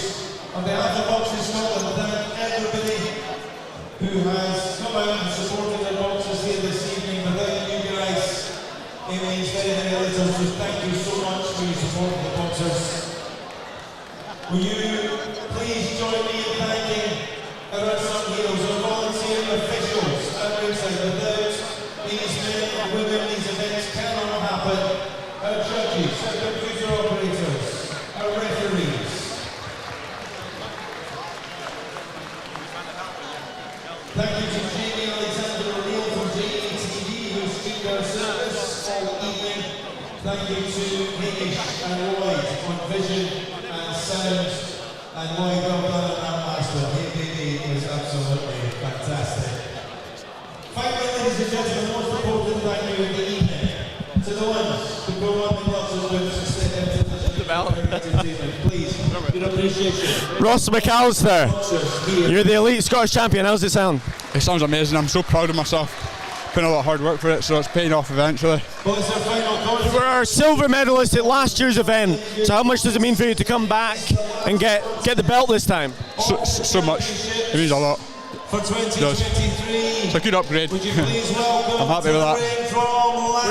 On behalf of Boxing Scotland, thank everybody who has come out and supported their boxers here this evening. Without you guys, it means very, very little. So thank you so much for your support of the boxers. Will you please join me in thanking our unsung heroes, our volunteer officials at ringside. Without these men and women, these events cannot happen. Our judges, our computer operators, our referees. Thank you to Jamie Alexander O'Neill from JATV, who streamed our service all evening. Thank you to Hamish and Lloyd on vision and sound. And Lloyd, well done on that master. Hey baby is absolutely fantastic. Finally, ladies and gentlemen, the most important thank you of the evening to the ones who go on the boxers boots and step into the please, your appreciation. Ross McAllister, you're the Elite Scottish Champion. How's it sound? It sounds amazing. I'm so proud of myself. Put in a lot of hard work for it, so it's paying off eventually. You were our silver medalist at last year's event, so how much does it mean for you to come back and get the belt this time? So much. It means a lot. For 2023, it's a good upgrade. I'm happy with that.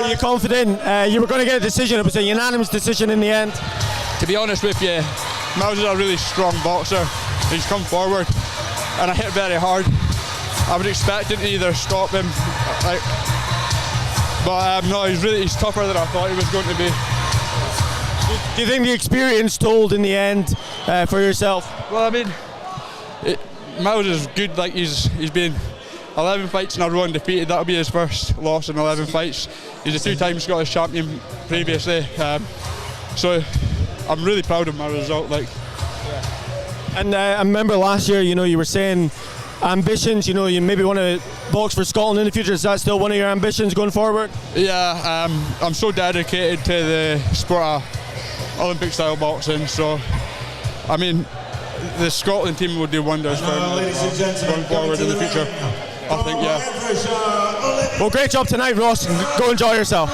Were you confident you were going to get a decision? It was a unanimous decision in the end. To be honest with you, Miles is a really strong boxer. He's come forward and I hit very hard. I was expecting to either stop him, but no, he's tougher than I thought he was going to be. Do you think the experience told in the end for yourself? Well, I mean, Miles is good. Like he's been 11 fights in a row undefeated. That'll be his first loss in 11 fights. He's a two-time Scottish champion previously, so I'm really proud of my result. Like, And I remember last year, you were saying ambitions. You maybe want to box for Scotland in the future. Is that still one of your ambitions going forward? yeah, I'm so dedicated to the sport of Olympic style boxing. So, I mean, the Scotland team would do wonders for going forward in the future. I think, yeah. Well, great job tonight, Ross. Go enjoy yourself.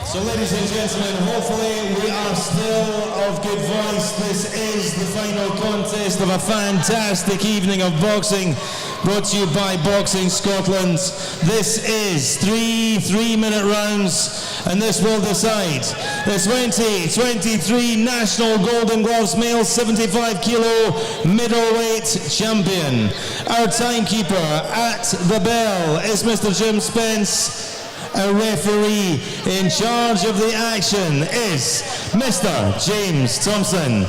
So ladies and gentlemen, hopefully we are still of good voice. This is the final contest of a fantastic evening of boxing, brought to you by Boxing Scotland. This is three 3-minute rounds, and this will decide the 2023 National Golden Gloves Male 75 kilo middleweight champion. Our timekeeper at the bell is Mr. Jim Spence. A referee in charge of the action is Mr. James Thompson.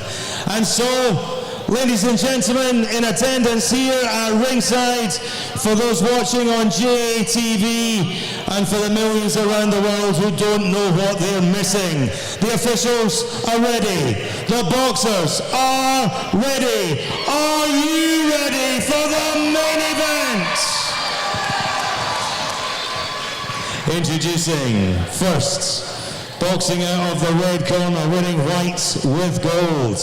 And so, ladies and gentlemen, in attendance here at ringside, for those watching on JATV, and for the millions around the world who don't know what they're missing, the officials are ready. The boxers are ready. Are you ready for the main event? Introducing first, boxing out of the red corner, wearing white with gold.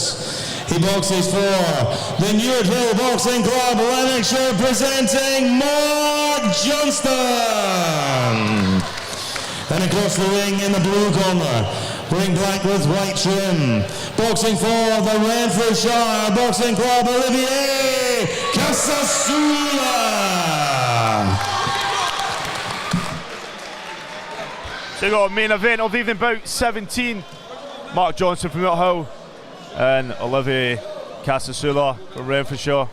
He boxes for the Newt Hill Boxing Club, Lanarkshire, presenting Mark Johnston. And across the ring in the blue corner, wearing black with white trim, boxing for the Renfrewshire Boxing Club, Olivier Casasula. So we've got a main event of the evening, bout 17. Mark Johnston from Newt Hill and Olivier Casasula from Renfrewshire.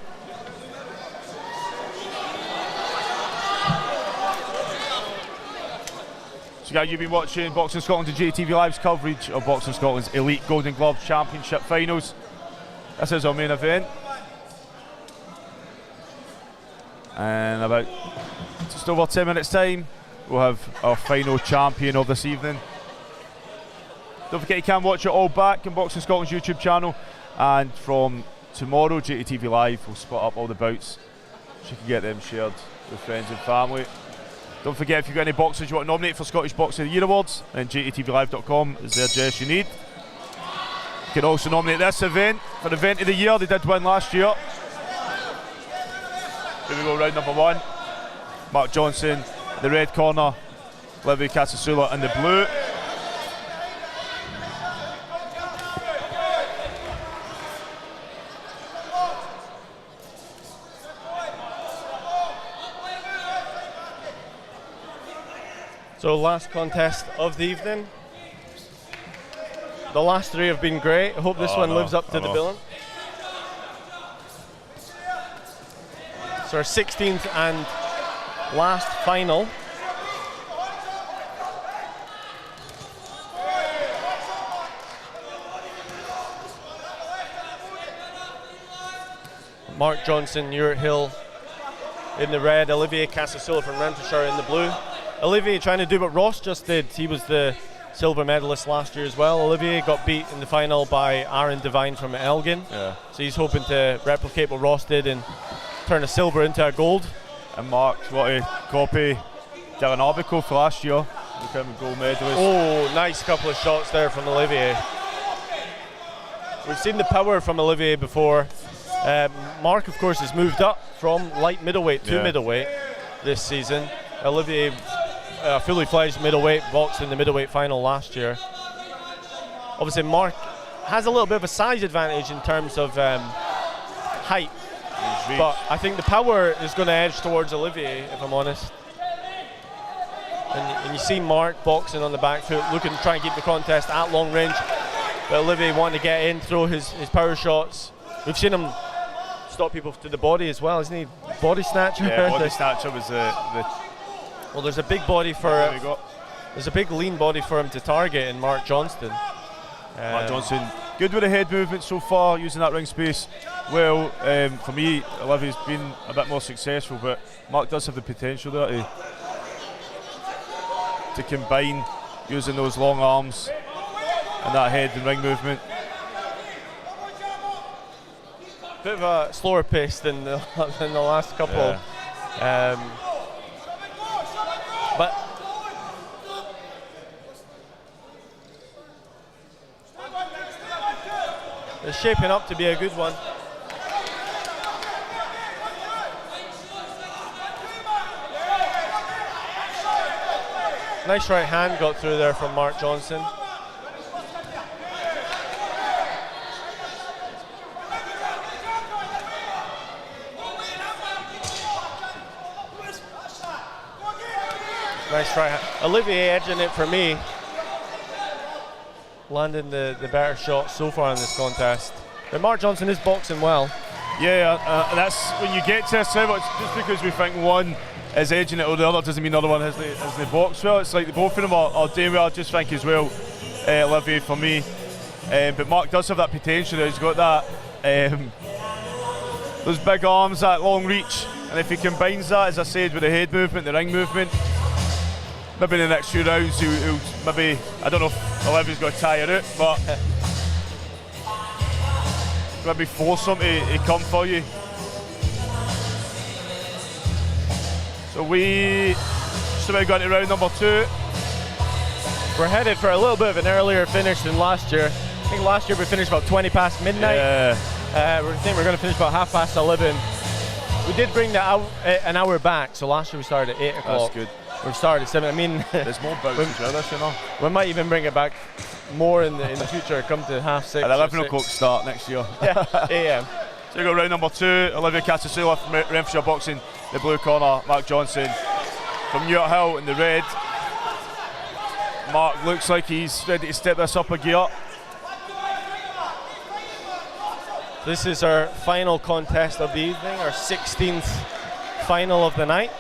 So guys, you've been watching Boxing Scotland and JTV Live's coverage of Boxing Scotland's Elite Golden Gloves Championship Finals. This is our main event. And about just over 10 minutes time, we'll have our final champion of this evening. Don't forget you can watch it all back on Boxing Scotland's YouTube channel, and from tomorrow JTV Live will split up all the bouts so you can get them shared with friends and family. Don't forget, if you've got any boxers you want to nominate for Scottish Boxer of the Year Awards, then JTVLive.com is the address you need. You can also nominate this event for Event of the Year. They did win last year. Here we go, round number one. Mark Johnston in the red corner, Olivier Casasula in the blue. So last contest of the evening. The last three have been great. I hope this one lives up to the billing. So our 16th and last final. Mark Johnston, Newt Hill in the red, Olivier Casasula from Renfrewshire in the blue. Olivier trying to do what Ross just did. He was the silver medalist last year as well. Olivier got beat in the final by Aaron Devine from Elgin. Yeah. So he's hoping to replicate what Ross did and turn a silver into a gold. And Mark's got to copy Dylan Arbico for last year, become a gold medalist. Oh, nice couple of shots there from Olivier. We've seen the power from Olivier before. Mark, of course, has moved up from light middleweight to middleweight this season. Olivier, fully fledged middleweight, boxed in the middleweight final last year. Obviously, Mark has a little bit of a size advantage in terms of height. But I think the power is going to edge towards Olivier, if I'm honest. And you see Mark boxing on the back foot, looking to try and keep the contest at long range. But Olivier wanting to get in, throw his power shots. We've seen him stop people to the body as well, isn't he? Body snatcher. Yeah, body snatcher was the. Well, there's a big body for. There's a big lean body for him to target in Mark Johnston. Mark Johnston, good with the head movement so far, using that ring space. Well, for me, Olivier's been a bit more successful, but Mark does have the potential there to combine using those long arms and that head and ring movement. Bit of a slower pace than the last couple. Yeah. But it's shaping up to be a good one. Nice right hand got through there from Mark Johnson. Nice right hand. Olivier edging it for me. Landing the better shot so far in this contest. But Mark Johnson is boxing well. Yeah, that's when you get to this level, it's just because we think one is edging it or the other doesn't mean the other one has the box well. It's like the both of them are doing well. I just think as well, Olivier for me. But Mark does have that potential. He's got that those big arms, that long reach, and if he combines that, as I said, with the head movement, the ring movement, maybe in the next few rounds he'll maybe, I don't know if Olivier's going to tire it, but maybe force him to come for you. So we just about got to round number 2. We're headed for a little bit of an earlier finish than last year. I think last year we finished about 20 past midnight. Yeah. I think we're going to finish about 11:30. We did bring an hour back, so last year we started at 8 o'clock. That's good. We started at 7. I mean, there's more bouts as well this, you know. We might even bring it back more in the future, come to 6:30. At 11 o'clock start next year. Yeah, AM. So we got round number 2, Olivier Casasula from Renfrewshire Boxing, the blue corner, Mark Johnson from Newt Hill in the red. Mark looks like he's ready to step this up a gear. This is our final contest of the evening, our 16th final of the night.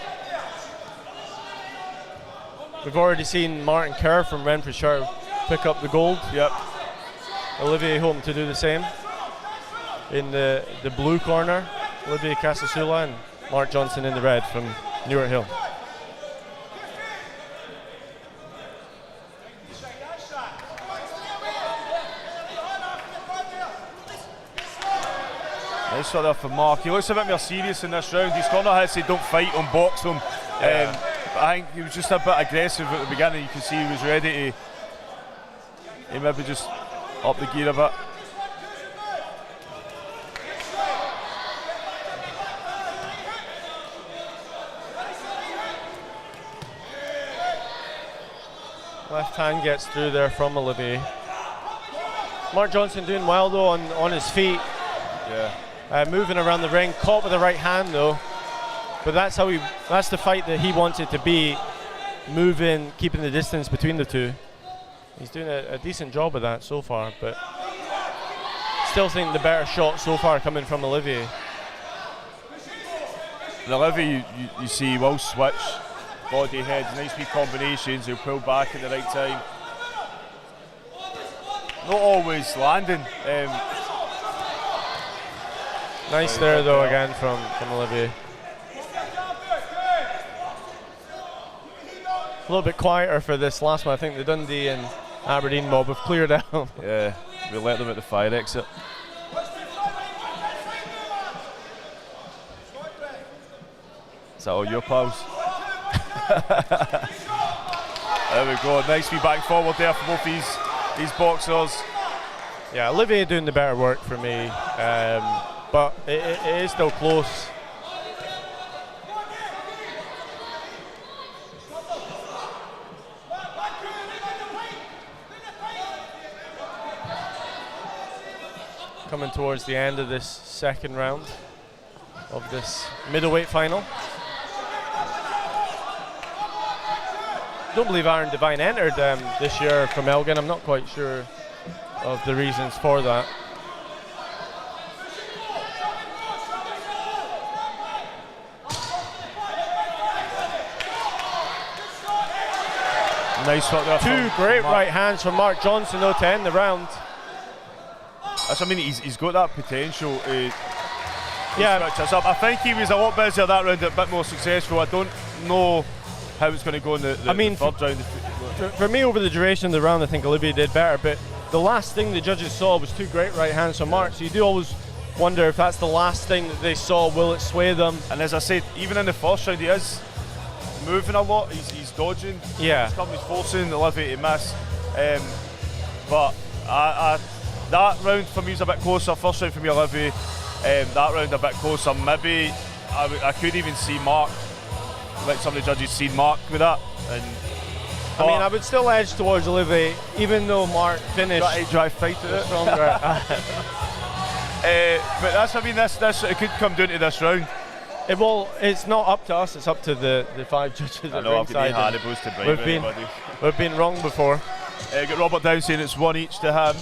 We've already seen Martin Kerr from Renfrewshire pick up the gold. Yep. Olivier Holme to do the same. In the blue corner, Olivier Casasula, and Mark Johnson in the red from Newt Hill. Nice shot there for Mark. He looks a bit more serious in this round. His corner had said don't fight him, box him. But I think he was just a bit aggressive at the beginning. You can see he was ready to maybe just up the gear a bit. Left hand gets through there from Olivier. Mark Johnson doing well though on his feet. Yeah. Moving around the ring, caught with the right hand though. But that's the fight that he wanted to be, moving, keeping the distance between the two. He's doing a decent job of that so far, but still think the better shot so far coming from Olivier. And Olivier, you see, will switch, body, head, nice wee combinations, he'll pull back at the right time. Not always landing. Nice there though again from Olivier. A little bit quieter for this last one. I think the Dundee and Aberdeen mob have cleared out. Yeah, we let them at the fire exit. Is that all your pals? There we go. Nice wee back forward there for both these boxers. Yeah, Olivier doing the better work for me, but it is still close. coming towards the end of this second round of this middleweight final. Don't believe Aaron Devine entered this year from Elgin. I'm not quite sure of the reasons for that. Nice shot there. Two great right hands from Mark Johnson though to end the round. That's, I mean, he's got that potential. Yeah. Switch us up. I think he was a lot busier that round, a bit more successful. I don't know how it's going to go in the third round. For me, over the duration of the round, I think Olivier did better, but the last thing the judges saw was two great right hands from Mark, so you do always wonder if that's the last thing that they saw, will it sway them? And as I said, even in the first round, he is moving a lot, he's dodging, yeah. He's forcing Olivier to miss. But that round for me was a bit closer, first round for me Olivier, that round a bit closer. Maybe I could even see Mark, like some of the judges seen Mark with that. And I mean, I would still edge towards Olivier, even though Mark finished. Dry fight to it. Stronger. But that's, I mean, this it could come down to this round. It's not up to us, it's up to the five judges at ringside. We've been wrong before. Got Robert down saying it's one each to him.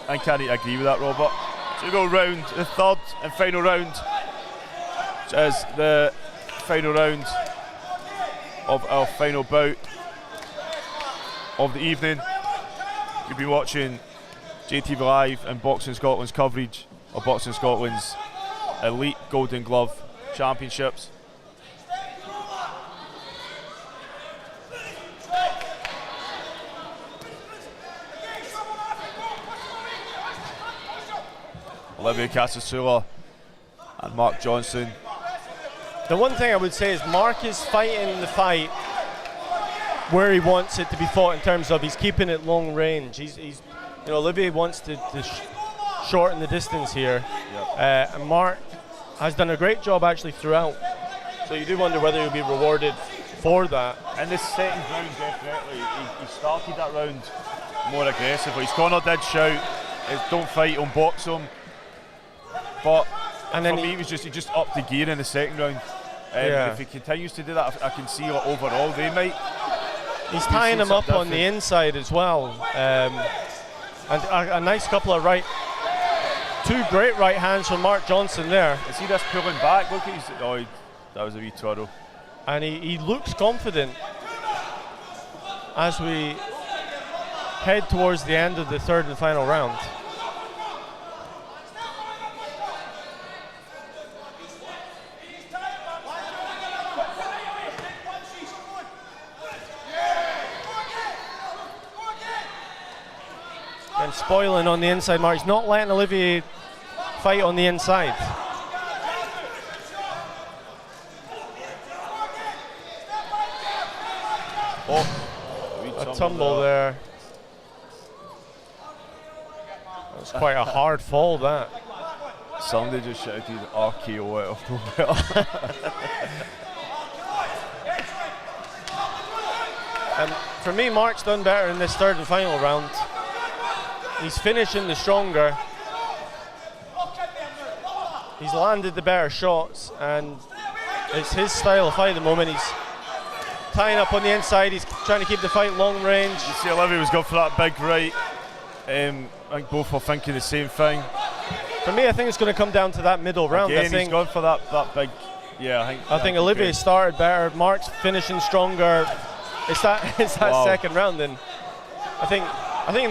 I can't agree with that, Robert. So we go round, the third and final round, which is the final round of our final bout of the evening. You've been watching JATV Live and Boxing Scotland's coverage of Boxing Scotland's Elite Golden Glove Championships. Olivier Casasula and Mark Johnson. The one thing I would say is Mark is fighting the fight where he wants it to be fought, in terms of he's keeping it long range. He's Olivier wants to shorten the distance here, and Mark has done a great job actually throughout. So you do wonder whether he'll be rewarded for that. In the second round, definitely, he started that round more aggressively. His corner did shout, "Don't fight him, box him." But and then for me, he just upped the gear in the second round. If he continues to do that, I can see overall they might. He's tying him up on the inside as well, and a nice couple of two great right hands from Mark Johnson there. You see this pulling back? Look at his. That was a wee twirl. And he looks confident as we head towards the end of the third and final round. And spoiling on the inside, Mark. He's not letting Olivier fight on the inside. A tumble there. That's quite a hard fall, that. Somebody just shouted RKO out of nowhere. And for me, Mark's done better in this third and final round. He's finishing the stronger. He's landed the better shots, and it's his style of fight at the moment. He's tying up on the inside. He's trying to keep the fight long range. You see, Olivier was going for that big right. I think both were thinking the same thing. For me, I think it's going to come down to that middle round. Again, I think he's gone for that big. Yeah, I think Olivier started better. Mark's finishing stronger. It's that second round, and I think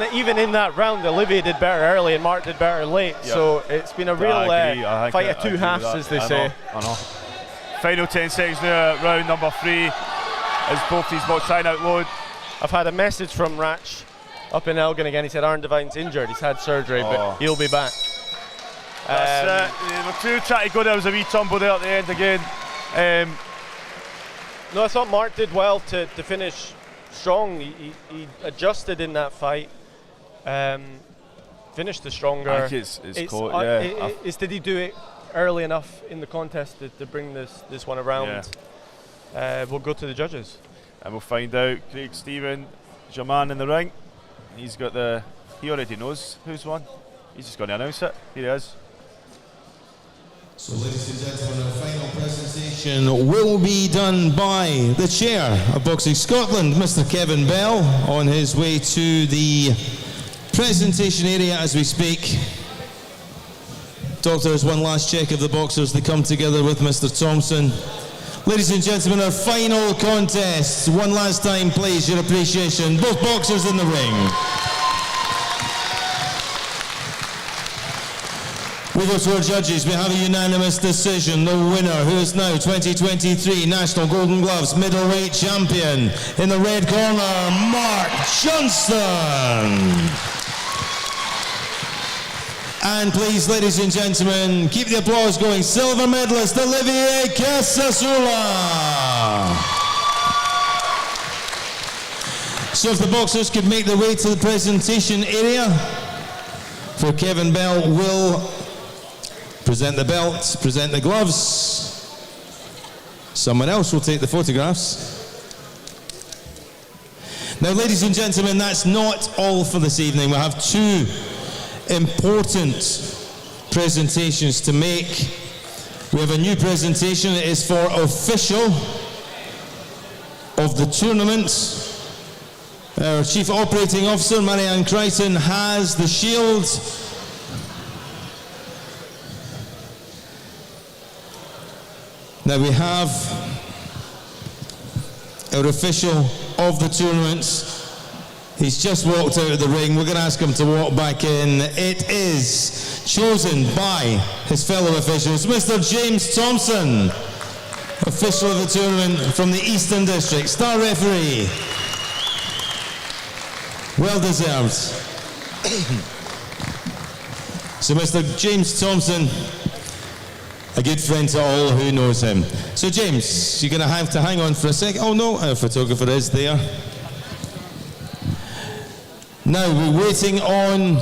that even in that round, Olivier did better early and Mark did better late. Yep. So it's been a real fight of two halves, as they say. I know. Final 10 seconds now, round number 3, as both these boys try and outload. I've had a message from Ratch up in Elgin again. He said Aaron Devine's injured. He's had surgery, but he'll be back. That's it. They were trying to go. There was a wee tumble there at the end again. No, I thought Mark did well to finish strong. He adjusted in that fight, finished the stronger. I think it's caught, yeah. Did he do it early enough in the contest to bring this one around? Yeah. We'll go to the judges. And we'll find out. Craig Stephen, your man in the ring. He already knows who's won. he's just going to announce it. Here he is. So, ladies and gentlemen, our final presentation will be done by the chair of Boxing Scotland, Mr. Kevin Bell, on his way to the presentation area as we speak. Doctors, one last check of the boxers. They come together with Mr. Thompson. Ladies and gentlemen, our final contest. One last time, please, your appreciation. Both boxers in the ring. We go to our judges. We have a unanimous decision. The winner, who is now 2023 National Golden Gloves middleweight champion. In the red corner, Mark Johnston. And please, ladies and gentlemen, keep the applause going. Silver medalist, Olivier Casasula. So if the boxers could make their way to the presentation area, for Kevin Bell will present the belt, present the gloves. Someone else will take the photographs. Now, ladies and gentlemen, that's not all for this evening. We have two important presentations to make. We have a new presentation. It is for official of the tournament. Our Chief Operating Officer, Marianne Crichton, has the shield. Now we have our official of the tournament. He's just walked out of the ring. We're going to ask him to walk back in. It is chosen by his fellow officials, Mr. James Thompson, official of the tournament from the Eastern District, star referee. Well deserved. So Mr. James Thompson, a good friend to all who knows him. So James, you're going to have to hang on for a second. Oh no, our photographer is there. Now we're waiting on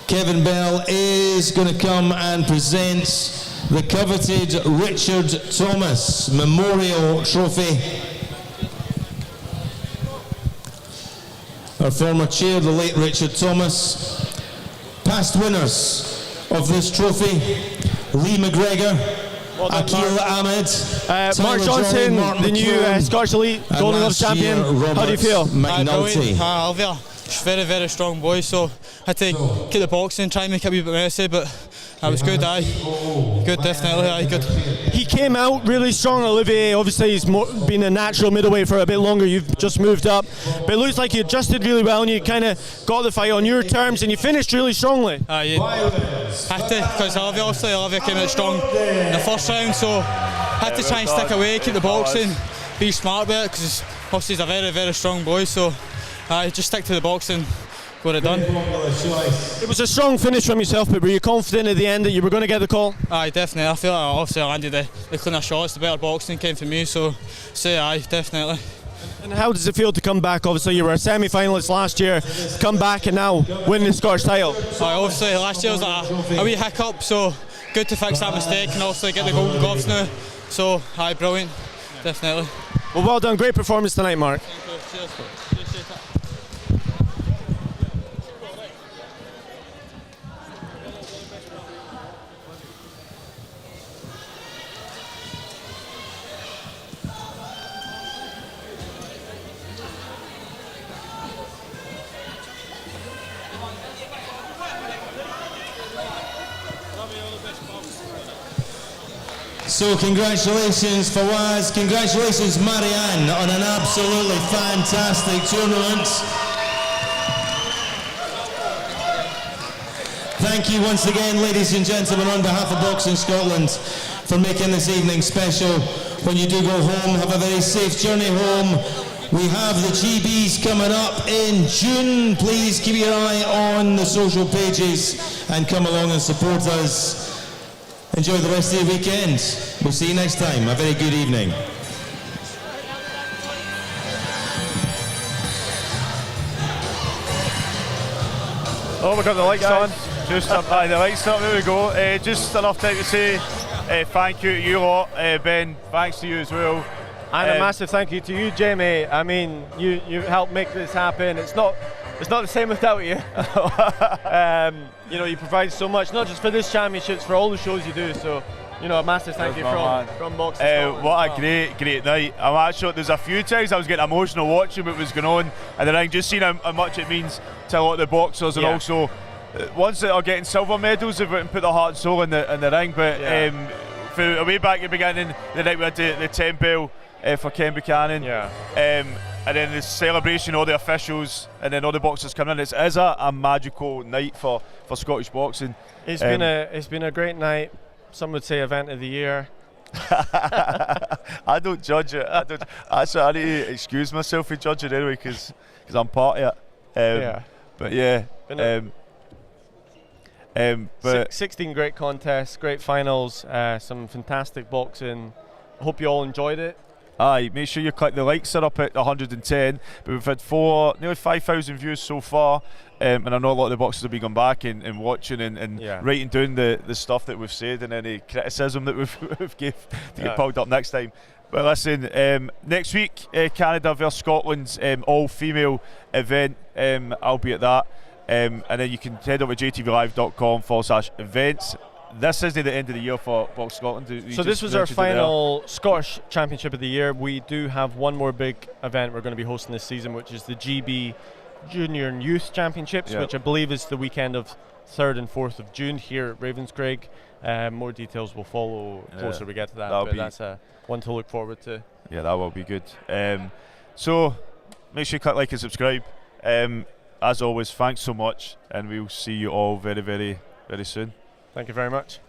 Kevin Bell is going to come and present the coveted Richard Thomas Memorial Trophy. Our former chair, the late Richard Thomas. Past winners of this trophy: Lee McGregor, Akil Ahmed, Mark Johnson, the new Scottish Elite Golden Gloves champion. How do you feel? Alvia, very, very strong boy, so I had to keep the boxing, try and make it a wee bit messy, but I was good, good, definitely, good. He came out really strong, Olivier. Obviously he's been a natural middleweight for a bit longer. You've just moved up, but it looks like you adjusted really well and you kind of got the fight on your terms and you finished really strongly. Yeah. Had to, because Olivia came out strong in the first round, so had to try and stick away, keep the boxing, be smart with it, because obviously he's a very, very strong boy, so just stick to the boxing. Got it done. It was a strong finish from yourself, but were you confident at the end that you were going to get the call? Aye, definitely. I feel like obviously I landed the cleaner shots, the better boxing came from me, so aye, definitely. And how does it feel to come back? Obviously you were a semi-finalist last year, come back and now win the Scottish title. Aye, obviously last year was a wee hiccup, so good to fix that mistake and also get the Golden Gloves now. So aye, brilliant, definitely. Well done, great performance tonight, Mark. Thank you. Cheers. So congratulations Fawaz, congratulations Marianne on an absolutely fantastic tournament. Thank you once again, ladies and gentlemen, on behalf of Boxing Scotland for making this evening special. When you do go home, have a very safe journey home. We have the GBs coming up in June. Please keep your eye on the social pages and come along and support us. Enjoy the rest of your weekend. We'll see you next time. A very good evening. Oh, we've got the lights on. Just the lights up. There we go. Just enough time to say thank you to you lot. Ben, thanks to you as well. And a massive thank you to you, Jamie. I mean, you helped make this happen. It's not it's not the same without you. You know, you provide so much, not just for this championships, for all the shows you do. So, you know, a massive thank you from Boxing Scotland. What a great night. I'm actually, there's a few times I was getting emotional watching what was going on in the ring, just seeing how much it means to a lot of the boxers, and also ones that are getting silver medals have put their heart and soul in the ring. But for way back at the beginning, the night we had the 10 bell for Ken Buchanan, and then the celebration, all the officials, and then all the boxers coming in. It is a magical night for Scottish boxing. It's been a great night. Some would say event of the year. I don't judge it. I need to excuse myself for judging anyway, because I'm part of it. But yeah. But 16 great contests, great finals, some fantastic boxing. I hope you all enjoyed it. Aye, make sure you click the likes are up at 110. But we've had nearly 5,000 views so far, and I know a lot of the boxers have been going back and watching and writing down the stuff that we've said and any criticism that we've gave to get pulled up next time. But listen, next week, Canada versus Scotland's all-female event. I'll be at that. And then you can head over to jtvlive.com/events. This isn't the end of the year for Box Scotland. So this was our final Scottish Championship of the year. We do have one more big event we're going to be hosting this season, which is the GB Junior and Youth Championships, which I believe is the weekend of 3rd and 4th of June here at Ravenscraig. More details will follow closer we get to that, but that's one to look forward to. Yeah, that will be good. So make sure you click like and subscribe. As always, thanks so much, and we'll see you all very, very, very soon. Thank you very much.